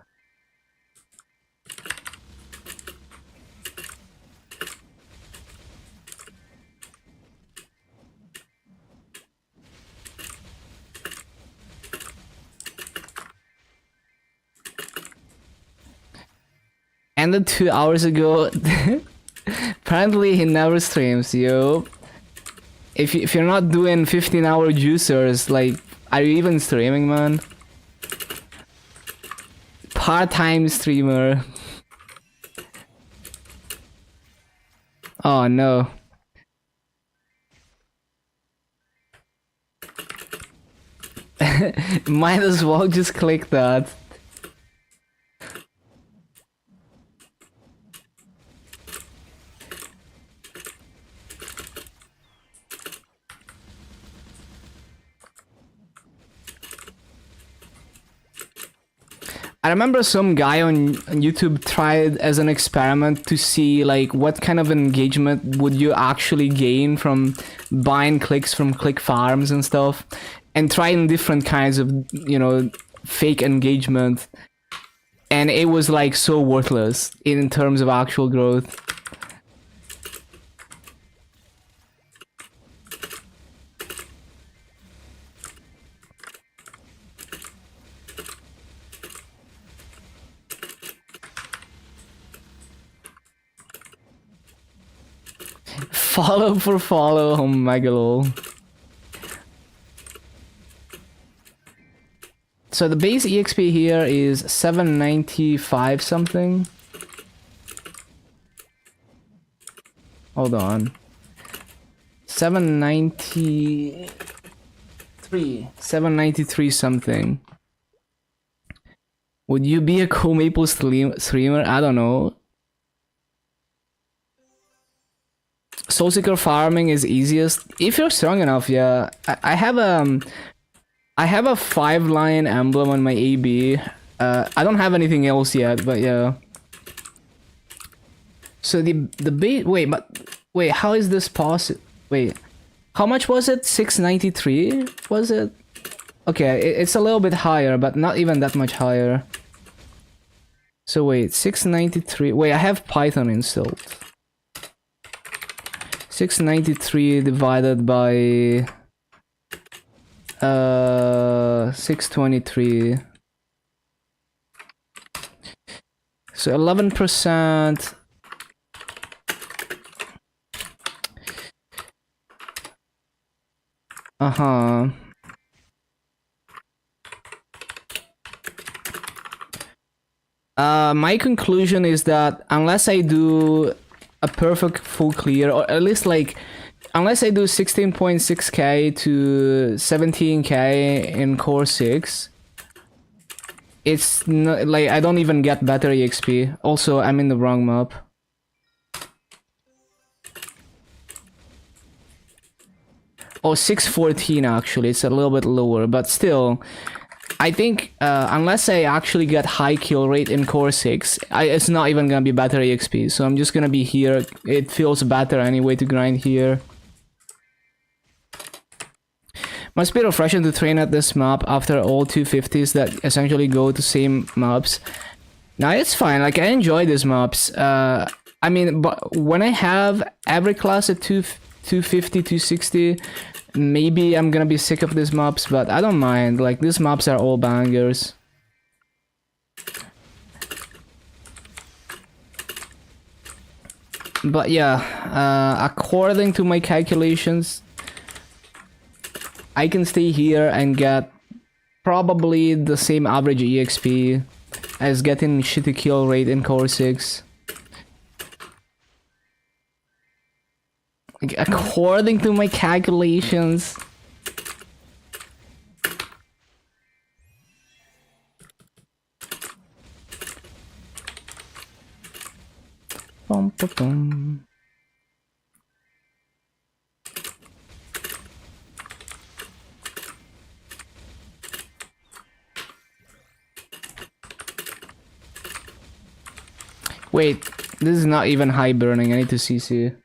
Ended 2 hours ago. Apparently he never streams, yo. If you're not doing 15-hour juicers, like, are you even streaming, man? Part-time streamer. Oh no. Might as well just click that. I remember some guy on YouTube tried as an experiment to see like what kind of engagement would you actually gain from buying clicks from click farms and stuff, and trying different kinds of, you know, fake engagement, and it was like so worthless in terms of actual growth. Follow for follow, oh my god. So the base EXP here is 795 something. Hold on. 793 something. Would you be a cool maple streamer? I don't know. Soulseeker farming is easiest if you're strong enough. Yeah, I have a 5-line emblem on my AB. I don't have anything else yet, but yeah. So the bait. Wait, how is this possible? Wait, how much was it? 693 was it? Okay, it's a little bit higher, but not even that much higher. So wait, 693. Wait, I have Python installed. 693 divided by 623. So 11%. Uh-huh. My conclusion is that unless I do a perfect full clear, or at least like, unless I do 16.6k to 17k in core 6, it's not, like, I don't even get better EXP. Also, I'm in the wrong map. Oh, 614 actually, it's a little bit lower, but still, I think unless I actually get high kill rate in core 6, it's not even gonna be better EXP, so I'm just gonna be here. It feels better anyway to grind here. Must be refreshing to train at this map after all 250s that essentially go to same maps. Now it's fine, like I enjoy these maps. I mean, but when I have every class at 250, 260, maybe I'm gonna be sick of these maps, but I don't mind. Like, these maps are all bangers. But yeah, according to my calculations, I can stay here and get probably the same average EXP as getting shitty kill rate in core 6. According to my calculations. Bum, bum, bum. Wait, this is not even high burning. I need to CC.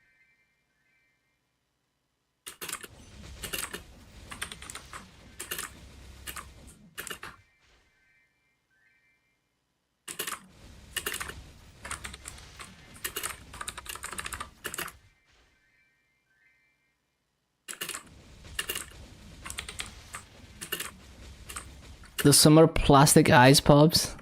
The summer plastic ice pops.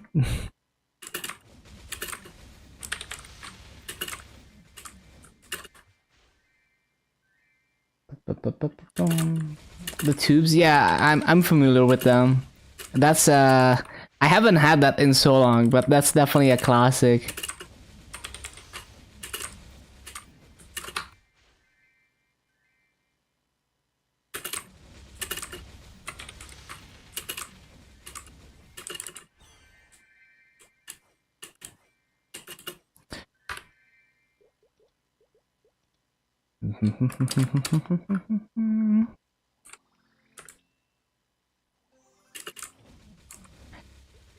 The tubes, yeah, I'm familiar with them. That's I haven't had that in so long, but that's definitely a classic.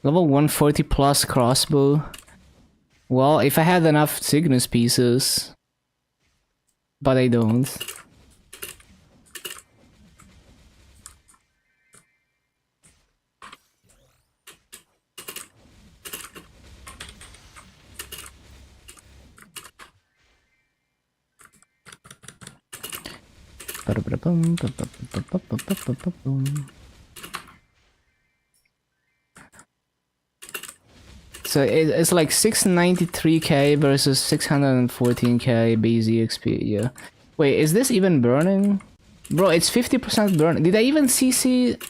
Level 140 plus crossbow. Well, if I had enough Cygnus pieces. But I don't. So it's like 693k versus 614k base EXP, yeah. Wait, is this even burning? Bro, it's 50% burn. Did I even CC?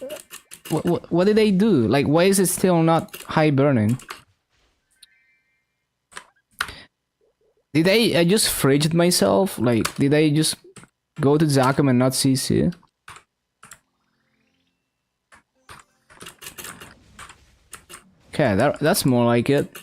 What did I do? Like, why is it still not high burning? Did I just fridged myself? Like, did I just go to Zakum and not CC? Okay, that's more like it.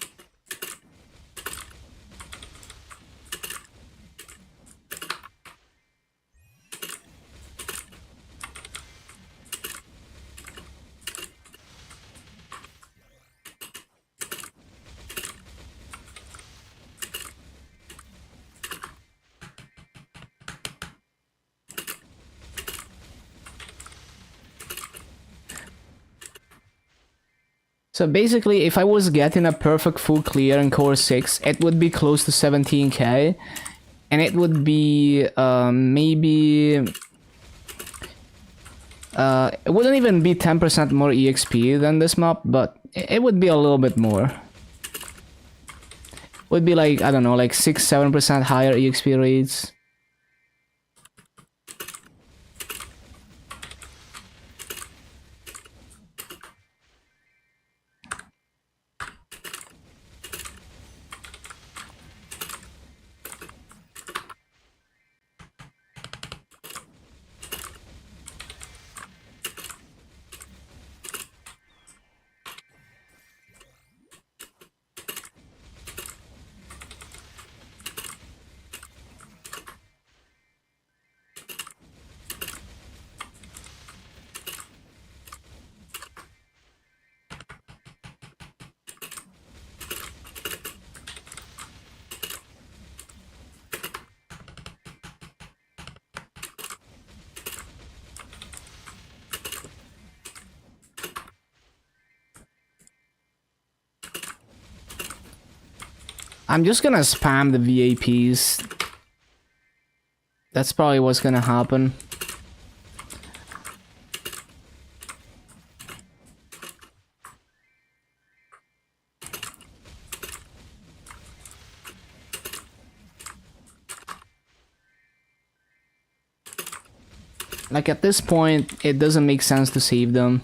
So basically, if I was getting a perfect full clear in core 6, it would be close to 17k. And it would be, maybe... it wouldn't even be 10% more EXP than this map, but it would be a little bit more. Would be like, I don't know, like 6-7% higher EXP rates. I'm just gonna spam the VAPs. That's probably what's gonna happen. Like at this point, it doesn't make sense to save them.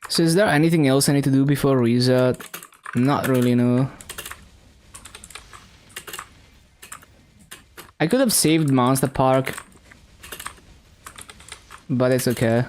So is there anything else I need to do before reset? Not really, no. I could have saved Monster Park, but it's okay.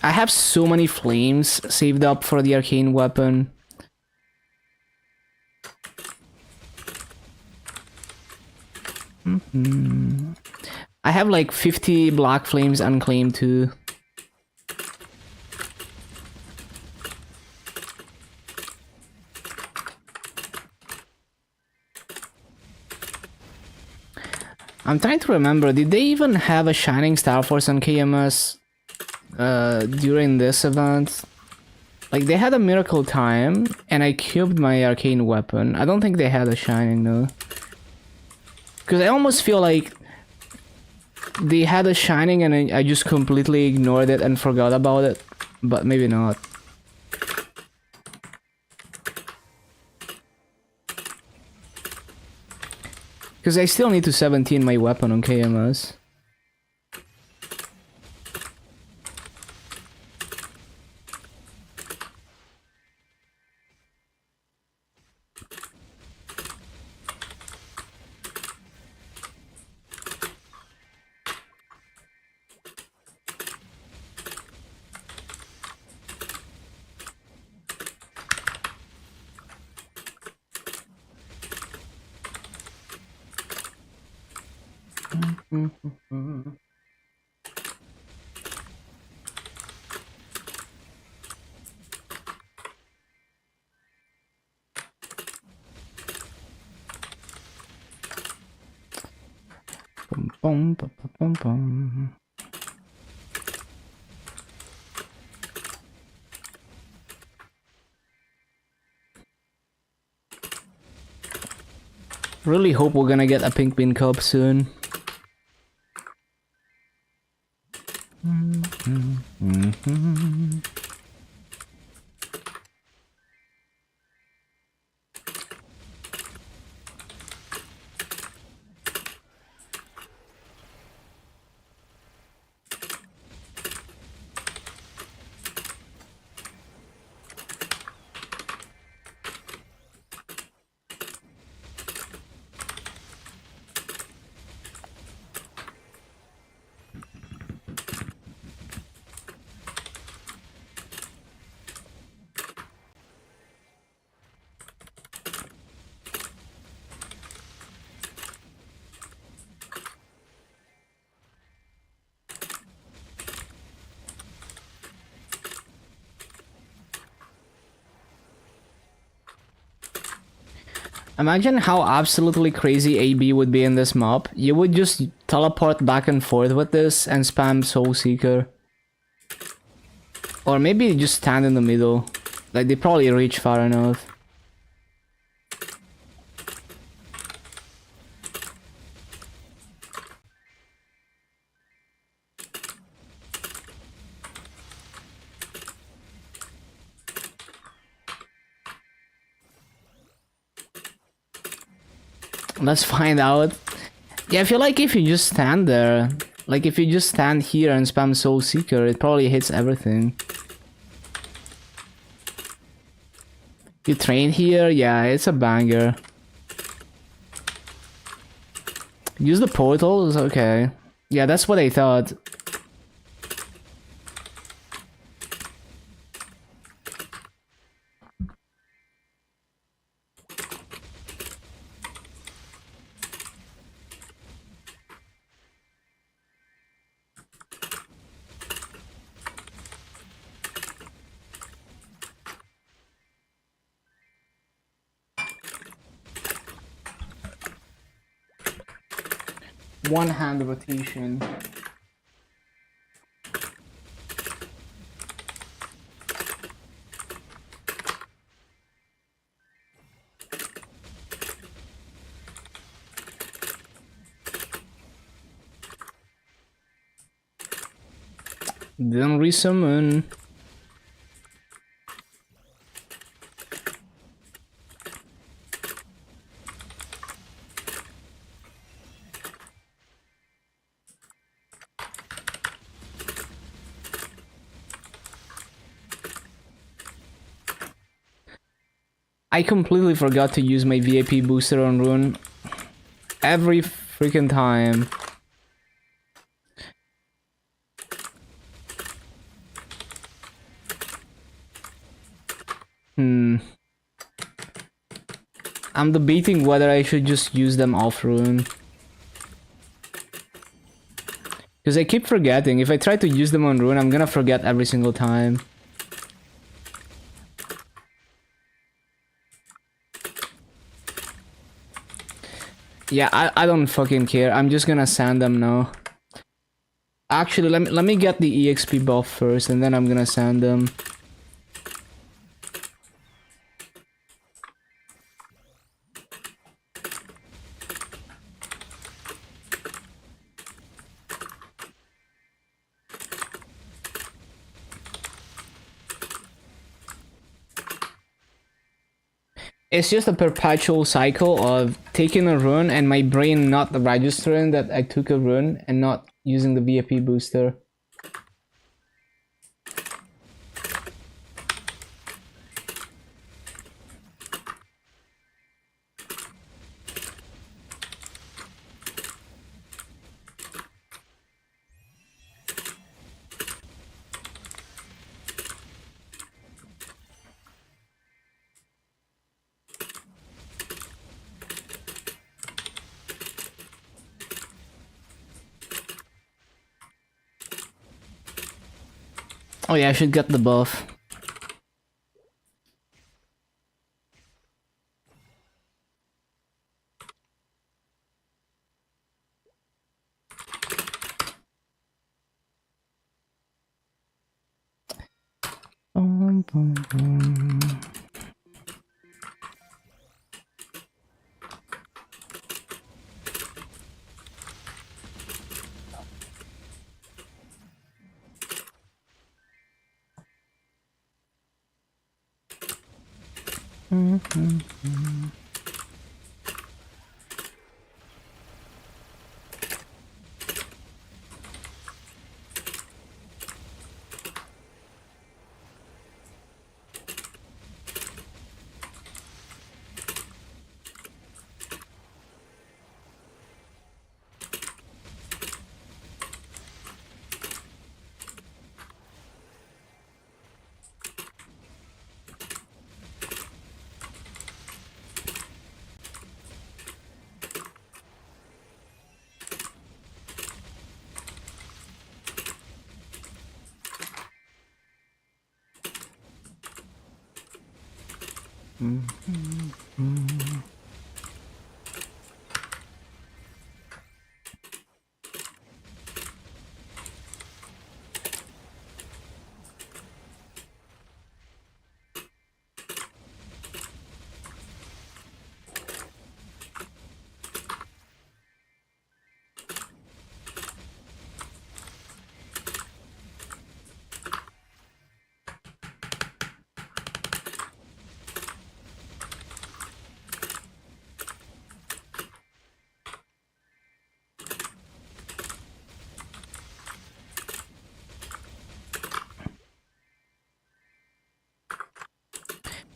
I have so many flames saved up for the arcane weapon. I have like 50 black flames unclaimed too. I'm trying to remember, did they even have a Shining Star Force on KMS during this event? Like, they had a Miracle Time, and I cubed my Arcane Weapon. I don't think they had a Shining, though. Because I almost feel like they had a Shining and I just completely ignored it and forgot about it. But maybe not. Because I still need to 17 my weapon on KMS. Bum, bum, bum, bum, bum. Really hope we're gonna get a pink bean cup soon. Imagine how absolutely crazy AB would be in this map. You would just teleport back and forth with this and spam Soul Seeker. Or maybe just stand in the middle. Like, they probably reach far enough. Let's find out. Yeah, I feel like if you just stand there, like if you just stand here and spam Soul Seeker, it probably hits everything. You train here? Yeah, it's a banger. Use the portals? Okay. Yeah, that's what I thought. One hand rotation. Then resummon. I completely forgot to use my VIP booster on Rune. Every freaking time. I'm debating whether I should just use them off Rune. Because I keep forgetting. If I try to use them on Rune, I'm gonna forget every single time. Yeah, I don't fucking care. I'm just gonna sand them now. Actually, let me get the EXP buff first, and then I'm gonna sand them. It's just a perpetual cycle of taking a rune and my brain not registering that I took a rune and not using the VIP booster. Oh yeah, I should get the buff. Bum, bum, bum.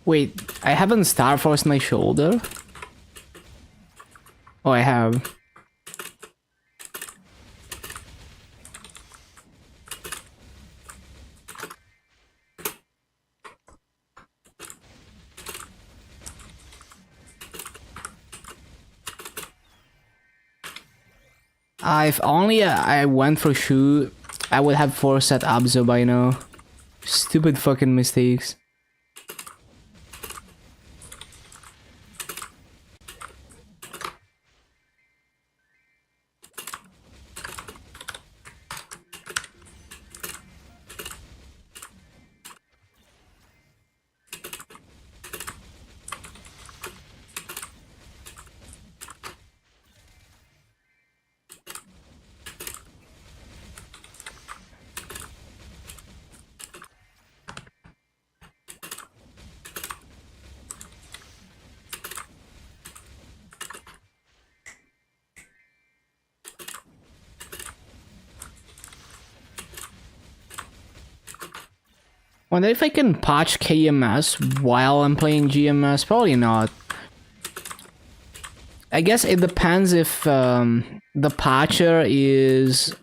Wait, I haven't Star Force my shoulder? Oh, I have. If only I went for Shu, I would have 4 set Abzo by now. Stupid fucking mistakes. Wonder if I can patch KMS while I'm playing GMS? Probably not. I guess it depends if the patcher is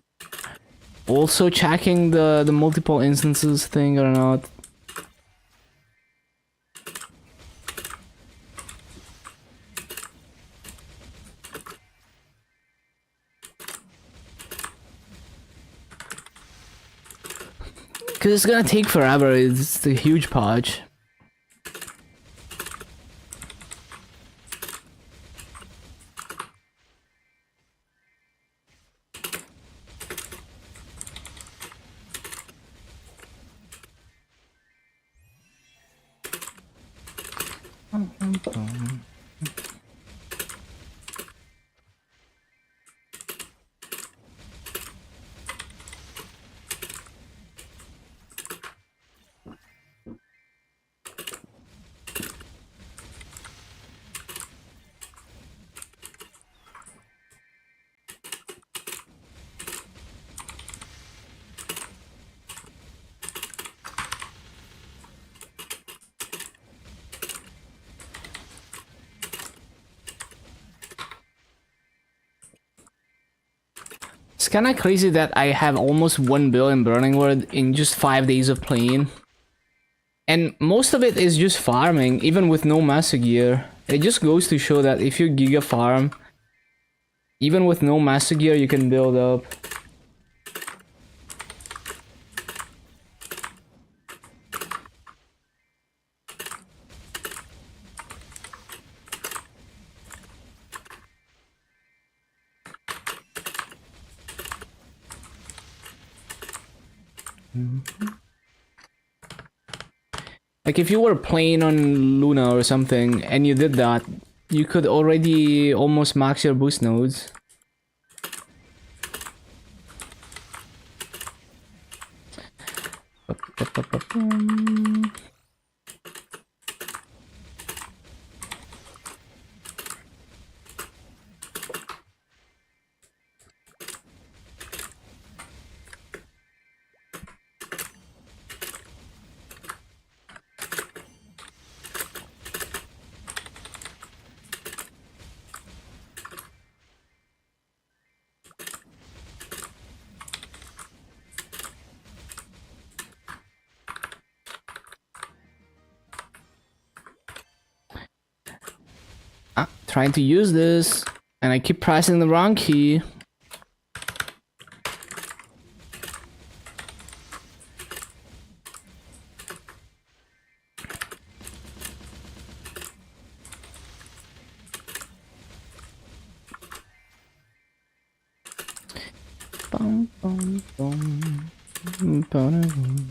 also checking the multiple instances thing or not. Because it's gonna take forever, it's a huge patch. It's kind of crazy that I have almost 1 billion burning wood in just 5 days of playing. And most of it is just farming, even with no master gear. It just goes to show that if you giga farm, even with no master gear, you can build up. Like if you were playing on Luna or something and you did that, you could already almost max your boost nodes. Trying to use this, and I keep pressing the wrong key. Bum, bum, bum. Bum.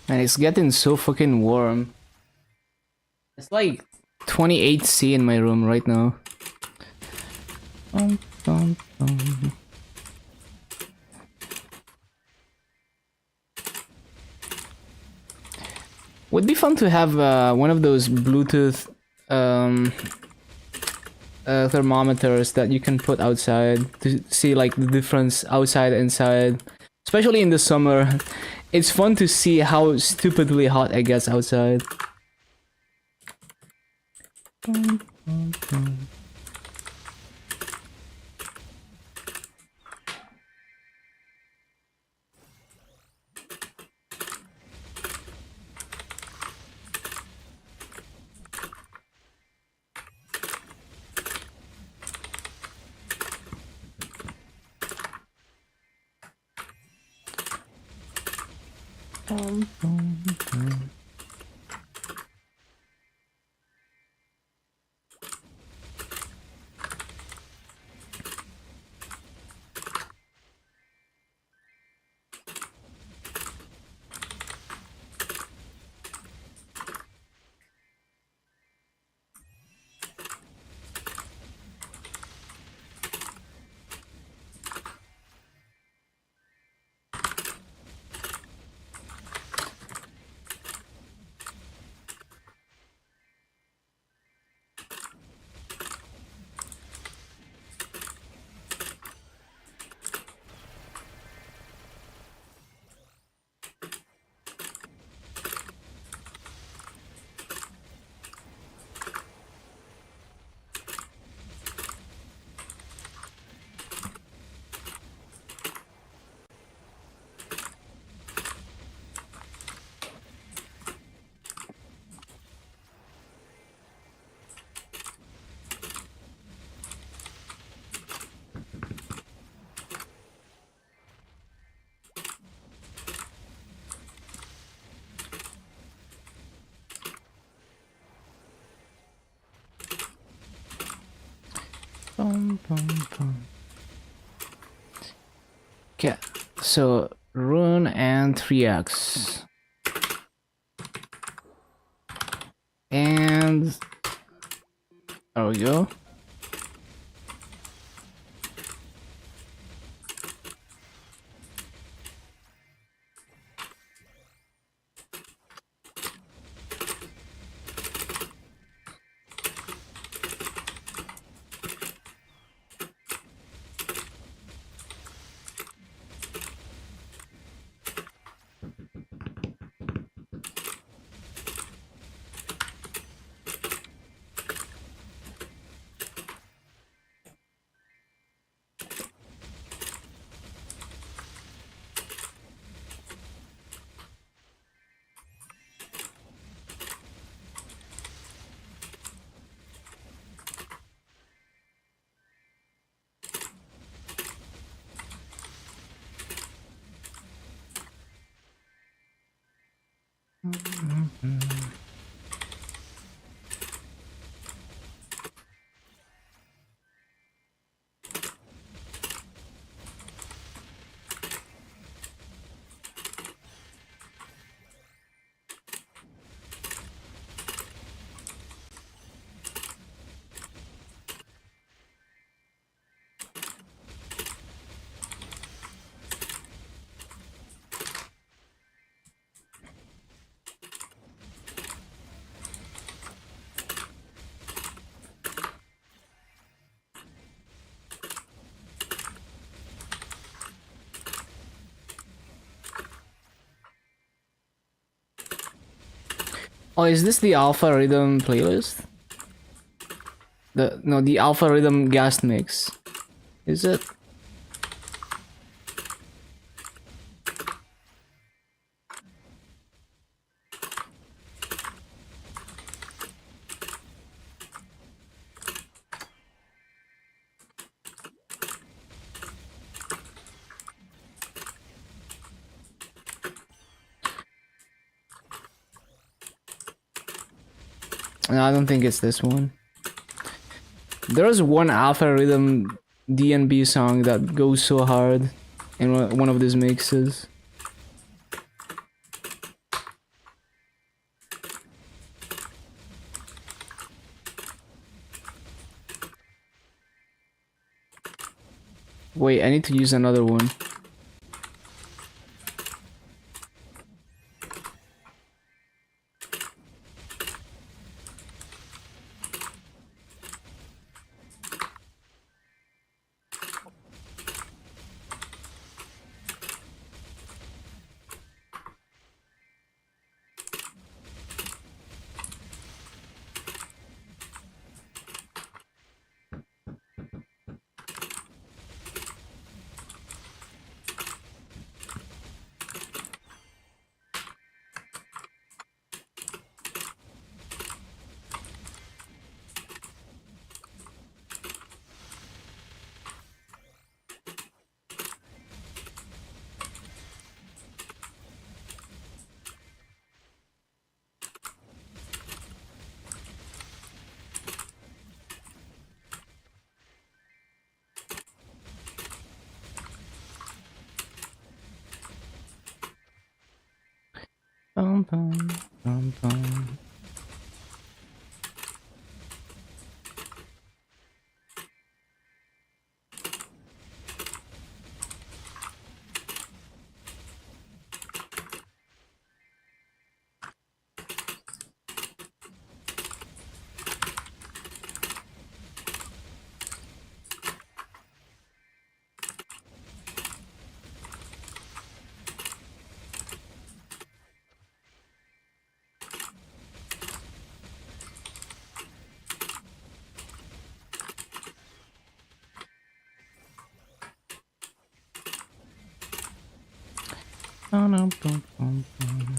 And it's getting so fucking warm. It's like 28°C in my room right now. Bum, bum, bum. Would be fun to have one of those Bluetooth thermometers that you can put outside to see like the difference outside and inside. Especially in the summer, it's fun to see how stupidly hot it gets outside. Okay, so rune and 3x. And there we go. Oh, is this the Alpha Rhythm playlist? The Alpha Rhythm guest mix. Is it? No, I don't think it's this one. There's one Alpha Rhythm DNB song that goes so hard in one of these mixes. Wait, I need to use another one. Bum, bum, bum, bum. Bum, bum, bum, bum, bum.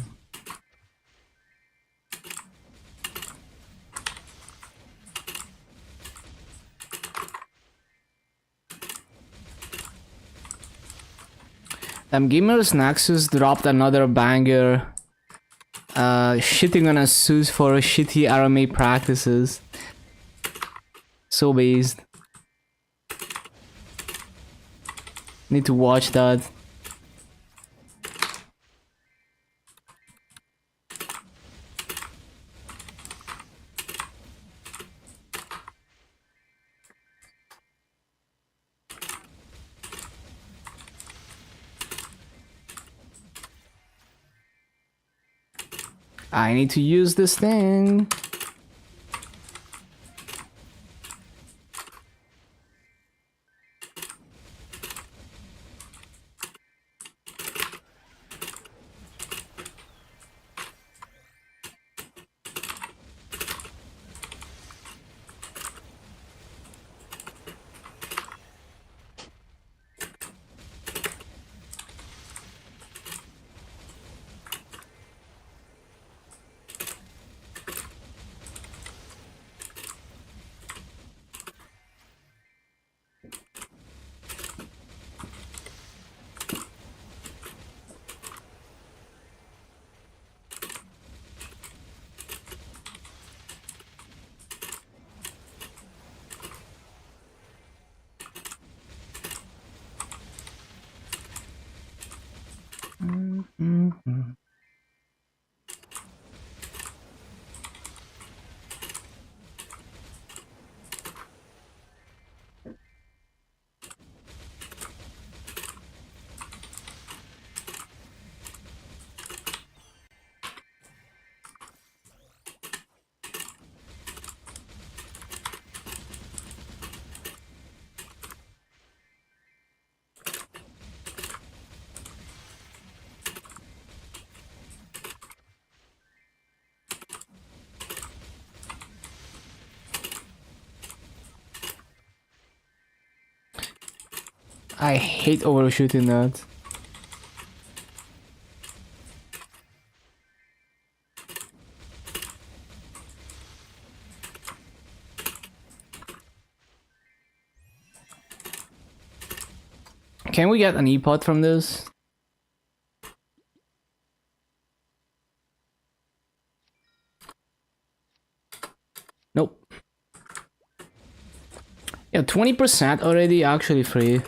Gamers Nexus dropped another banger. Shitting on Asus for shitty RMA practices. So based. Need to watch that. I need to use this thing. I hate overshooting that. Can we get an E-pot from this? Nope. Yeah, 20% already actually free.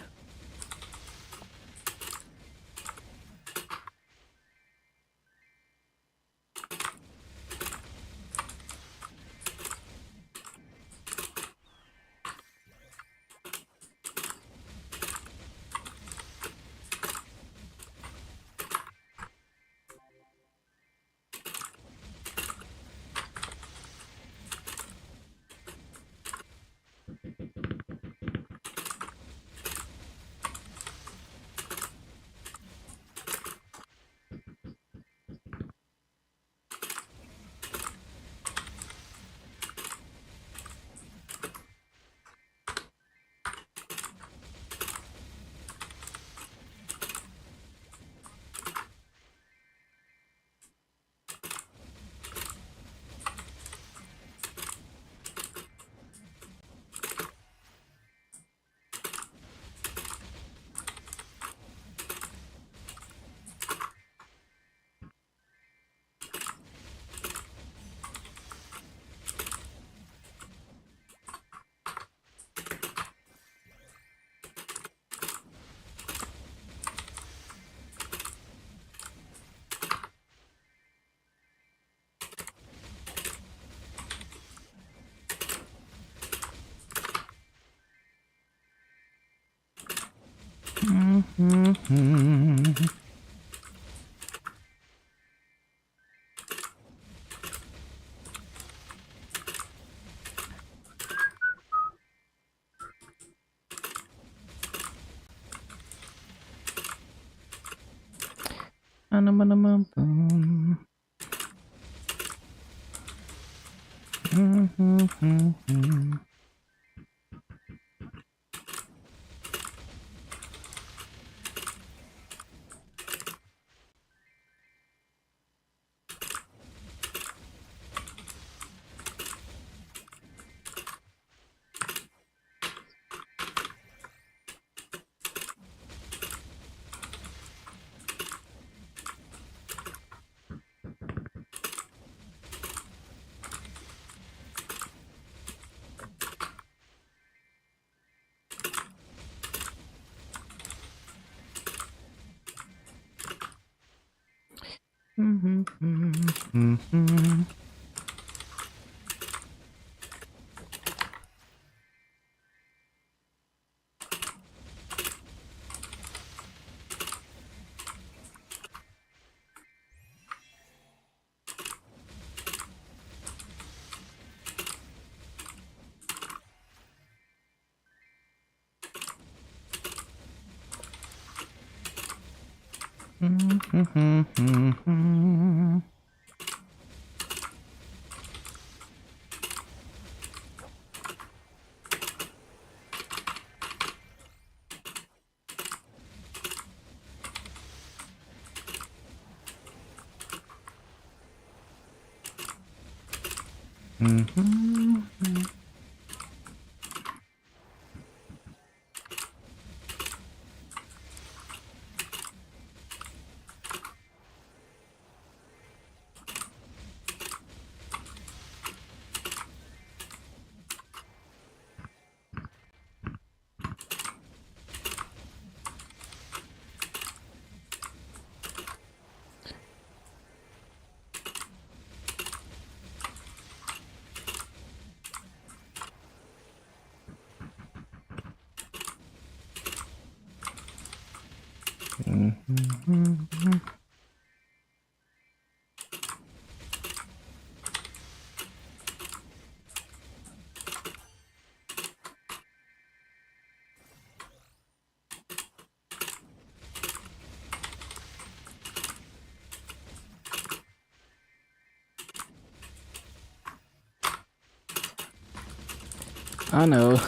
I know.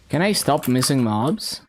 Can I stop missing mobs?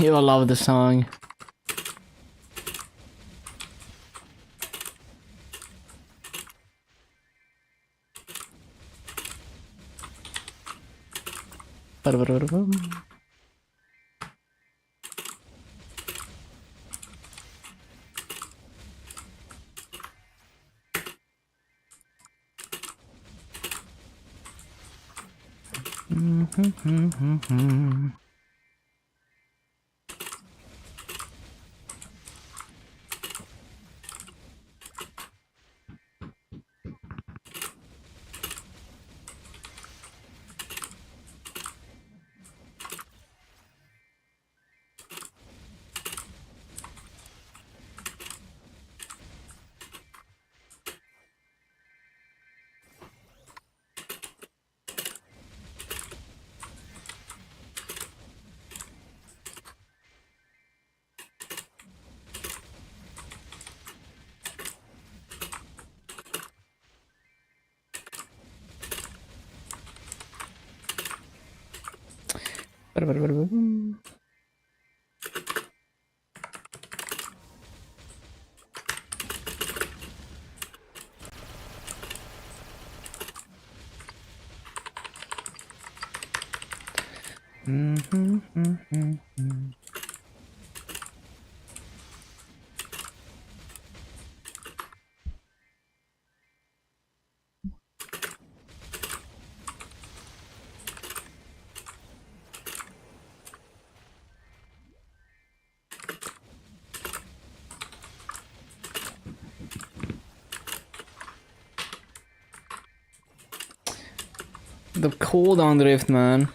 You'll love the song. The cooldown drift, man.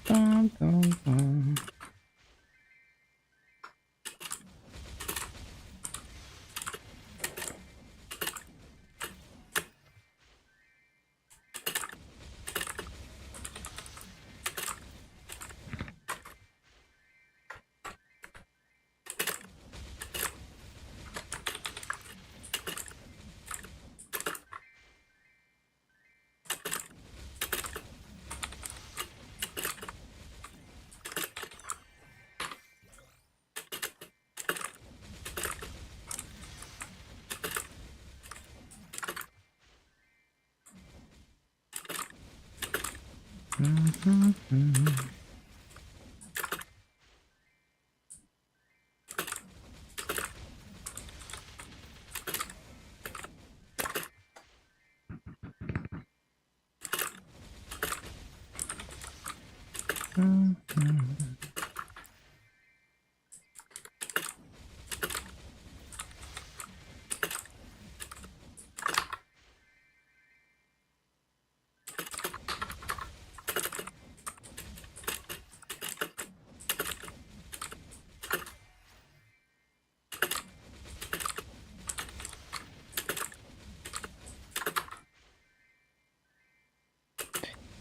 Dun, dun, dun.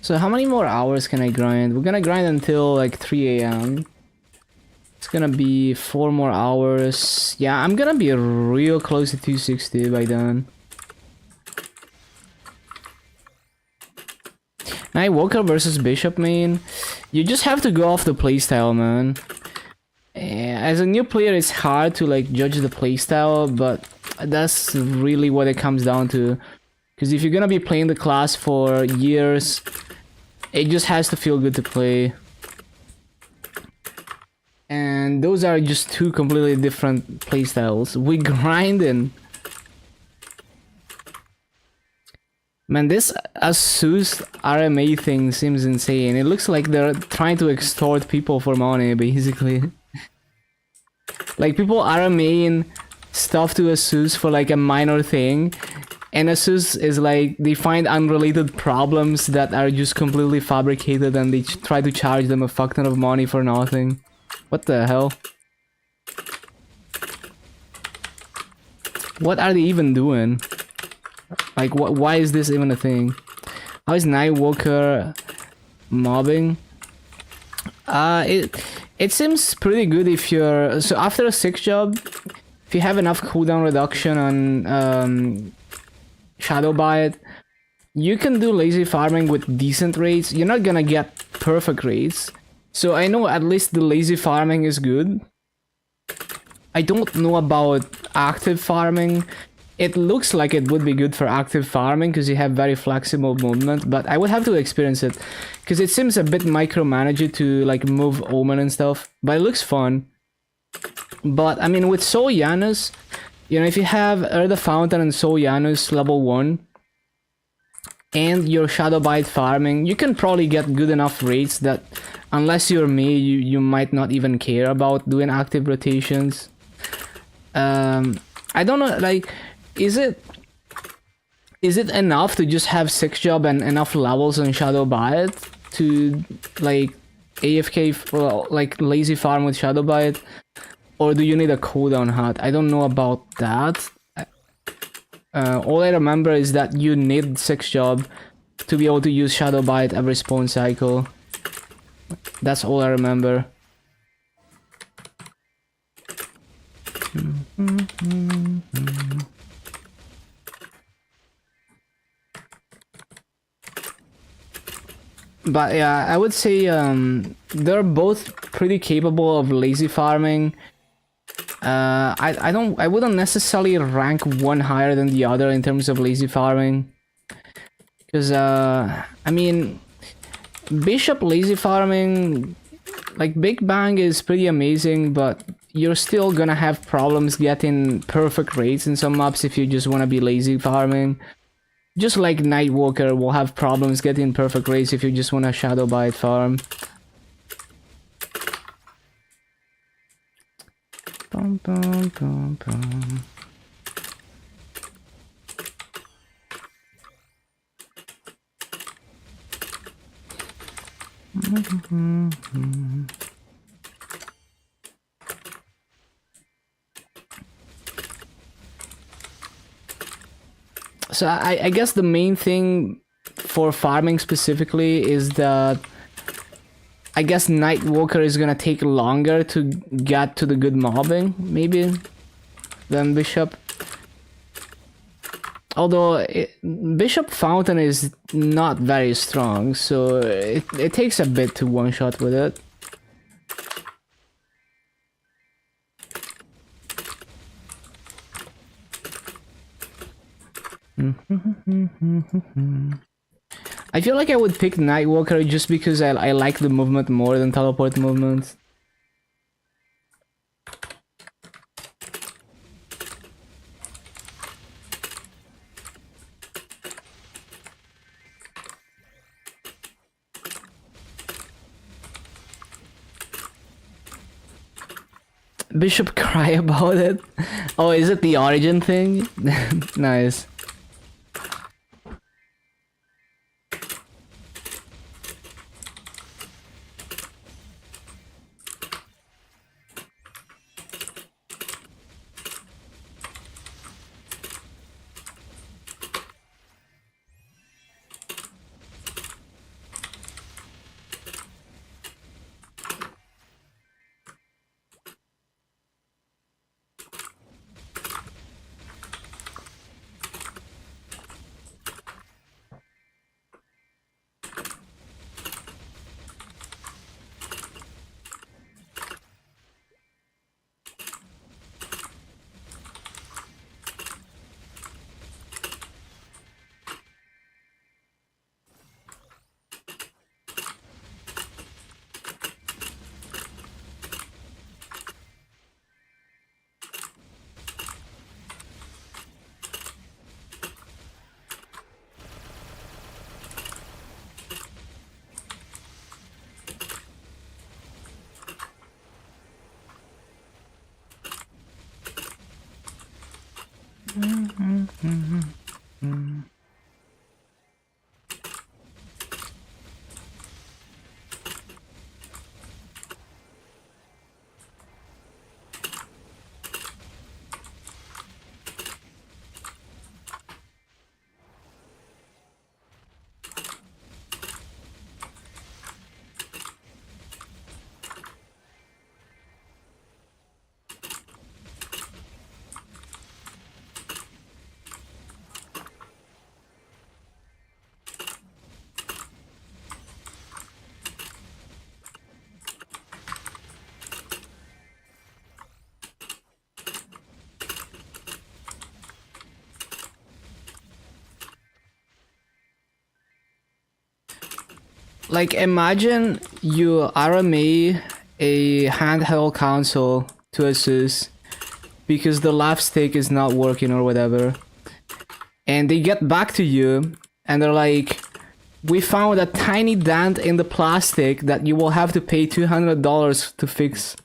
So how many more hours can I grind? We're gonna grind until like 3 a.m. It's gonna be 4 more hours. Yeah, I'm gonna be real close to 260 by then. Night Walker versus Bishop main. You just have to go off the playstyle, man. As a new player, it's hard to like judge the playstyle, but that's really what it comes down to. Because if you're gonna be playing the class for years, it just has to feel good to play. And those are just two completely different playstyles. We grinding. Man, this Asus RMA thing seems insane. It looks like they're trying to extort people for money, basically. Like, people RMAing stuff to Asus for like a minor thing. And Asus is like, they find unrelated problems that are just completely fabricated and they try to charge them a fuck ton of money for nothing. What the hell? What are they even doing? Like, why is this even a thing? How is Nightwalker mobbing? It seems pretty good if you're... So after a 6 job, if you have enough cooldown reduction on Shadow Bite, you can do lazy farming with decent rates. You're not gonna get perfect rates. So I know at least the lazy farming is good. I don't know about active farming. It looks like it would be good for active farming because you have very flexible movement, but I would have to experience it because it seems a bit micromanaged to like move Omen and stuff, but it looks fun. But I mean, with Soul Janus, you know, if you have Earth Fountain and Soul Janus level 1 and your Shadow Bite farming, you can probably get good enough rates that unless you're me, you might not even care about doing active rotations. I don't know, like, is it enough to just have 6 job and enough levels on Shadow Bite to like AFK for like lazy farm with Shadow Bite, or do you need a cooldown hut? I don't know about that. All I remember is that you need 6 job to be able to use Shadow Bite every spawn cycle. That's all I remember. But yeah, I would say they're both pretty capable of lazy farming. I wouldn't necessarily rank one higher than the other in terms of lazy farming, because I mean, Bishop lazy farming, like Big Bang is pretty amazing, but you're still gonna have problems getting perfect rates in some maps if you just wanna be lazy farming. Just like Nightwalker will have problems getting perfect rates if you just wanna Shadow Bite farm. Bum, bum, bum, bum. So I guess the main thing for farming specifically is that I guess Nightwalker is gonna take longer to get to the good mobbing, maybe, than Bishop. Although Bishop Fountain is not very strong, so it takes a bit to one-shot with it. I feel like I would pick Nightwalker just because I like the movement more than teleport movement. Bishop cry about it? Oh, is it the origin thing? Nice. Like, imagine you RMA a handheld console to Asus because the left stick is not working or whatever, and they get back to you and they're like, we found a tiny dent in the plastic that you will have to pay $200 to fix,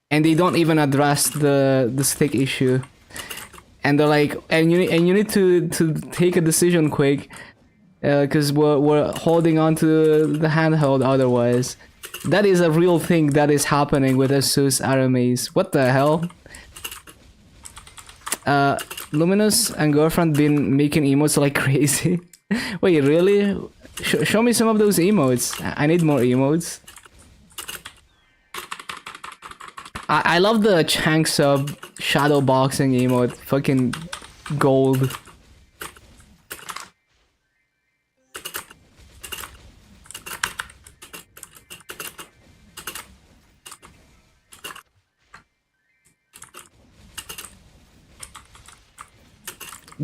and they don't even address the stick issue, and they're like, and you need to take a decision quick, because we're holding on to the handheld otherwise. That is a real thing that is happening with Asus RMAs. What the hell? Luminous and girlfriend been making emotes like crazy. Wait, really? Show me some of those emotes. I need more emotes. I love the Chang sub shadow boxing emote. Fucking gold.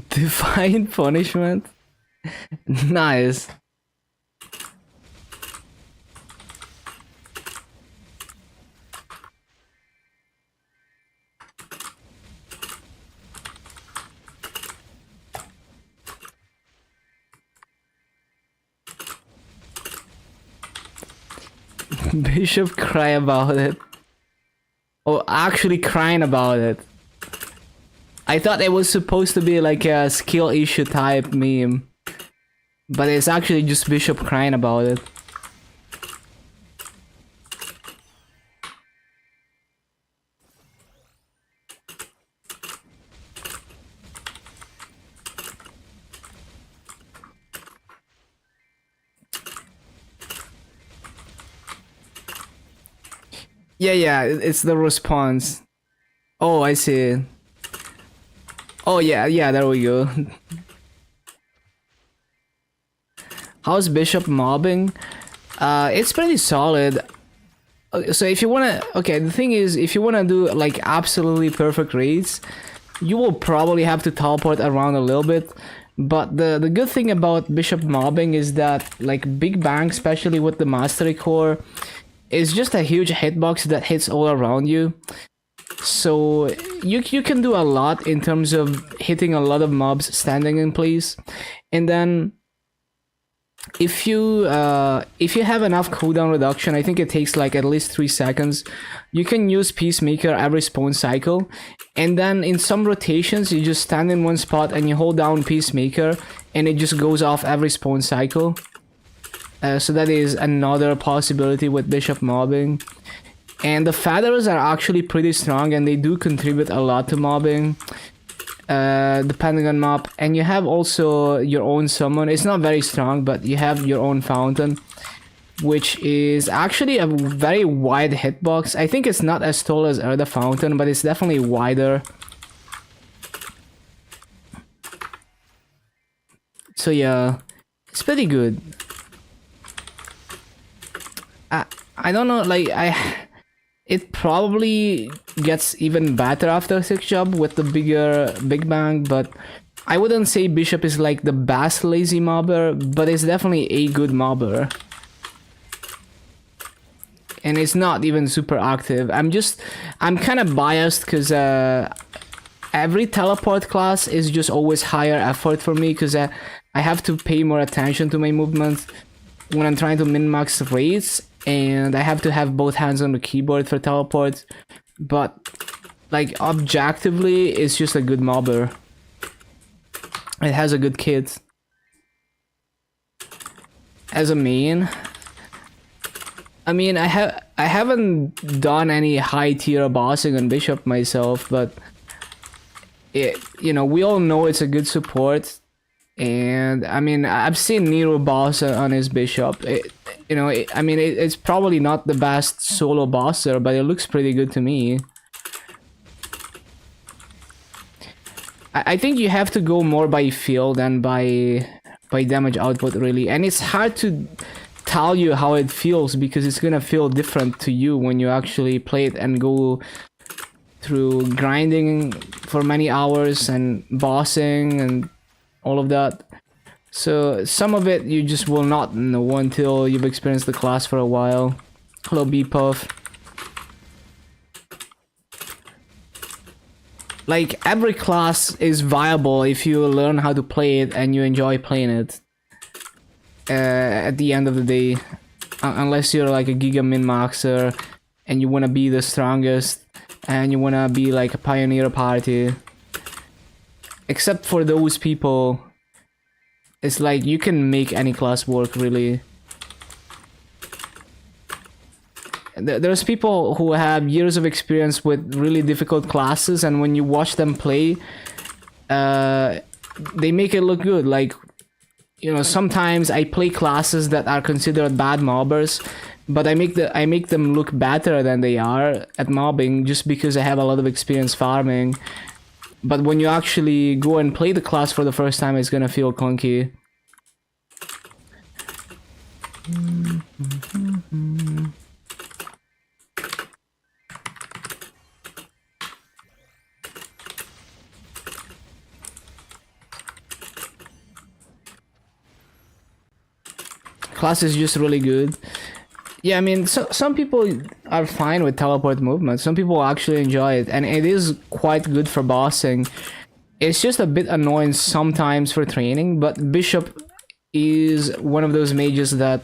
Divine punishment. Nice. Bishop cry about it. Oh, actually crying about it. I thought it was supposed to be like a skill issue type meme. But it's actually just Bishop crying about it. Yeah, it's the response. Oh, I see. Oh yeah, there we go. How's Bishop mobbing? It's pretty solid. So if you wanna, okay, the thing is, if you wanna do like absolutely perfect raids, you will probably have to teleport around a little bit. But the good thing about Bishop mobbing is that like Big Bang, especially with the Mastery Core, is just a huge hitbox that hits all around you. So you can do a lot in terms of hitting a lot of mobs standing in place, and then if you have enough cooldown reduction, I think it takes like at least 3 seconds. You can use Peacemaker every spawn cycle, and then in some rotations you just stand in one spot and you hold down Peacemaker, and it just goes off every spawn cycle. So that is another possibility with Bishop mobbing. And the feathers are actually pretty strong, and they do contribute a lot to mobbing, depending on map. And you have also your own summon. It's not very strong, but you have your own fountain, which is actually a very wide hitbox. I think it's not as tall as Erda Fountain, but it's definitely wider. So yeah, it's pretty good. I don't know, like it probably gets even better after 6 job with the bigger Big Bang, but I wouldn't say Bishop is like the best lazy mobber, but it's definitely a good mobber. And it's not even super active. I'm kind of biased because every teleport class is just always higher effort for me, because I have to pay more attention to my movements when I'm trying to min-max raids, and I have to have both hands on the keyboard for teleport. But like objectively, it's just a good mobber. It has a good kit. As a main, I mean, I haven't done any high tier bossing on Bishop myself, but you know, we all know it's a good support. And I mean, I've seen Nero boss on his Bishop. I mean, it's probably not the best solo bosser, but it looks pretty good to me. I think you have to go more by feel than by damage output, really. And it's hard to tell you how it feels, because it's gonna feel different to you when you actually play it and go through grinding for many hours and bossing and all of that. So some of it you just will not know until you've experienced the class for a while. Hello, B-Puff. Like, every class is viable if you learn how to play it and you enjoy playing it. At the end of the day, unless you're like a giga min-maxer and you wanna be the strongest and you wanna be like a pioneer party. Except for those people, it's like you can make any class work, really. There's people who have years of experience with really difficult classes, and when you watch them play, they make it look good. Like, you know, sometimes I play classes that are considered bad mobbers, but I make them look better than they are at mobbing just because I have a lot of experience farming. But when you actually go and play the class for the first time, it's gonna feel clunky. Class is just really good. Yeah, I mean, some people are fine with teleport movement. Some people actually enjoy it, and it is quite good for bossing. It's just a bit annoying sometimes for training, but Bishop is one of those mages that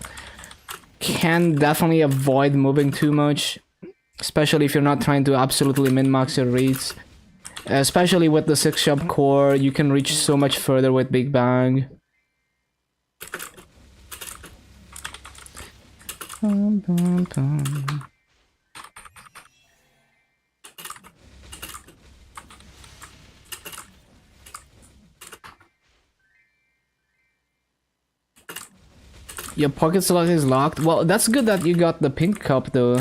can definitely avoid moving too much, especially if you're not trying to absolutely min-max your reads. Especially with the 6-shop core, you can reach so much further with Big Bang. Your pocket slot is locked. Well, that's good that you got the pink cup though.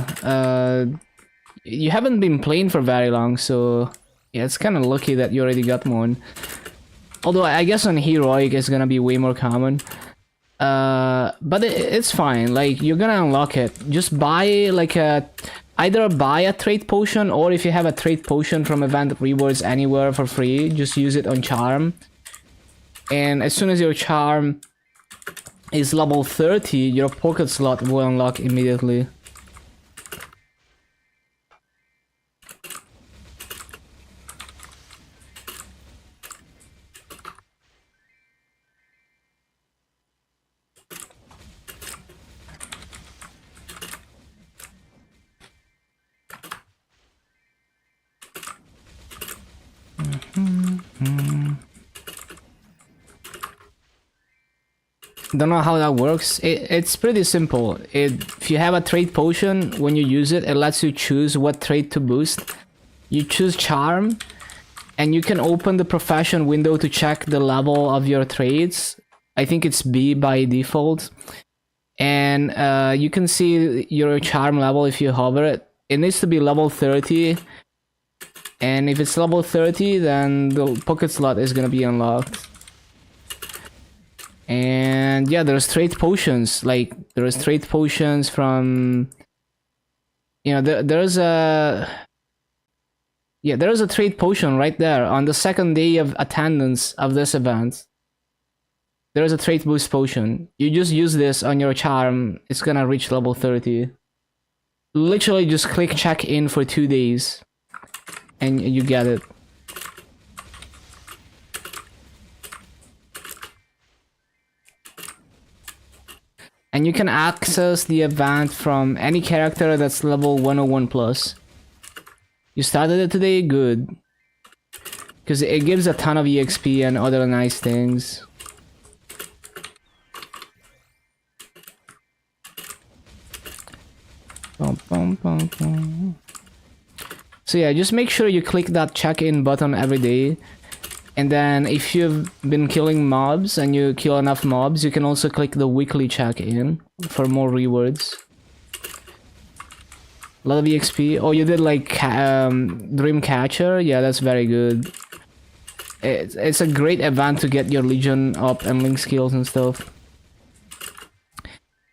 You haven't been playing for very long, so yeah, it's kind of lucky that you already got one. Although I guess on heroic it's gonna be way more common. But it's fine. Like, you're gonna unlock it. Just buy like either buy a trade potion, or if you have a trade potion from event rewards anywhere for free, just use it on charm. And as soon as your charm is level 30, your pocket slot will unlock immediately. Don't know how that works. It's pretty simple. If you have a trade potion, when you use it, it lets you choose what trait to boost. You choose charm, and you can open the profession window to check the level of your trades. I think it's B by default. And you can see your charm level if you hover it. It needs to be level 30. And if it's level 30, then the pocket slot is gonna be unlocked. And yeah, there's trade potions. Like, there's trade potions from, you know, there's a trade potion right there on the second day of attendance of this event. There is a trade boost potion. You just use this on your charm, it's gonna reach level 30. Literally just click check in for 2 days and you get it. And you can access the event from any character that's level 101 plus. You started it today? Good. Because it gives a ton of EXP and other nice things. So yeah, just make sure you click that check-in button every day. And then if you've been killing mobs and you kill enough mobs, you can also click the weekly check-in for more rewards. A lot of EXP. Oh, you did like Dreamcatcher? Yeah, that's very good. It's a great event to get your Legion up and Link skills and stuff.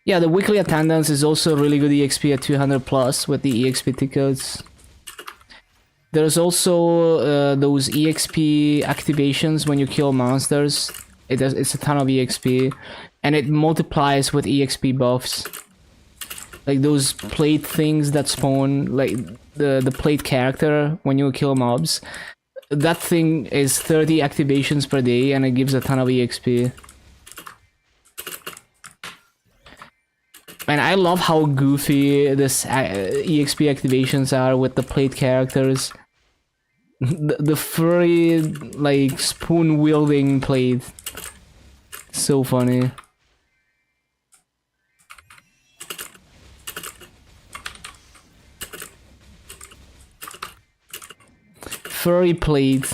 Yeah, the weekly attendance is also really good EXP at 200 plus with the EXP tickets. There's also those EXP activations when you kill monsters. It's a ton of EXP, and it multiplies with EXP buffs. Like those plate things that spawn, like the plate character when you kill mobs. That thing is 30 activations per day, and it gives a ton of EXP. And I love how goofy this EXP activations are with the plate characters. The furry, like, spoon-wielding plate. So funny. furry plate.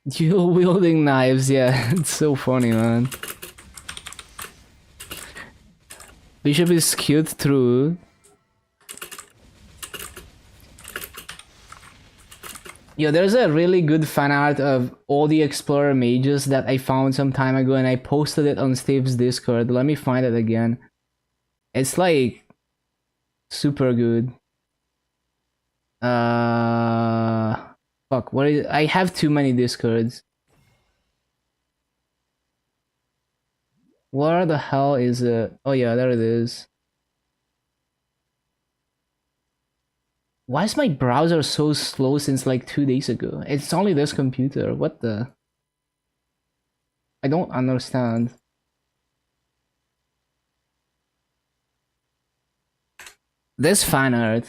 Dual wielding knives, yeah, it's so funny, man. Bishop is skewed through. Yo, there's a really good fan art of all the Explorer mages that I found some time ago, and I posted it on Steve's Discord. Let me find it again. It's like super good. Fuck, what is I have too many Discords. Where the hell is it? Oh yeah, there it is. Why is my browser so slow since like 2 days ago? It's only this computer. What the? I don't understand. This fan art.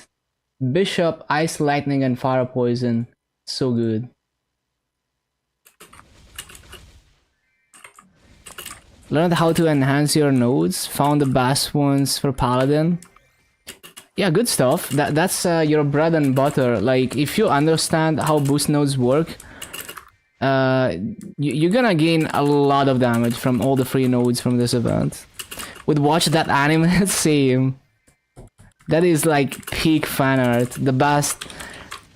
Bishop, Ice Lightning, and Fire Poison. So good. Learned how to enhance your nodes. Found the best ones for Paladin. Yeah, good stuff. That's your bread and butter. Like, if you understand how boost nodes work, you're gonna gain a lot of damage from all the free nodes from this event. Would watch that anime, same. That is like peak fan art. The best,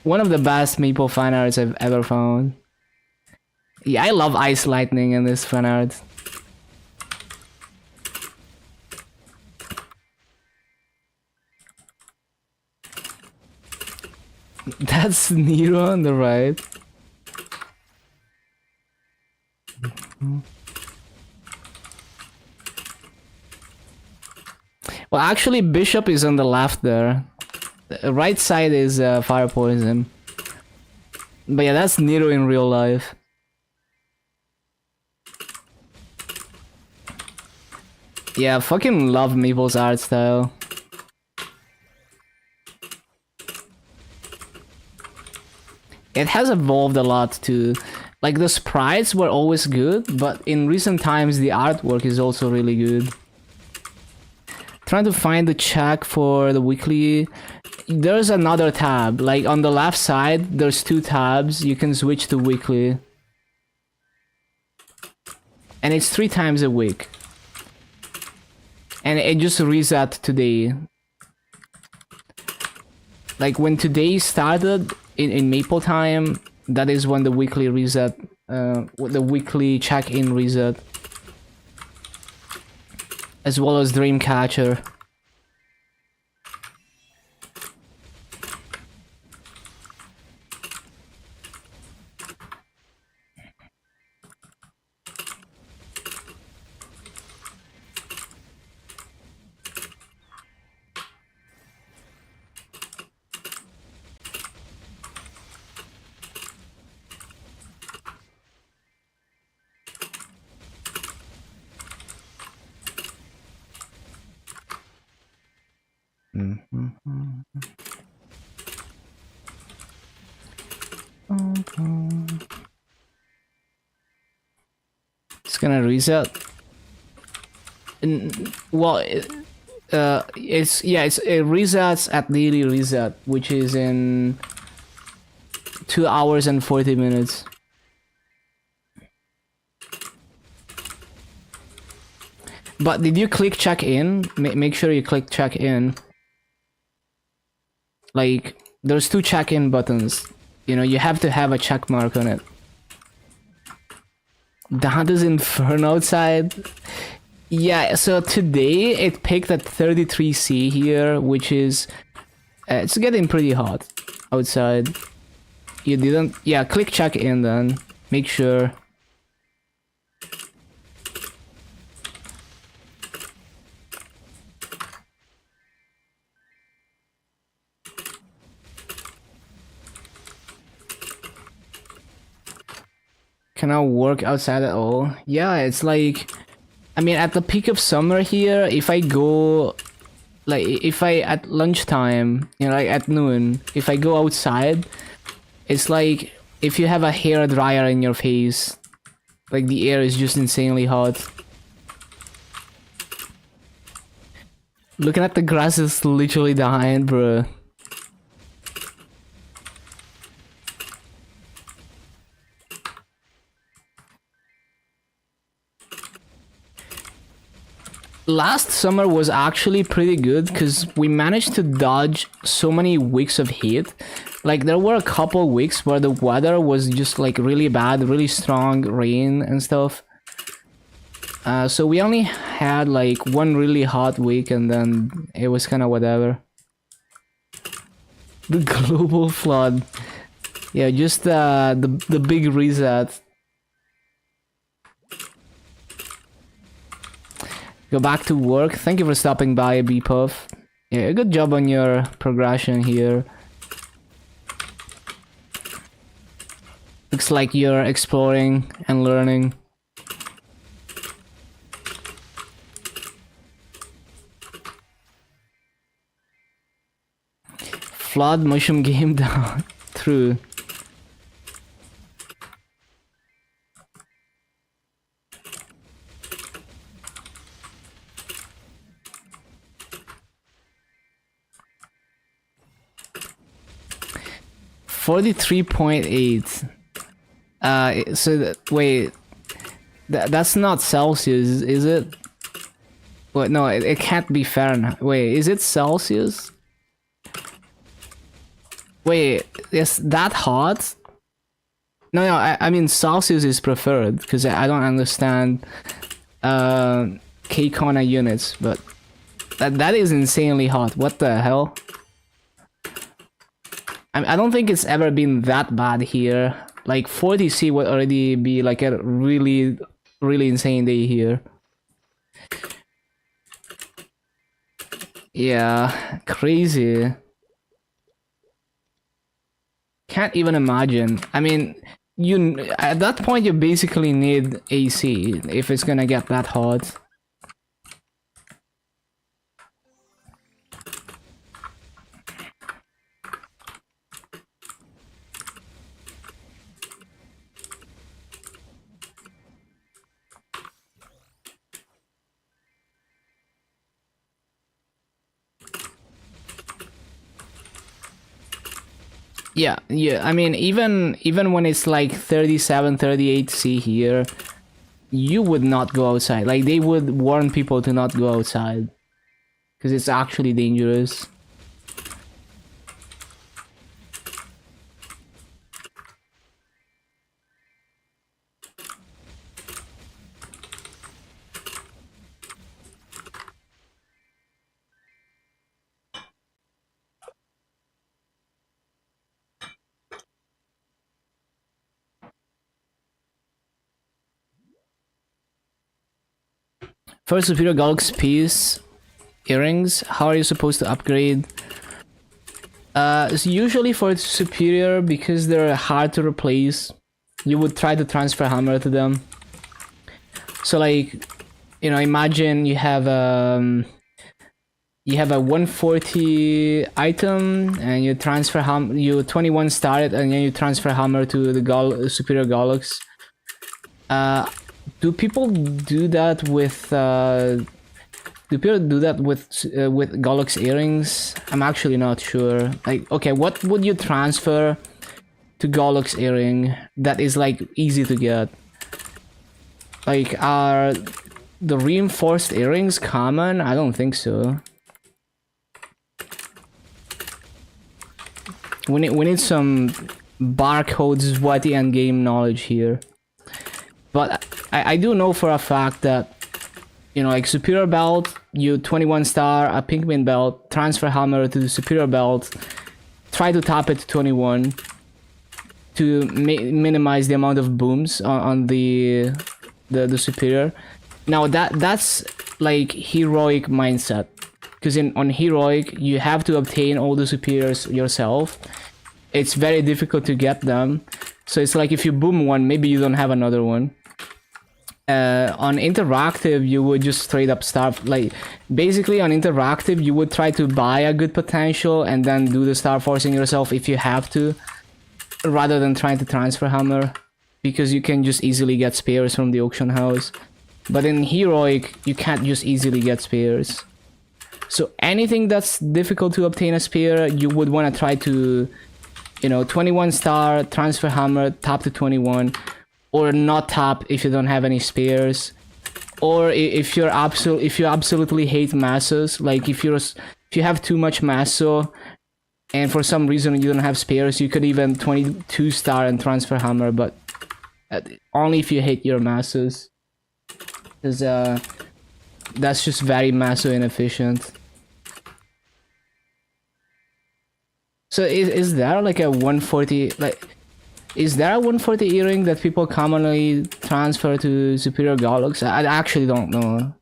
one of the best Maple fan arts I've ever found. Yeah, I love Ice Lightning in this fan art. That's Nero on the right. Well, actually, Bishop is on the left there. The right side is Fire Poison. But yeah, that's Nero in real life. Yeah, fucking love Maple's art style. It has evolved a lot too. Like, the sprites were always good, but in recent times the artwork is also really good. Trying to find the check for the weekly. There's another tab. Like, on the left side, there's 2 tabs. You can switch to weekly. And it's 3 times a week. And it just reset today. Like, when today started in Maple time, that is when the weekly reset, the weekly check-in reset. As well as Dreamcatcher. It's gonna reset. Well, it resets at daily reset, which is in 2 hours and 40 minutes. But did you click check in? Make sure you click check in. Like, there's 2 check in buttons. You know, you have to have a check mark on it. Dante's Inferno outside. Yeah, so today it picked at 33C here, which is... it's getting pretty hot outside. You didn't... Yeah, click check in then. Make sure. Cannot work outside at all. Yeah, it's like... I mean, at the peak of summer here, if I go... Like, if I... At lunchtime, you know, like at noon, if I go outside, it's like if you have a hair dryer in your face. Like, the air is just insanely hot. Looking at the grass is literally dying, bro. Last summer was actually pretty good because we managed to dodge so many weeks of heat. Like there were a couple weeks where the weather was just like really bad, really strong rain and stuff. So we only had like one really hot week and then it was kind of whatever. The global flood. Yeah, just the big reset. Go back to work. Thank you for stopping by, Bpuff. Yeah, good job on your progression here. Looks like you're exploring and learning. Flood mushroom game down. True. $43.8. Wait, that's not Celsius, is it? Wait, no, it can't be Fahrenheit. Wait, is it Celsius? Wait, is that hot? No, I mean Celsius is preferred because I don't understand K-Kona units, but that is insanely hot. What the hell? I don't think it's ever been that bad here. Like 40C would already be like a really insane day here. Yeah, crazy. Can't even imagine. I mean, you at that point you basically need AC if it's gonna get that hot. Yeah, I mean, even when it's like 37, 38C here, you would not go outside. Like, they would warn people to not go outside. Because it's actually dangerous. For Superior Galaxy piece earrings, how are you supposed to upgrade? It's usually for Superior, because they're hard to replace, you would try to transfer hammer to them. So like, you know, imagine you have a 140 item and you transfer you 21 star it and then you transfer hammer to the Superior Galaxy. Do people do that with with Galaxy earrings? I'm actually not sure. Like, okay, what would you transfer to Galaxy earring that is like easy to get? Like, are the reinforced earrings common? I don't think so. We need some barcode sweaty and game knowledge here. But I do know for a fact that, you know, like Superior Belt, you 21 star, a Pinkman Belt, transfer hammer to the Superior Belt, try to top it to 21 to minimize the amount of booms on the Superior. Now that's like heroic mindset, because on heroic you have to obtain all the Superiors yourself. It's very difficult to get them, so it's like if you boom one, maybe you don't have another one. On interactive, you would just straight up start, like, basically on interactive you would try to buy a good potential and then do the star forcing yourself if you have to, rather than trying to transfer hammer, because you can just easily get spares from the auction house. But in heroic you can't just easily get spares. So anything that's difficult to obtain a spear, you would want to try to, you know, 21 star, transfer hammer, top to 21, or not top if you don't have any spears. Or if you absolutely hate masses, like if you have too much masso and for some reason you don't have spears, you could even 22 star and transfer hammer, but only if you hate your masses, because that's just very masso inefficient. So is there like a 140, like, is there a 140 earring that people commonly transfer to superior Gollux? I actually don't know.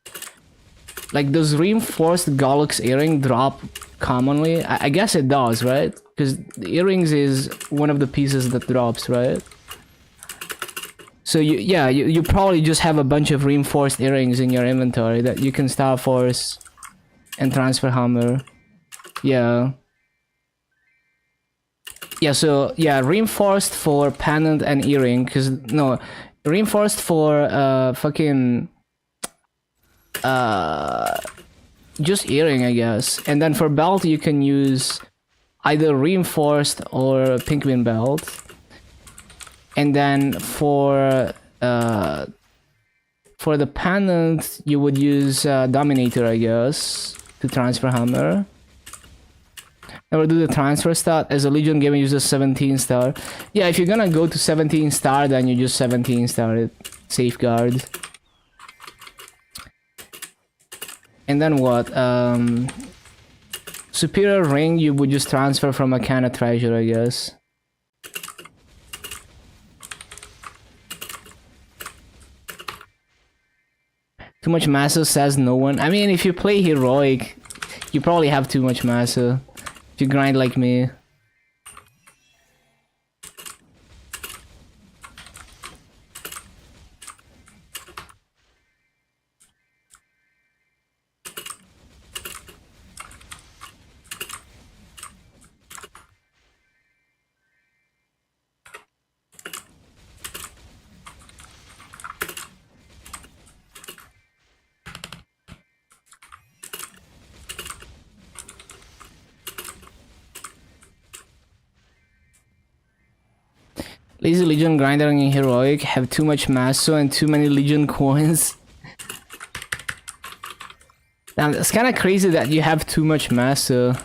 Like, does reinforced Gollux earring drop commonly? I guess it does, right? Because earrings is one of the pieces that drops, right? So you probably just have a bunch of reinforced earrings in your inventory that you can Star Force and transfer hammer. Yeah. Yeah, so yeah, reinforced for pendant and earring, because no, reinforced for fucking just earring, I guess. And then for belt you can use either reinforced or penguin belt. And then for the pendant you would use Dominator, I guess, to transfer hammer. Never do the transfer stat. As a Legion gamer uses 17 star. Yeah, if you're gonna go to 17 star, then you just 17 star it. Safeguard. And then what? Superior ring you would just transfer from a can of treasure, I guess. Too much massa, says no one. I mean, if you play heroic, you probably have too much massa. If you grind like me. Lazy Legion grinder and heroic have too much masso and too many Legion coins. Damn, it's kind of crazy that you have too much masso.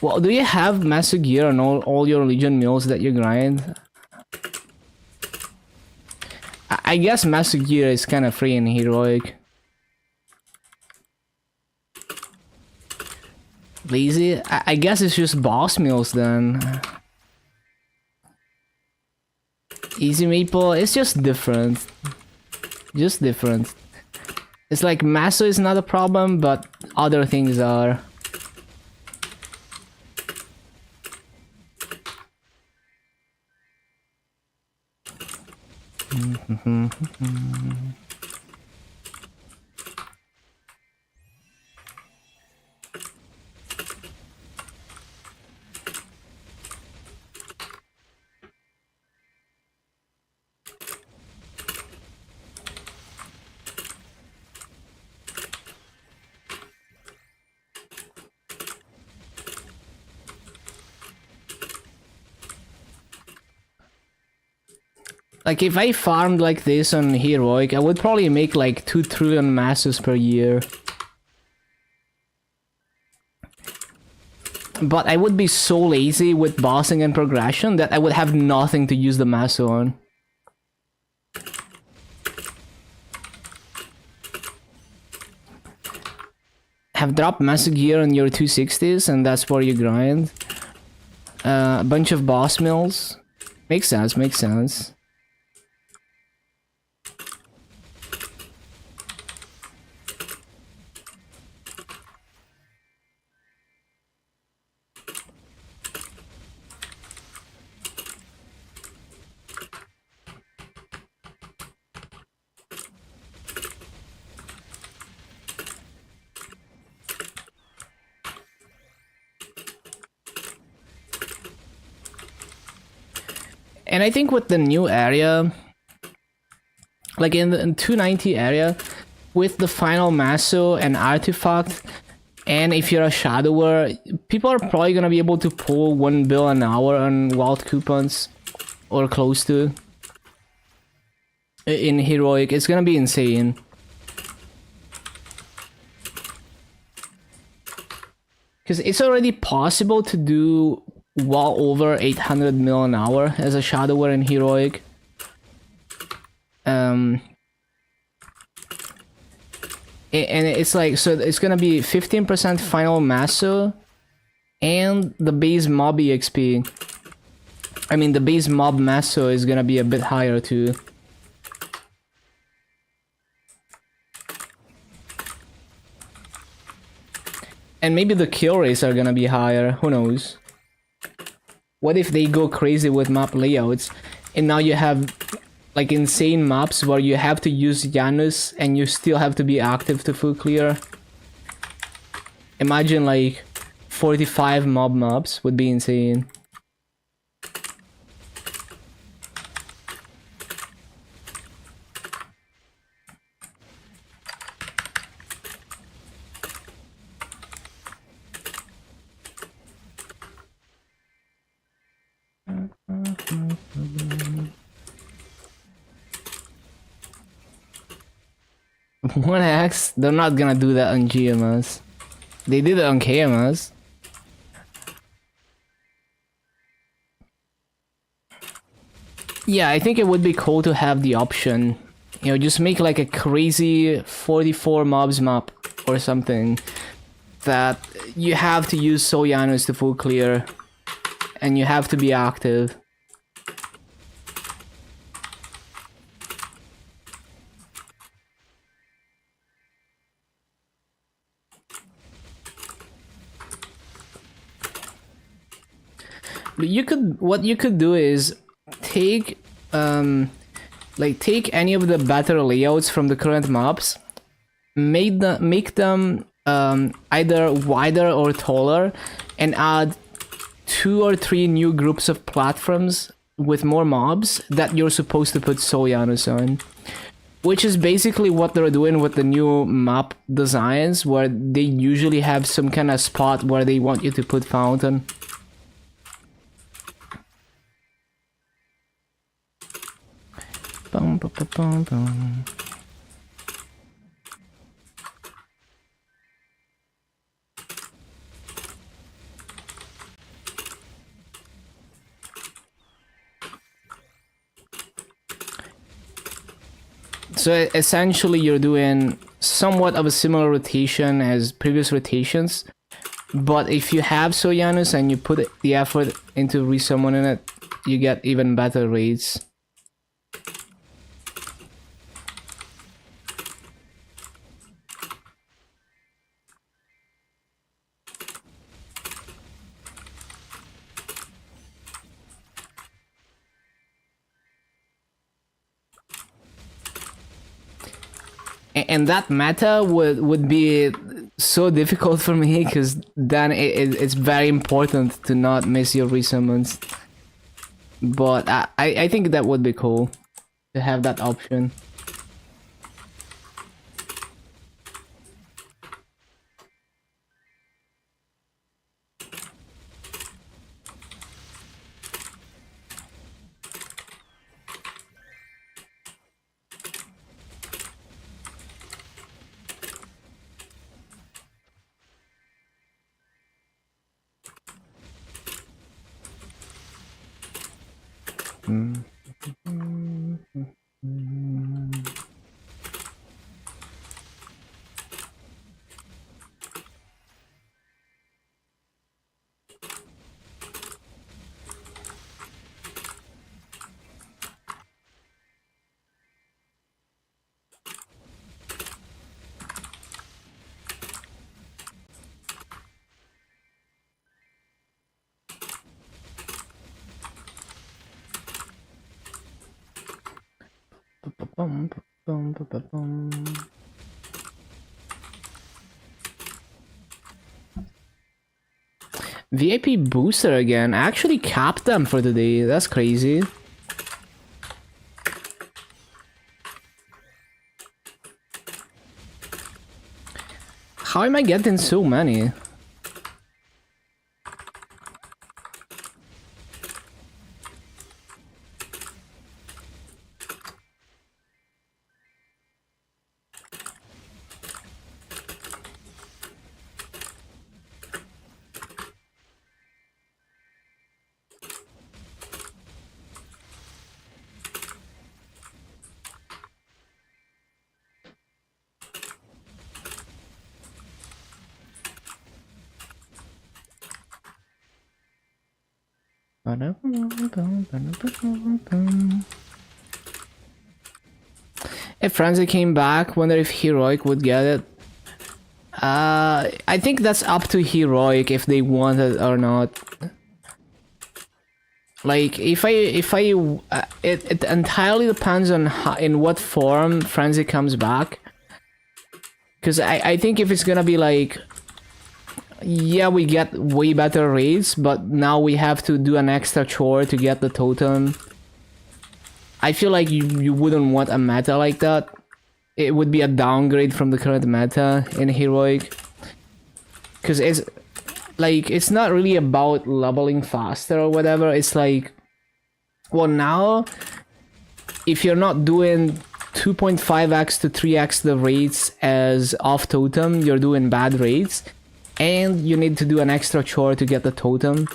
Well, do you have masso gear on all your Legion mills that you grind? I guess masso gear is kind of free in heroic. Lazy? I guess it's just boss mills then. Easy Maple, it's just different. Just different. It's like masso is not a problem, but other things are. Like, if I farmed like this on heroic, I would probably make like 2 trillion masses per year. But I would be so lazy with bossing and progression that I would have nothing to use the masso on. Have dropped masso gear on your 260s and that's where you grind. A bunch of boss mills. Makes sense, makes sense. And I think with the new area, like in the 290 area, with the final masso and artifact, And if you're a shadower, people are probably gonna be able to pull 1 bill an hour on wild coupons, or close to. In heroic, it's gonna be insane. Because it's already possible to do well over 800 mil an hour as a shadower in heroic. And it's like, so it's gonna be 15% final masso and the base mob exp. I mean, the base mob masso is gonna be a bit higher too. And maybe the kill rates are gonna be higher, who knows? What if they go crazy with map layouts and now you have like insane maps where you have to use Janus and you still have to be active to full clear? Imagine like 45 mob maps would be insane. One X, they're not gonna do that on GMS. They did it on KMS. Yeah, I think it would be cool to have the option. You know, just make like a crazy 44 mobs map or something that you have to use Soyanus to full clear and you have to be active. What you could do is take take any of the better layouts from the current maps, make them either wider or taller, and add 2 or 3 new groups of platforms with more mobs that you're supposed to put Soyanus on. Which is basically what they're doing with the new map designs, where they usually have some kind of spot where they want you to put Fountain. Bum, bum, bum, bum, bum. So essentially you're doing somewhat of a similar rotation as previous rotations, but if you have Soyanus and you put the effort into resummoning it, you get even better rates. And that meta would be so difficult for me, because then it's very important to not miss your resummons. But I think that would be cool to have that option. VIP booster again. I actually capped them for today. That's crazy. How am I getting so many? If Frenzy came back, wonder if Heroic would get it. I think that's up to Heroic if they want it or not. Like, it entirely depends on how, in what form Frenzy comes back. Because I think if it's gonna be like, yeah, we get way better raids, but now we have to do an extra chore to get the totem. I feel like you wouldn't want a meta like that. It would be a downgrade from the current meta in Heroic. Because it's like, it's not really about leveling faster or whatever. It's like, well, now if you're not doing 2.5x to 3x the raids as off totem, you're doing bad raids, and you need to do an extra chore to get the totem.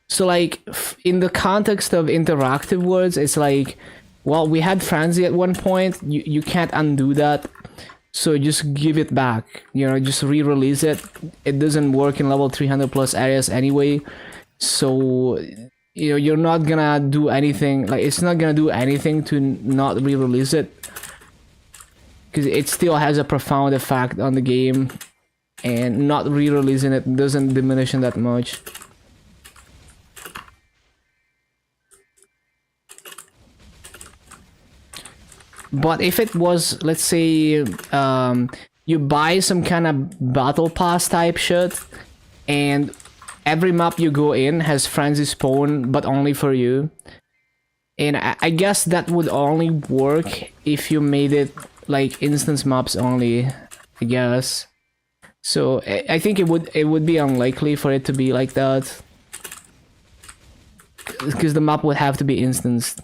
So like, in the context of interactive words, it's like, well, we had Frenzy at one point, you can't undo that, so just give it back, you know, just re-release it. It doesn't work in level 300 plus areas anyway, so, you know, you're not gonna do anything, like, it's not gonna do anything to not re-release it, because it still has a profound effect on the game, and not re-releasing it doesn't diminish it that much. But if it was, let's say, you buy some kind of battle pass type shit, and every map you go in has Frenzy spawn, but only for you. And I guess that would only work if you made it like instance maps only, I guess. So I think it would be unlikely for it to be like that, because the map would have to be instanced.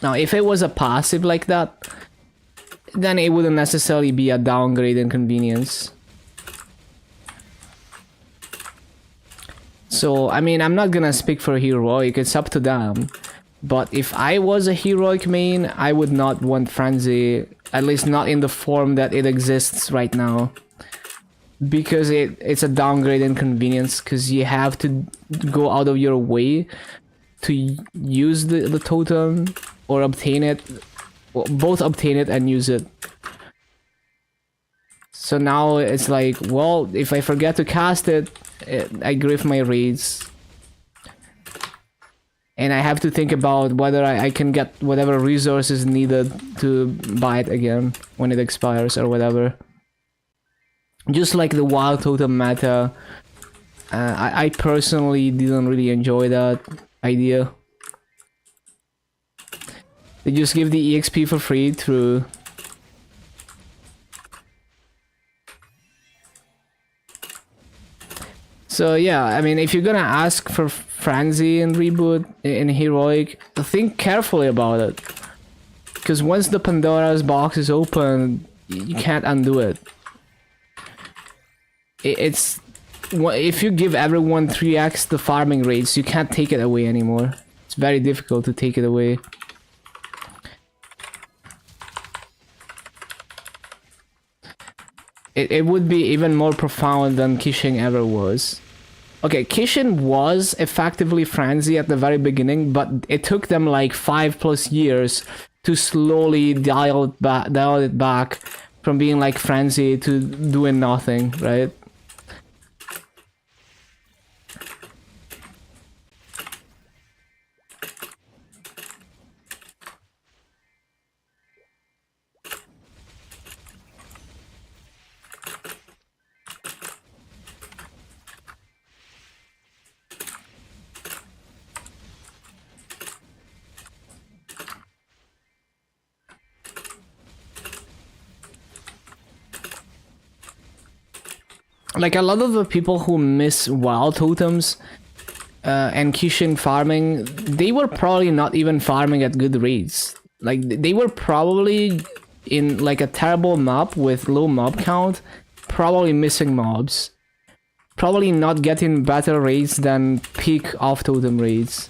Now, if it was a passive like that, then it wouldn't necessarily be a downgrade in convenience. So, I mean, I'm not gonna speak for Heroic, it's up to them. But if I was a Heroic main, I would not want Frenzy, at least not in the form that it exists right now. Because it's a downgrade in convenience, because you have to go out of your way to use the totem, or obtain it, well, both obtain it and use it. So now it's like, well, if I forget to cast it, I grief my raids. And I have to think about whether I can get whatever resources needed to buy it again when it expires or whatever. Just like the wild totem meta, I personally didn't really enjoy that idea. They just give the EXP for free through. So yeah, I mean, if you're gonna ask for Frenzy in Reboot, in Heroic, think carefully about it. Because once the Pandora's box is open, you can't undo it. It's... If you give everyone 3x the farming rates, you can't take it away anymore. It's very difficult to take it away. It would be even more profound than Kishin ever was. Okay, Kishin was effectively Frenzy at the very beginning, but it took them like 5+ years to slowly dial it back from being like Frenzy to doing nothing, right? like a lot of the people who miss wild totems and Kishin farming, they were probably not even farming at good rates. Like they were probably in like a terrible map with low mob count, probably missing mobs, probably not getting better rates than peak off totem rates.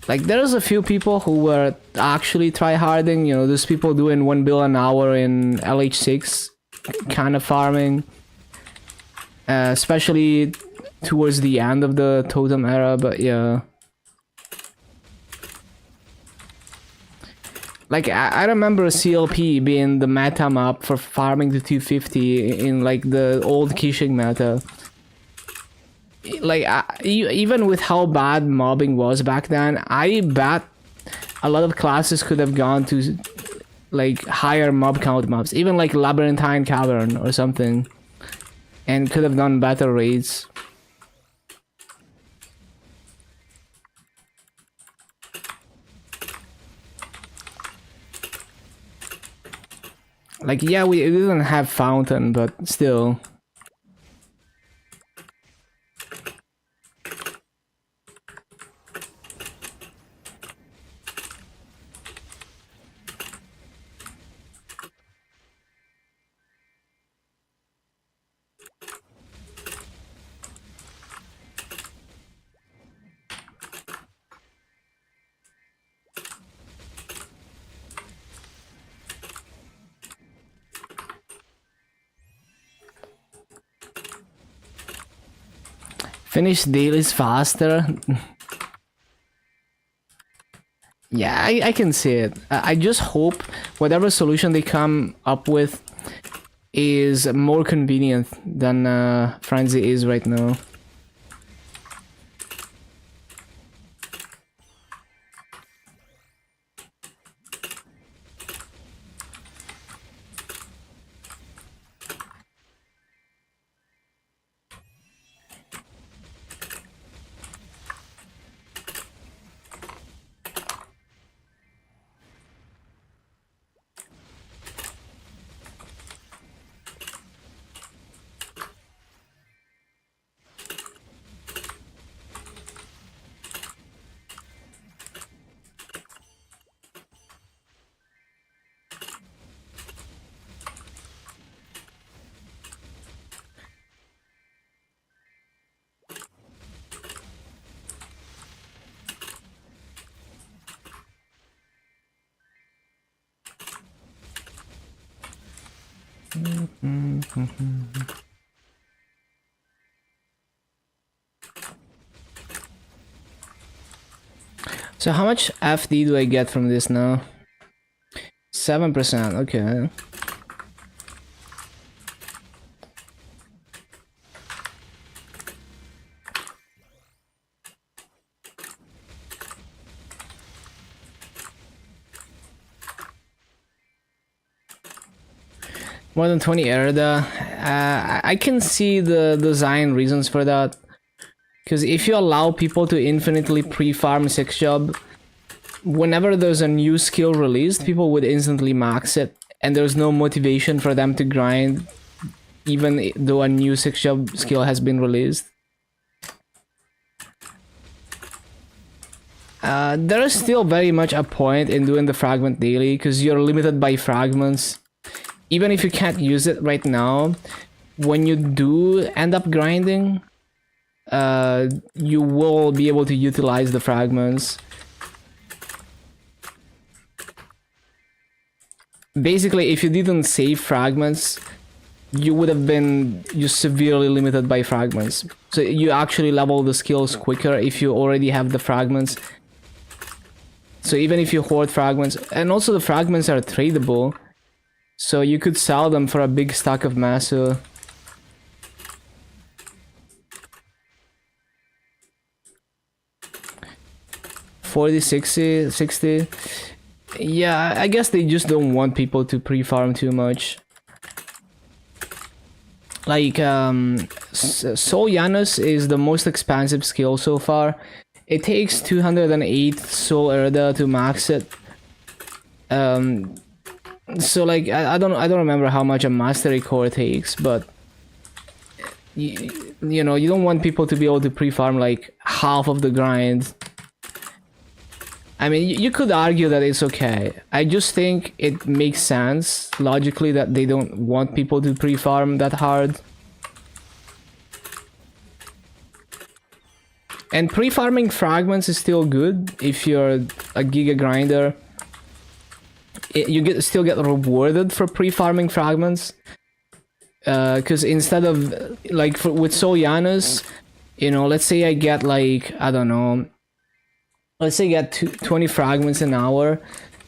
Like there's a few people who were actually tryharding, you know, those people doing 1 bill an hour in LH6 kind of farming, especially towards the end of the totem era. But yeah, like I remember CLP being the meta map for farming the 250 in like the old Kishing meta. Like even with how bad mobbing was back then, I bet a lot of classes could have gone to like higher mob count maps, even like Labyrinthine Cavern or something, and could have done better raids. Like yeah, we didn't have Fountain, but still. Finish dailies faster. Yeah, I can see it. I just hope whatever solution they come up with is more convenient than Frenzy is right now. So how much FD do I get from this now? 7%, okay. More than 20 Erda. I can see the design reasons for that. Because if you allow people to infinitely pre-farm 6 job, whenever there's a new skill released, people would instantly max it. And there's no motivation for them to grind, even though a new 6 job skill has been released. There is still very much a point in doing the fragment daily, because you're limited by fragments. Even if you can't use it right now, when you do end up grinding, you will be able to utilize the fragments. Basically, if you didn't save fragments, you would have been severely limited by fragments. So you actually level the skills quicker if you already have the fragments. So even if you hoard fragments, and also the fragments are tradable, so you could sell them for a big stack of Masu. $40, $60. Yeah, I guess they just don't want people to pre-farm too much. Like, Soul Janus is the most expensive skill so far. It takes 208 Soul Erda to max it. So like I don't remember how much a mastery core takes, but you know, you don't want people to be able to pre-farm like half of the grind. I mean, you could argue that it's okay. I just think it makes sense logically that they don't want people to pre-farm that hard. And pre-farming fragments is still good if you're a giga grinder. You still get rewarded for pre-farming fragments. Because instead of like with Solyanus, you know, let's say I get like, I don't know, let's say I get 20 fragments an hour.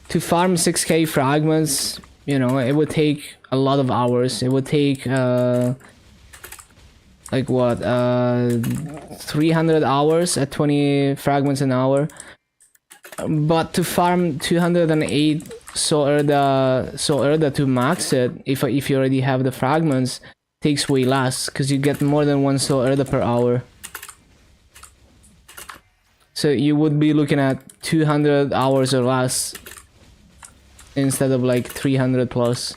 To farm 6k fragments, you know, it would take a lot of hours. It would take like what, 300 hours at 20 fragments an hour. But to farm 208 Soul Erda to max it, if you already have the fragments, takes way less, because you get more than one Soul Erda per hour. So you would be looking at 200 hours or less instead of like 300 plus.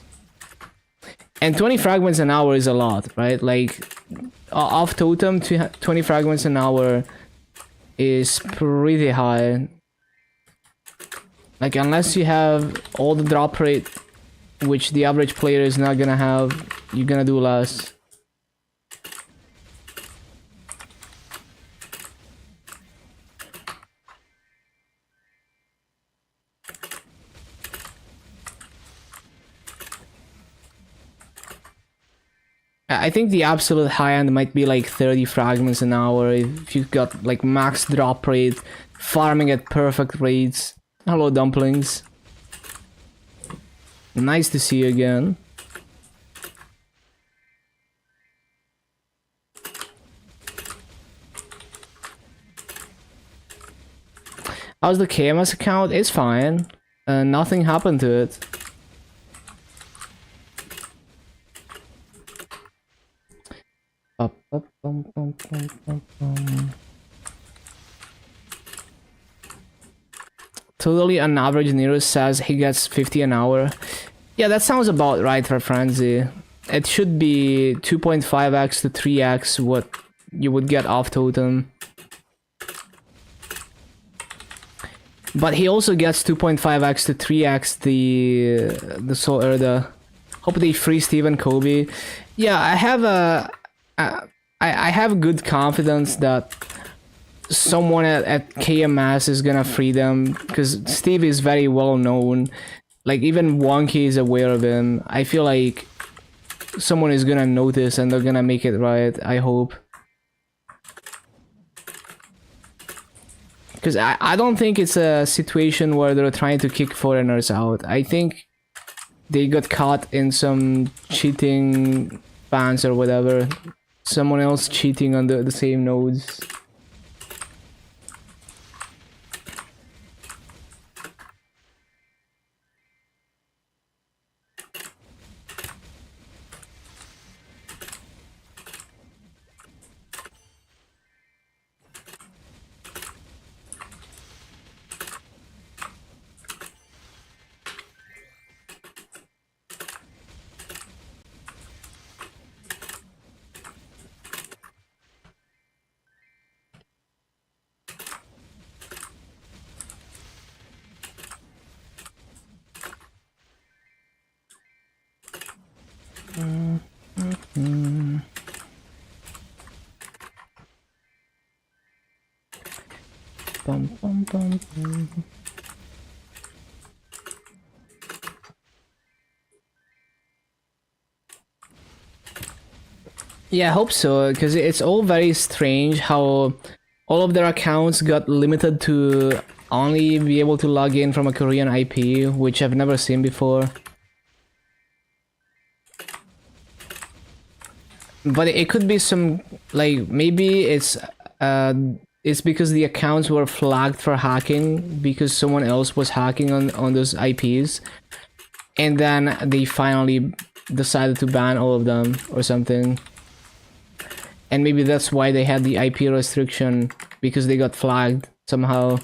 And 20 fragments an hour is a lot, right? Like off totem, 20 fragments an hour is pretty high. Like unless you have all the drop rate, which the average player is not gonna have, you're gonna do less. I think the absolute high end might be like 30 fragments an hour if you've got like max drop rate, farming at perfect rates. Hello, dumplings. Nice to see you again. How's the KMS account? It's fine. Nothing happened to it. Totally an average Nero says he gets 50 an hour. Yeah, that sounds about right for Frenzy. It should be 2.5x to 3x what you would get off totem. But he also gets 2.5x to 3x the Soul Erda. Hope they free Steven Kobe. Yeah, I have good confidence that someone at KMS is gonna free them, because Steve is very well known. Like even Wonky is aware of him. I feel like someone is gonna notice and they're gonna make it right, I hope. Because I don't think it's a situation where they're trying to kick foreigners out. I think they got caught in some cheating bans or whatever. Someone else cheating on the same nodes. Bum, bum, bum, bum. Yeah, I hope so, because it's all very strange how all of their accounts got limited to only be able to log in from a Korean IP, which I've never seen before. But it could be some, like, maybe it's because the accounts were flagged for hacking because someone else was hacking on those IPs, and then they finally decided to ban all of them or something. And maybe that's why they had the IP restriction, because they got flagged somehow.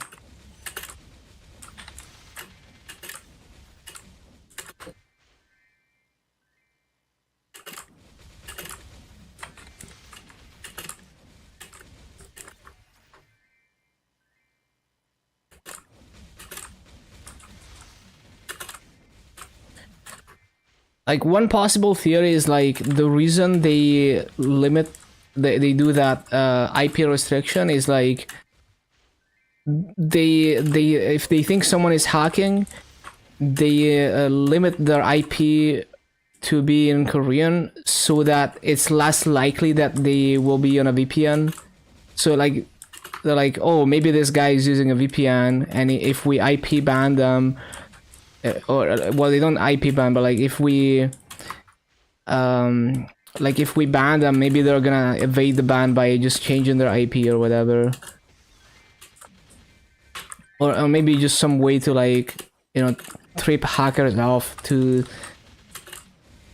like one possible theory is like the reason they they do that IP restriction is like they if they think someone is hacking, they limit their IP to be in Korean so that it's less likely that they will be on a VPN. So like they're like, oh, maybe this guy is using a VPN, and if we IP ban them, or well, they don't IP ban, but like if we ban them, maybe they're gonna evade the ban by just changing their IP or whatever, or maybe just some way to like, you know, trip hackers off to,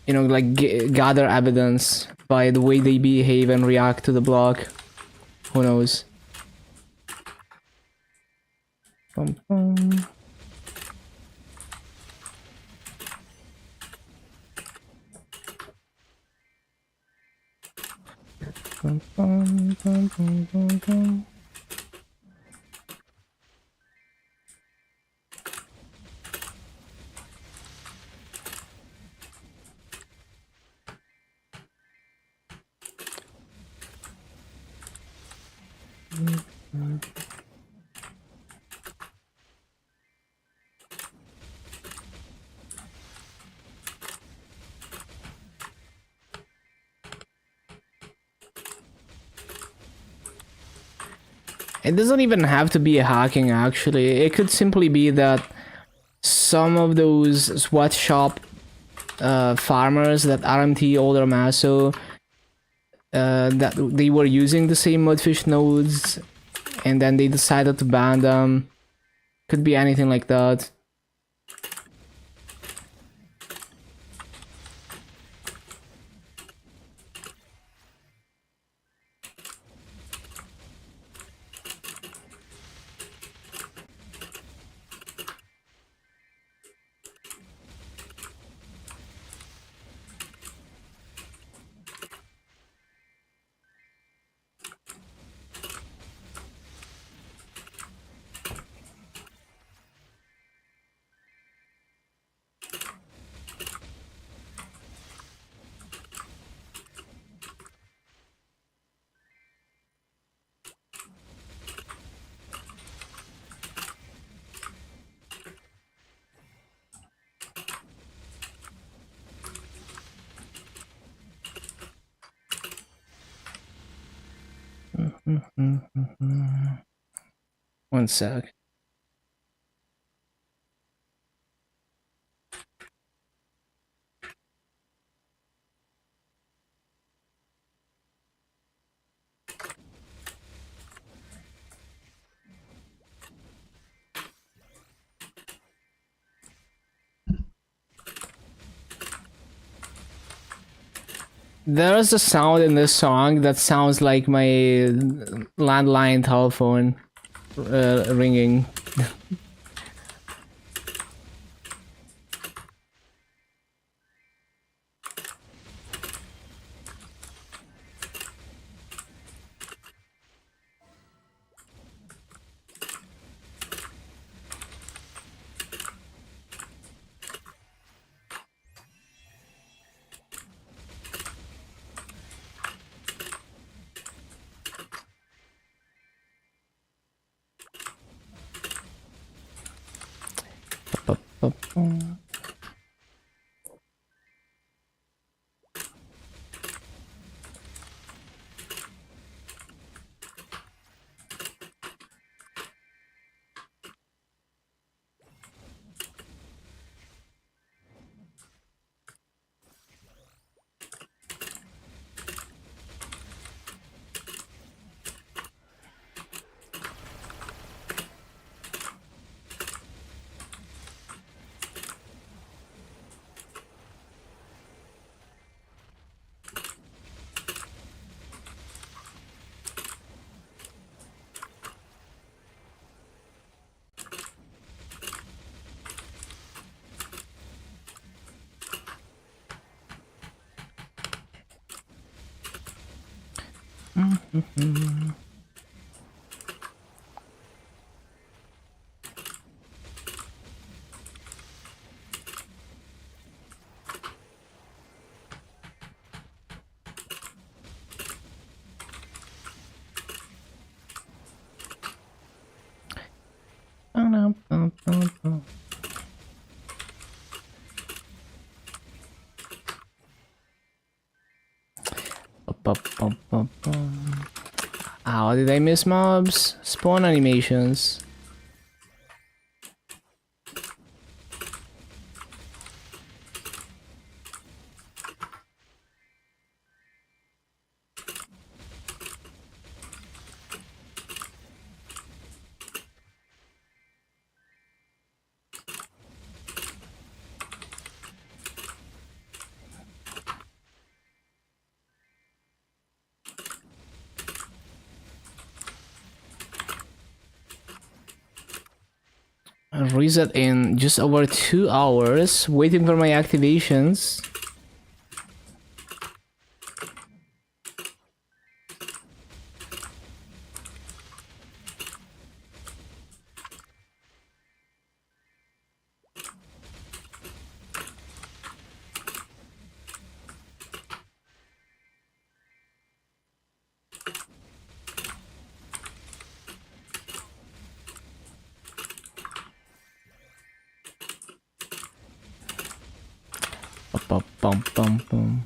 you know, like gather evidence by the way they behave and react to the block. Who knows? Bum, bum. Bum, bum, bum, bum, bum, bum. It doesn't even have to be hacking, actually. It could simply be that some of those sweatshop farmers that RMT older Maso that they were using the same mudfish nodes and then they decided to ban them. Could be anything like that. One sec. There's a sound in this song that sounds like my landline telephone ringing. Ow, did I miss mobs? Spawn animations. Reset in just over 2 hours, waiting for my activations. Bum, bum, bum.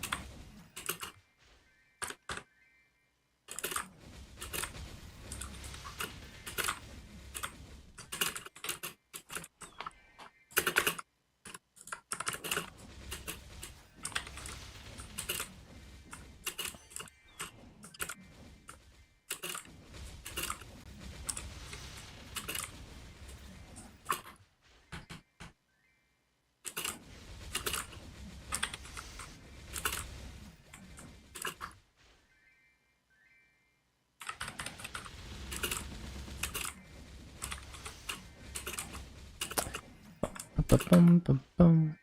Bum, bum, bum.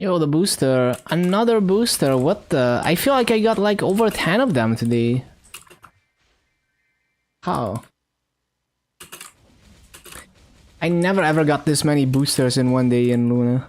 Yo, the booster. Another booster. What the? I feel like I got like over 10 of them today. How? I never ever got this many boosters in one day in Luna.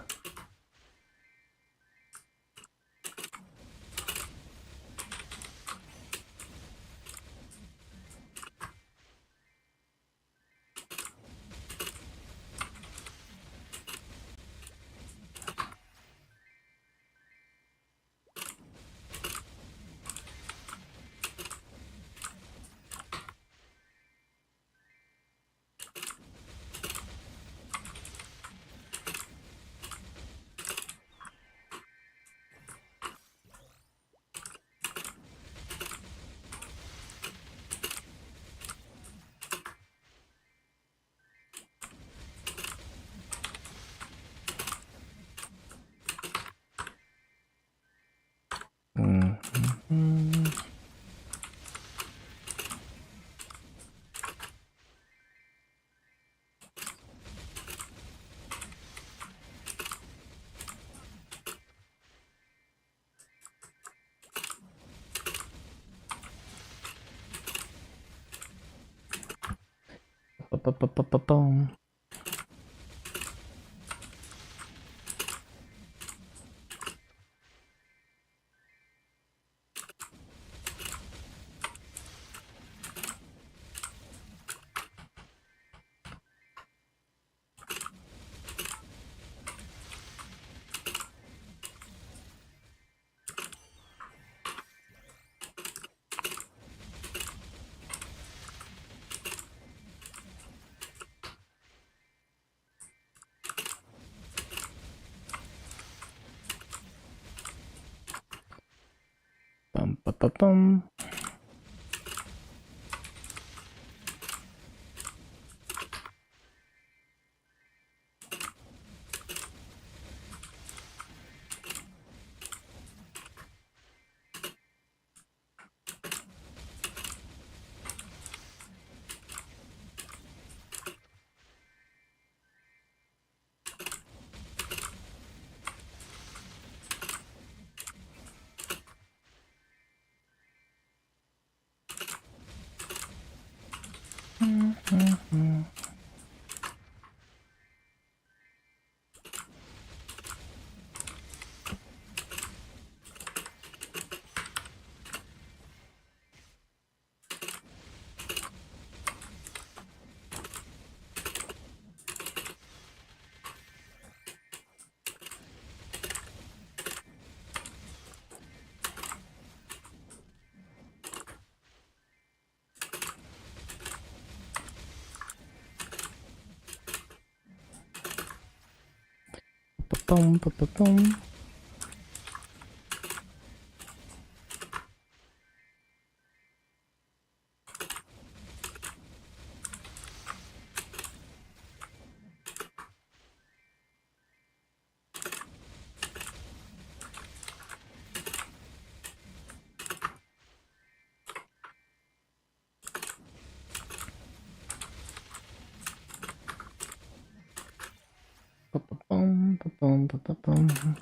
Bum. Bum, bum, bum, bum. Ba-bum, ba-ba-bum. Ba-ba-bum, ba-bum, ba-ba-bum.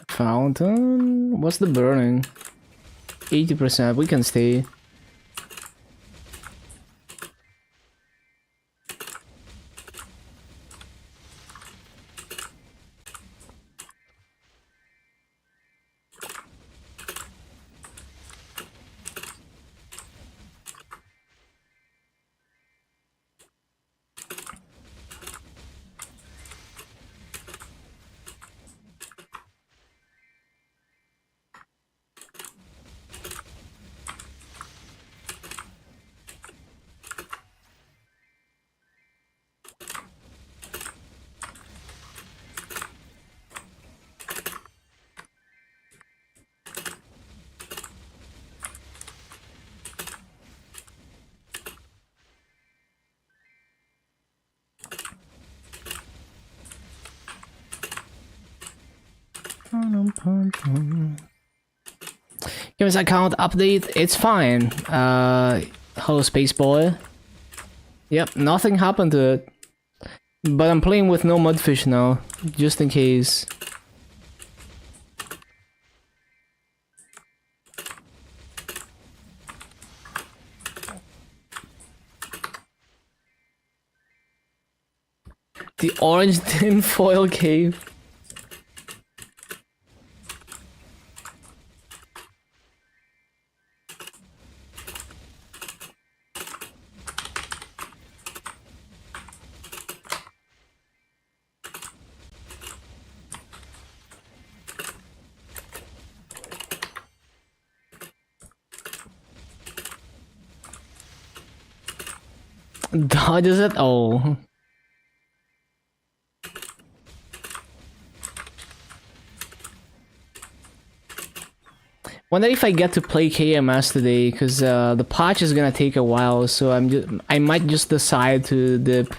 Fountain? What's the burning? 80%, we can stay. Games account update, it's fine. Hello Space Boy. Yep, nothing happened to it. But I'm playing with no mudfish now, just in case. The orange tinfoil cave. Dodges it? Oh. Wonder if I get to play KMS today, because the patch is gonna take a while, so I might just decide to dip.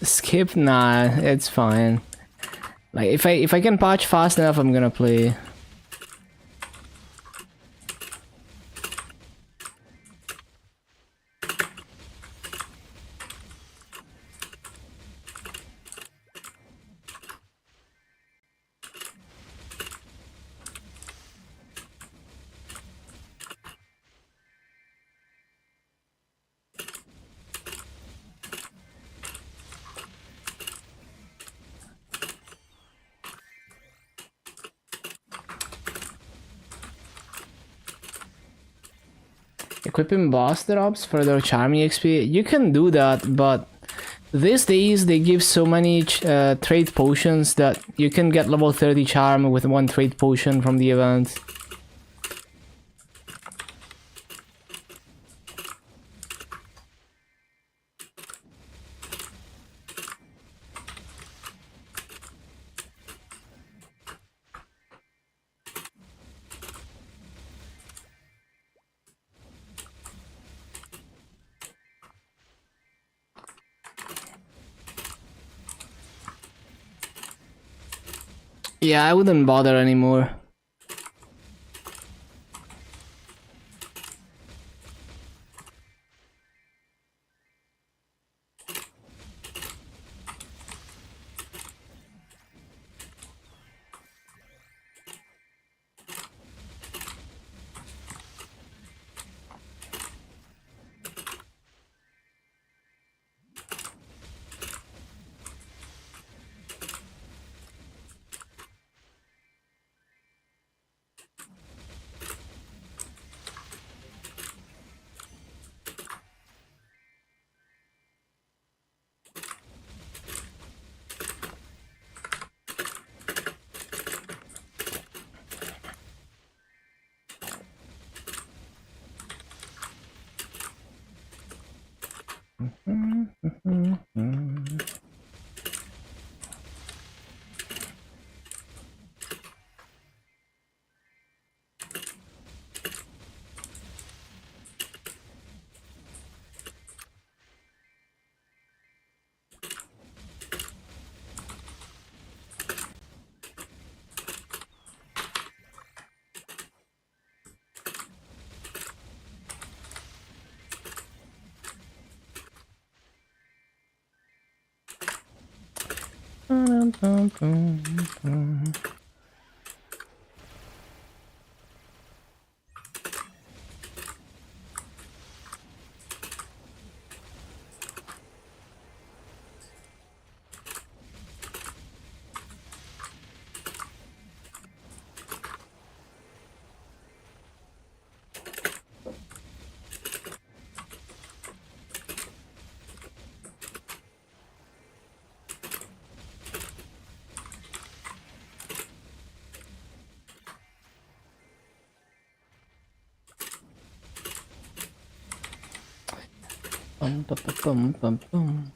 Skip? Nah, it's fine. Like if I can patch fast enough, I'm gonna play. Equipping boss drops for their charming XP. You can do that, but these days they give so many trade potions that you can get level 30 charm with one trade potion from the event. Yeah, I wouldn't bother anymore. Bum, bum, bum, bum, bum.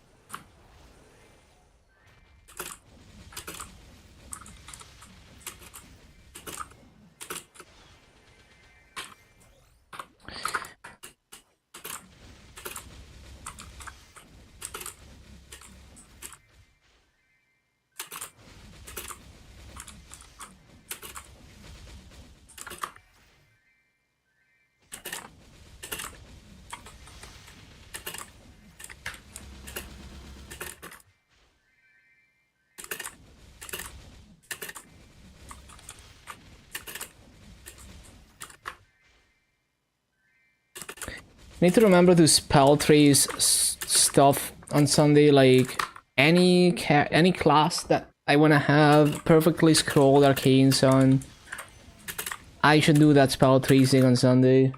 Need to remember to spell trees stuff on Sunday, like any class that I wanna have perfectly scrolled arcanes on. I should do that spell tracing on Sunday.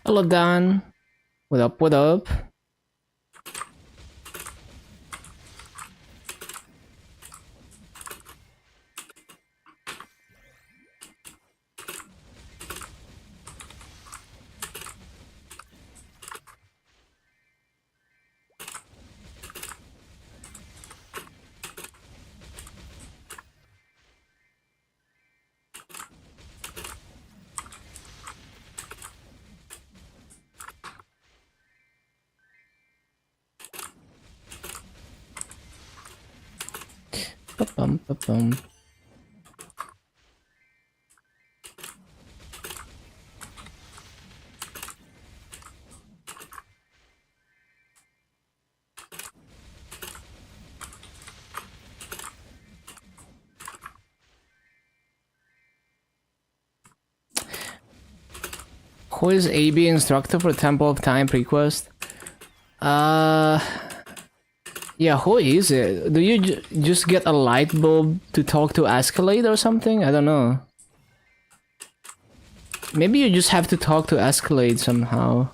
Hello, Dan. What up? What up? Ba-bum, ba-bum. Who is AB instructor for Temple of Time prequest? Yeah, who is it? Do you just get a light bulb to talk to Escalade or something? I don't know. Maybe you just have to talk to Escalade somehow.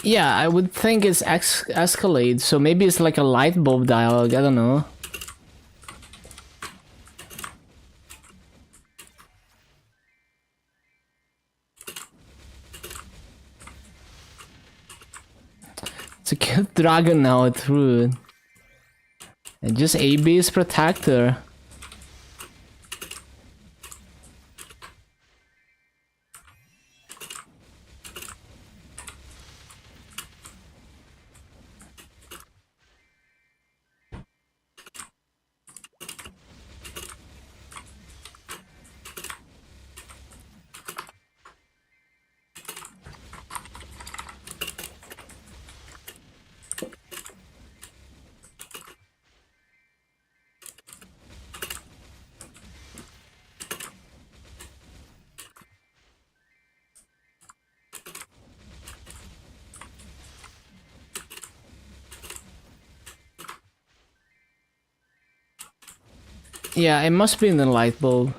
Yeah, I would think it's Escalade, so maybe it's like a light bulb dialogue, I don't know. It's a cute dragon now through it. And just AB's protector. Yeah, it must be in the light bulb,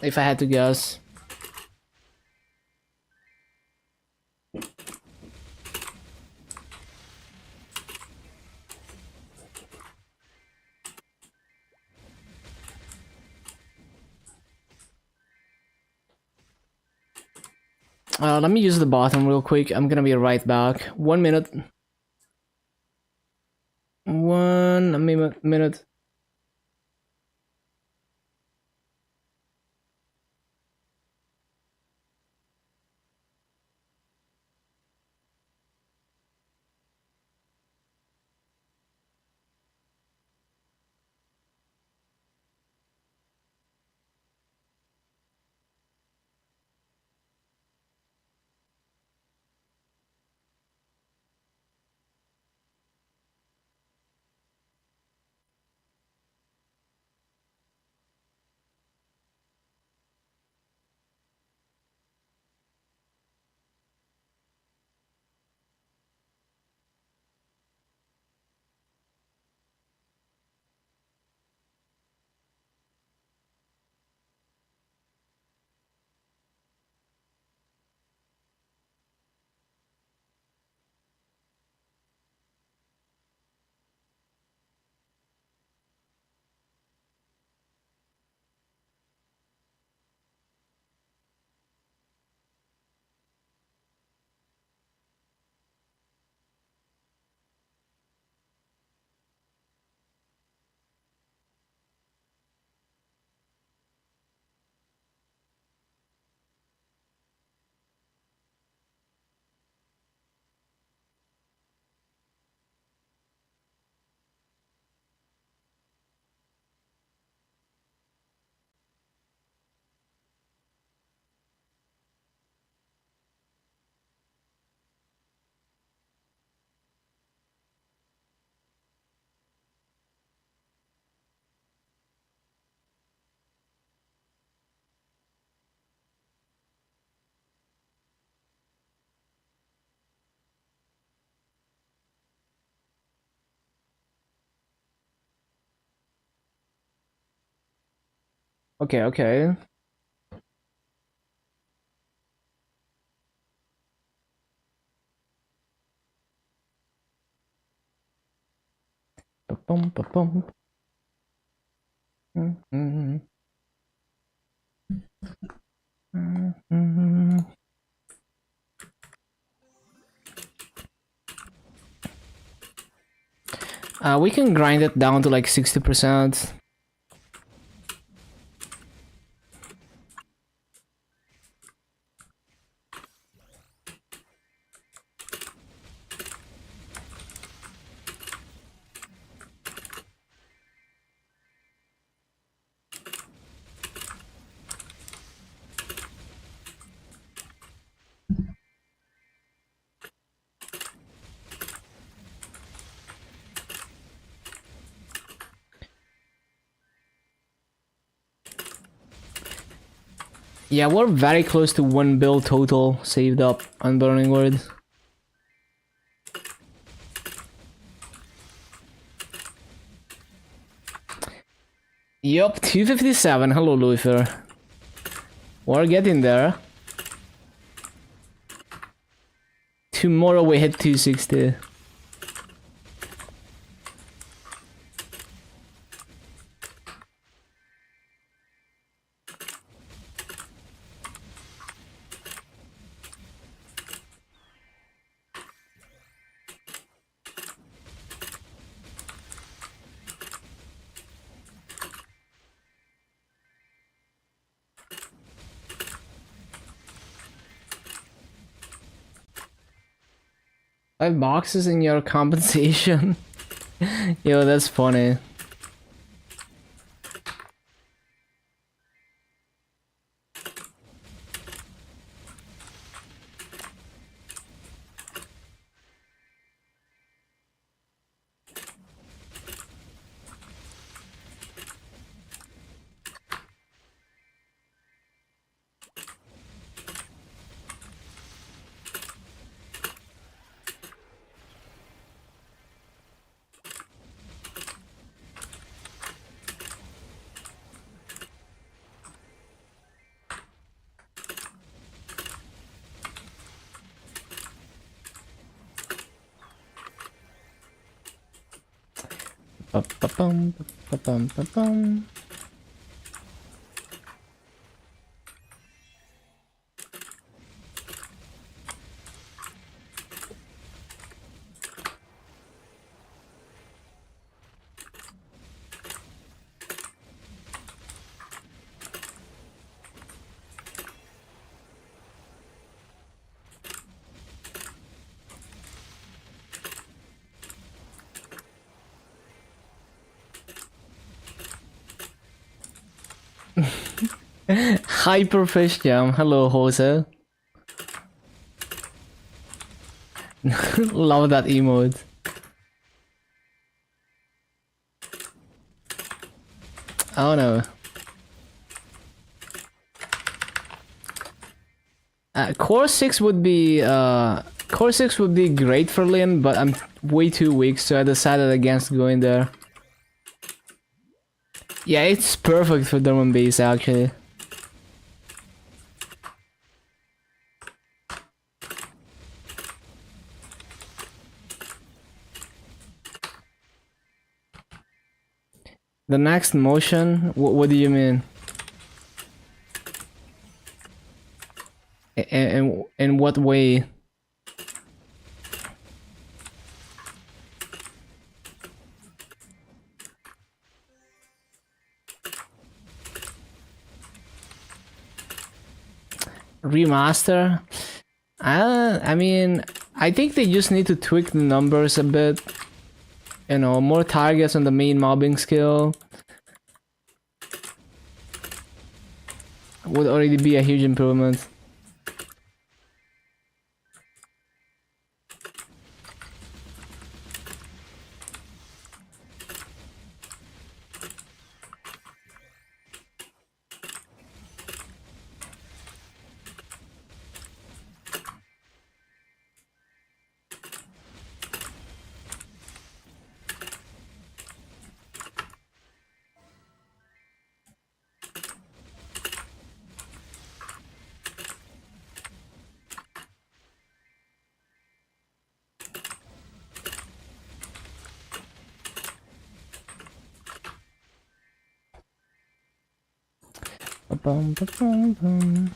if I had to guess. Let me use the bathroom real quick. I'm gonna be right back. 1 minute. 1 minute. Okay, okay. Ba-bum, ba-bum. Mhm. Mhm. We can grind it down to like 60%. Yeah, we're very close to 1 bill total saved up on Burning Wood. Yup, 257. Hello, Luther. We're getting there. Tomorrow we hit 260. Five boxes in your compensation. Yo, that's funny. Ba-ba-bum, ba-bum, ba-bum. Hyperfish Jam. Hello, Jose. Love that emote. Oh no. Core 6 would be great for Lynn, but I'm way too weak, so I decided against going there. Yeah, it's perfect for Dorman base actually. The next motion? What do you mean? In what way? Remaster? I mean, I think they just need to tweak the numbers a bit. You know, more targets on the main mobbing skill would already be a huge improvement. Bum, bum, bum, bum.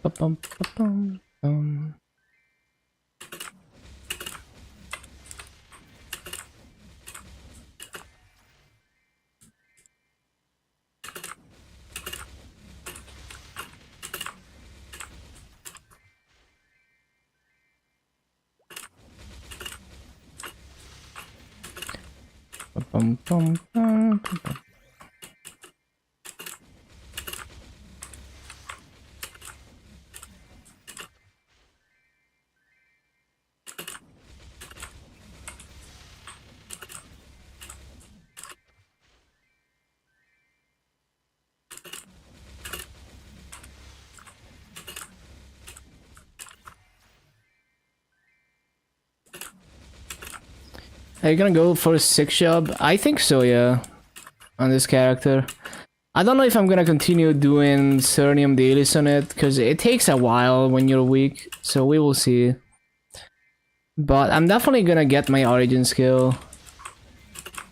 Ba-bum, ba-bum, bum. Ba-bum, bum, bum, ba-bum. Are you gonna go for a 6 job? I think so, yeah. On this character. I don't know if I'm gonna continue doing Cernium dailies on it, because it takes a while when you're weak, so we will see. But I'm definitely gonna get my origin skill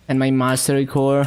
and my mastery core.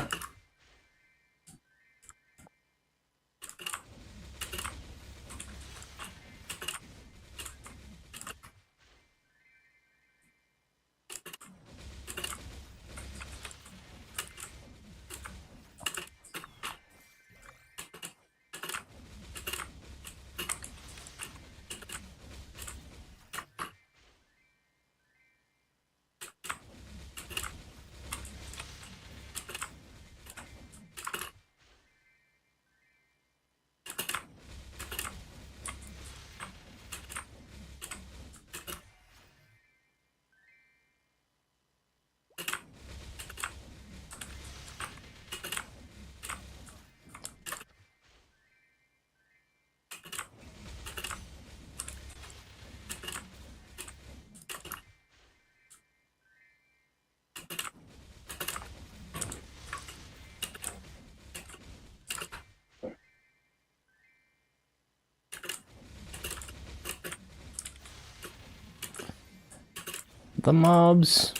the mobs.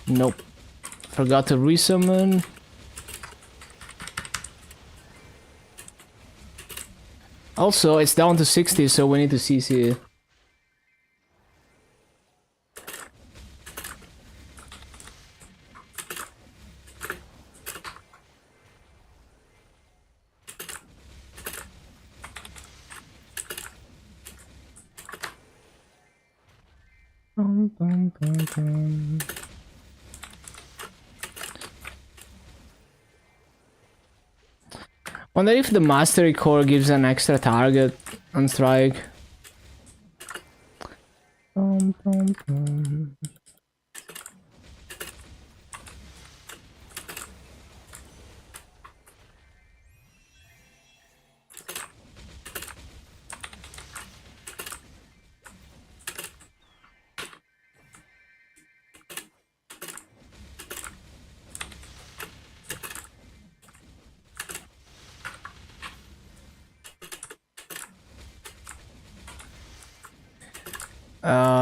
Nope. Forgot to resummon. Also, it's down to 60, so we need to CC. Wonder if the mastery core gives an extra target on strike.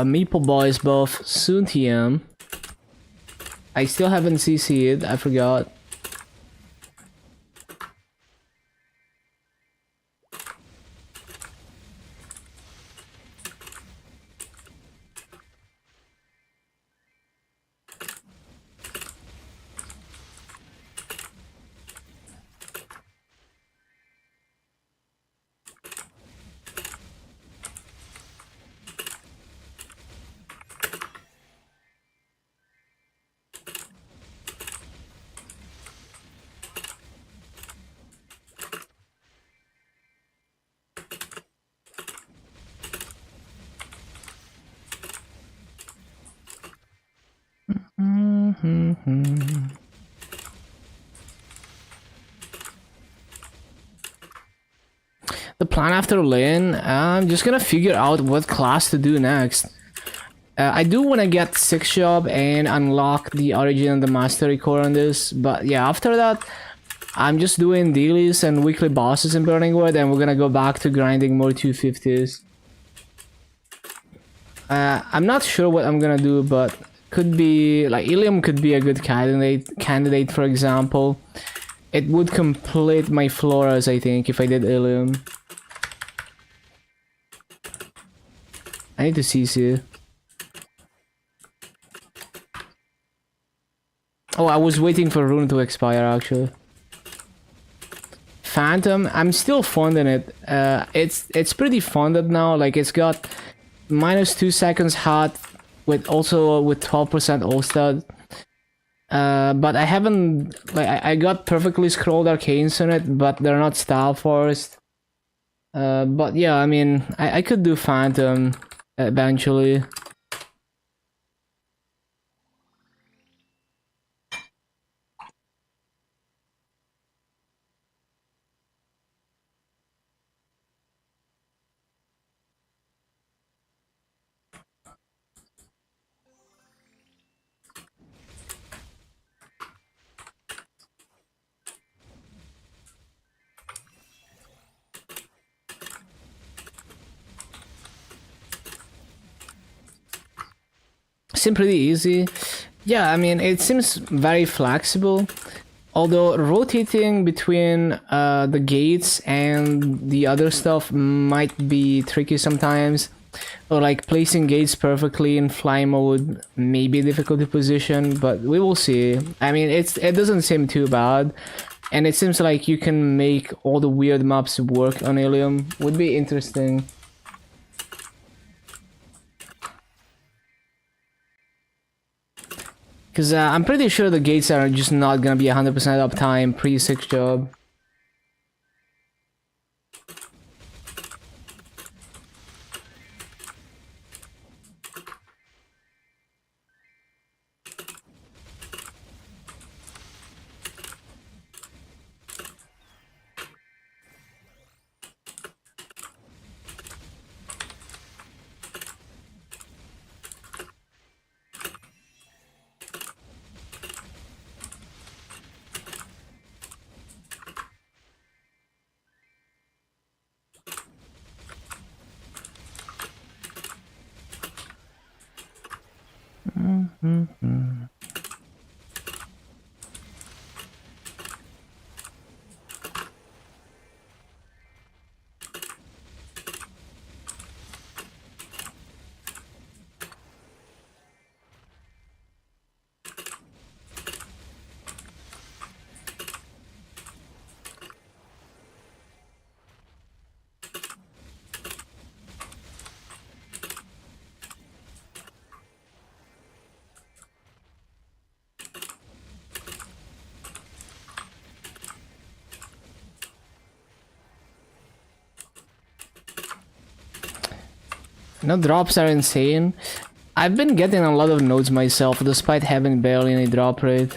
Meeple Boys buff soon TM. I still haven't CC'd, I forgot. The plan after Lynn, I'm just gonna figure out what class to do next. I do want to get 6 job and unlock the origin and the mastery core on this, but yeah, after that, I'm just doing dailies and weekly bosses in Burning Wood, and we're gonna go back to grinding more 250s. I'm not sure what I'm gonna do, but could be like Ilium could be a good candidate for example. It would complete my floras, I think, if I did Ilium. I need to CC. Oh, I was waiting for Rune to expire actually. Phantom, I'm still funding it. It's pretty funded now. Like it's got -2 seconds hot with 12% all-stud. But I haven't like I got perfectly scrolled arcanes on it, but they're not style forced. But yeah, I mean I could do Phantom eventually. Seems pretty easy. Yeah, I mean, it seems very flexible. Although rotating between the gates and the other stuff might be tricky sometimes. Or like placing gates perfectly in fly mode may be difficult to position, but we will see. I mean, it doesn't seem too bad. And it seems like you can make all the weird maps work on Ilium. Would be interesting. Because I'm pretty sure the gates are just not gonna be 100% uptime pre-6 job. No, drops are insane. I've been getting a lot of nodes myself, despite having barely any drop rate.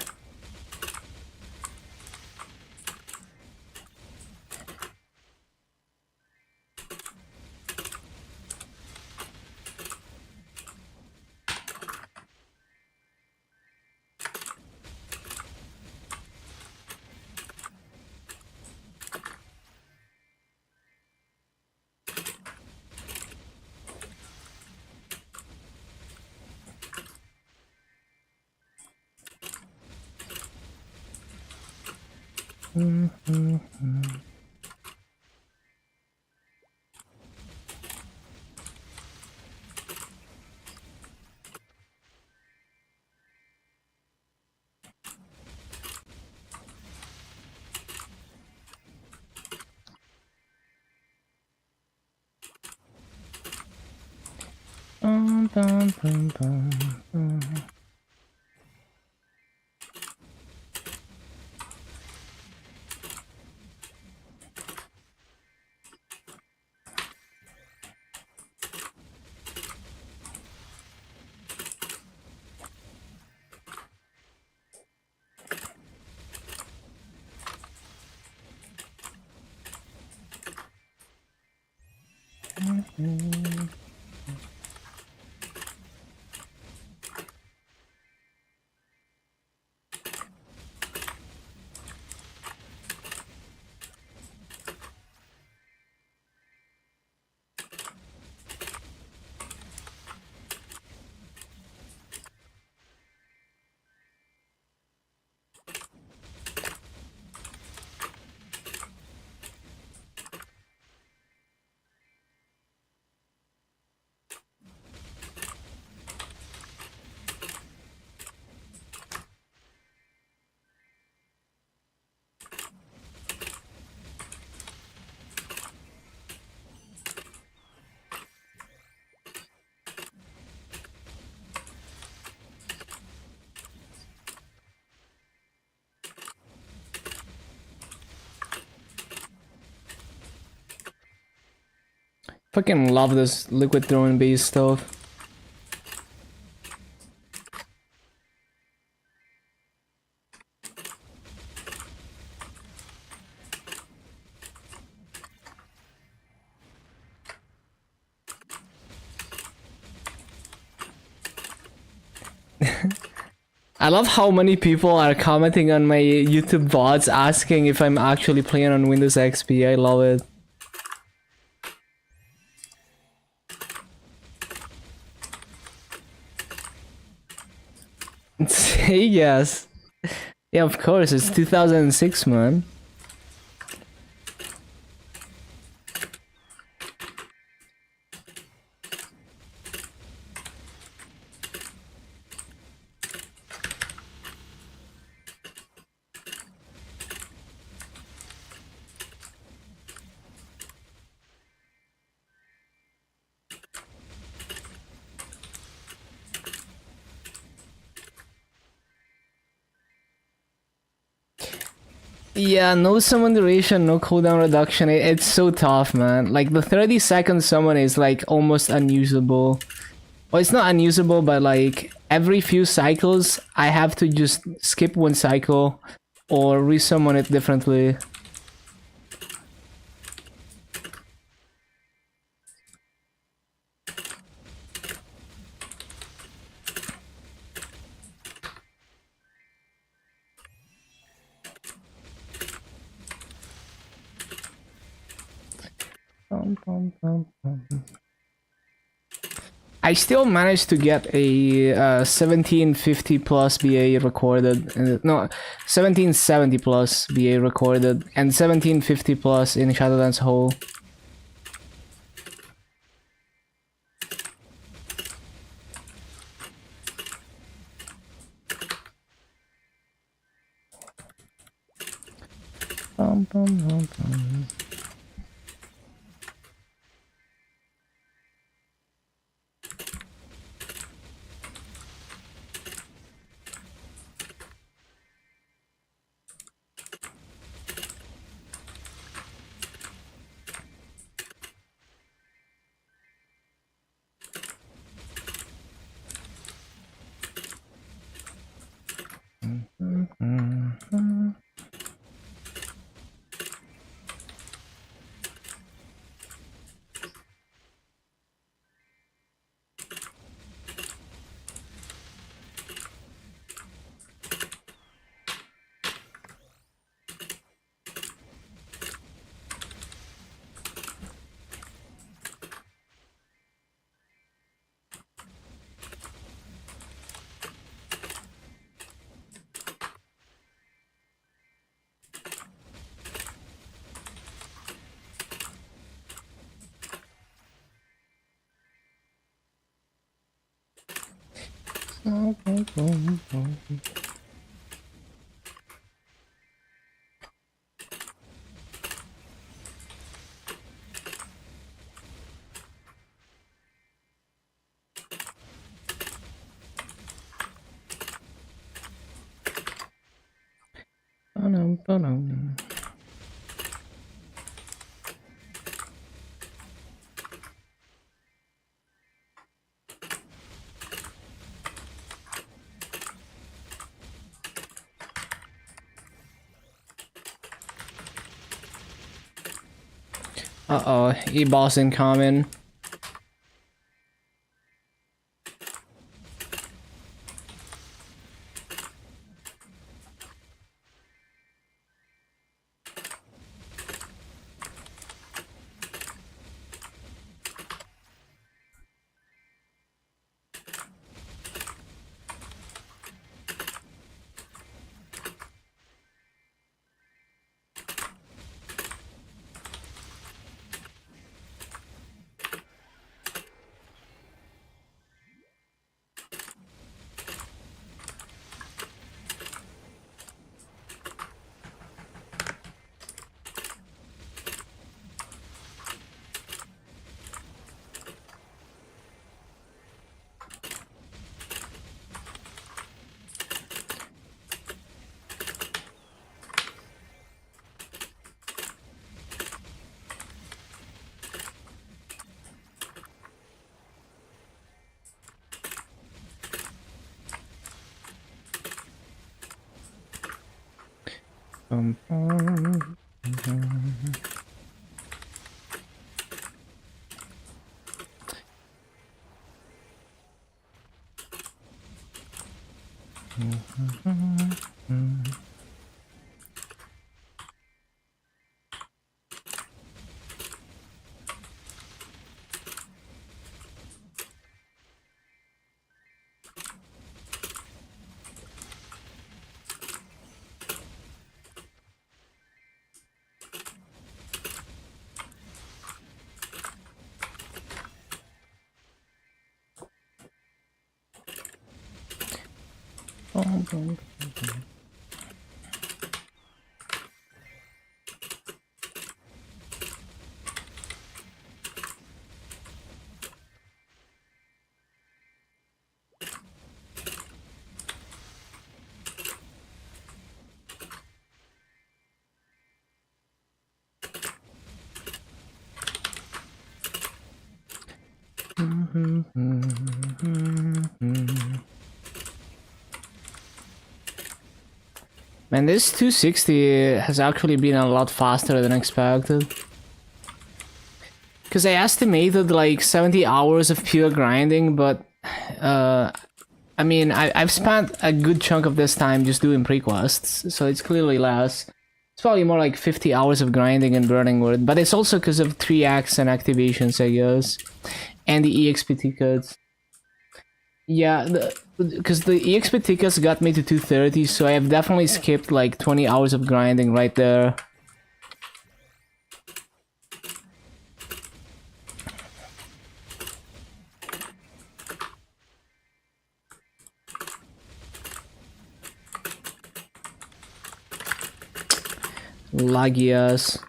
Fucking love this liquid throwing base stuff. I love how many people are commenting on my YouTube VODs asking if I'm actually playing on Windows XP. I love it. Say yes. Yeah, of course, it's 2006, man. Yeah, no summon duration, no cooldown reduction. It's so tough, man. Like, the 30-second summon is, like, almost unusable. Well, it's not unusable, but, like, every few cycles, I have to just skip one cycle or resummon it differently. I still managed to get a 1750 plus BA recorded. No, 1770 plus BA recorded and 1750 plus in Shadowlands Hole. Bum, bum, bum, bum. Uh-oh, E-boss incoming. Man, this 260 has actually been a lot faster than expected. Because I estimated like 70 hours of pure grinding, but I mean, I've spent a good chunk of this time just doing prequests, so it's clearly less. It's probably more like 50 hours of grinding and burning wood, but it's also because of 3 acts and activations, I guess, and the EXPT codes. Yeah, because the EXP tickets got me to 230, so I have definitely skipped like 20 hours of grinding right there. Lagias.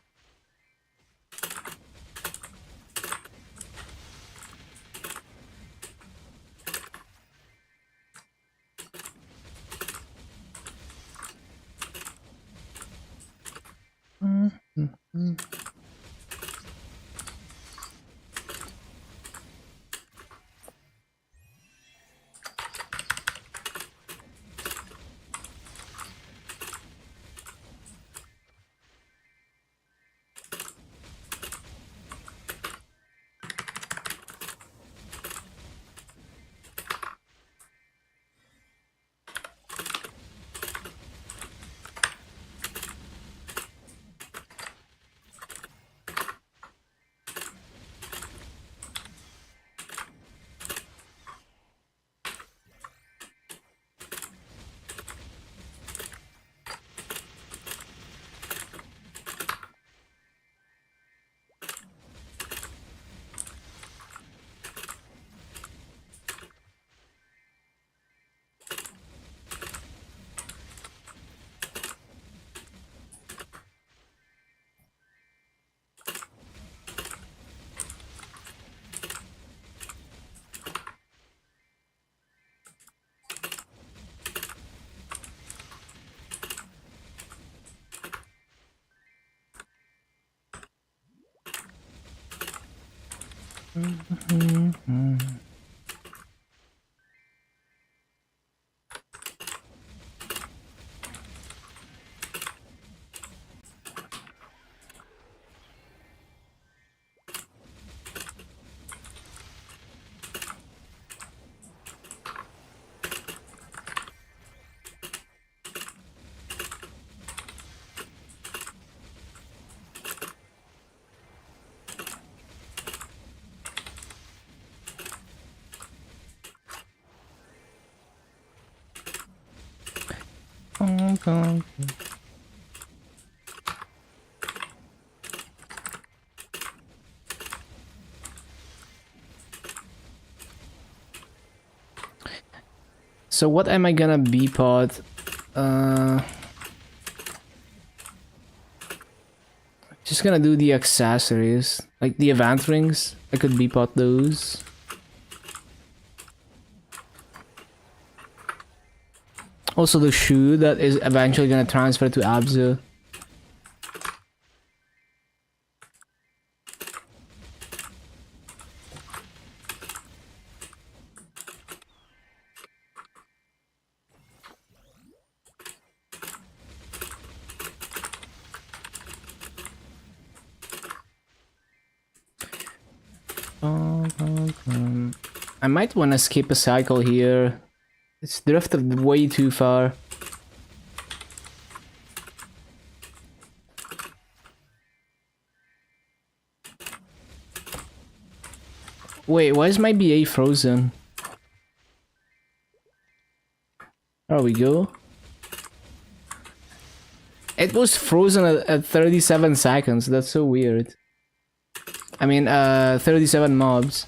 So what am I gonna be pod? Just gonna do the accessories, like the event rings. I could be pod those. Also the shoe that is eventually gonna transfer to Abzu. I might want to skip a cycle here. It's drifted way too far. Wait, why is my BA frozen? There we go. It was frozen at 37 seconds. That's so weird. I mean, 37 mobs.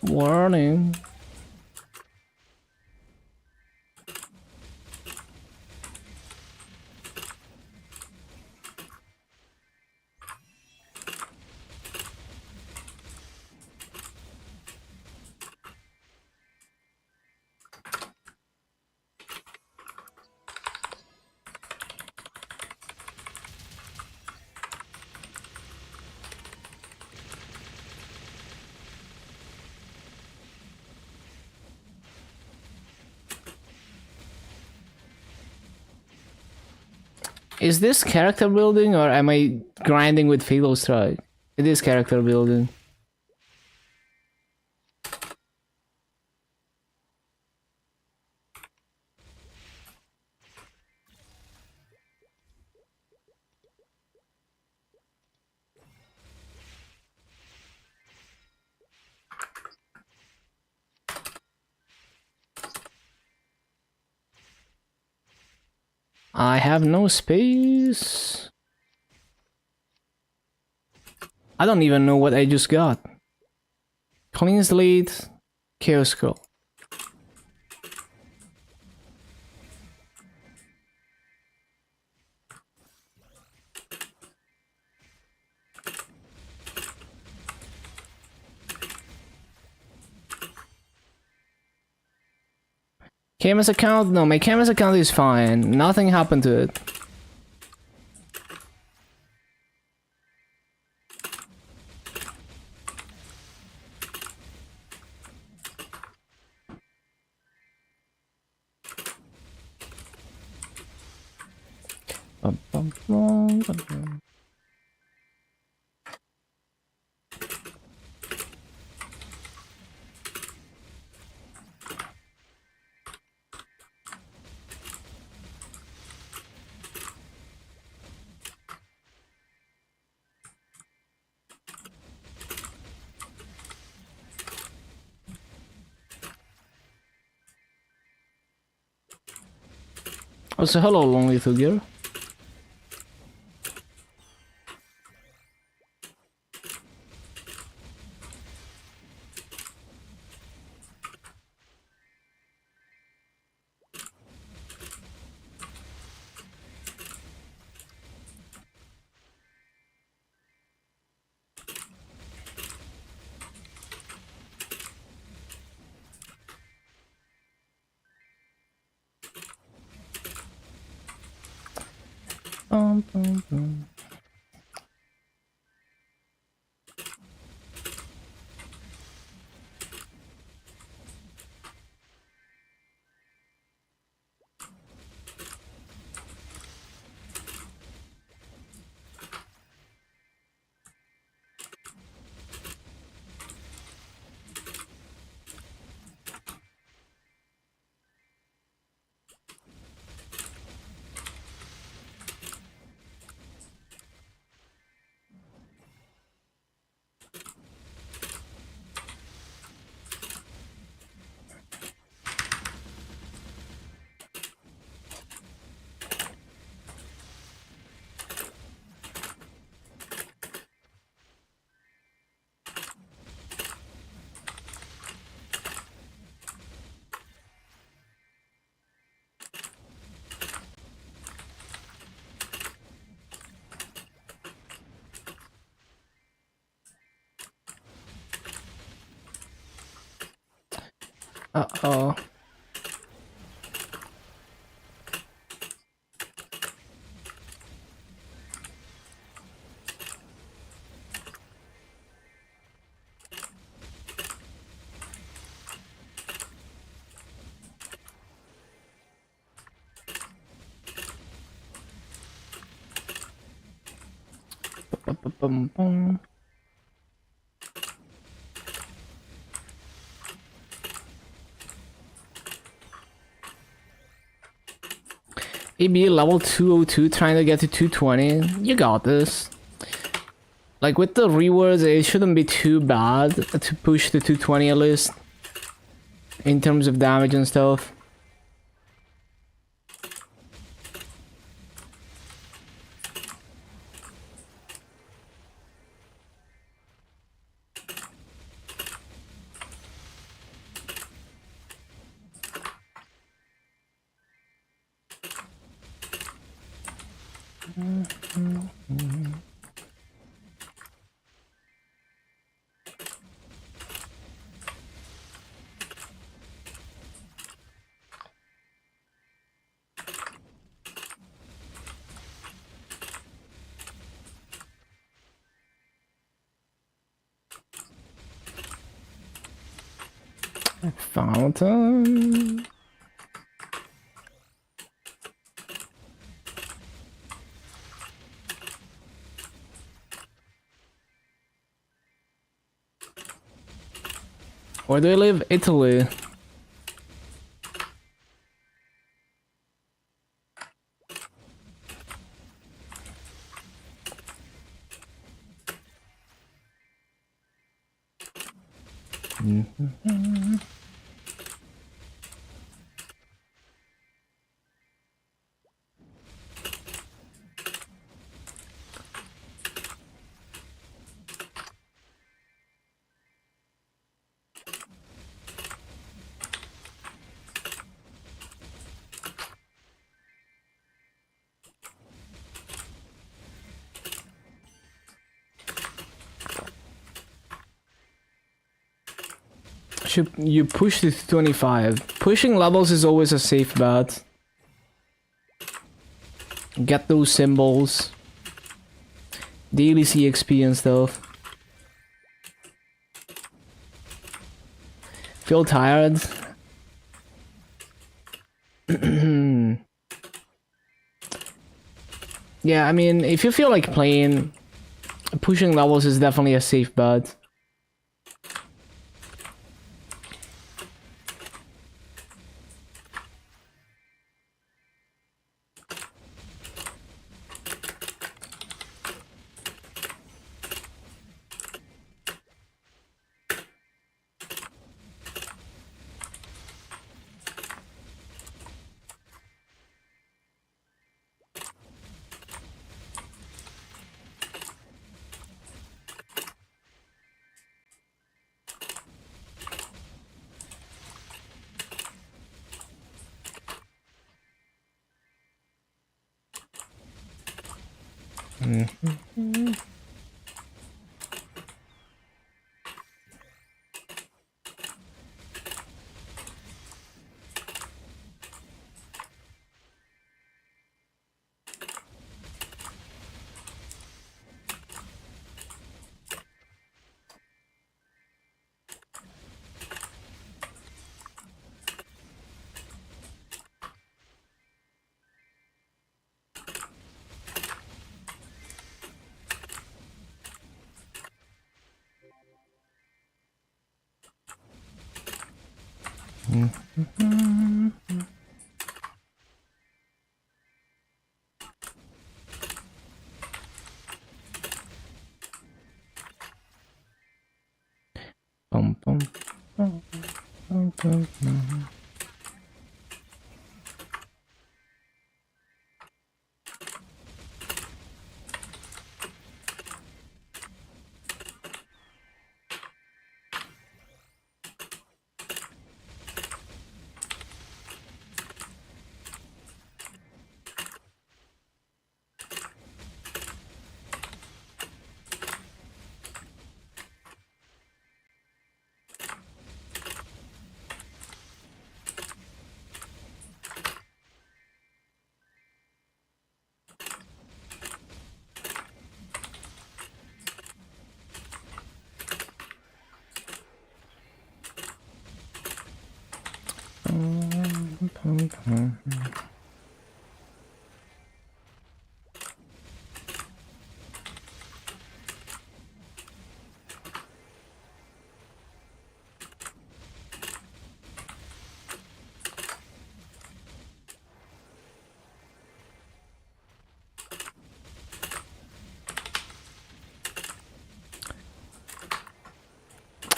Warning. Is this character building or am I grinding with Fatal Strike? It is character building. I have no space. I don't even know what I just got. Clean slate, Chaos Scroll. KMS account? No, my KMS account is fine. Nothing happened to it. Bum, bum, bum, bum, bum. Oh, so hello, lonely figure. Bum, bum, bum. Uh-oh. Bum, bum, bum, bum. AB level 202 trying to get to 220. You got this. Like with the rewards, it shouldn't be too bad to push the 220 at least. In terms of damage and stuff. Fountain. Where do you live? Italy. Should you push it to 25? Pushing levels is always a safe bet. Get those symbols. Daily CXP and stuff. Feel tired? Yeah, I mean, if you feel like playing, pushing levels is definitely a safe bet. Bum, bum, bum, bum, bum, bum.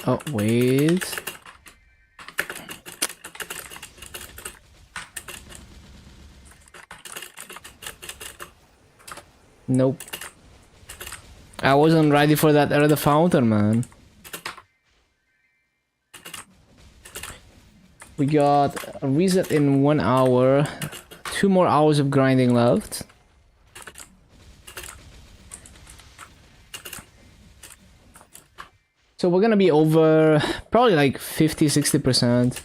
Oh, wait. Nope. I wasn't ready for that other fountain, man. We got a reset in 1 hour. 2 more hours of grinding left. So we're gonna be over probably like 50-60%.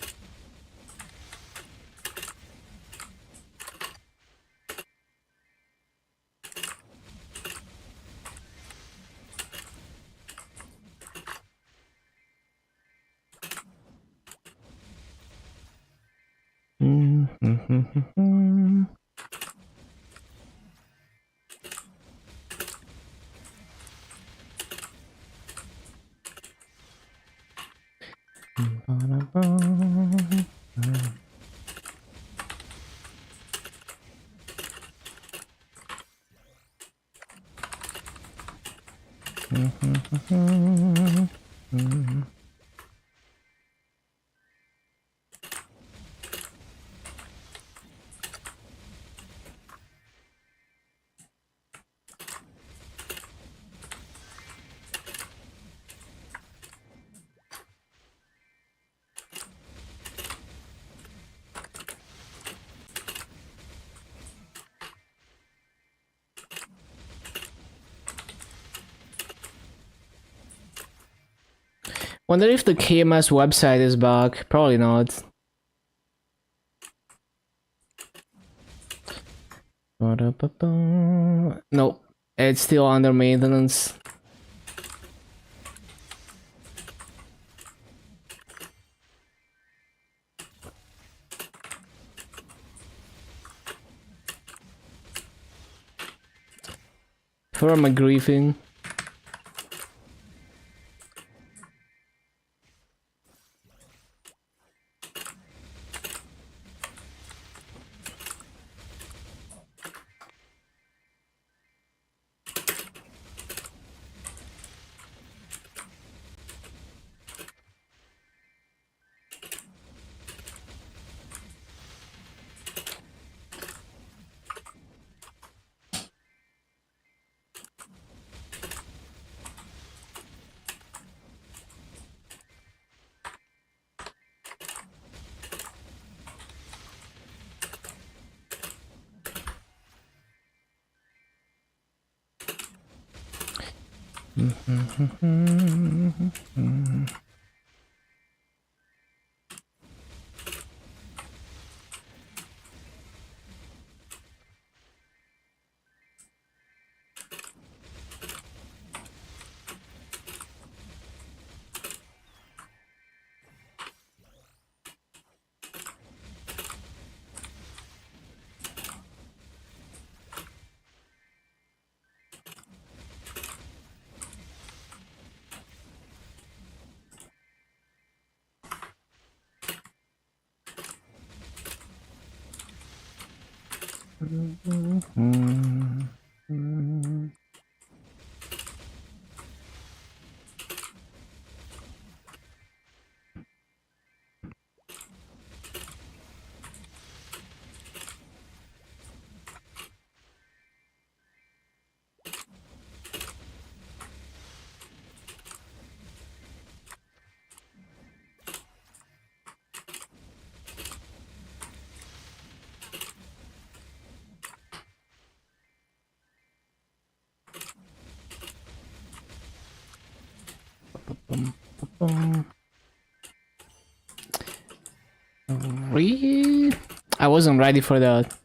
Wonder if the KMS website is back. Probably not. Nope. It's still under maintenance. Who am I griefing? Really? I wasn't ready for that.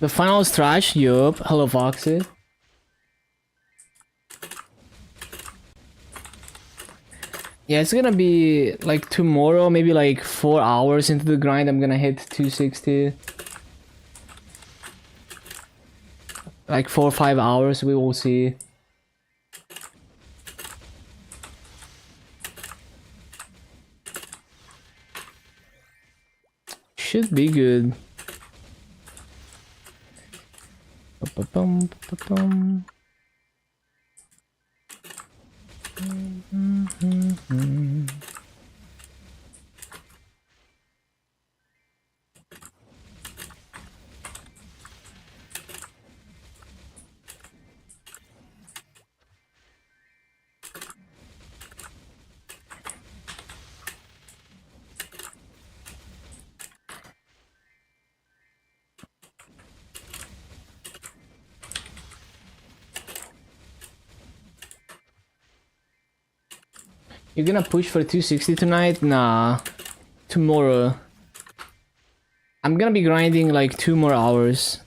The final is trash. Yup. Hello, Foxy. Yeah, it's gonna be like tomorrow, maybe like 4 hours into the grind. I'm gonna hit 260. Like 4 or 5 hours, we will see. Should be good. Ba-ba-bum, ba-ba-bum. You're gonna push for 260 tonight? Nah. Tomorrow. I'm gonna be grinding like 2 more hours.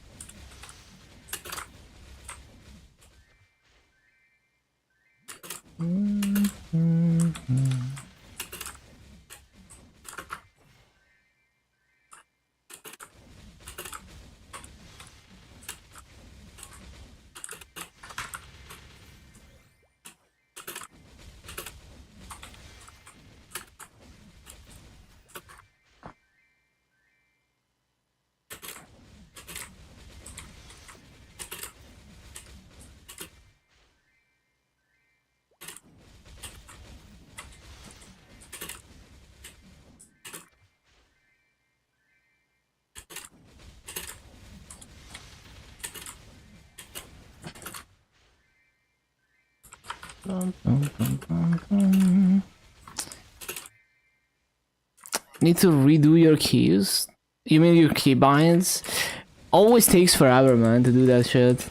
Need to redo your keys? You mean your keybinds? Always takes forever, man, to do that shit.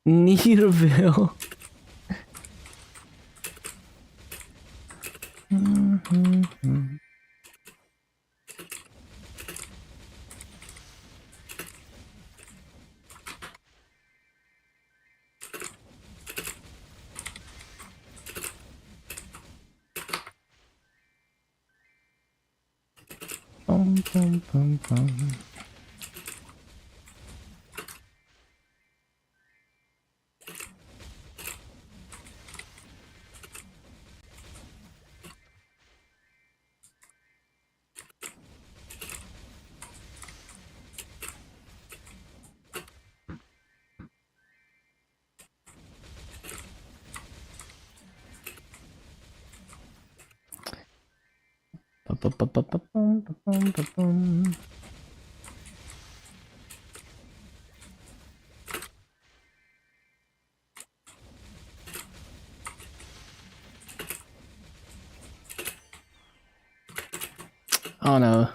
Nearville. Bum, bum, bum, bum. Ba-ba-ba-ba-ba-bum. Oh no.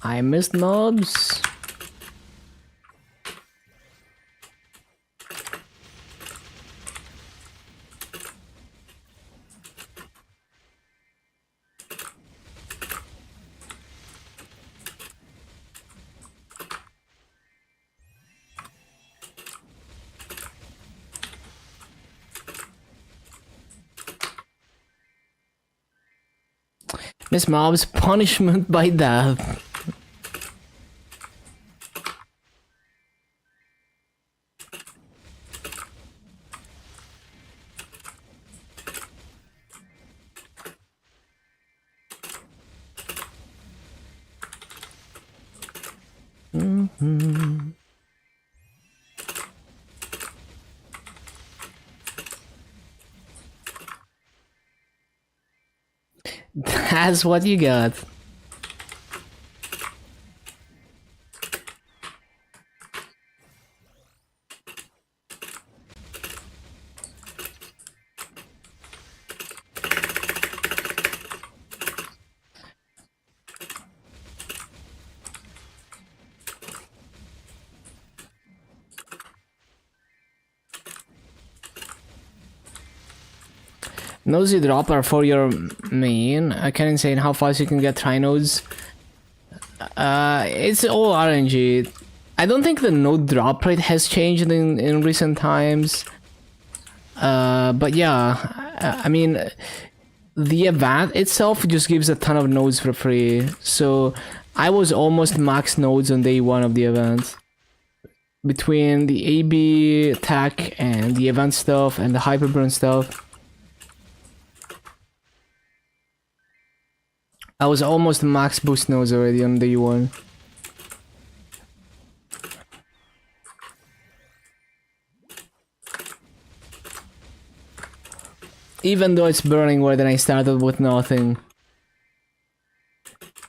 I missed mobs. Miss Mob's punishment by death. That's what you got. Nodes you drop are for your main. I can't insane how fast you can get trinodes. It's all RNG. I don't think the node drop rate has changed in recent times. But yeah, I mean, the event itself just gives a ton of nodes for free. So I was almost max nodes on day one of the event. Between the AB attack and the event stuff and the hyperburn stuff, I was almost max boost nodes already on day one. Even though it's burning more than I started with nothing.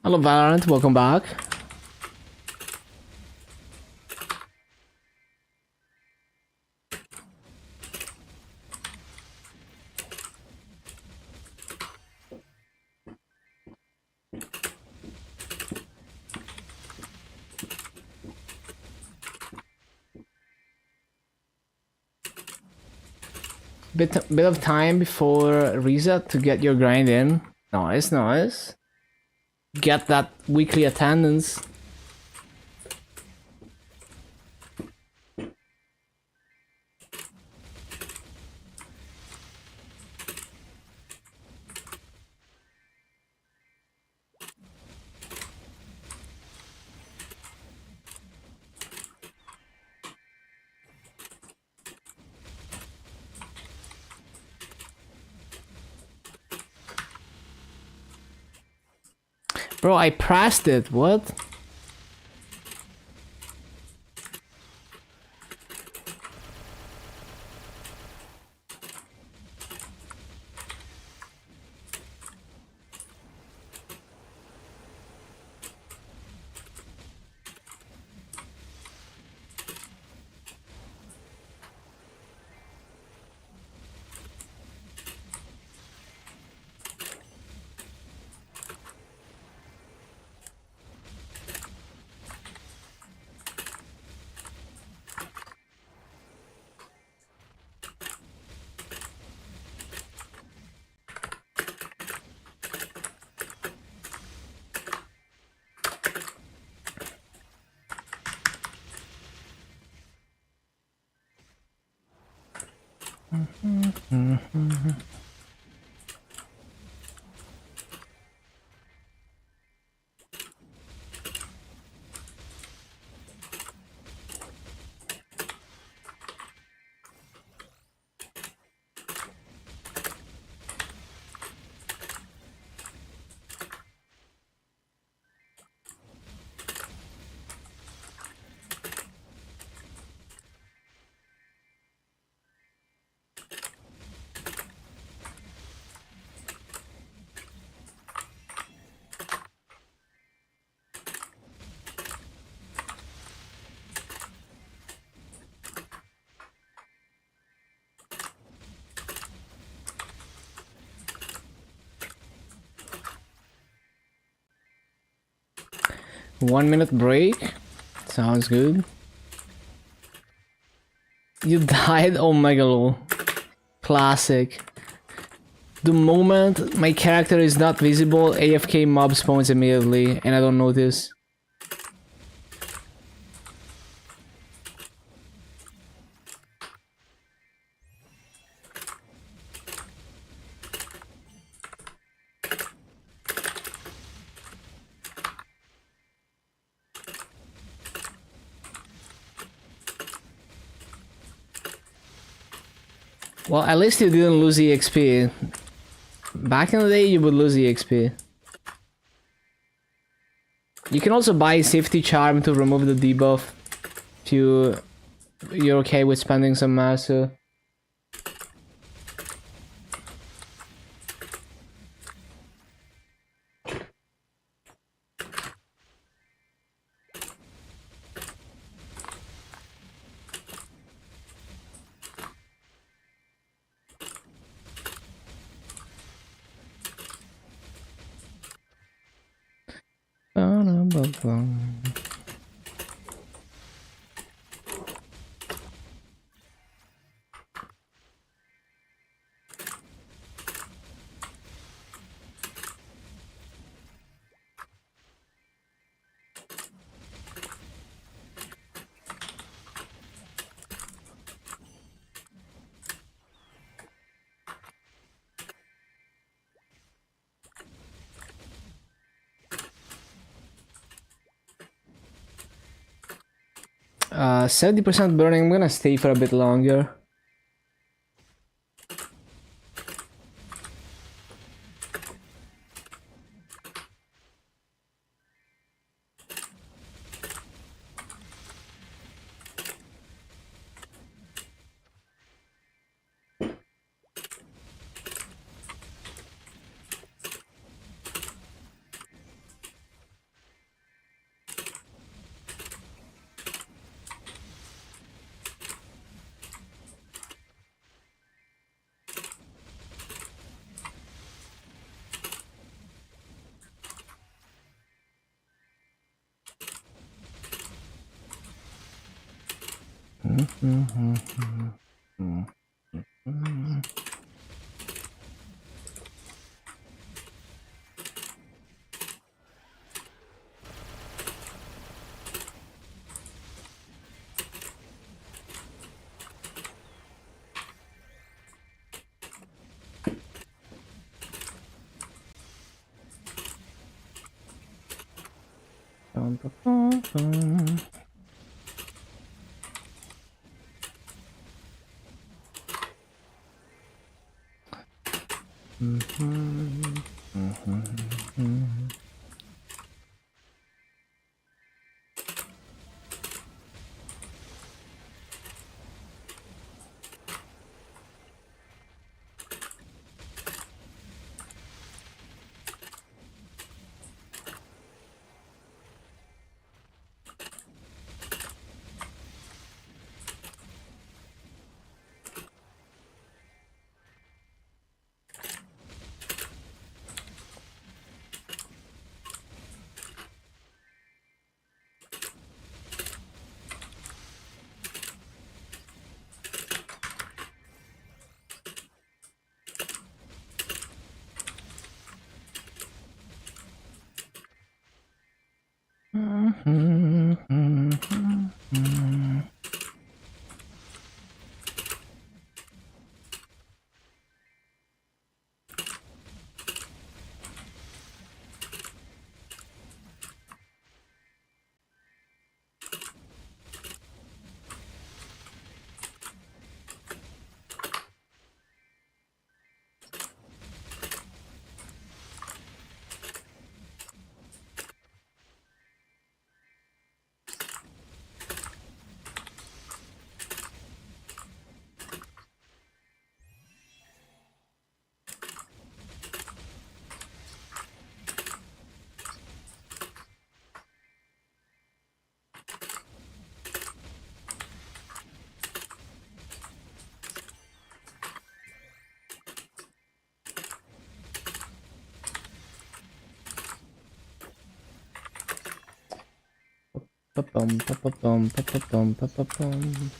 Hello Valorant, welcome back. Bit of time before reset to get your grind in. Nice, nice. Get that weekly attendance. Bro, I pressed it, what? 1 minute break. Sounds good. You died? Oh my god. Classic. The moment my character is not visible, AFK mob spawns immediately, and I don't notice. Well, at least you didn't lose EXP. Back in the day, you would lose EXP. You can also buy Safety Charm to remove the debuff if you're okay with spending some Masu. Ba-da-ba-bum. 70% burning. I'm gonna stay for a bit longer. pa-pa-pum, pa-pa-pum, pa-pa-pum, pa-pa-pum.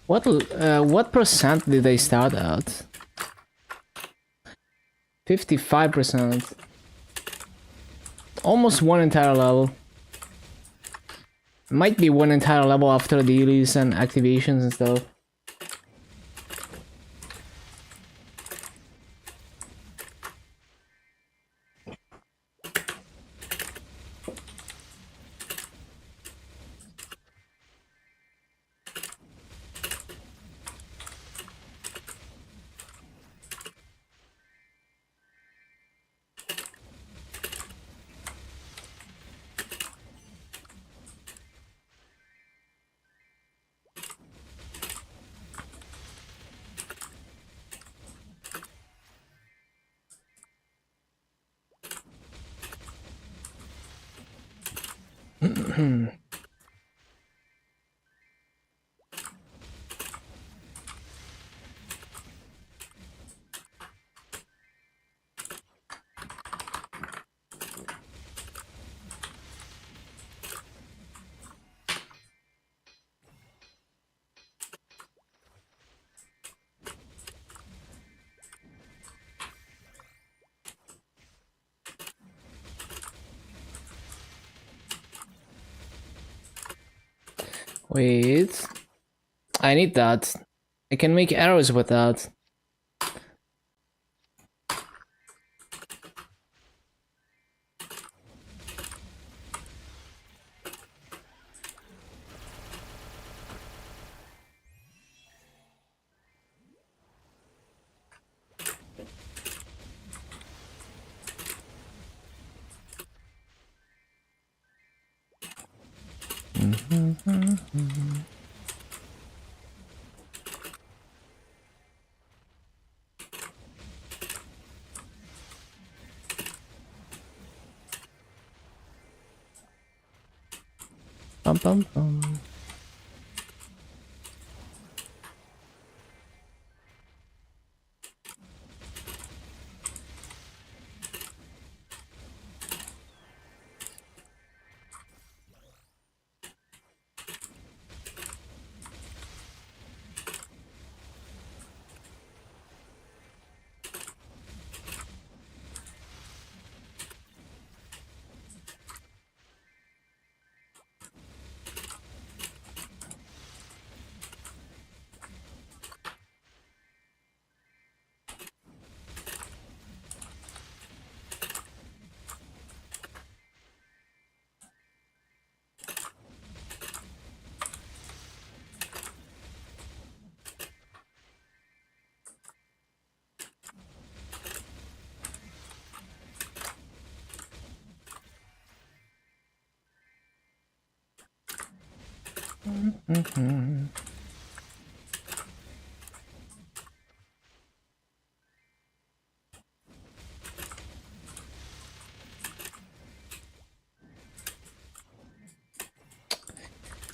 What percent did they start at? 55%. Almost one entire level. Might be one entire level after dailies and activations and stuff. Wait. I need that. I can make arrows with that. Bum bum bum.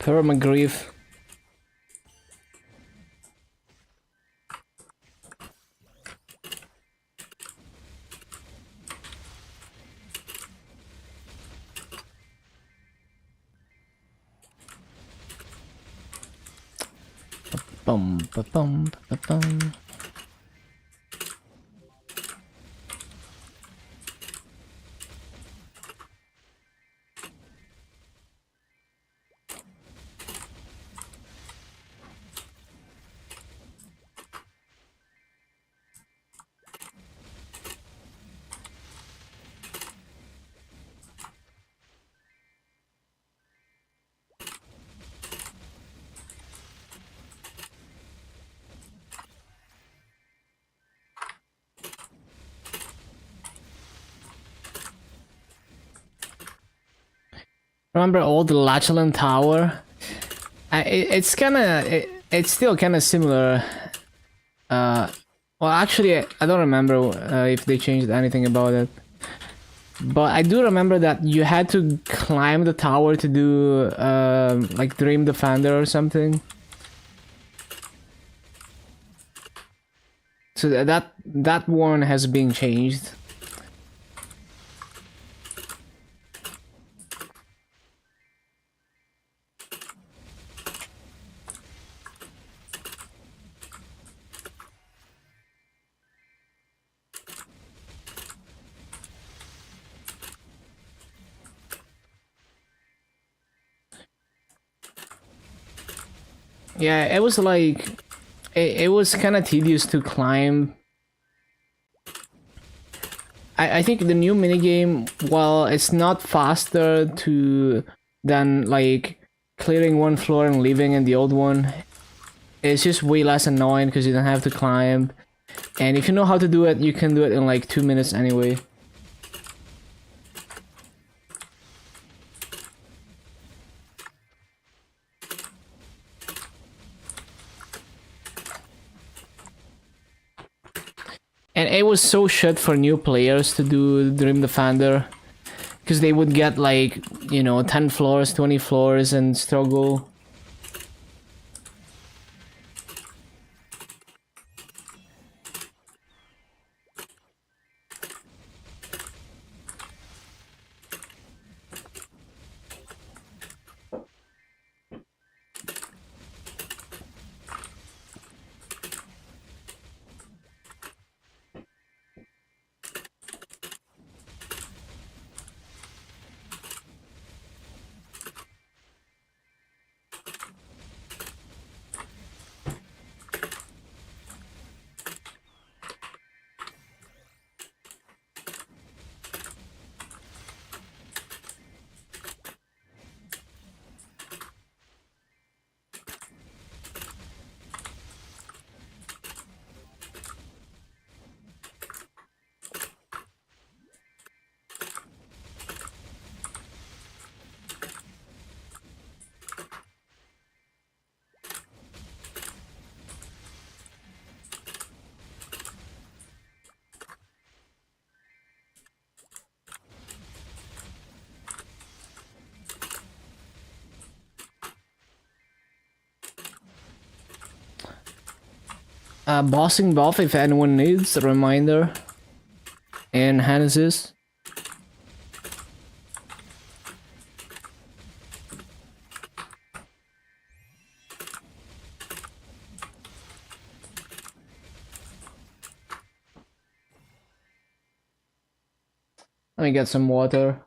Permagrief. Bum ba bum ba bum. Remember old Lachlan Tower? It's it's still kind of similar. Well, actually, I don't remember if they changed anything about it. But I do remember that you had to climb the tower to do like Dream Defender or something. So that one has been changed. Yeah, it was like it was kind of tedious to climb. I think the new minigame, while it's not faster to than like clearing one floor and leaving in the old one, it's just way less annoying because you don't have to climb. And if you know how to do it, you can do it in like 2 minutes anyway. And it was so shit for new players to do Dream Defender, because they would get like, you know, 10 floors, 20 floors and struggle. Bossing buff if anyone needs a reminder. And Hannes's. Let me get some water.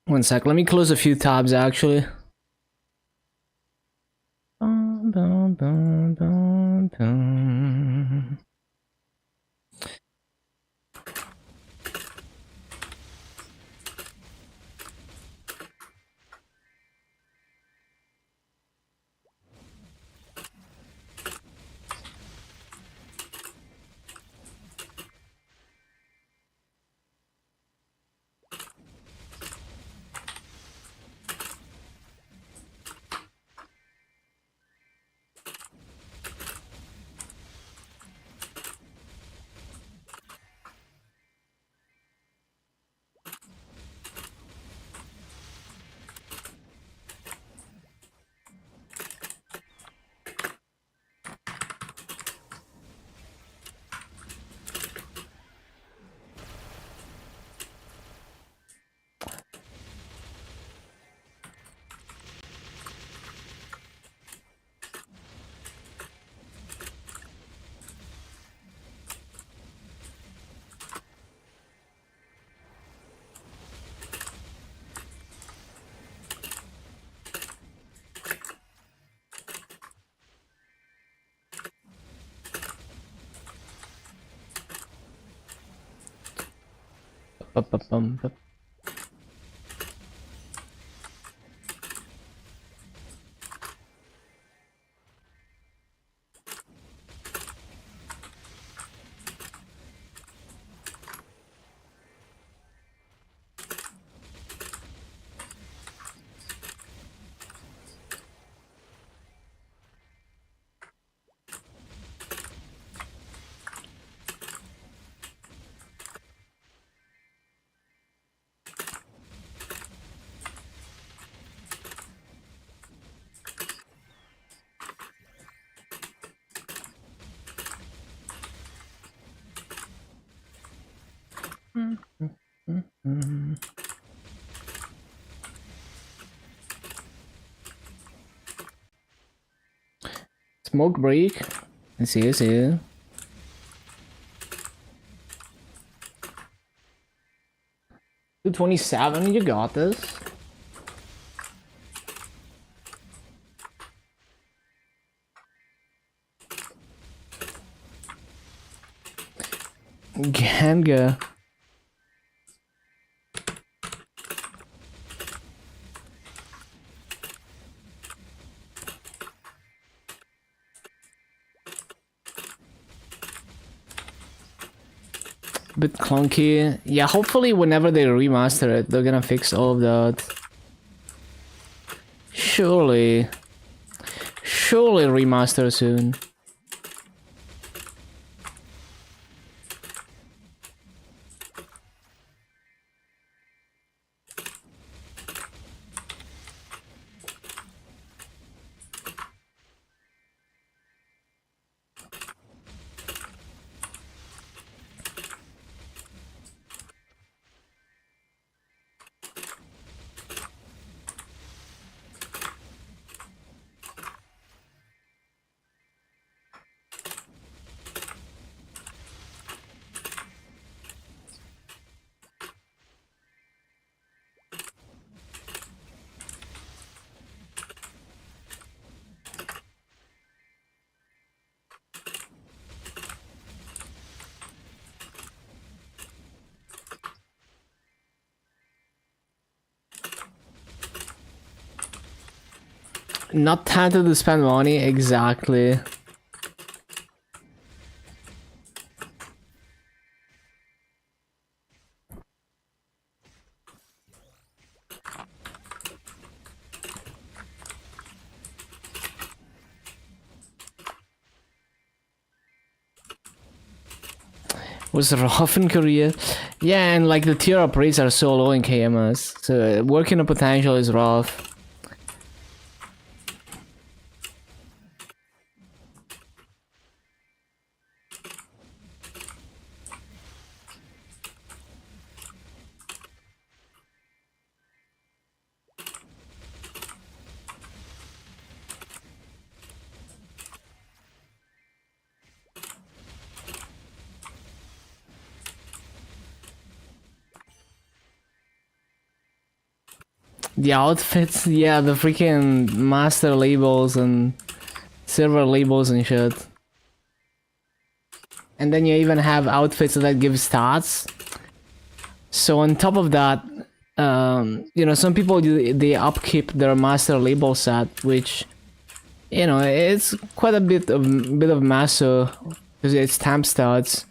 One sec, let me close a few tabs actually. Ba-ba-bum-ba. Smoke break. I see, I see. $227, you got this. Ganga. Bit clunky. Yeah, hopefully whenever they remaster it, they're gonna fix all of that. Surely. Surely remaster soon. Not tempted to spend money, exactly. Was rough in Korea. Yeah, and like the tier up rates are so low in KMS, so working the potential is rough. The outfits, yeah, the freaking master labels and silver labels and shit. And then you even have outfits that give stats. So on top of that, you know, some people they upkeep their master label set, which, you know, it's quite a bit of master because it's temp stats.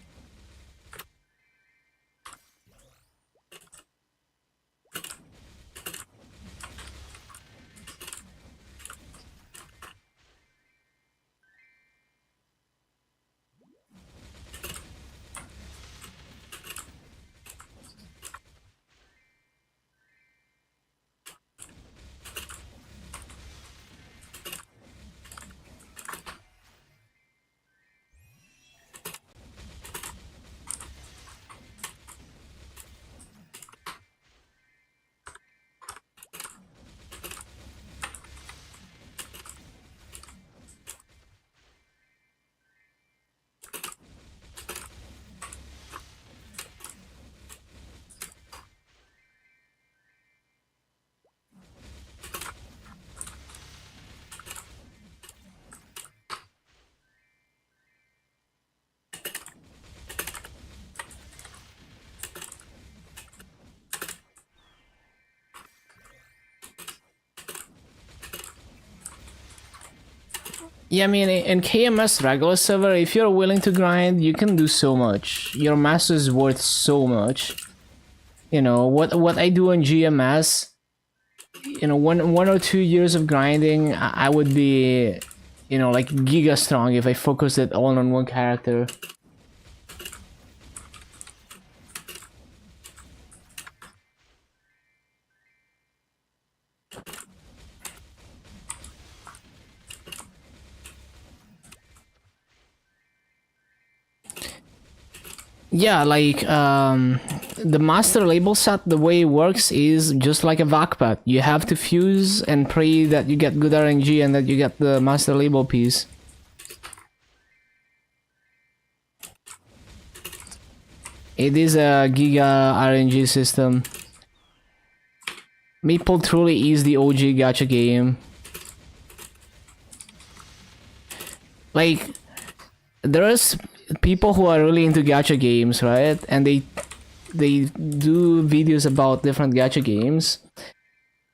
Yeah, I mean, in KMS regular server, if you're willing to grind, you can do so much. Your master is worth so much. You know, what I do in GMS, you know, one or 2 years of grinding, I would be, you know, like giga strong if I focused it all on one character. Yeah, like the master label set, the way it works is just like a VACPAT. You have to fuse and pray that you get good RNG and that you get the master label piece. It is a giga RNG system. Maple truly is the OG gacha game. Like, there's people who are really into gacha games, right? And they do videos about different gacha games.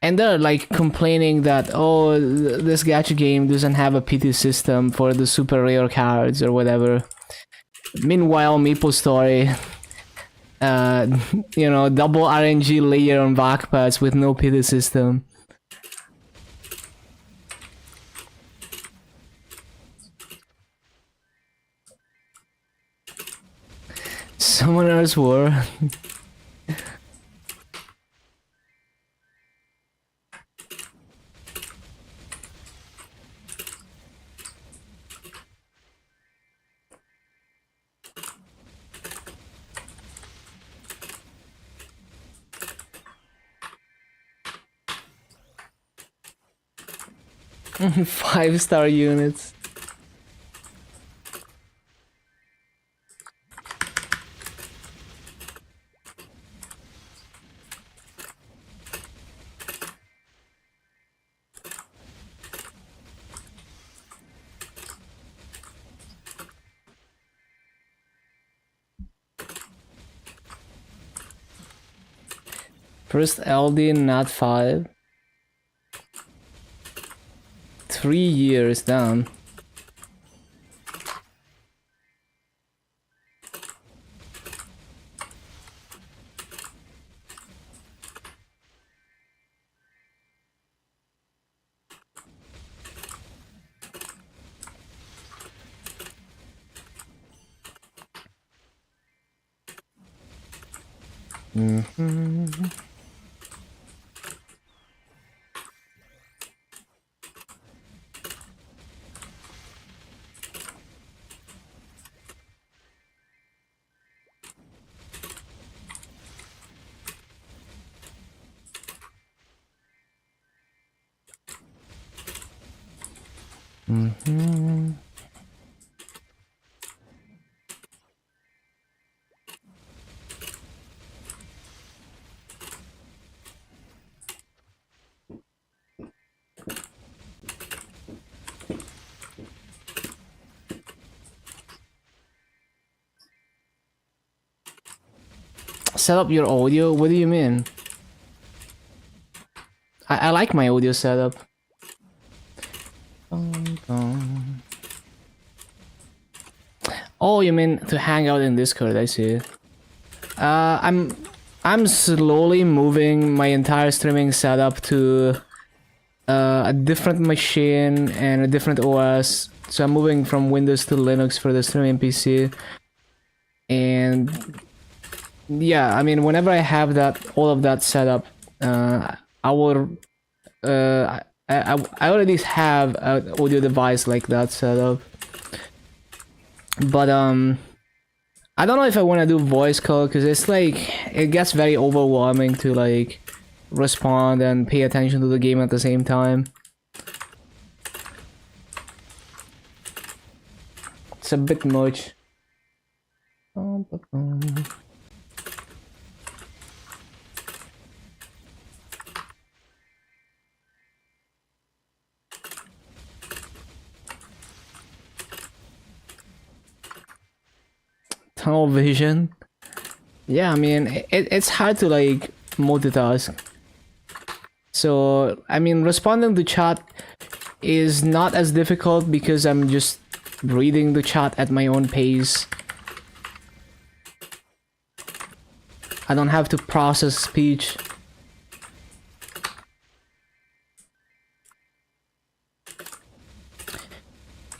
And they're like complaining that, oh, this gacha game doesn't have a PT system for the super rare cards or whatever. Meanwhile, Maple Story, you know, double RNG layer on backpacks with no PT system. Summoner's War. Five-star units. First LD, not 5. 3 years down. Set up your audio? What do you mean? I like my audio setup. Oh, you mean to hang out in Discord? I see. I'm slowly moving my entire streaming setup to a different machine and a different OS. So I'm moving from Windows to Linux for the streaming PC. And yeah, I mean, whenever I have all of that set up, I will. I already have an audio device like that set up. But I don't know if I want to do voice call because it's like it gets very overwhelming to like respond and pay attention to the game at the same time. It's a bit much. Tunnel vision. Yeah, I mean, it's hard to like multitask. So, I mean, responding to chat is not as difficult because I'm just reading the chat at my own pace. I don't have to process speech.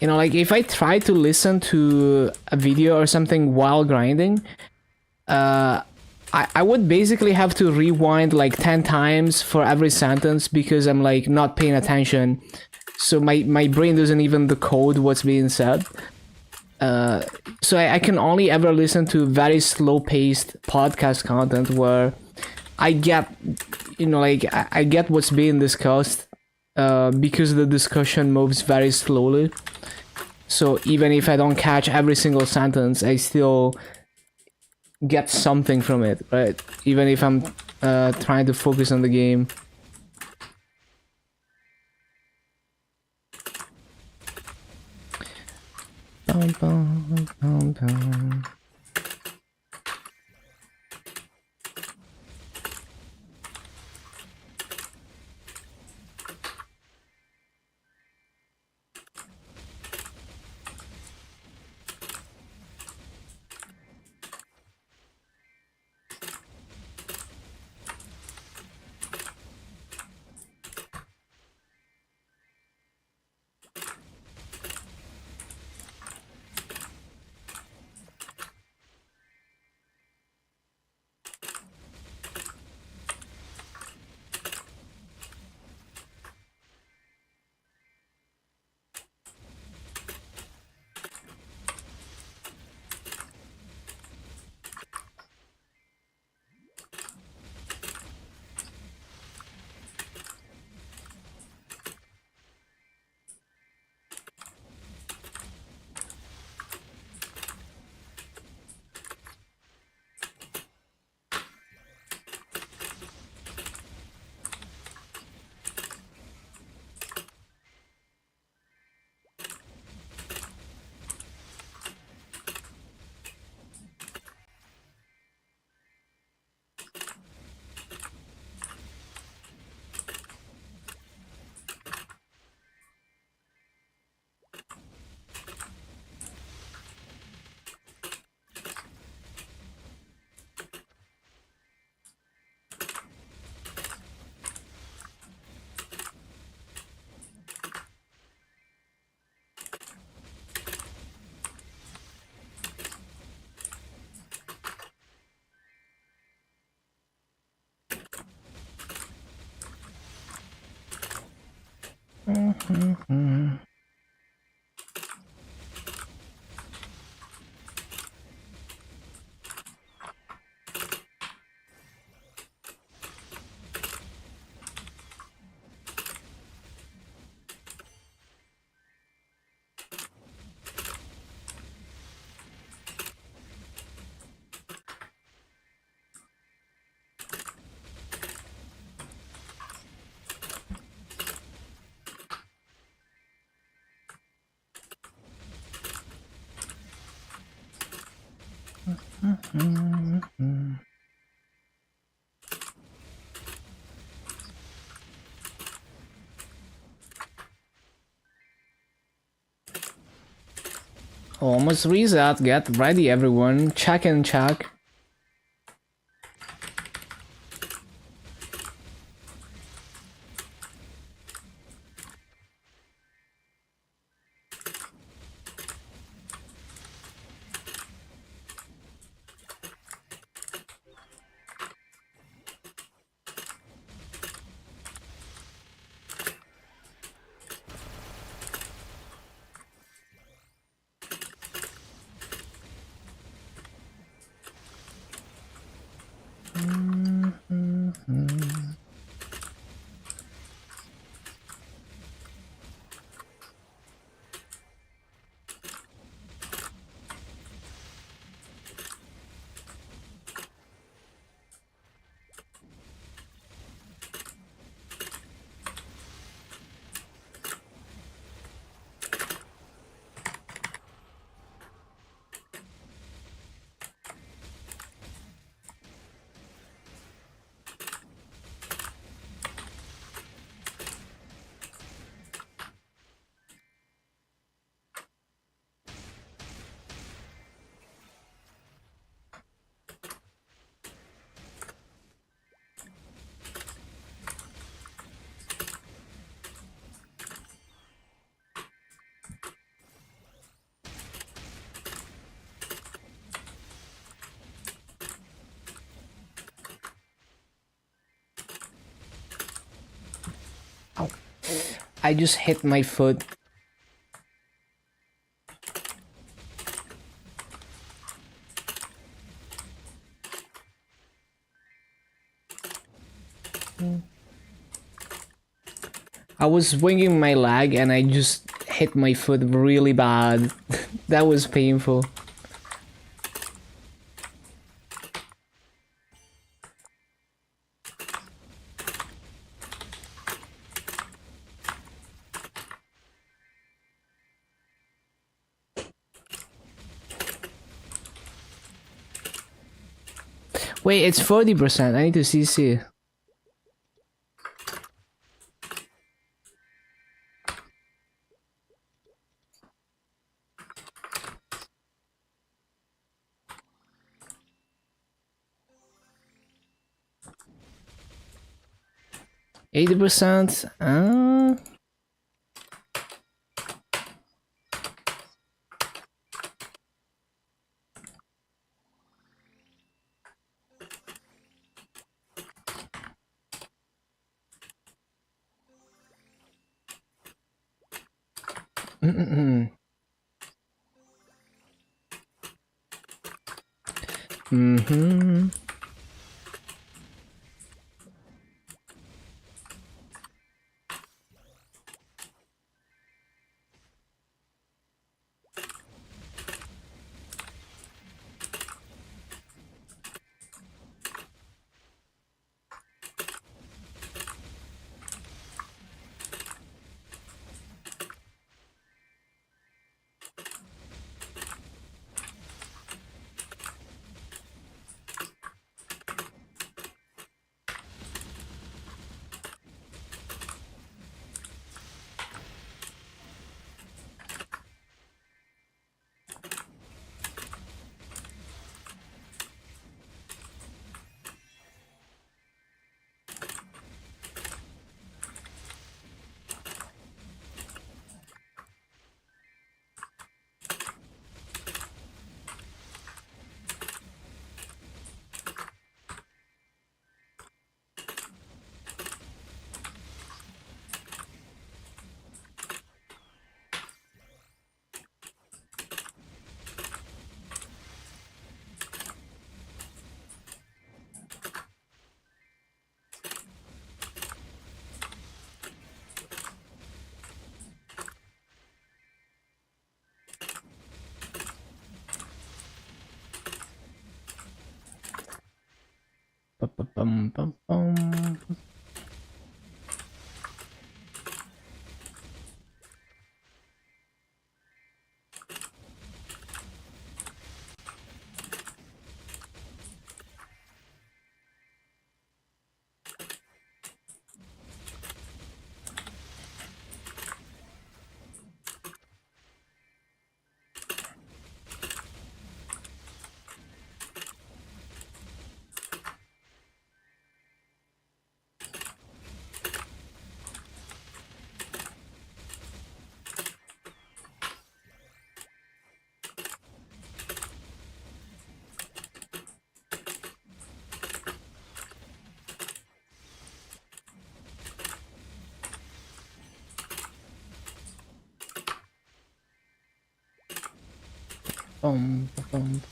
You know, like if I try to listen to a video or something while grinding, I would basically have to rewind like 10 times for every sentence because I'm like not paying attention. So my brain doesn't even decode what's being said. So I can only ever listen to very slow-paced podcast content where I get, you know, like I get what's being discussed because the discussion moves very slowly. So even if I don't catch every single sentence, I still get something from it, right? Even if I'm trying to focus on the game. Bum, bum, bum, bum. Almost reset. Get ready, everyone. Check and check. I just hit my foot. I was swinging my leg and I just hit my foot really bad. That was painful. Wait, it's 40%. I need to CC. %. Mm-hmm. Bum. Bum.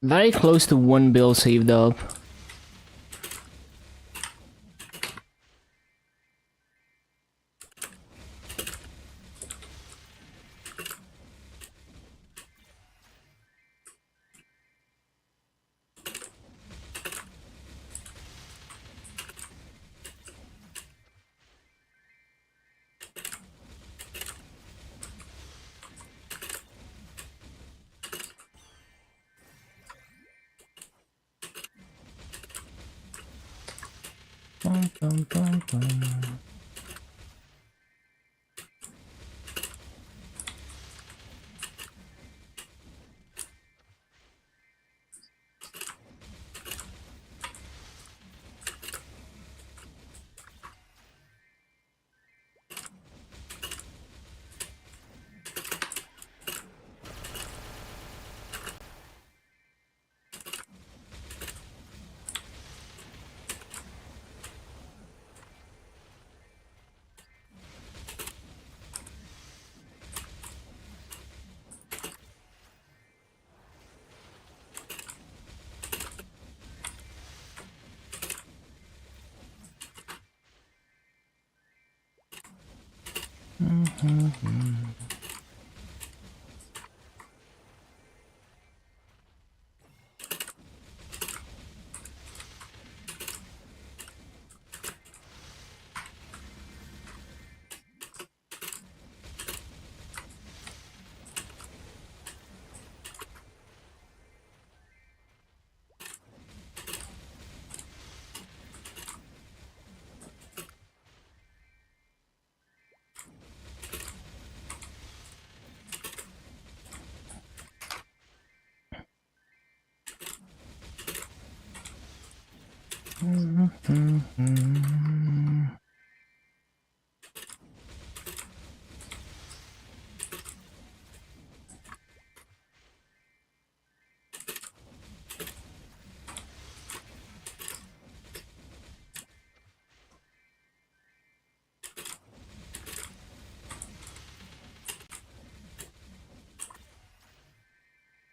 Very close to 1 bill saved up. Bum.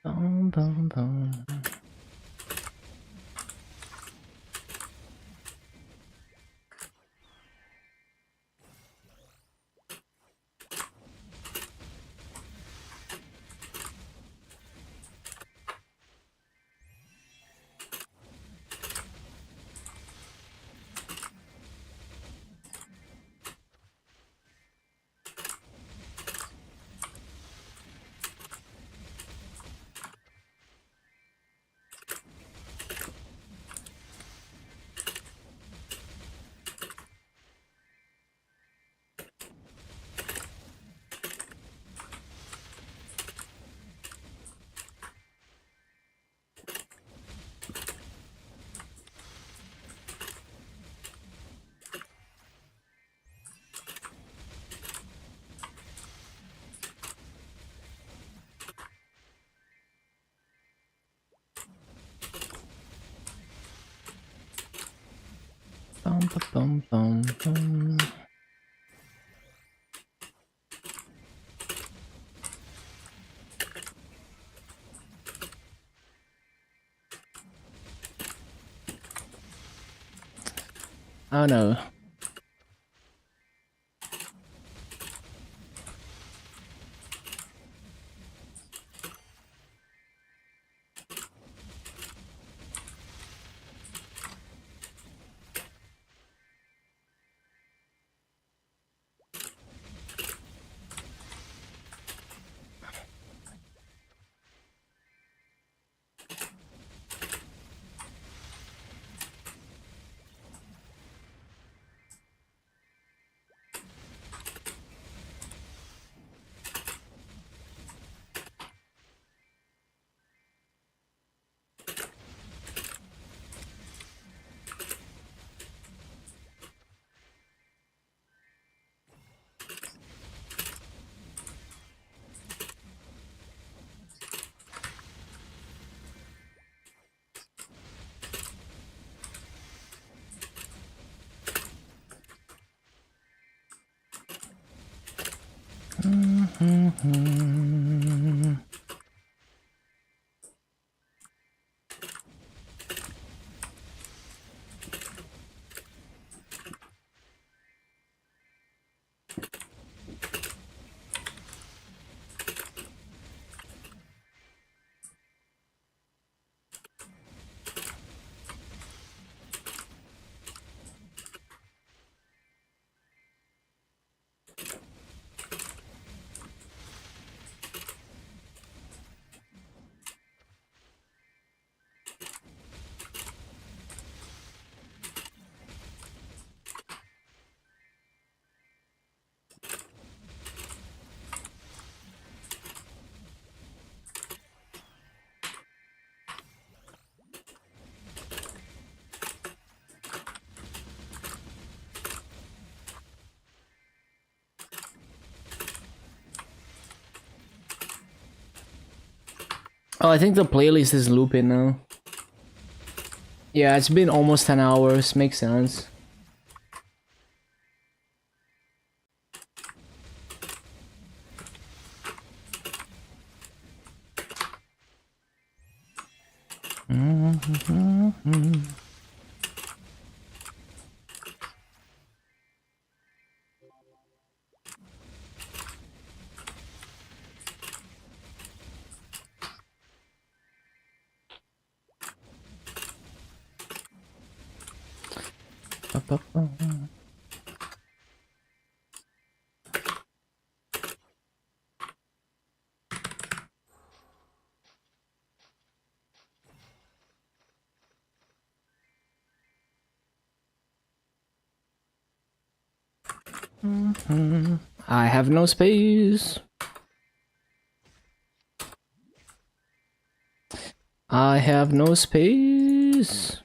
Bum, bum, bum. Bum, bum, bum, bum. Oh no. Oh, I think the playlist is looping now. Yeah, it's been almost 10 hours. Makes sense. I have no space. I have no space.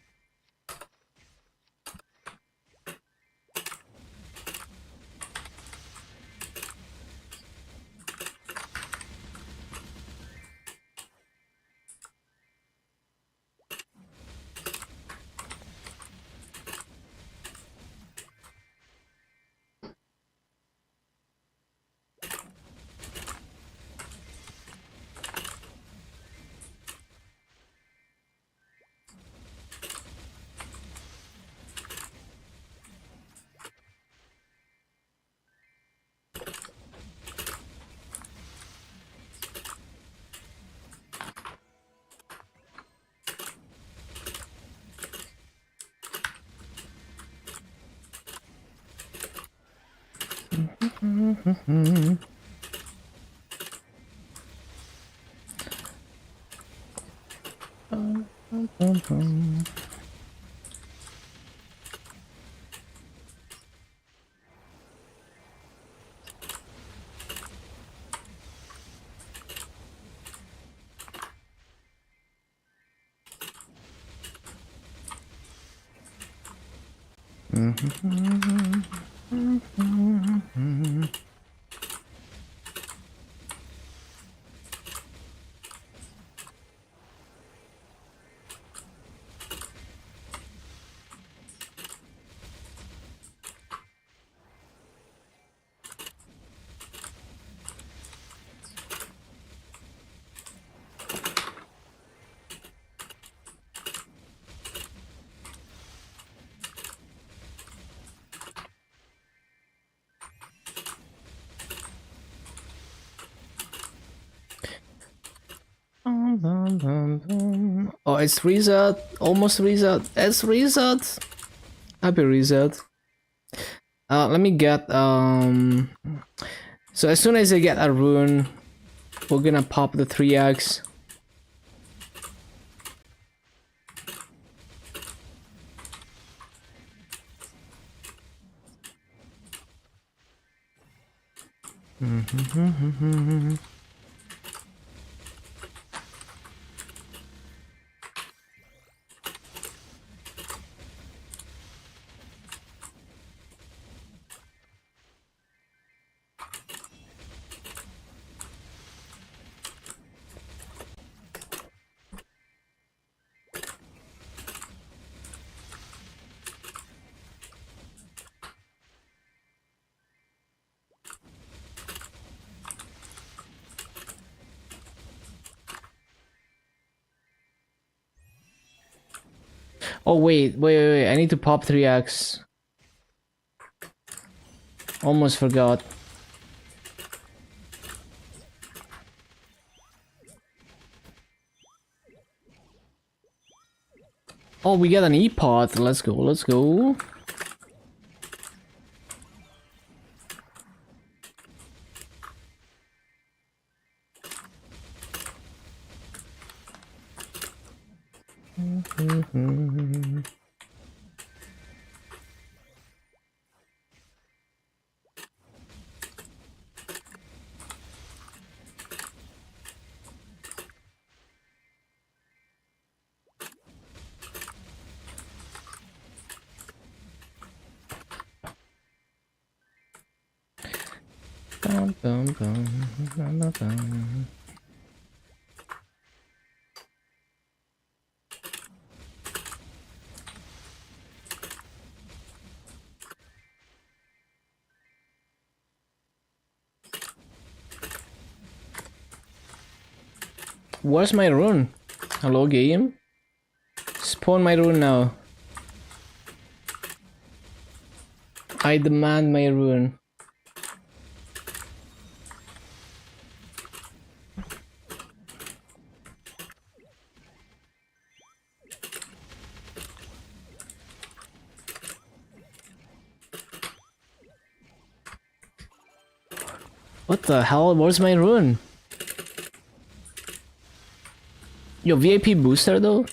Oh, it's reset. Almost reset. It's reset. Happy reset. Let me get so as soon as I get a rune, we're gonna pop the 3x. Oh wait, I need to pop 3x. Almost forgot. Oh, we got an E-pot. Let's go, let's go. Bum, bum, bum, bum, bum, bum. Where's my rune? Hello, game? Spawn my rune now. I demand my rune. What the hell? Where's my rune? Yo, VIP booster though?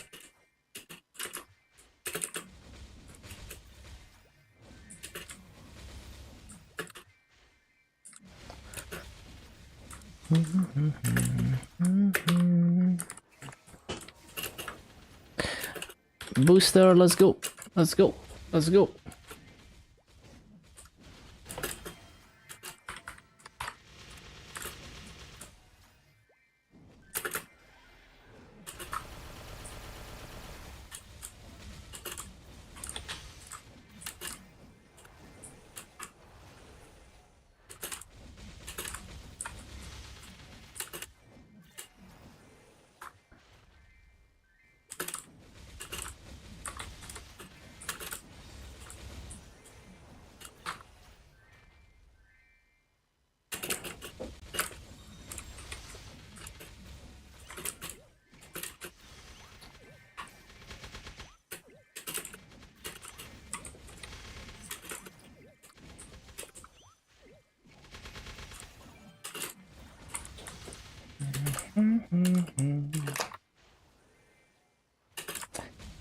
Booster, let's go. Let's go. Let's go.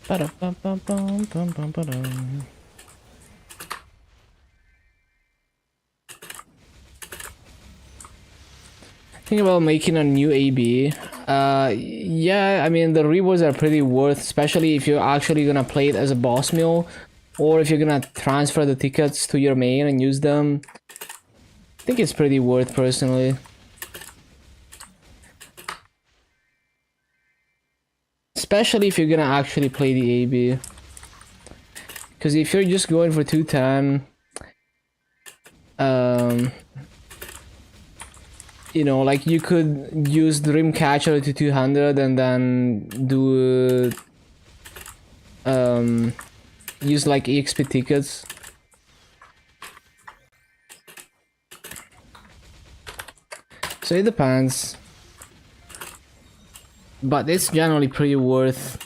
Ba-da-bum-bum-bum-bum-bum-bum. Think about making a new AB. Yeah, I mean the rewards are pretty worth, especially if you're actually gonna play it as a boss meal, or if you're gonna transfer the tickets to your main and use them. I think it's pretty worth personally. Especially if you're gonna actually play the AB. Because if you're just going for 210, you know, like you could use Dreamcatcher to 200 and then do use like EXP tickets. So it depends, but it's generally pretty worth.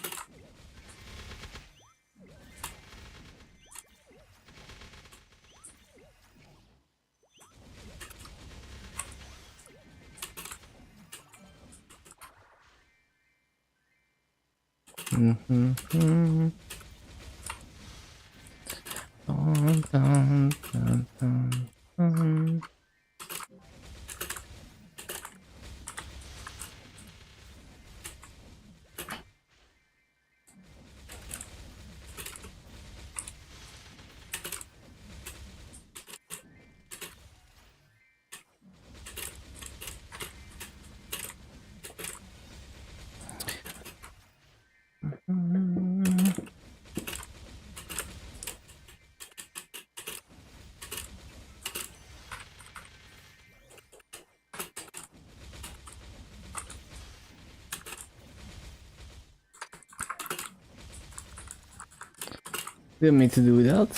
Didn't mean to do that.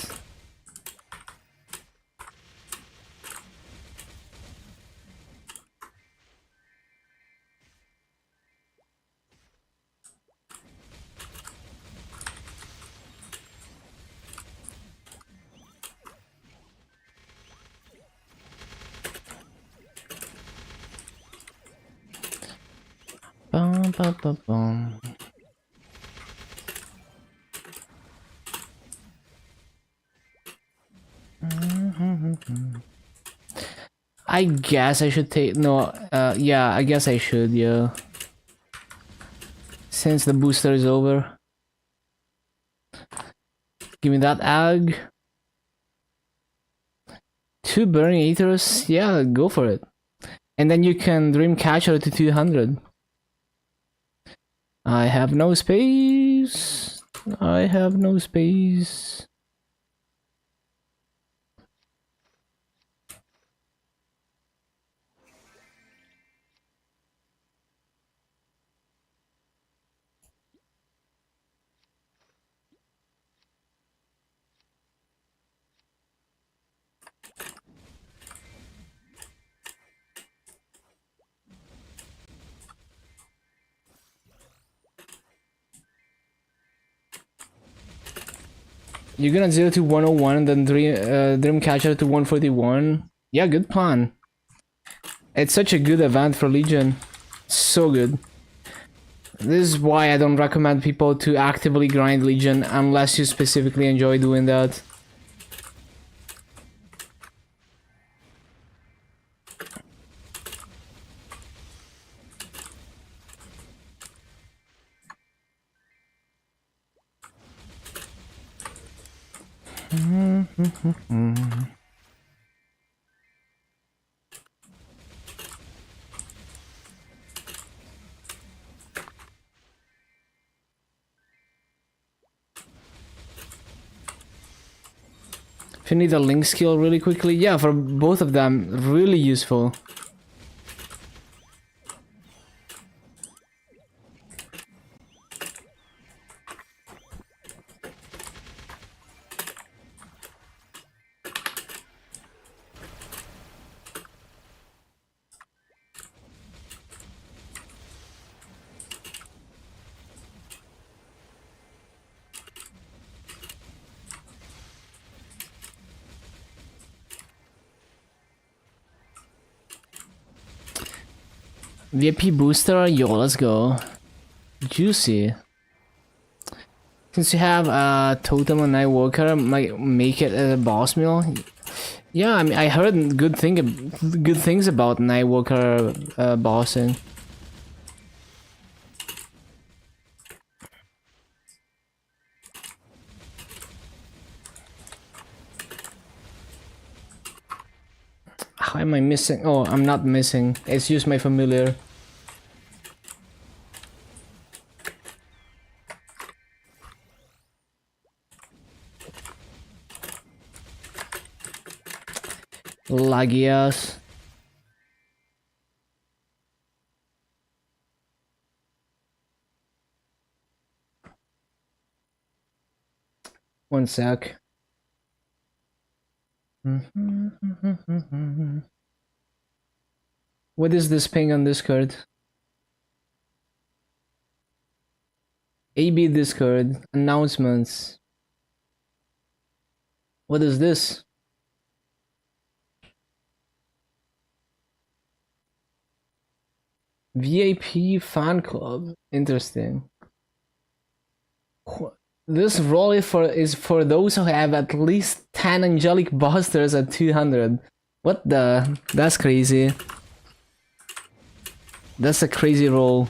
Bum, bum, bum, bum. I guess I should take no. Yeah, I guess I should. Yeah, since the booster is over. Give me that ag. 2 burning eaters. Yeah, go for it. And then you can Dreamcatcher to 200. I have no space. I have no space. You're gonna 0 to 101 and then Dreamcatcher to 141. Yeah, good plan. It's such a good event for Legion. So good. This is why I don't recommend people to actively grind Legion unless you specifically enjoy doing that. If you need a link skill really quickly, yeah, for both of them, really useful. VIP booster, yo, let's go. Juicy. Since you have a totem on Nightwalker, might make it a boss meal. Yeah, I mean, I heard good things about Nightwalker bossing. How am I missing? Oh, I'm not missing. It's just my familiar. Lagias. One sec. What is this ping on Discord? AB Discord announcements. What is this? VIP fan club. Interesting. This role is for those who have at least 10 angelic busters at 200. What the? That's crazy. That's a crazy roll.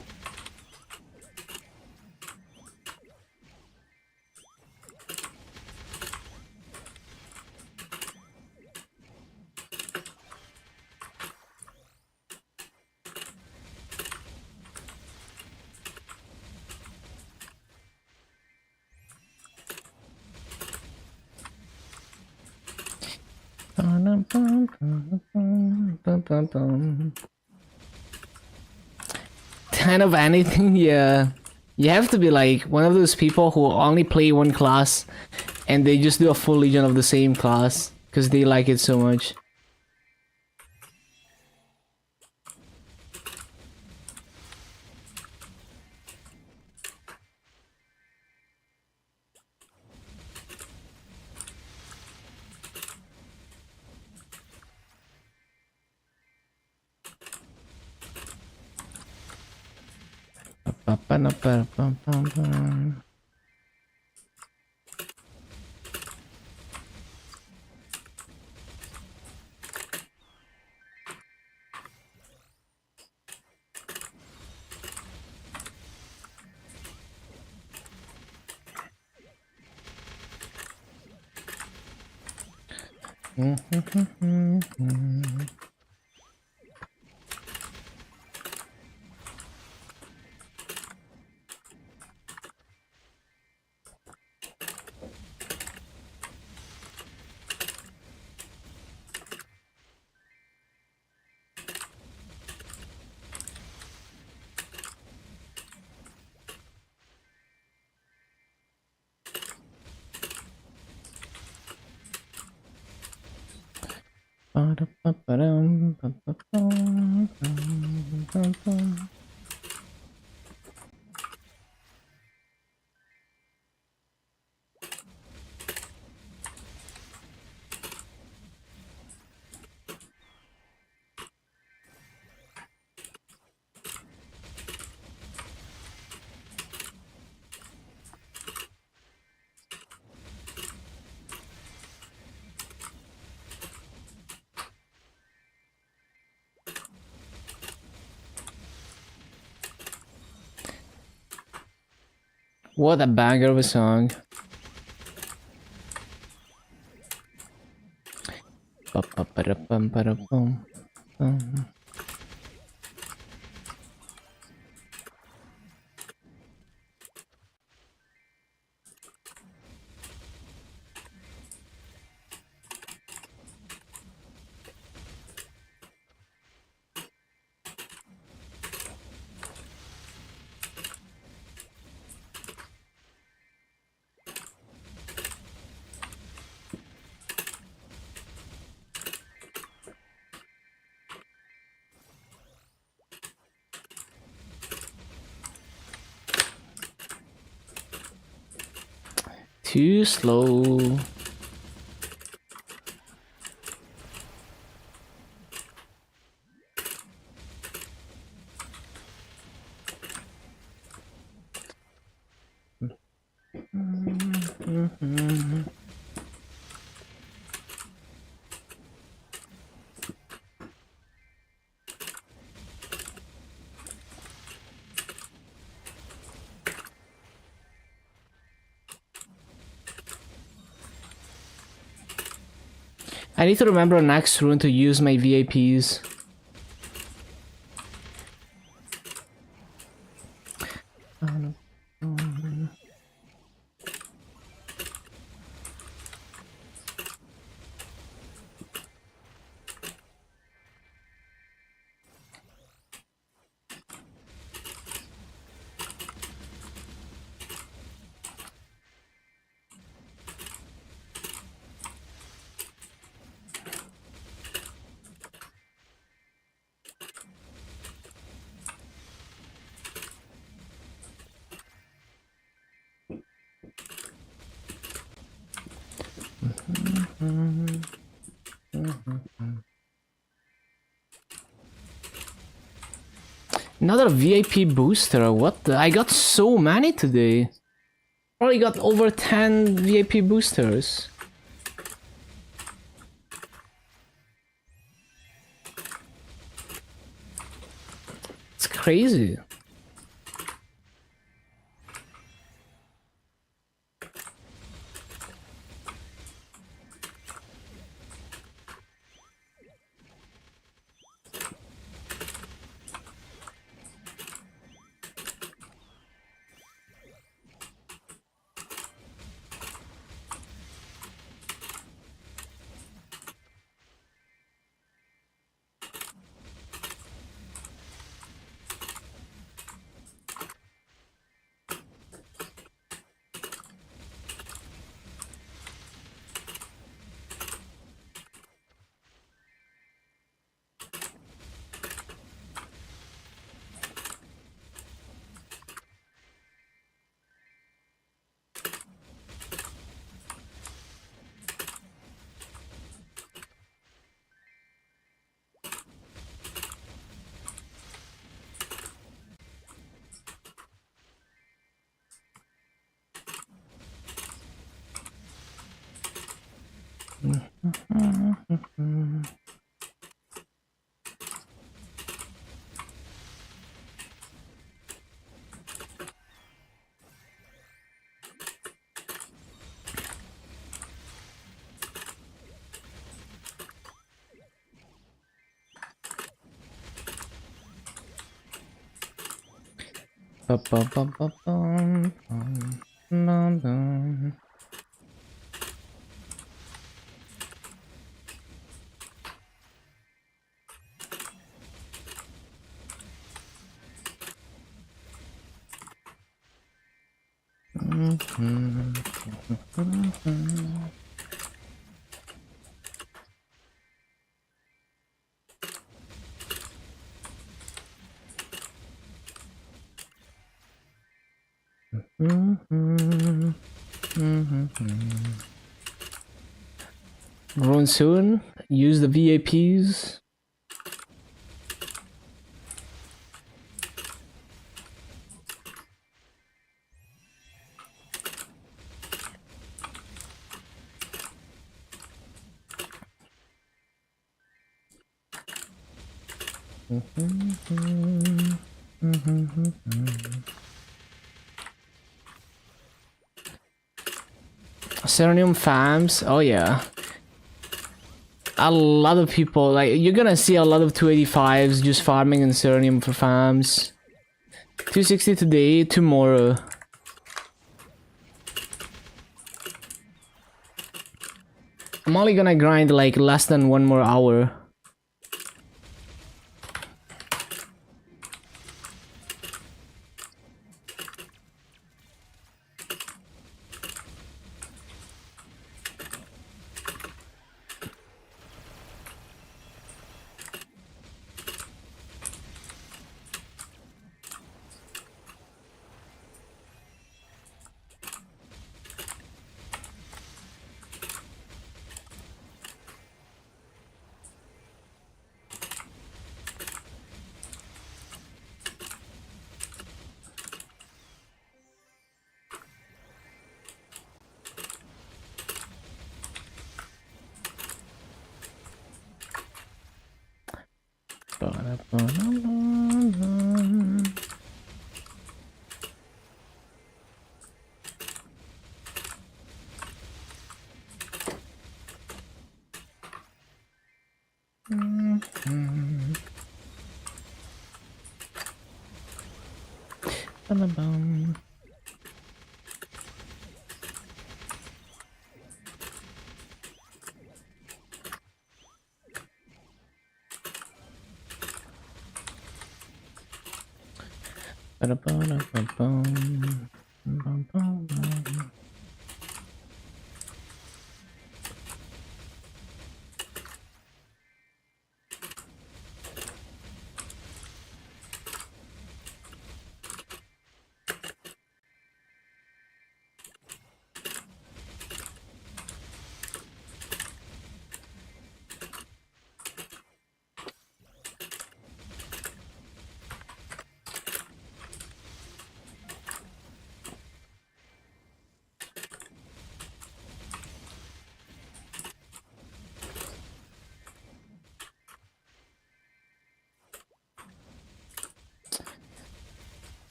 Kind of anything, yeah. You have to be like one of those people who only play one class and they just do a full Legion of the same class because they like it so much. What a banger of a song. Ba-ba-ba-da-bum-ba-da-bum. Too slow. I need to remember next rune to use my VAPs. Another VIP booster, what the? I got so many today. Already got over 10 VIP boosters. It's crazy. Grown soon. Use the VAPs. Serenium farms. Oh yeah. A lot of people, like, you're gonna see a lot of 285s just farming in Serenium for farms. 260 today, tomorrow. I'm only gonna grind like less than 1 more hour.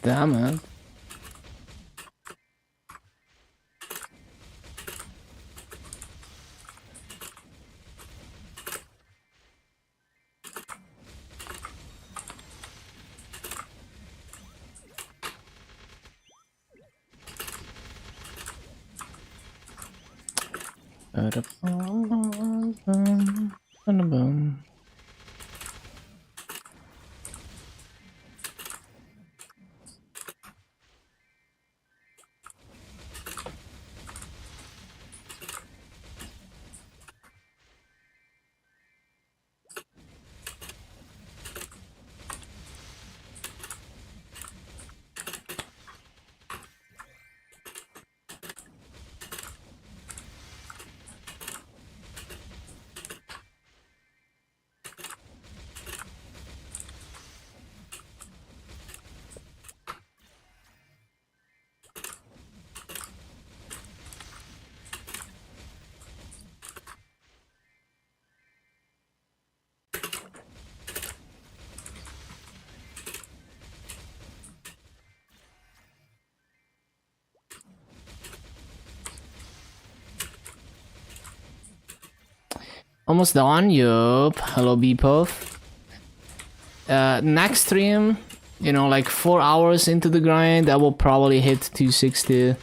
Damn it. Almost done, yup. Hello, Beepuff. Next stream, you know, like 4 hours into the grind, I will probably hit 260.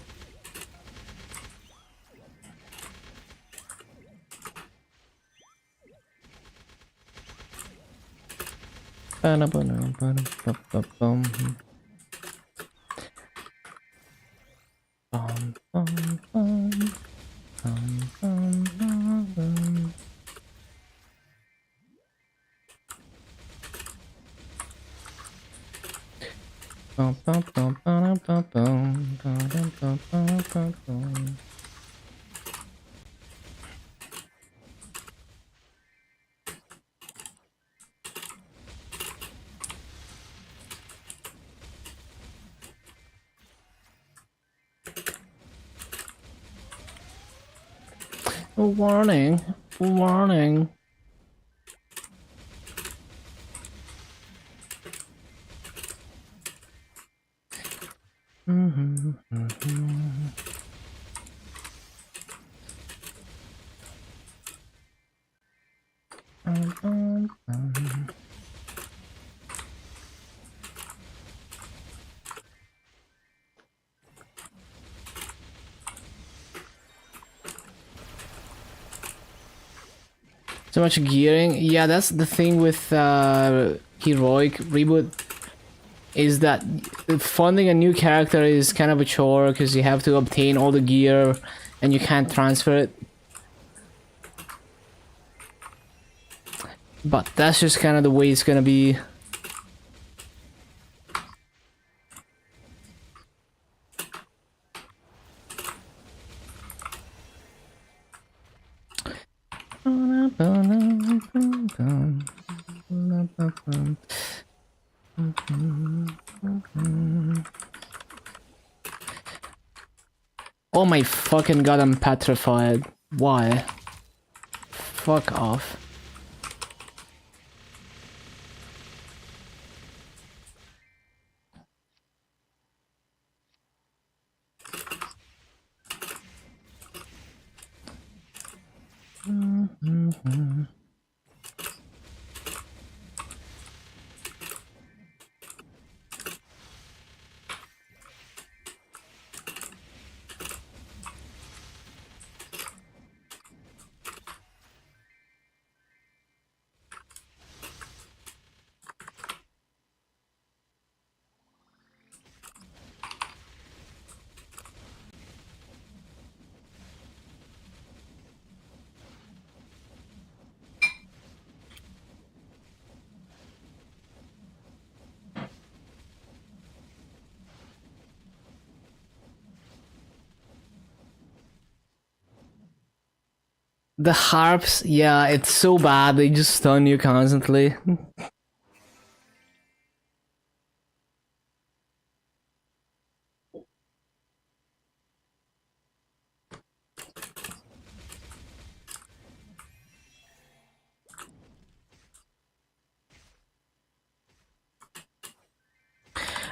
Warning, warning. So much gearing. Yeah, that's the thing with Heroic Reboot, is that funding a new character is kind of a chore because you have to obtain all the gear and you can't transfer it. But that's just kind of the way it's gonna be. Oh my fucking god, I'm petrified. Why? Fuck off. The harps, yeah, it's so bad, they just stun you constantly.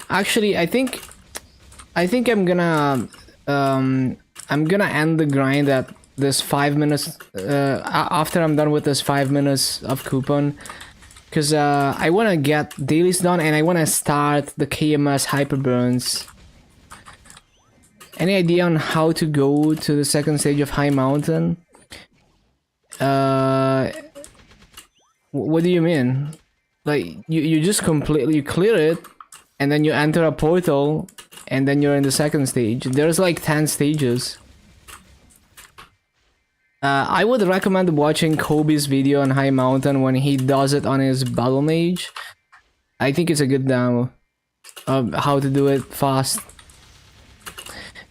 Actually, I think I'm gonna end the grind at this 5 minutes after I'm done with this 5 minutes of coupon, because I want to get dailies done and I want to start the KMS hyperburns. Any idea on how to go to the second stage of High Mountain? What do you mean? Like you just completely clear it and then you enter a portal and then you're in the second stage. There's like 10 stages. I would recommend watching Kobe's video on High Mountain when he does it on his Battle Mage. I think it's a good demo of how to do it fast.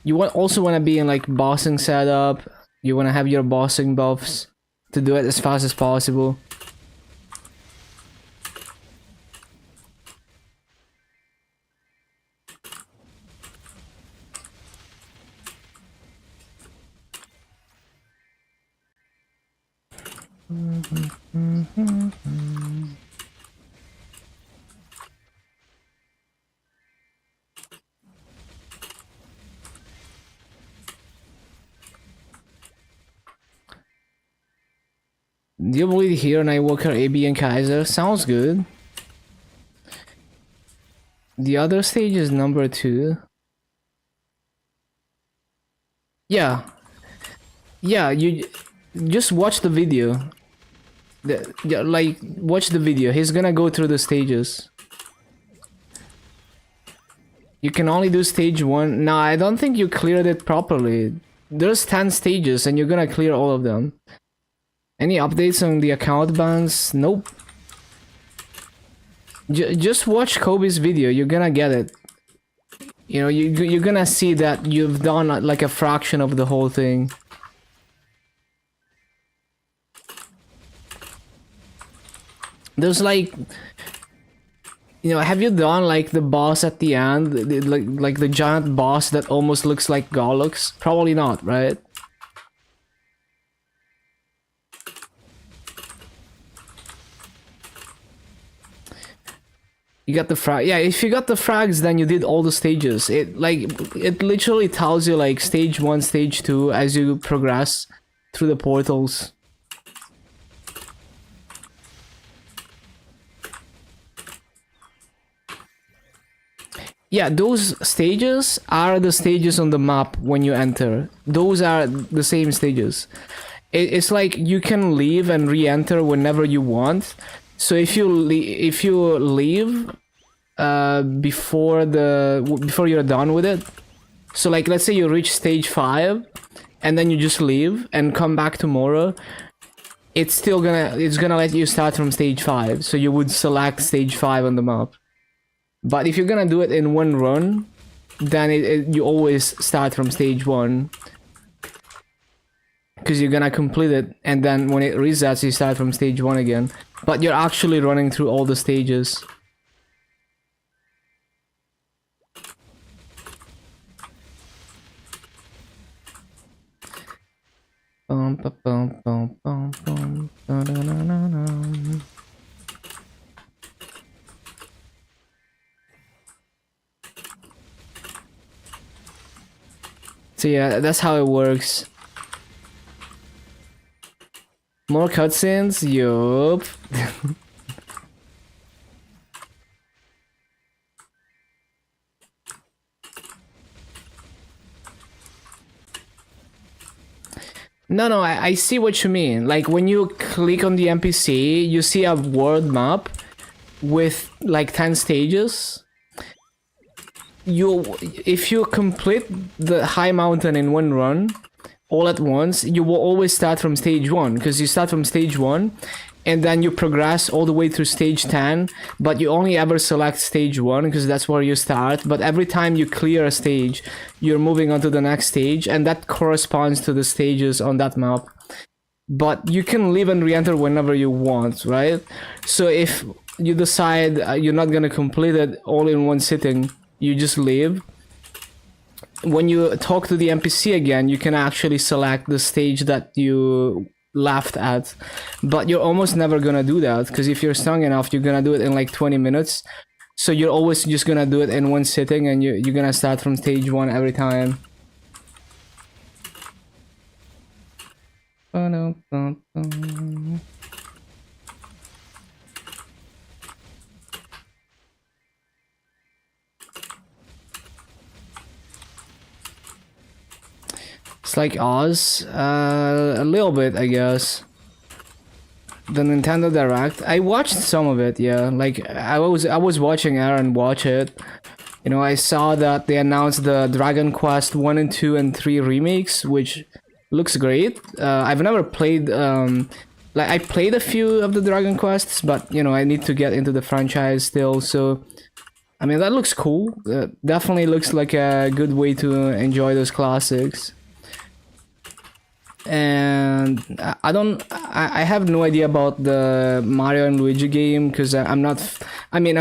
You also want to be in like bossing setup. You want to have your bossing buffs to do it as fast as possible. Do you believe here Nightwalker, AB and Kaiser? Sounds good. The other stage is number 2. Yeah. Yeah, you just watch the video. Yeah, like, watch the video. He's gonna go through the stages. You can only do stage 1. No, I don't think you cleared it properly. There's 10 stages and you're gonna clear all of them. Any updates on the account bans? Nope. Just watch Kobe's video, you're gonna get it. You know, you're gonna see that you've done like a fraction of the whole thing. There's like, you know, have you done like the boss at the end, like the giant boss that almost looks like Gollux? Probably not, right? You got the frag. Yeah, if you got the frags, then you did all the stages. It literally tells you like stage 1, stage 2 as you progress through the portals. Yeah, those stages are the stages on the map when you enter. Those are the same stages. it's like you can leave and re-enter whenever you want. So if you leave before you're done with it, so like let's say you reach stage 5 and then you just leave and come back tomorrow, it's gonna let you start from stage 5. So you would select stage 5 on the map. But if you're gonna do it in one run, then you always start from stage 1. Because you're gonna complete it, and then when it resets, you start from stage 1 again. But you're actually running through all the stages. Bum, ba, bum, bum, bum, bum, da, da, da, da, da. So yeah, that's how it works. More cutscenes? Yup. No, I see what you mean. Like when you click on the NPC, you see a world map with like 10 stages. If you complete the high mountain in one run, all at once, you will always start from stage 1, because you start from stage 1 and then you progress all the way through stage 10, but you only ever select stage 1 because that's where you start. But every time you clear a stage, you're moving on to the next stage, and that corresponds to the stages on that map. But you can leave and re-enter whenever you want, right? So if you decide you're not gonna complete it all in one sitting, you just leave. When you talk to the NPC again, you can actually select the stage that you left at, but you're almost never gonna do that, because if you're strong enough, you're gonna do it in like 20 minutes. So you're always just gonna do it in one sitting, and you're gonna start from stage 1 every time. It's like Oz, a little bit, I guess. The Nintendo Direct, I watched some of it, yeah. Like I was watching Aaron watch it. You know, I saw that they announced the Dragon Quest 1 and 2 and 3 remakes, which looks great. I've never played, like I played a few of the Dragon Quests, but you know, I need to get into the franchise still. So, I mean, that looks cool. Definitely looks like a good way to enjoy those classics. And I have no idea about the Mario and Luigi game, because I'm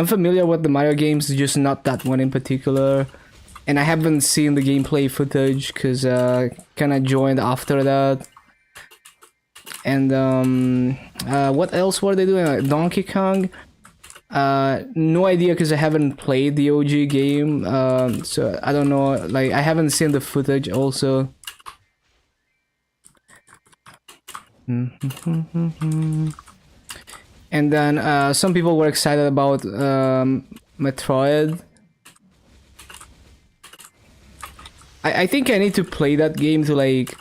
familiar with the Mario games, just not that one in particular, and I haven't seen the gameplay footage because kind of joined after that. And what else were they doing? Donkey Kong, no idea, because I haven't played the OG game, so I don't know, like I haven't seen the footage also. And then some people were excited about Metroid. I think I need to play that game to, like,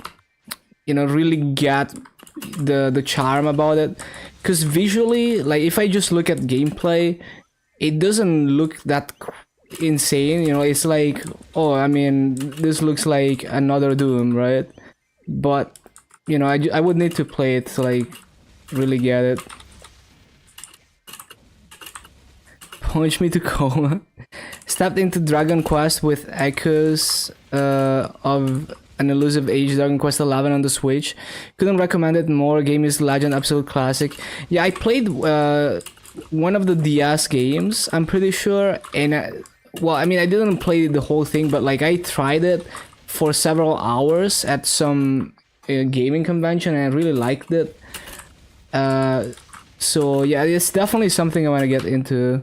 you know, really get the charm about it, because visually, like if I just look at gameplay, it doesn't look that insane, you know. It's like, oh, I mean, this looks like another Doom, right? But you know, I would need to play it to, like, really get it. Punch me to coma. Stepped into Dragon Quest with echoes of an elusive age. Dragon Quest 11 on the Switch. Couldn't recommend it more. Game is legend, absolute classic. Yeah, I played one of the DS games, I'm pretty sure, and well, I mean, I didn't play the whole thing, but like I tried it for several hours at some gaming convention, and I really liked it. So yeah, it's definitely something I want to get into.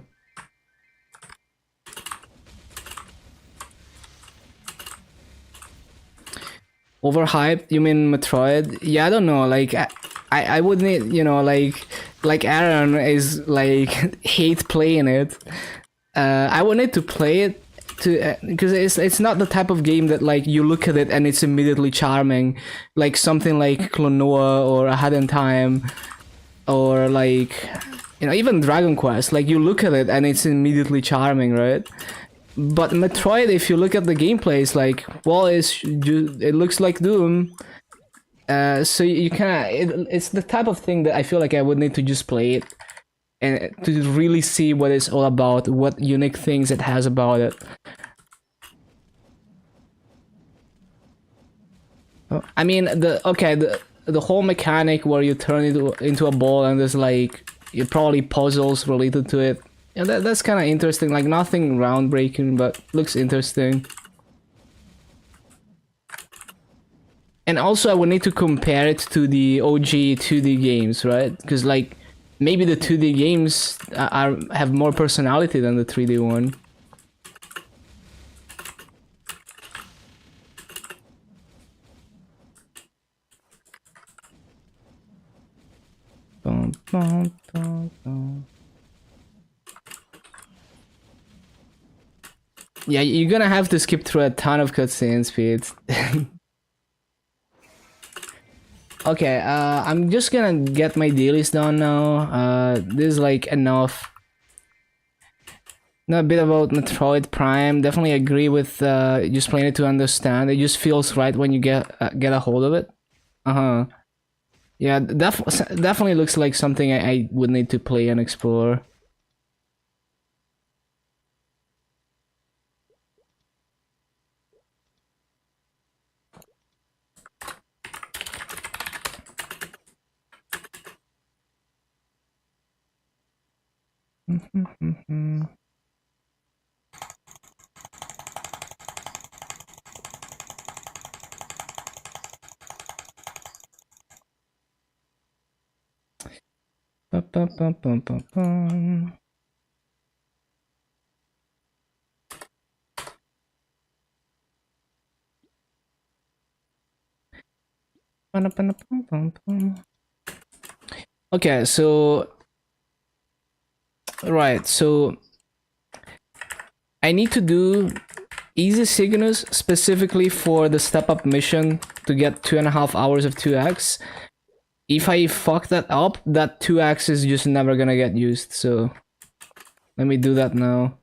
Overhyped? You mean Metroid? Yeah, I don't know. Like I would need, you know, like Aaron is like hate playing it. I would need to play it to, because it's not the type of game that like you look at it and it's immediately charming, like something like Klonoa or A Hat in Time, or like, you know, even Dragon Quest. Like you look at it and it's immediately charming, right? But Metroid, if you look at the gameplay, it's like, well, it looks like Doom. So you kind it's the type of thing that I feel like I would need to just play it and to really see what it's all about, what unique things it has about it. I mean, the whole mechanic where you turn it into a ball and there's like probably puzzles related to it. Yeah, that's kind of interesting. Like nothing groundbreaking, but looks interesting. And also, I would need to compare it to the OG 2D games, right? Because like maybe the 2D games have more personality than the 3D one. Bum, bum, bum, bum. Yeah, you're gonna have to skip through a ton of cutscenes, Pete. Okay, I'm just gonna get my dailies done now. This is like enough. Now a bit about Metroid Prime. Definitely agree with just playing it to understand. It just feels right when you get a hold of it. Uh-huh. Yeah, definitely looks like something I would need to play and explore. Ba-ba-ba-ba-ba-bum. Ba-da-ba-da-bum-bum-bum. Okay, so right, so I need to do Easy Cygnus specifically for the step up mission to get 2.5 hours of 2x. If I fuck that up, that 2x is just never gonna get used, so let me do that now.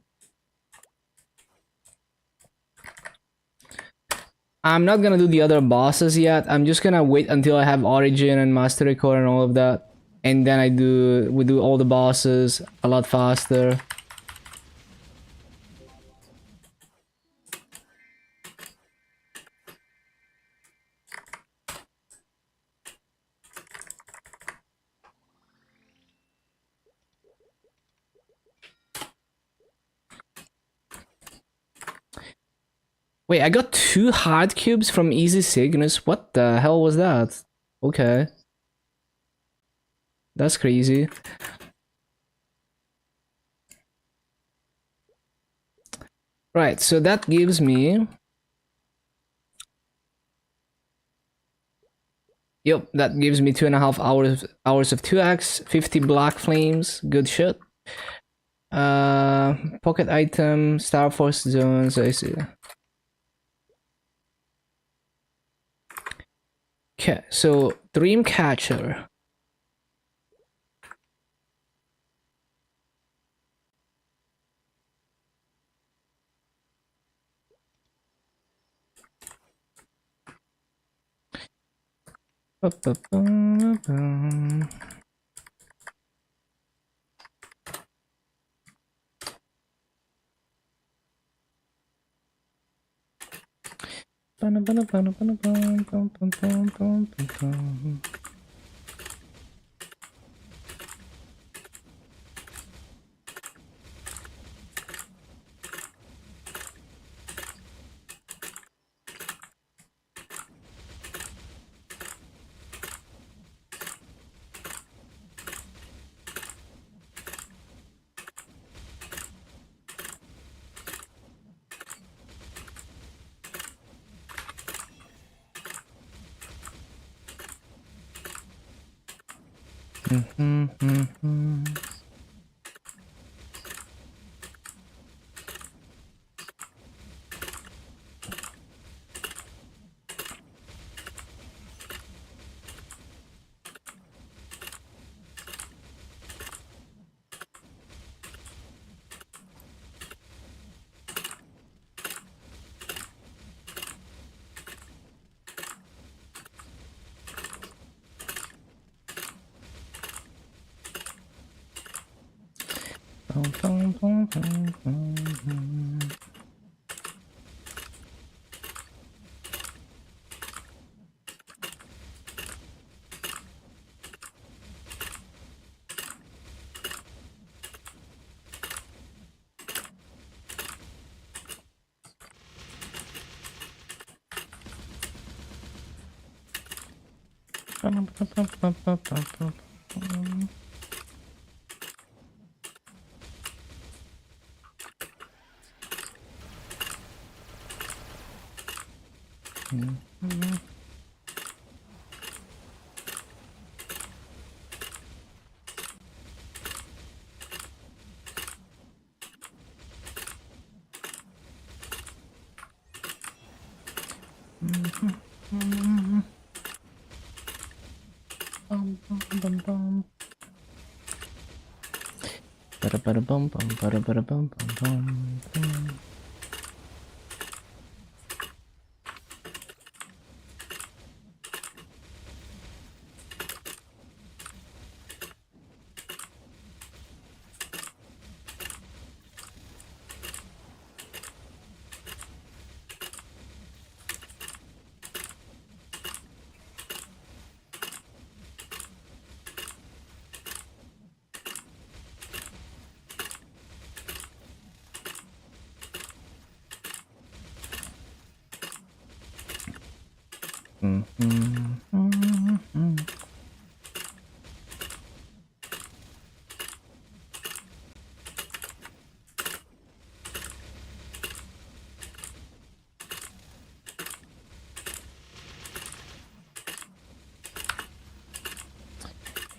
I'm not gonna do the other bosses yet. I'm just gonna wait until I have Origin and Master Record and all of that. And then we do all the bosses a lot faster. Wait, I got 2 hard cubes from Easy Cygnus. What the hell was that? Okay. That's crazy. Right, so that gives me... Yep, that gives me 2.5 hours of 2x, 50 black flames, good shit. Pocket item, Star Force zones, I see. Okay, so Dreamcatcher. Ba-ba-ba-ba-ba. Ba-na-ba-na-ba-na-ba-na-bum-bum-bum-bum-bum-bum.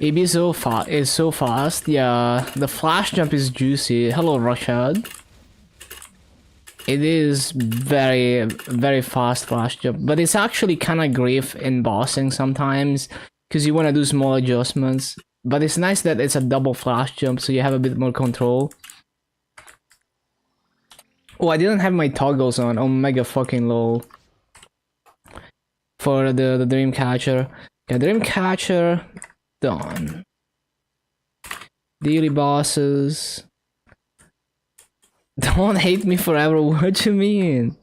AB is so fast. Yeah, the flash jump is juicy. Hello, Rashad. It is very fast flash jump, but it's actually kind of grief in bossing sometimes because you want to do small adjustments. But it's nice that it's a double flash jump, so you have a bit more control. Oh, I didn't have my toggles on. Oh, mega fucking low. For the Dreamcatcher. Yeah, Dreamcatcher done. Daily bosses. Don't hate me forever. What you mean?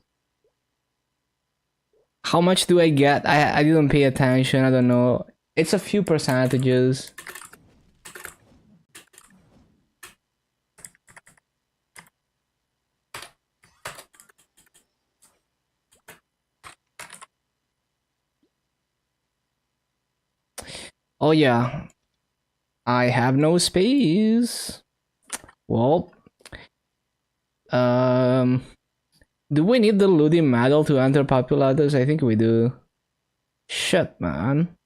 How much do I get? I didn't pay attention. I don't know. It's a few percentages. Oh yeah. I have no space. Well, do we need the Ludi medal to enter Populatus? I think we do. Shit, man.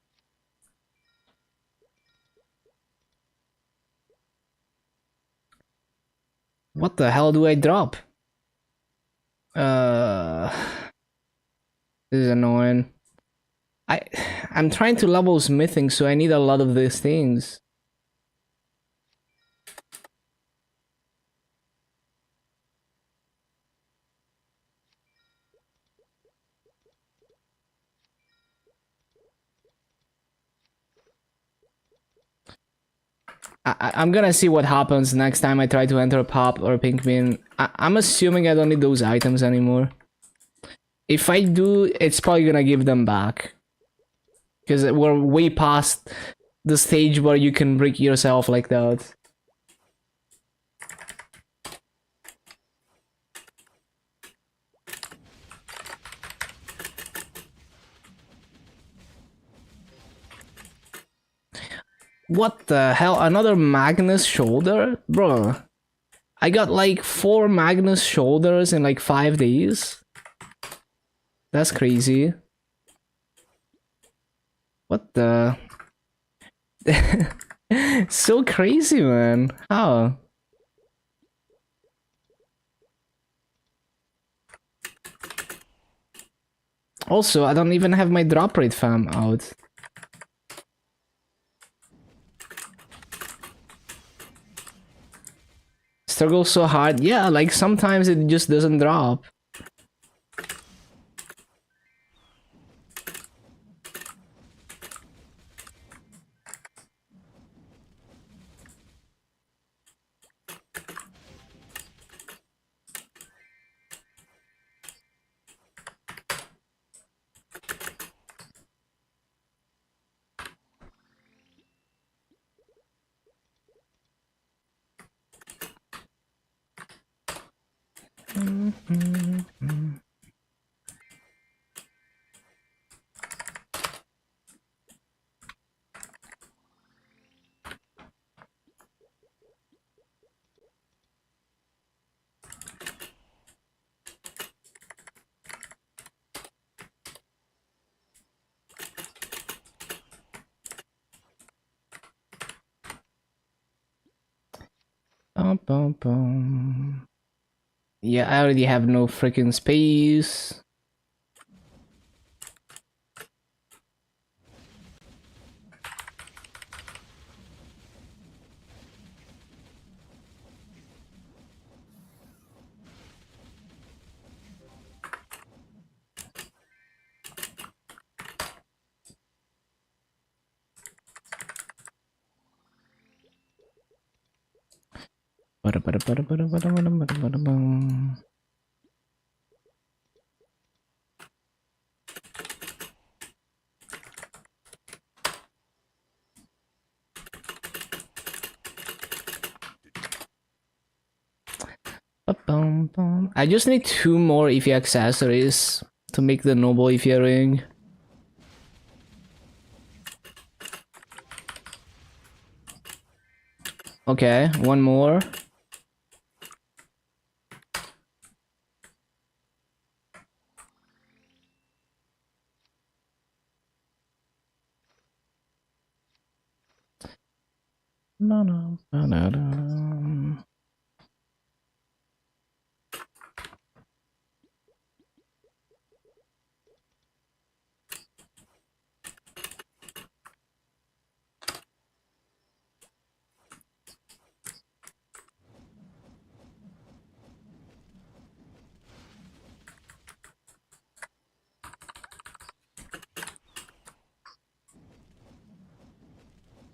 What the hell do I drop? This is annoying. I'm trying to level smithing, so I need a lot of these things. I'm gonna see what happens next time I try to enter Pop or Pinkmin. I'm assuming I don't need those items anymore. If I do, it's probably gonna give them back. Because we're way past the stage where you can break yourself like that. What the hell? Another Magnus shoulder? Bro. I got like 4 Magnus shoulders in like 5 days. That's crazy. What the? So crazy, man. How? Also, I don't even have my drop rate fam out. Struggle so hard. Yeah, like sometimes it just doesn't drop. Bum, bum, bum. Yeah, I already have no freaking space. Ba-da-ba-da-ba-da-ba-da-ba-da-ba-da-ba-da-bum. Ba-bum-bum. I just need 2 more Eevee accessories to make the noble Eevee ring. Okay, 1 more. No, no, no, no, no.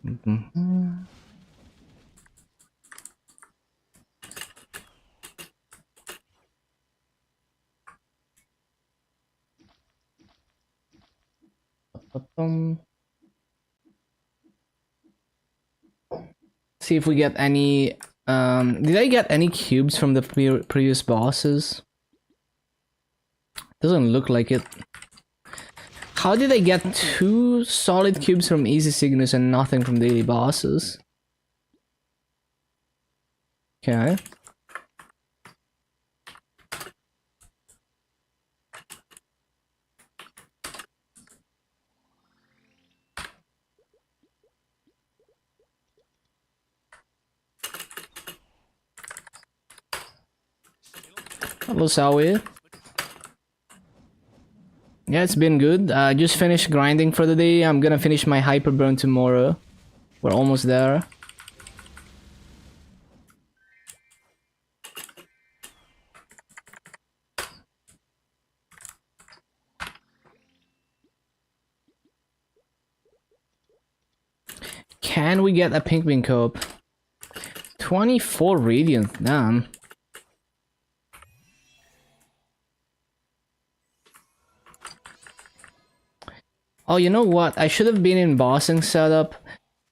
Mhm. Ba-bum. See if we get any. Did I get any cubes from the previous bosses? Doesn't look like it. How did I get 2 solid cubes from Easy Cygnus and nothing from daily bosses? Okay. Hello, Sawi. Yeah, it's been good. I just finished grinding for the day. I'm gonna finish my hyper burn tomorrow. We're almost there. Can we get a pink bean cup? 24 radiant, damn. Oh, you know what? I should have been in bossing setup.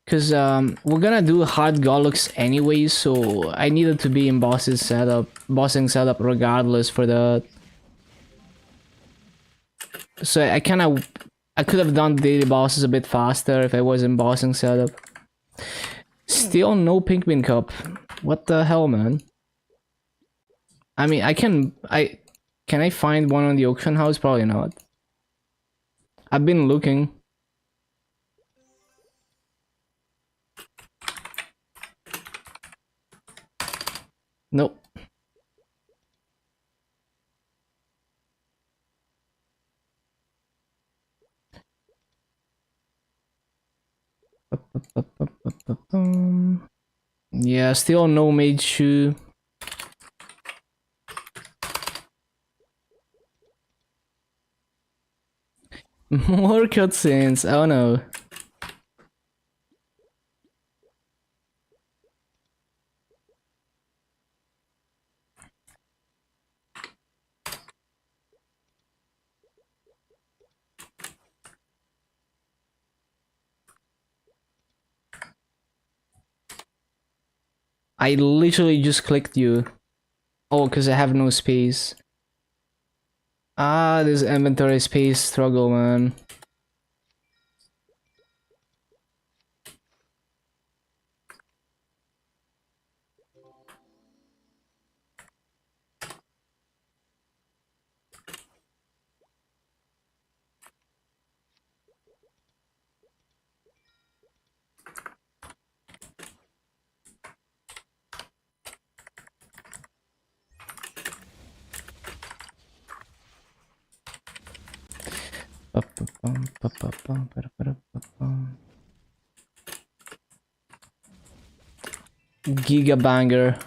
Cause we're gonna do hard Gollux anyways, so I needed to be in bossing setup regardless for that. So I could have done daily bosses a bit faster if I was in bossing setup. Still no pink bean cup. What the hell, man? I mean, can I find one on the auction house? Probably not. I've been looking. Nope. Yeah, still no mage shoe. More cutscenes. Oh no. I literally just clicked you. Oh, because I have no space. Ah, this inventory space struggle, man. Giga banger.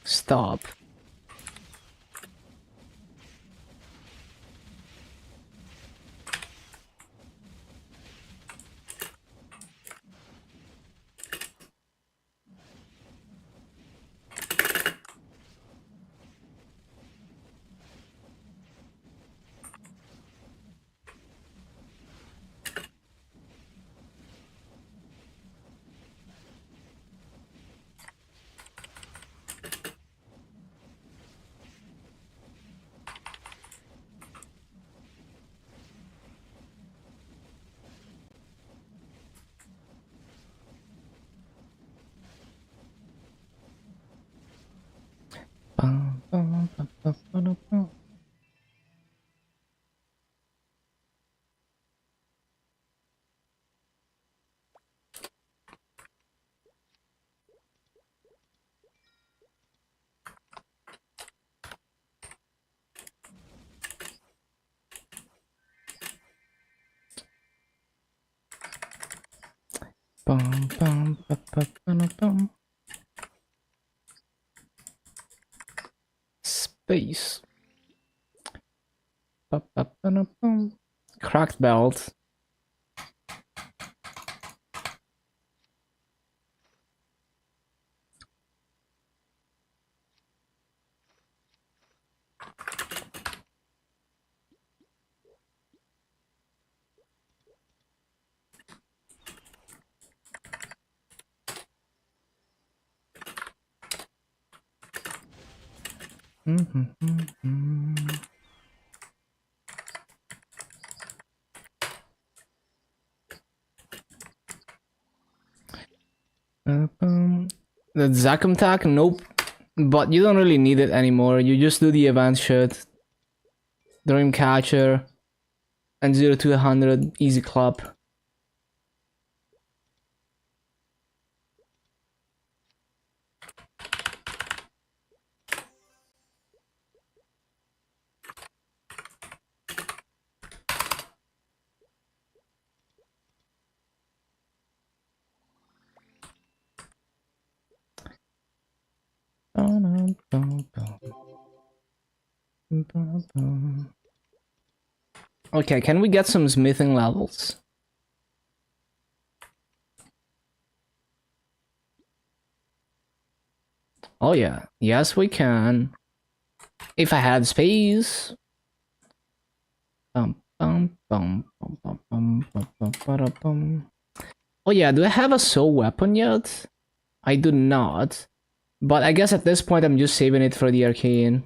Stop. Space. Cracked belt. The Zakum Tack? Nope. But you don't really need it anymore. You just do the advanced shit. Dreamcatcher. And 0 to 100. Easy clap. Okay, can we get some smithing levels? Oh yeah, yes we can. If I had space. Oh yeah, do I have a soul weapon yet? I do not. But I guess at this point I'm just saving it for the arcane.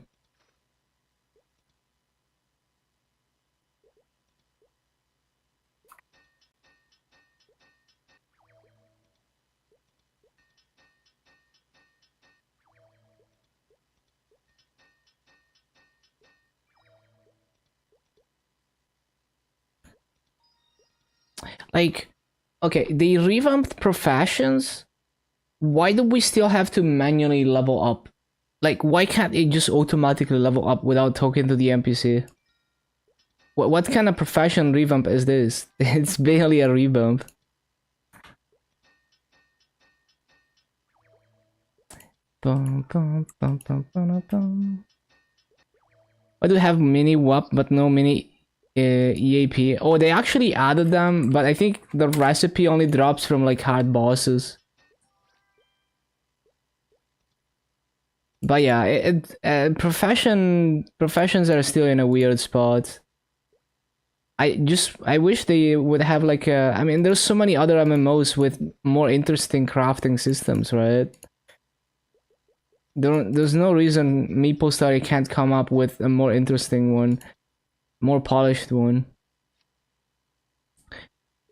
Like, okay, the revamped professions, why do we still have to manually level up? Like, why can't it just automatically level up without talking to the NPC? What kind of profession revamp is this? It's barely a revamp. I do have mini WAP, but no mini EAP. Oh, they actually added them, but I think the recipe only drops from like hard bosses. But yeah, professions are still in a weird spot. I wish they would have like a. I mean, there's so many other MMOs with more interesting crafting systems, right? There's no reason Meeple Story can't come up with a more interesting one, more polished one.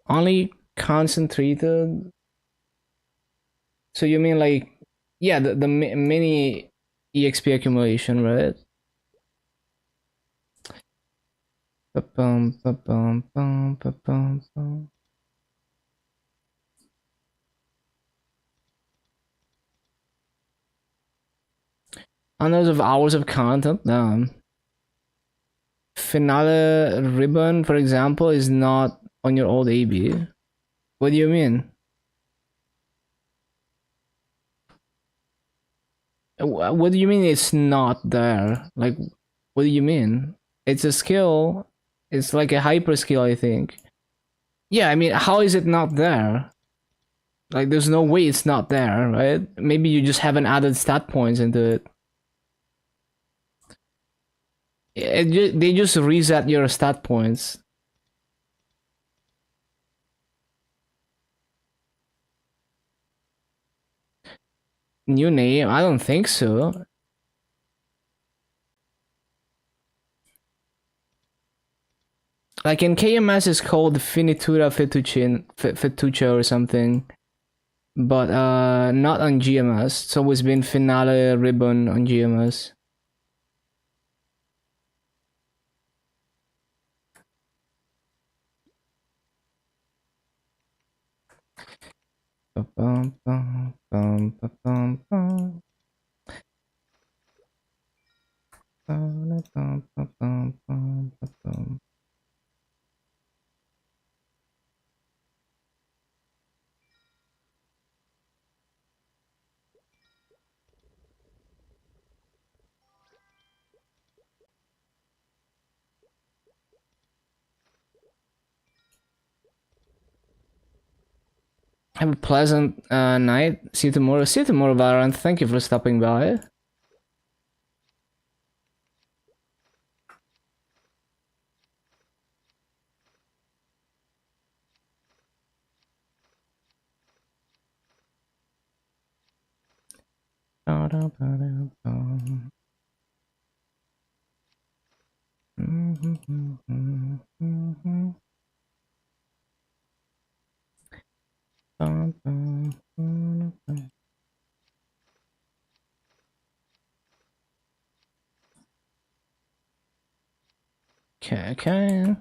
Only concentrated. So you mean like, yeah, the mini EXP accumulation, right? Ba-bum, ba-bum, bum, ba-bum, bum. Hundreds of hours of content. Damn. Finale ribbon, for example, is not on your old AB. What do you mean? What do you mean it's not there? Like, what do you mean? It's a skill. It's like a hyper skill, I think. Yeah, I mean, how is it not there? Like, there's no way it's not there, right? Maybe you just haven't added stat points into it. They just reset your stat points. New name? I don't think so. Like in KMS is called Finitura Fettuccia or something. But not on GMS. It's always been Finale Ribbon on GMS. Ba-bum, bum, bum, ba-bum, bum. Ba-da-bum, ba-bum, bum, ba-bum. Have a pleasant night. See you tomorrow. See you tomorrow, Valorant. Thank you for stopping by. Ba-da-ba-da-bum. Bum, bum, bum, bum. Okay.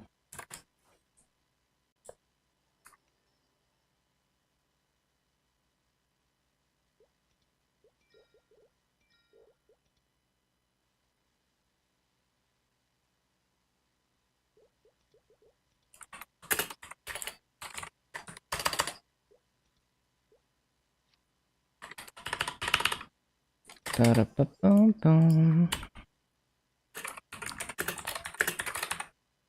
Da-da-ba-bum-bum.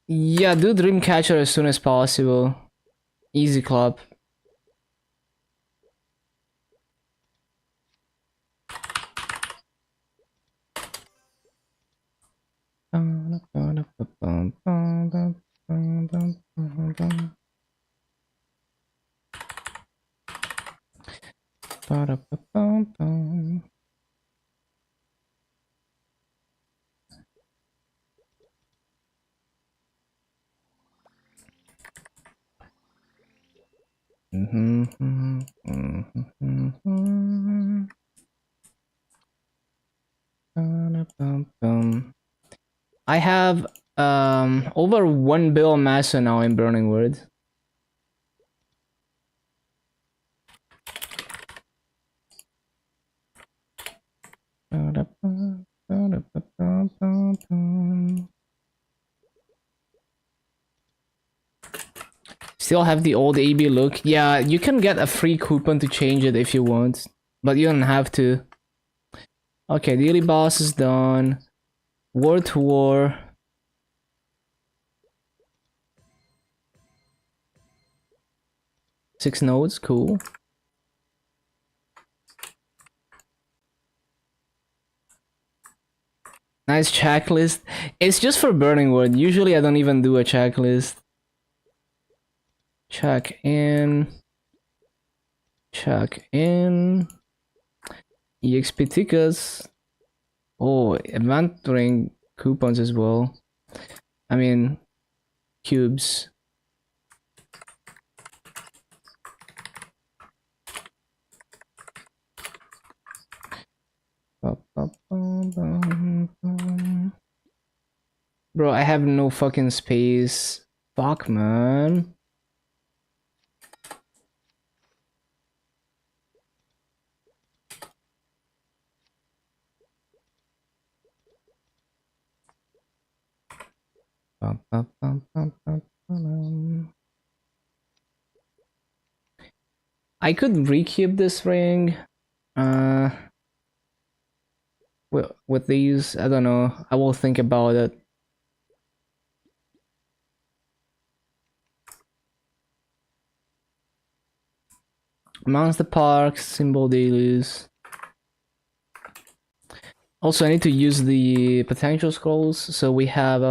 Yeah, do Dreamcatcher as soon as possible. Easy club. I have over 1 bill massa now in Burning Wood. Still have the old AB look. Yeah, you can get a free coupon to change it if you want, but you don't have to. Okay, daily boss is done. War to War. Six nodes, cool. Nice checklist. It's just for Burning Wood. Usually I don't even do a checklist. Check in. Check in. EXP tickets. Oh, event ring coupons as well. I mean, cubes. Bro, I have no fucking space. Fuck, man. I could rekeep this ring. Uh, with these, I don't know. I will think about it. Monster Parks, symbol dailies. Also, I need to use the potential scrolls. So we have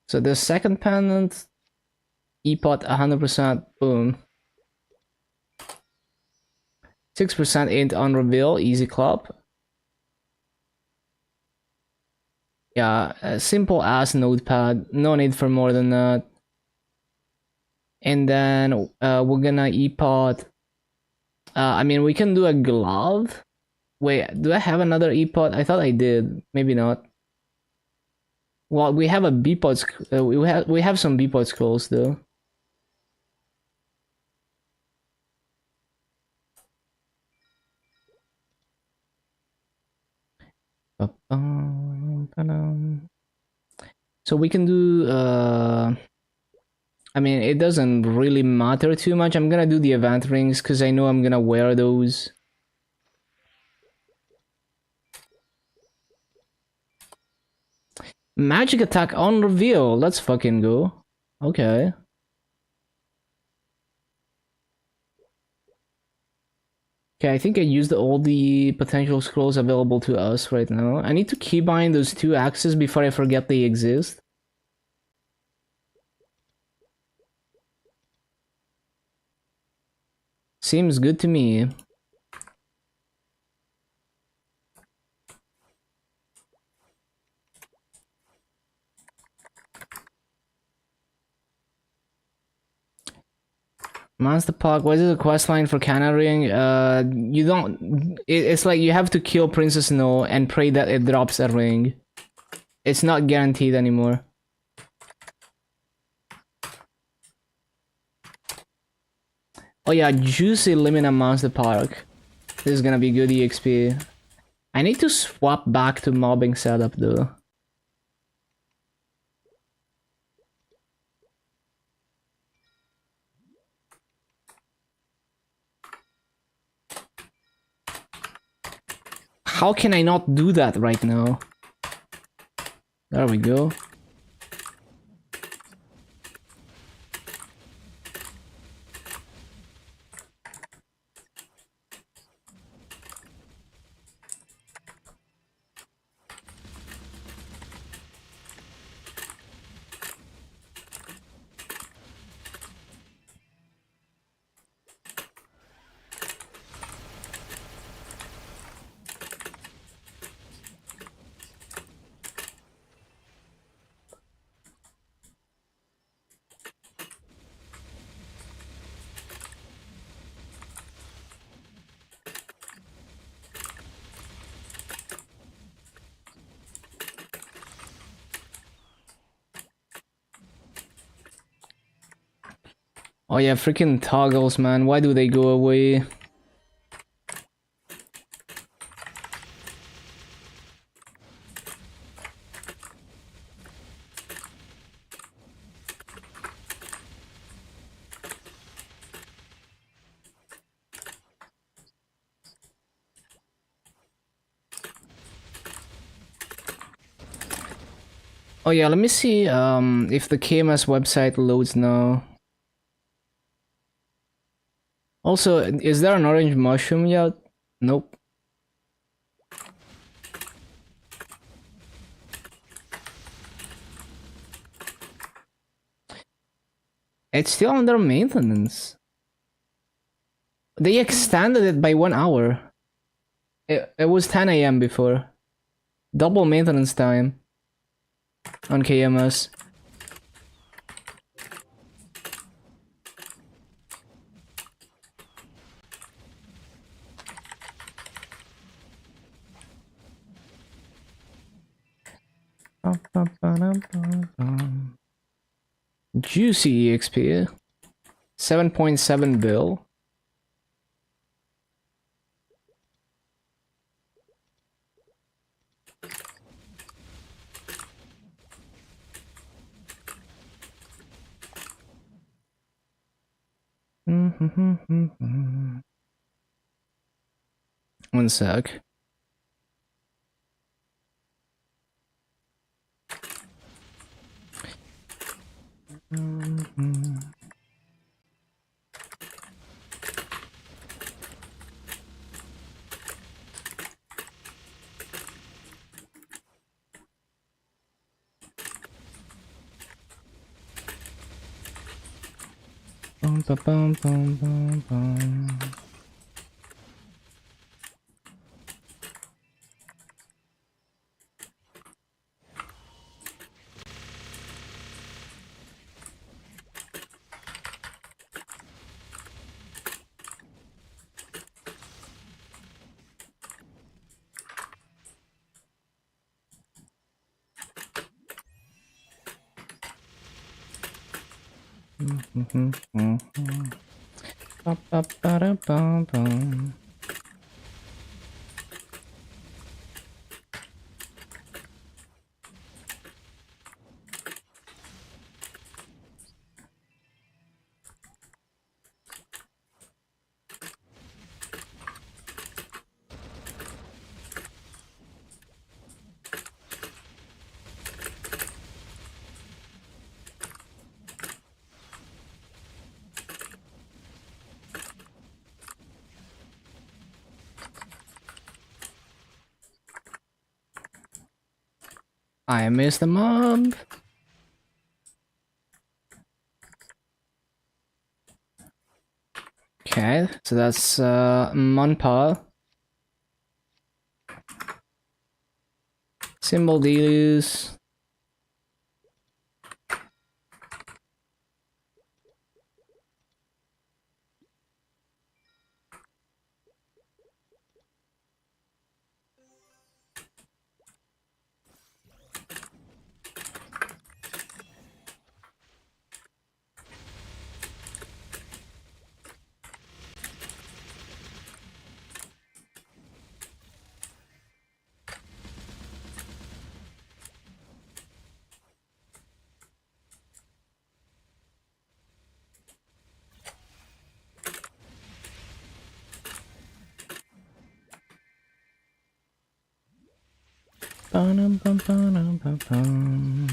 so the second pendant, EPOT 100%, boom. 6% int on reveal, easy club. Yeah, a simple ass notepad, no need for more than that. And then we're gonna EPOT. I mean, we can do a glove. Wait, do I have another EPOT? I thought I did. Maybe not. Well, we have a BPOT. We have some BPOT scrolls though. So we can do. I mean, it doesn't really matter too much. I'm gonna do the event rings because I know I'm gonna wear those. Magic attack on reveal. Let's fucking go. Okay. Okay, I think I used all the potential scrolls available to us right now. I need to keybind those two axes before I forget they exist. Seems good to me. Monster Park, what is the quest line for Canarying? You don't... It's like you have to kill Princess Snow and pray that it drops a ring. It's not guaranteed anymore. Oh yeah, Juicy Limina Monster Park. This is gonna be good EXP. I need to swap back to mobbing setup though. How can I not do that right now? There we go. Oh yeah, freaking toggles, man. Why do they go away? Oh yeah, let me see if the KMS website loads now. Also, is there an orange mushroom yet? Nope. It's still under maintenance. They extended it by 1 hour. It was 10 a.m. before. Double maintenance time on KMS. Juicy EXP. 7.7 bill. One sec. Bum, ba, bum, bum, bum, bum. Ba, ba, ba, da, bum, bum. I missed the mob. Okay, so that's Monpa. Symbol dealers. Ba-dum, bum, ba-dum, bum, bum.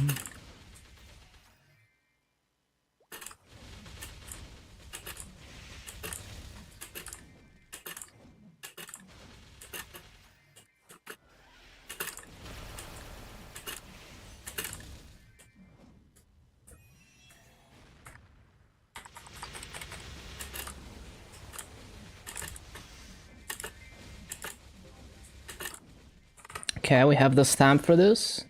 Okay, we have the stamp for this.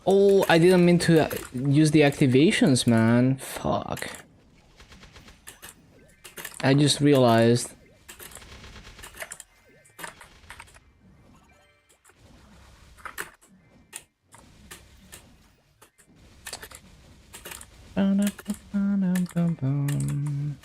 Oh, I didn't mean to use the activations, man. Fuck. I just realized. Ba-dum-bum-bum-bum.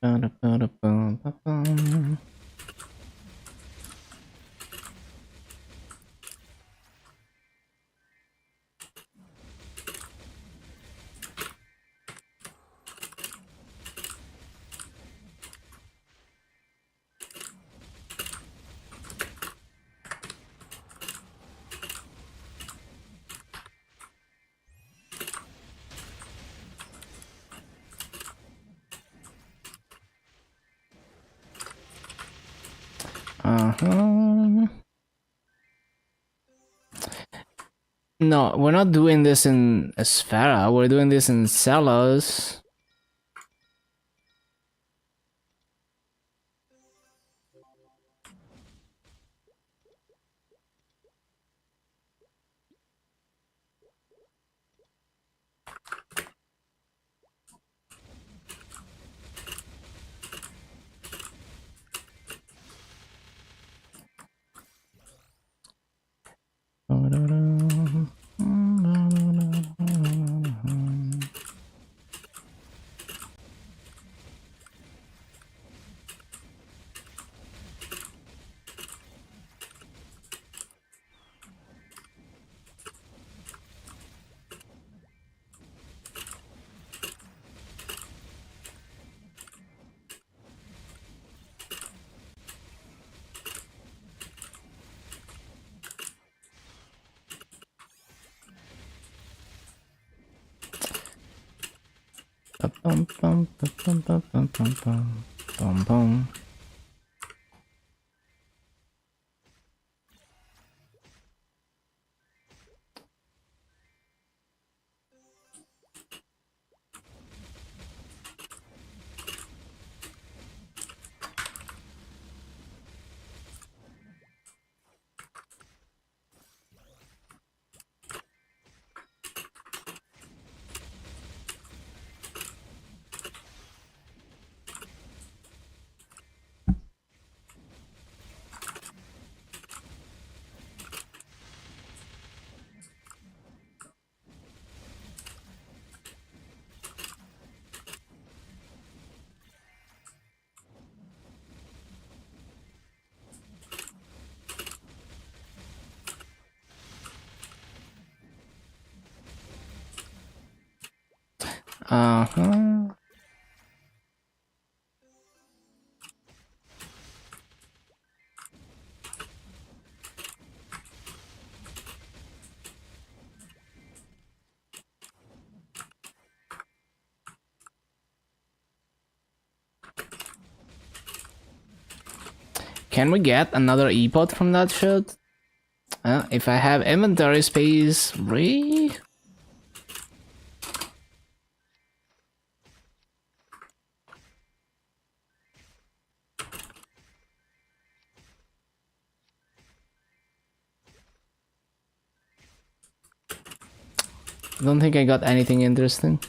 Ba-da-ba-da-bum-ba-bum. Uh-huh. No, we're not doing this in Sphera, we're doing this in Celos. Bum. Uh-huh. Can we get another E-pot from that shit? If I have inventory space, really? Don't think I got anything interesting.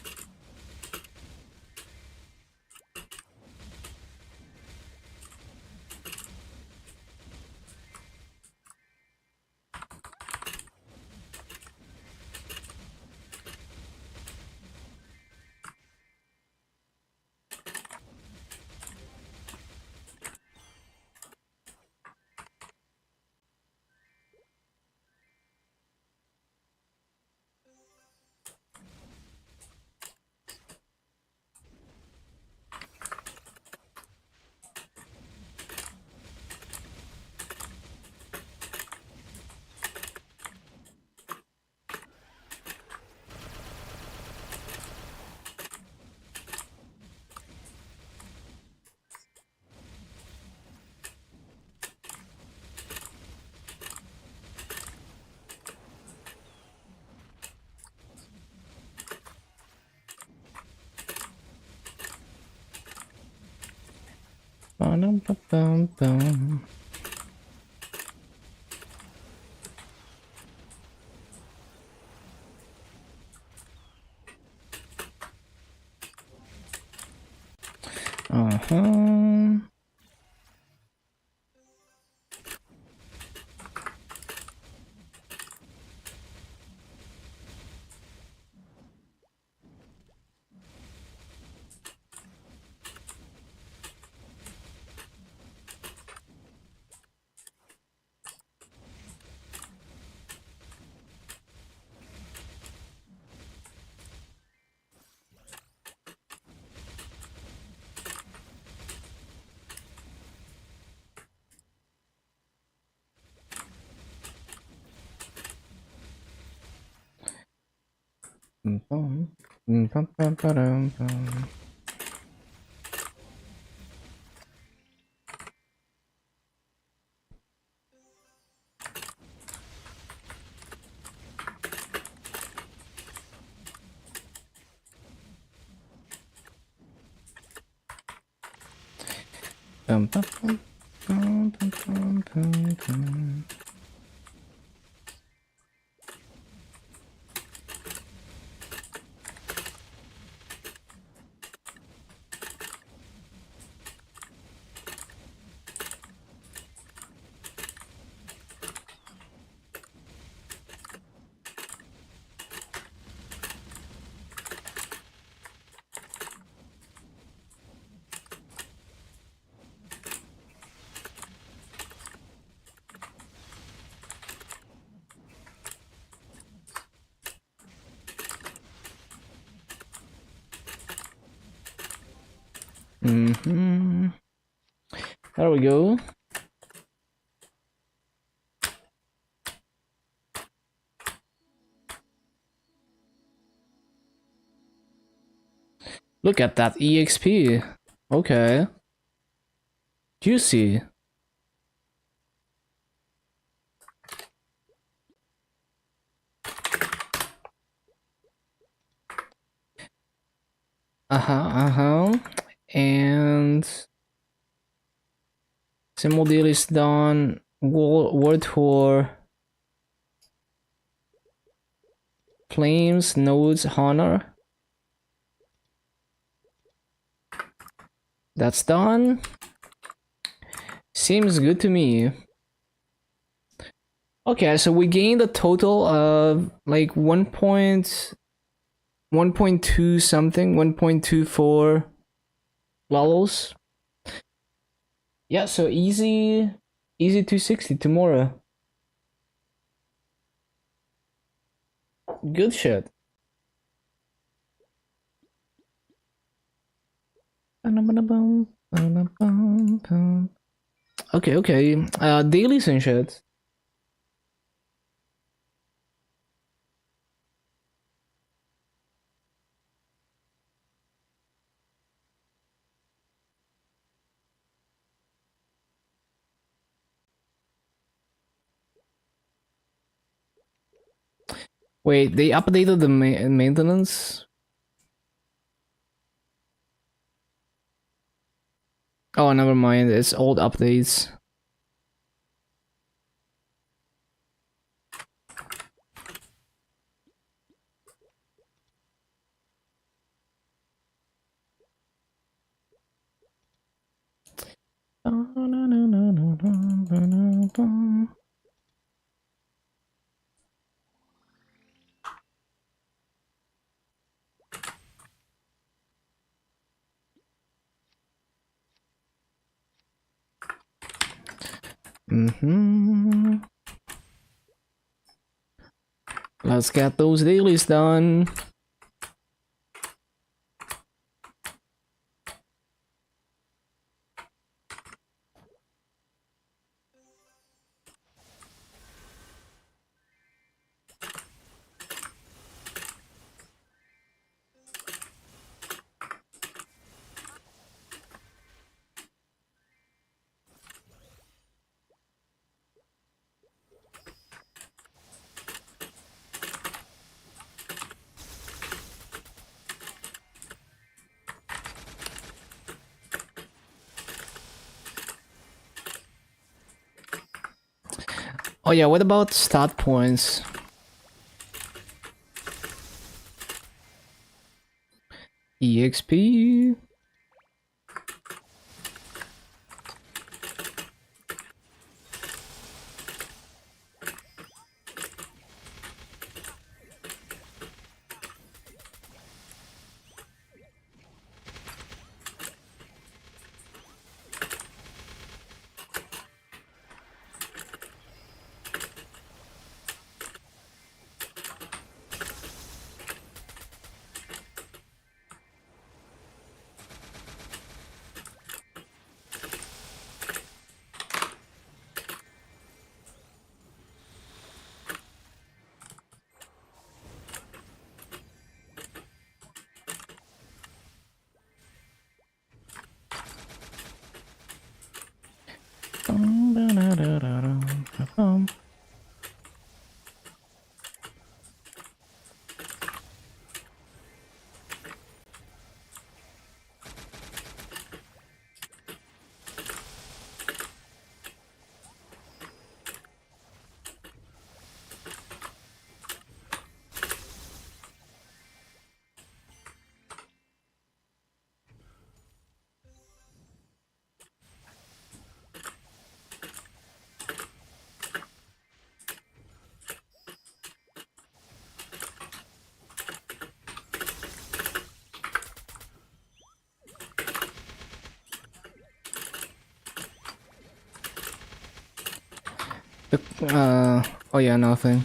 Ba-dum-ba-bum-bum. Uh-huh. There we go. Look at that EXP. Okay. Juicy. And symbol deal is done. Word tour. Flames, nodes, honor. That's done. Seems good to me. Okay, so we gained a total of like 1.2 something, 1.24 levels. Yeah, so easy 260 tomorrow. Good shit. Okay. Dailies and shit. Wait, they updated the maintenance? Oh, never mind. It's old updates. Let's get those dailies done. Oh yeah, what about stat points? EXP. Oh yeah, nothing.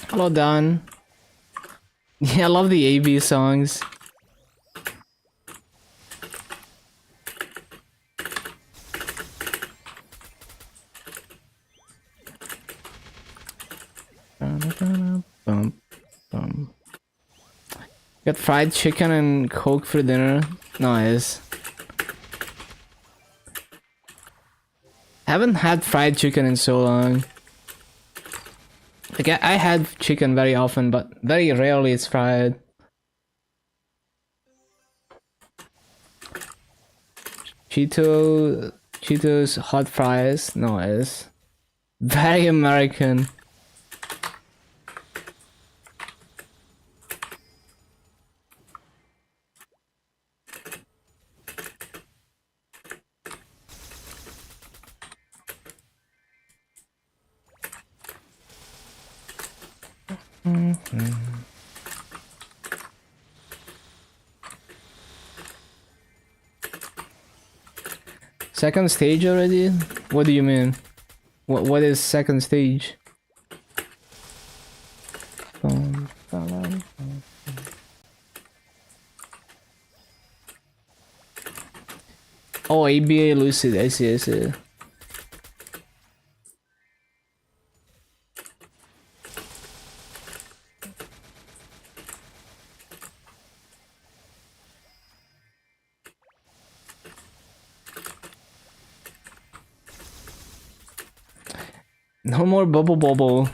Hello, Dan. Yeah, I love the AB songs. Bum, bum. Got fried chicken and Coke for dinner. Nice. Haven't had fried chicken in so long. Like I had chicken very often, but very rarely it's fried. Cheetos hot fries. Nice. Very American. Second stage already? What do you mean? What is second stage? Oh, ABA Lucid, I see, I see. No more bubble bubble.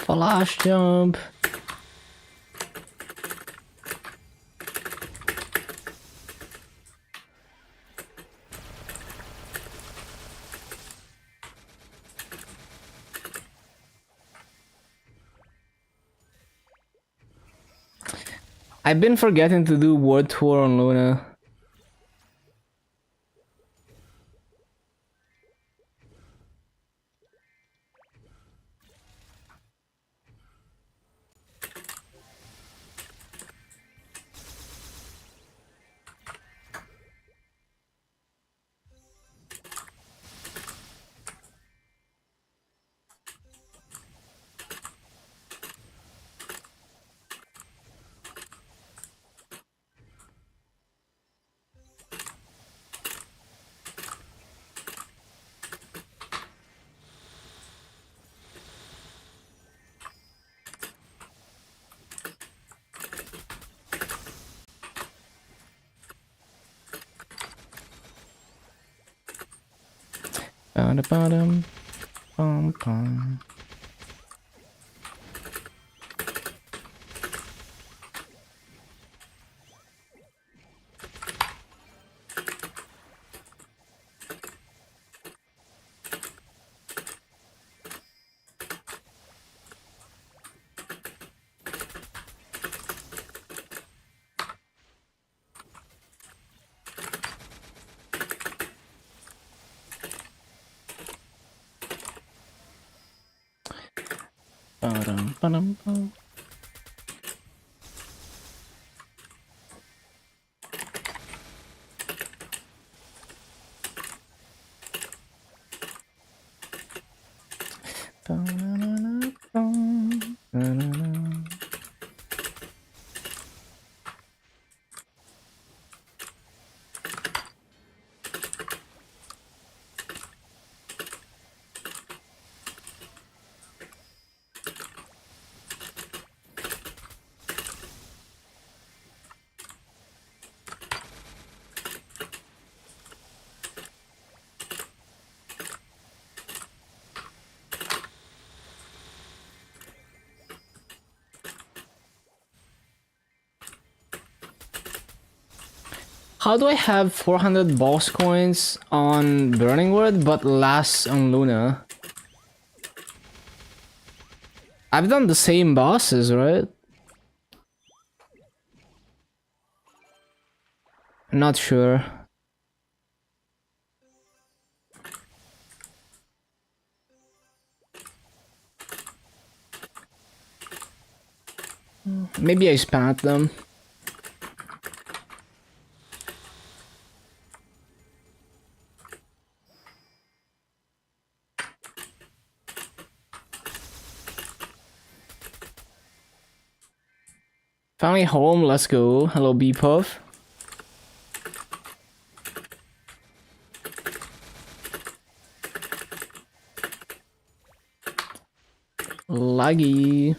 Flash jump. I've been forgetting to do World Tour on Luna. Bottom, pom pom. Bottom, bottom, bottom. How do I have 400 boss coins on Burning World but less on Luna? I've done the same bosses, right? Not sure. Maybe I spammed them. Finally home, let's go. Hello, B-Puff. Laggy.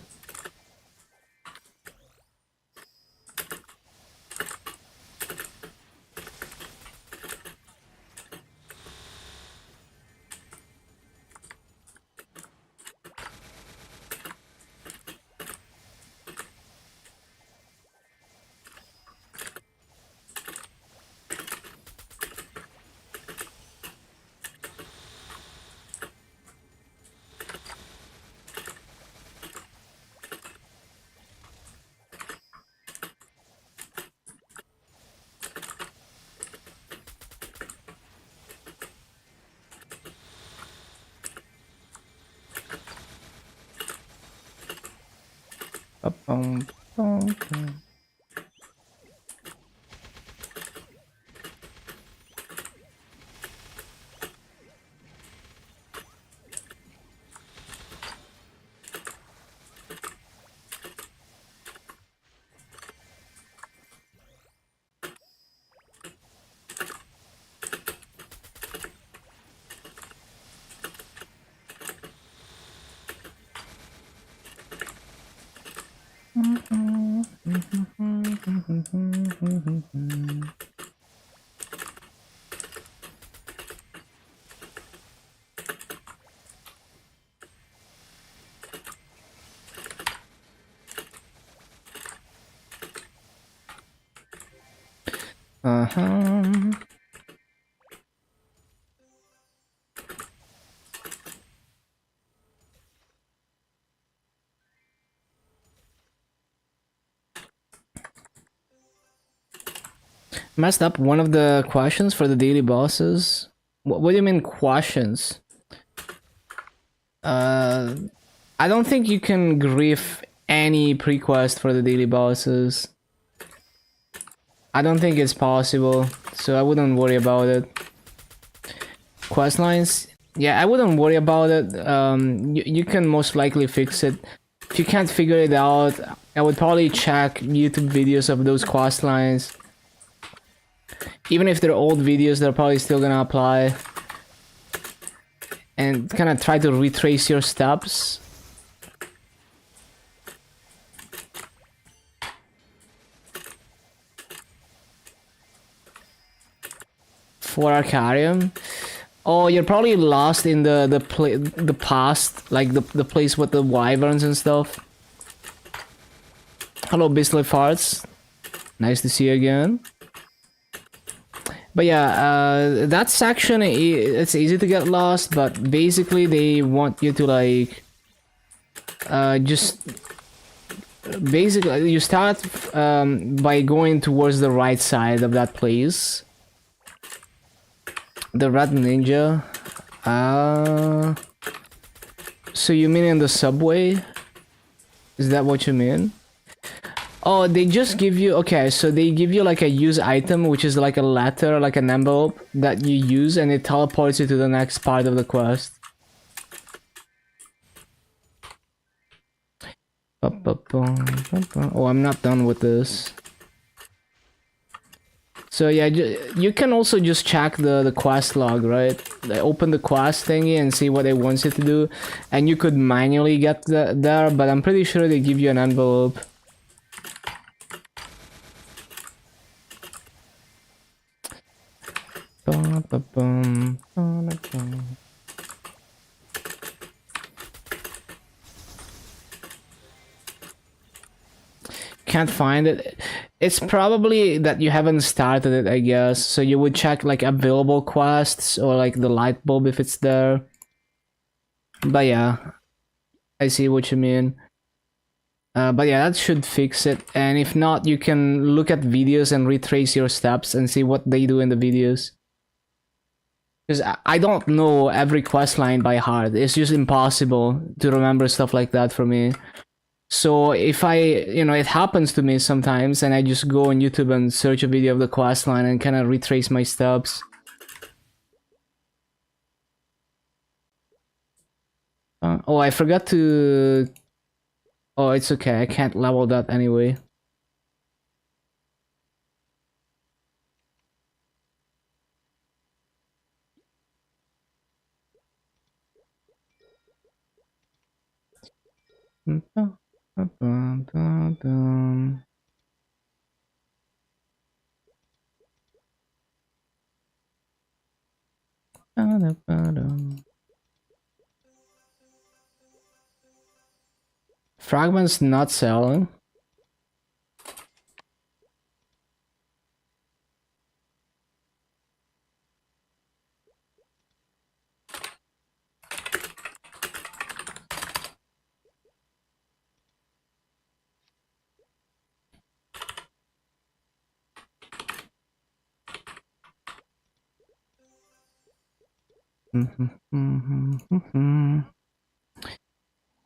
Messed up one of the questions for the daily bosses. What do you mean questions? I don't think you can grief any pre-quest for the daily bosses. I don't think it's possible, so I wouldn't worry about it. Quest lines, yeah, I wouldn't worry about it. You can most likely fix it. If you can't figure it out, I would probably check YouTube videos of those quest lines. Even if they're old videos, they're probably still gonna apply. And kind of try to retrace your steps. For Arcarium, oh, you're probably lost in the past, like the place with the wyverns and stuff. Hello, Bisley Farts. Nice to see you again. But yeah, that section, it's easy to get lost, but basically they want you to like just basically you start by going towards the right side of that place. The Red Ninja. So you mean in the subway? Is that what you mean? Oh, they just give you, okay, so they give you like a use item, which is like a letter, like an envelope that you use, and it teleports you to the next part of the quest. Oh, I'm not done with this. So yeah, you can also just check the quest log, right? Like, open the quest thingy and see what it wants you to do, and you could manually get there, but I'm pretty sure they give you an envelope. Can't find it. It's probably that you haven't started it, I guess. So you would check like available quests or like the light bulb if it's there. But yeah, I see what you mean. But yeah, that should fix it. And if not, you can look at videos and retrace your steps and see what they do in the videos. Because I don't know every quest line by heart. It's just impossible to remember stuff like that for me. So if it happens to me sometimes and I just go on YouTube and search a video of the quest line and kind of retrace my steps. Oh, I forgot to... Oh, it's okay. I can't level that anyway. Fragments not selling.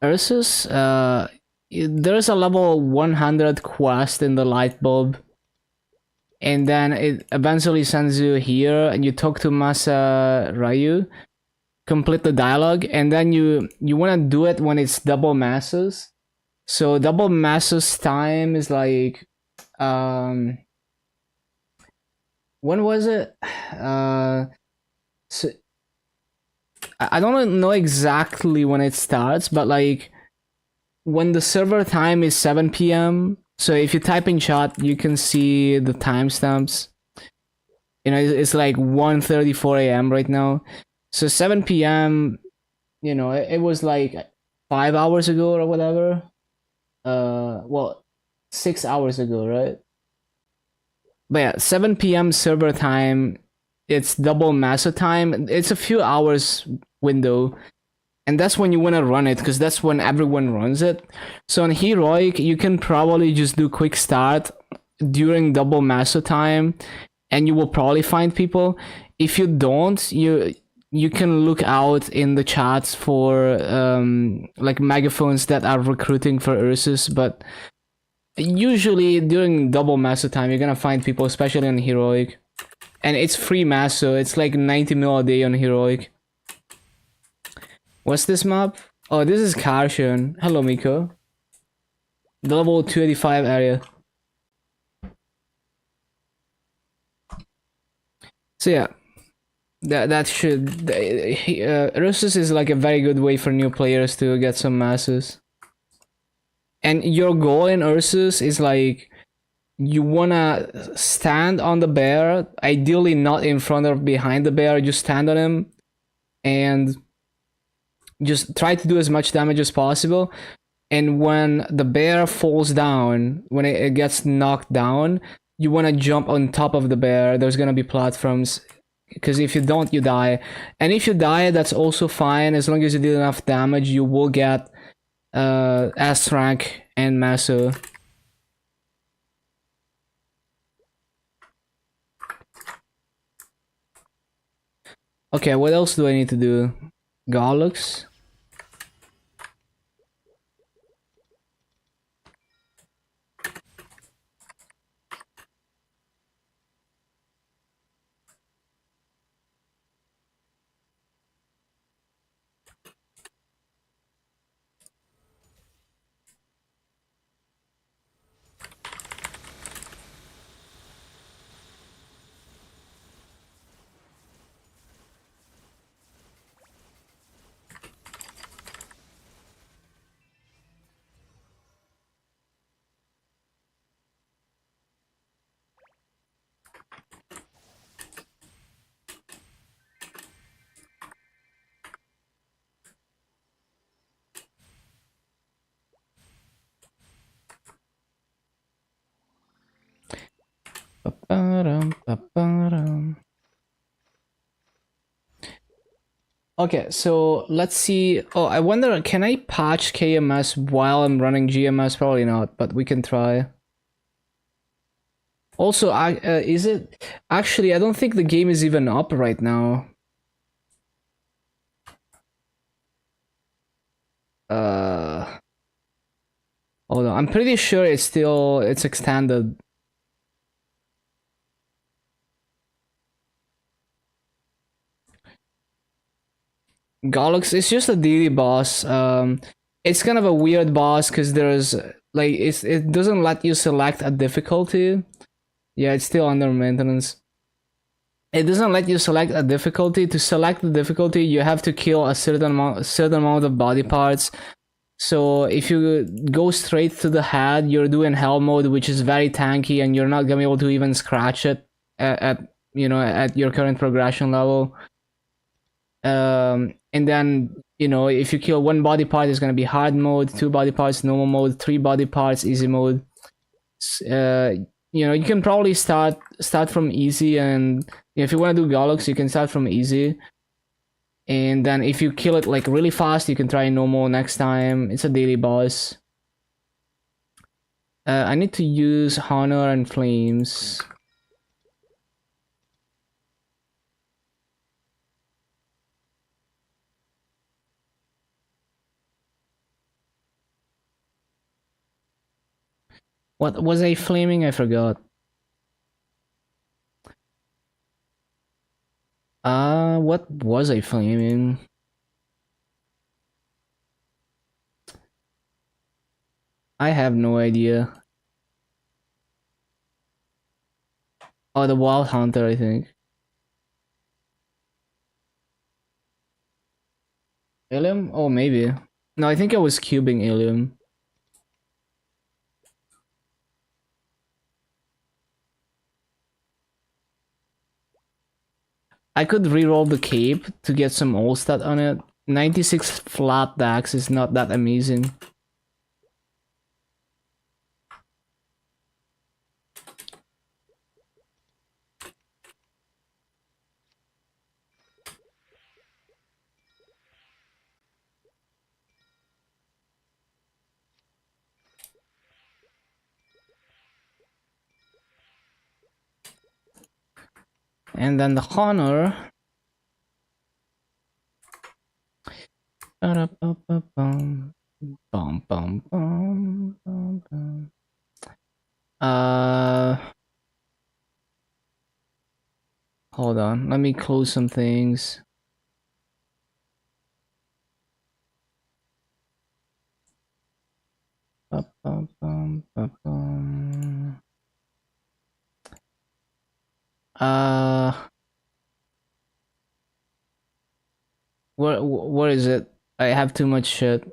Ursus, there's a level 100 quest in the light bulb. And then it eventually sends you here and you talk to Masa Ryu, complete the dialogue, and then you want to do it when it's double masses. So double masses time is like, when was it? So I don't know exactly when it starts, but like when the server time is 7 p.m. So if you type in chat, you can see the timestamps. It's like 1:34 a.m. right now. So 7 p.m. It was like 5 hours ago or whatever. Well, 6 hours ago, right? But yeah, 7 p.m. server time. It's double massa time. It's a few hours window. And that's when you want to run it, because that's when everyone runs it. So on Heroic, you can probably just do quick start during double massa time, and you will probably find people. If you don't, you can look out in the chats for like megaphones that are recruiting for Ursus, but usually during double massa time, you're gonna find people, especially on Heroic. And it's free mass, so it's like 90 mil a day on Heroic. What's this map? Oh, this is Karshan. Hello, Miko. The level 285 area. So yeah, that should... Ursus is like a very good way for new players to get some masses. And your goal in Ursus is like, you wanna stand on the bear, ideally not in front or behind the bear, just stand on him and just try to do as much damage as possible. And when the bear falls down, when it gets knocked down, you want to jump on top of the bear. There's gonna be platforms, because if you don't, you die. And if you die, that's also fine. As long as you did enough damage, you will get S rank and Maso. Okay, what else do I need to do? Garlux? Ba-dum. Okay, so let's see. Oh, I wonder, can I patch KMS while I'm running GMS? Probably not, but we can try. Also, is it actually? I don't think the game is even up right now. Uh, Hold on. I'm pretty sure it's extended. Gollux is just a daily boss. It's kind of a weird boss because there's like it doesn't let you select a difficulty. Yeah, it's still under maintenance. It doesn't let you select a difficulty. To select the difficulty, you have to kill a certain amount of body parts. So if you go straight to the head, you're doing hell mode, which is very tanky, and you're not gonna be able to even scratch it at at your current progression level. And then if you kill one body part, it's gonna be hard mode, two body parts normal mode, three body parts easy mode. uh you can probably start from easy, and if you want to do Gollux, you can start from easy, and then if you kill it like really fast, you can try normal next time. It's a daily boss. I need to use Honor and Flames. What was I flaming? I forgot. What was I flaming? I have no idea. Oh, the Wild Hunter, I think. Ilium? Oh, maybe. No, I think I was cubing Ilium. I could reroll the cape to get some old stat on it. 96 flat dax is not that amazing. And then the Honor. Uh, Hold on. Let me close some things. Uh, what is it? I have too much shit.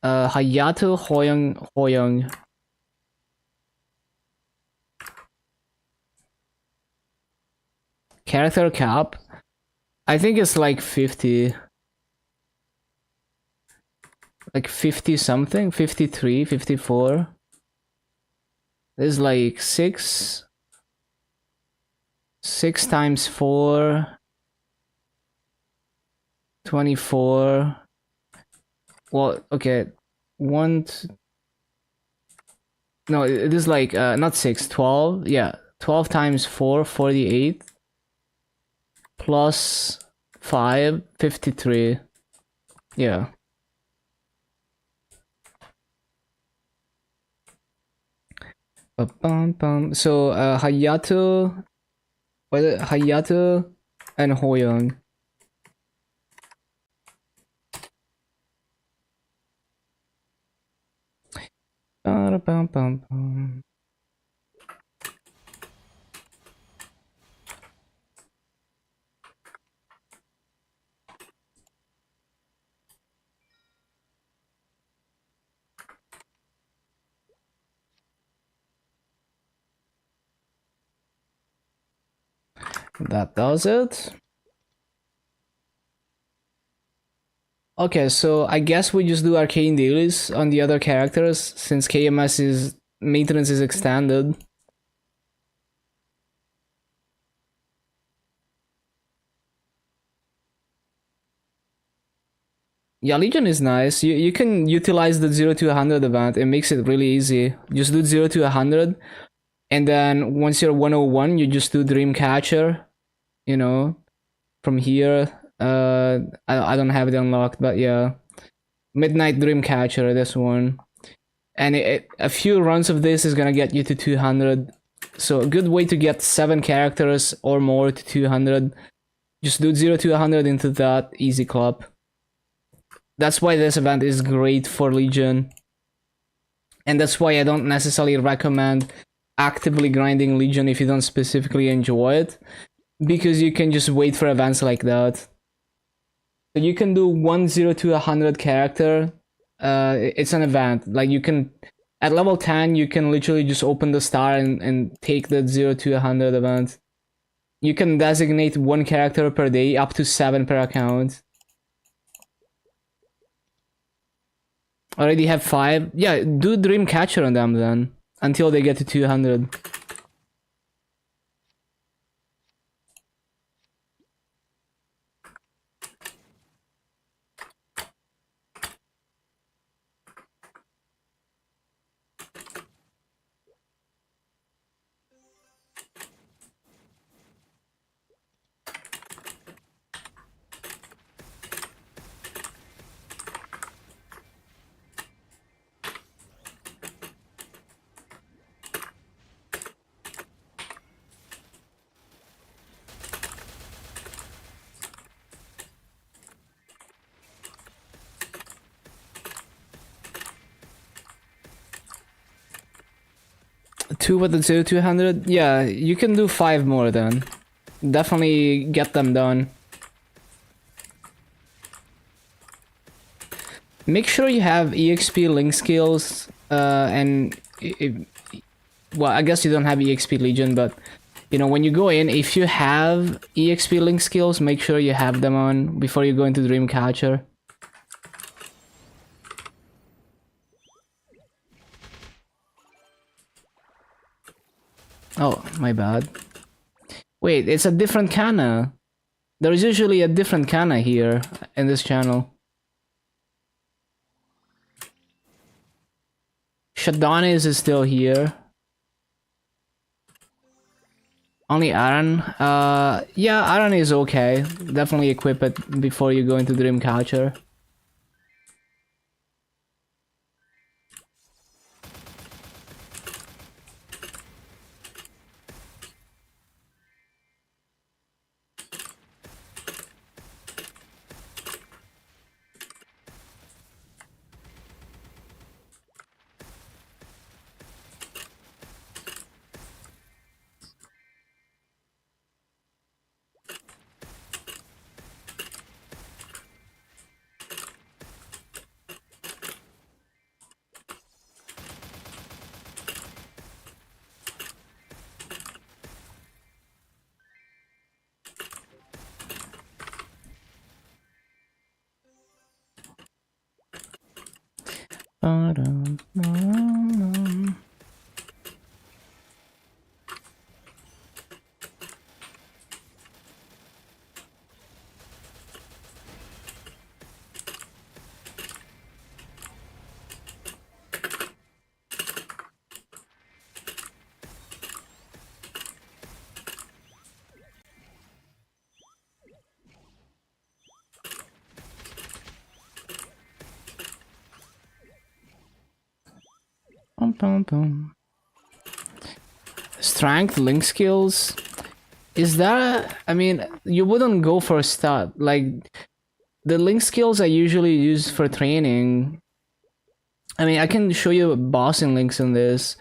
Hayato Hoyoung. Character cap? I think it's like 50. Like 50 something? 53, 54. There's like 6 times 4. 24. Well, okay. No, it is like not 6, 12. Yeah. 12 times 4, 48. Plus 5, 53. Yeah. So Hayato, Hayato and Hoyoung. That does it. Okay, so I guess we just do arcane dailies on the other characters since KMS is maintenance is extended. Yeah, Legion is nice. You can utilize the 0 to 100 event. It makes it really easy. Just do 0 to 100, and then once you're 101, you just do Dreamcatcher, you know, from here. I don't have it unlocked, but yeah. Midnight Dreamcatcher, this one. And a few runs of this is gonna get you to 200. So a good way to get 7 characters or more to 200. Just do 0 to 100 into that easy club. That's why this event is great for Legion. And that's why I don't necessarily recommend actively grinding Legion if you don't specifically enjoy it. Because you can just wait for events like that. So you can do 10 to 100 character. It's an event. Like you can, at level 10, you can literally just open the star and take the 0 to 100 event. You can designate 1 character per day, up to 7 per account. Already have 5. Yeah, do Dreamcatcher on them then, until they get to 200. Two with the 0 to 100? Yeah, you can do 5 more then. Definitely get them done. Make sure you have EXP link skills, and well, I guess you don't have EXP Legion, but you know, when you go in, if you have EXP link skills, make sure you have them on before you go into Dreamcatcher. Oh, my bad. Wait, it's a different Kana. There's usually a different Kana here in this channel. Shadonis is still here. Only Aaron? Yeah, Aaron is okay. Definitely equip it before you go into Dreamcatcher. Strength, link skills. Is that? I mean, you wouldn't go for a stat. Like, the link skills I usually use for training. I mean, I can show you bossing links in this.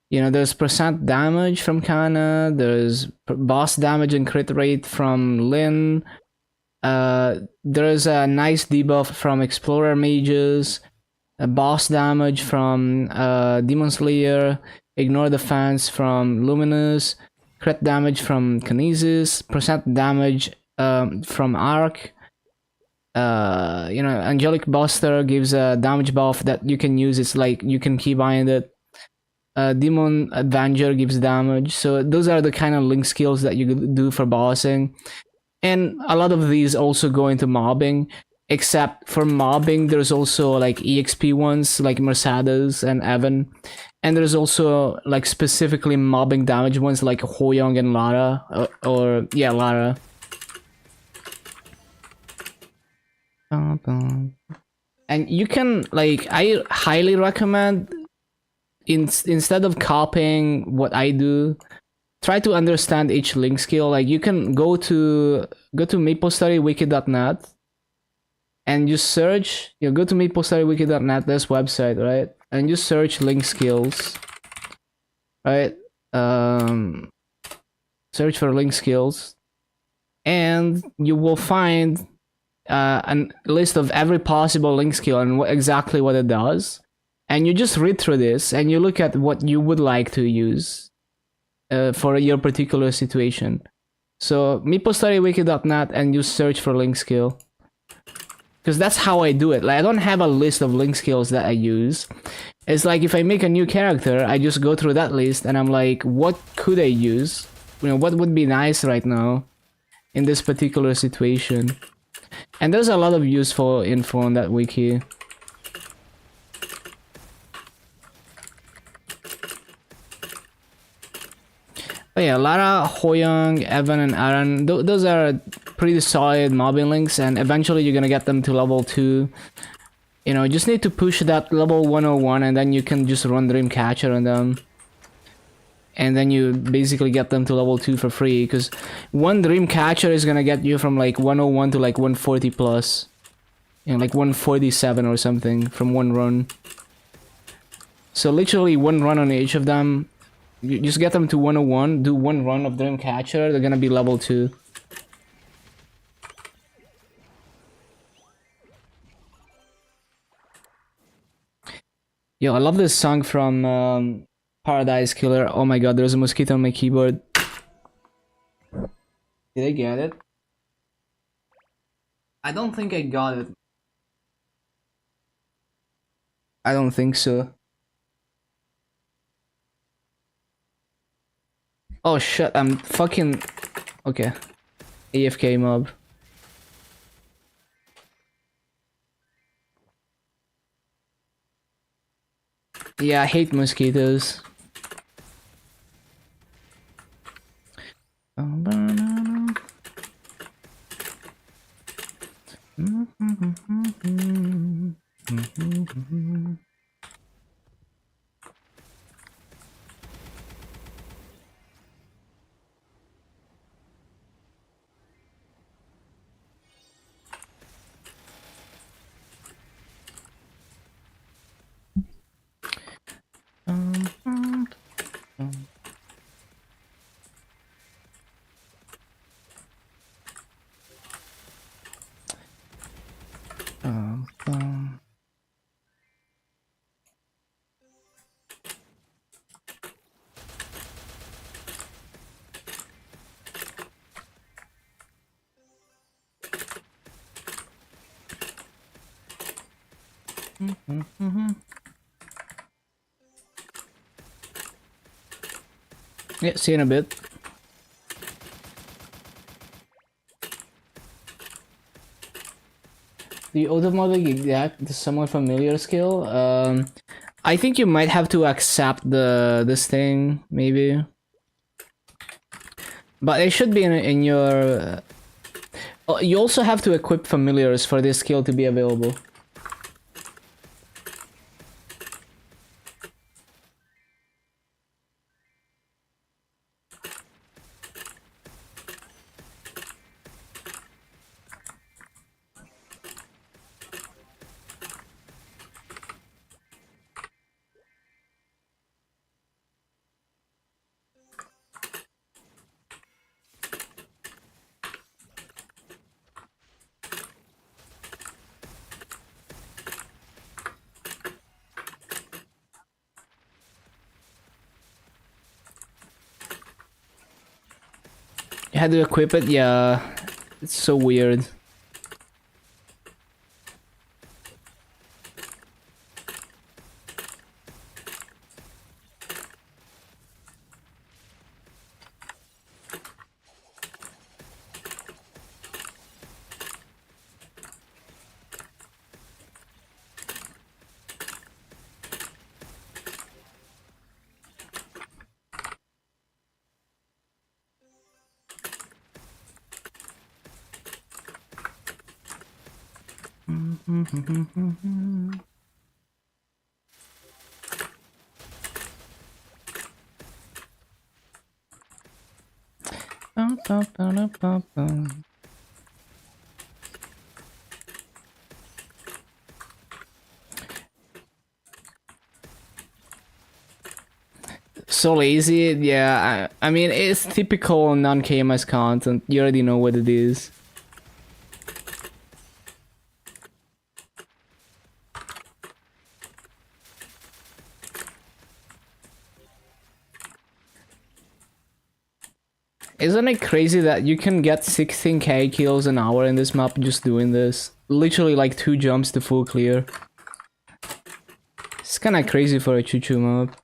You know, there's percent damage from Kana. There's boss damage and crit rate from Lynn. There's a nice debuff from Explorer Mages. Boss damage from Demon Slayer, ignore defense from Luminous, crit damage from Kinesis, percent damage from Arc. You know, Angelic Buster gives a damage buff that you can use. It's like you can keybind it. Demon Avenger gives damage. So those are the kind of link skills that you could do for bossing. And a lot of these also go into mobbing. Except for mobbing, there's also like EXP ones like Mercedes and Evan. And there's also like specifically mobbing damage ones like Hoyoung and Lara. Or yeah, Lara. And you can, like, I highly recommend, instead of copying what I do, try to understand each link skill. Like, you can go to maplestudywiki.net and you search, you go to maplestudywiki.net, this website, right? And you search link skills, right? Search for link skills, and you will find a list of every possible link skill and exactly what it does. And you just read through this and you look at what you would like to use for your particular situation. So maplestudywiki.net and you search for link skill. Because that's how I do it. Like, I don't have a list of link skills that I use. It's like if I make a new character, I just go through that list and I'm like, what could I use? You know, what would be nice right now in this particular situation? And there's a lot of useful info on that wiki. But yeah, Lara, Hoyoung, Evan, and Aaron, those are pretty solid mobbing links, and eventually you're gonna get them to level 2. You know, just need to push that level 101, and then you can just run Dreamcatcher on them. And then you basically get them to level 2 for free, because one Dreamcatcher is gonna get you from like 101 to like 140 plus. You know, like 147 or something from one run. So literally one run on each of them. You just get them to 101, do one run of Dreamcatcher, they're gonna be level 2. Yo, I love this song from Paradise Killer. Oh my god, there's a mosquito on my keyboard. Did I get it? I don't think I got it. I don't think so. Oh shit, I'm fucking... Okay. AFK mob. Yeah, I hate mosquitoes. Yeah, see you in a bit. The automatic exact, the somewhat familiar skill. I think you might have to accept this thing, maybe. But it should be in your... you also have to equip familiars for this skill to be available. You had to equip it? Yeah. It's so weird. So lazy, yeah. I mean, it's typical non-KMS content. You already know what it is. Isn't it crazy that you can get 16k kills an hour in this map just doing this? Literally like 2 jumps to full clear. It's kinda crazy for a choo-choo map.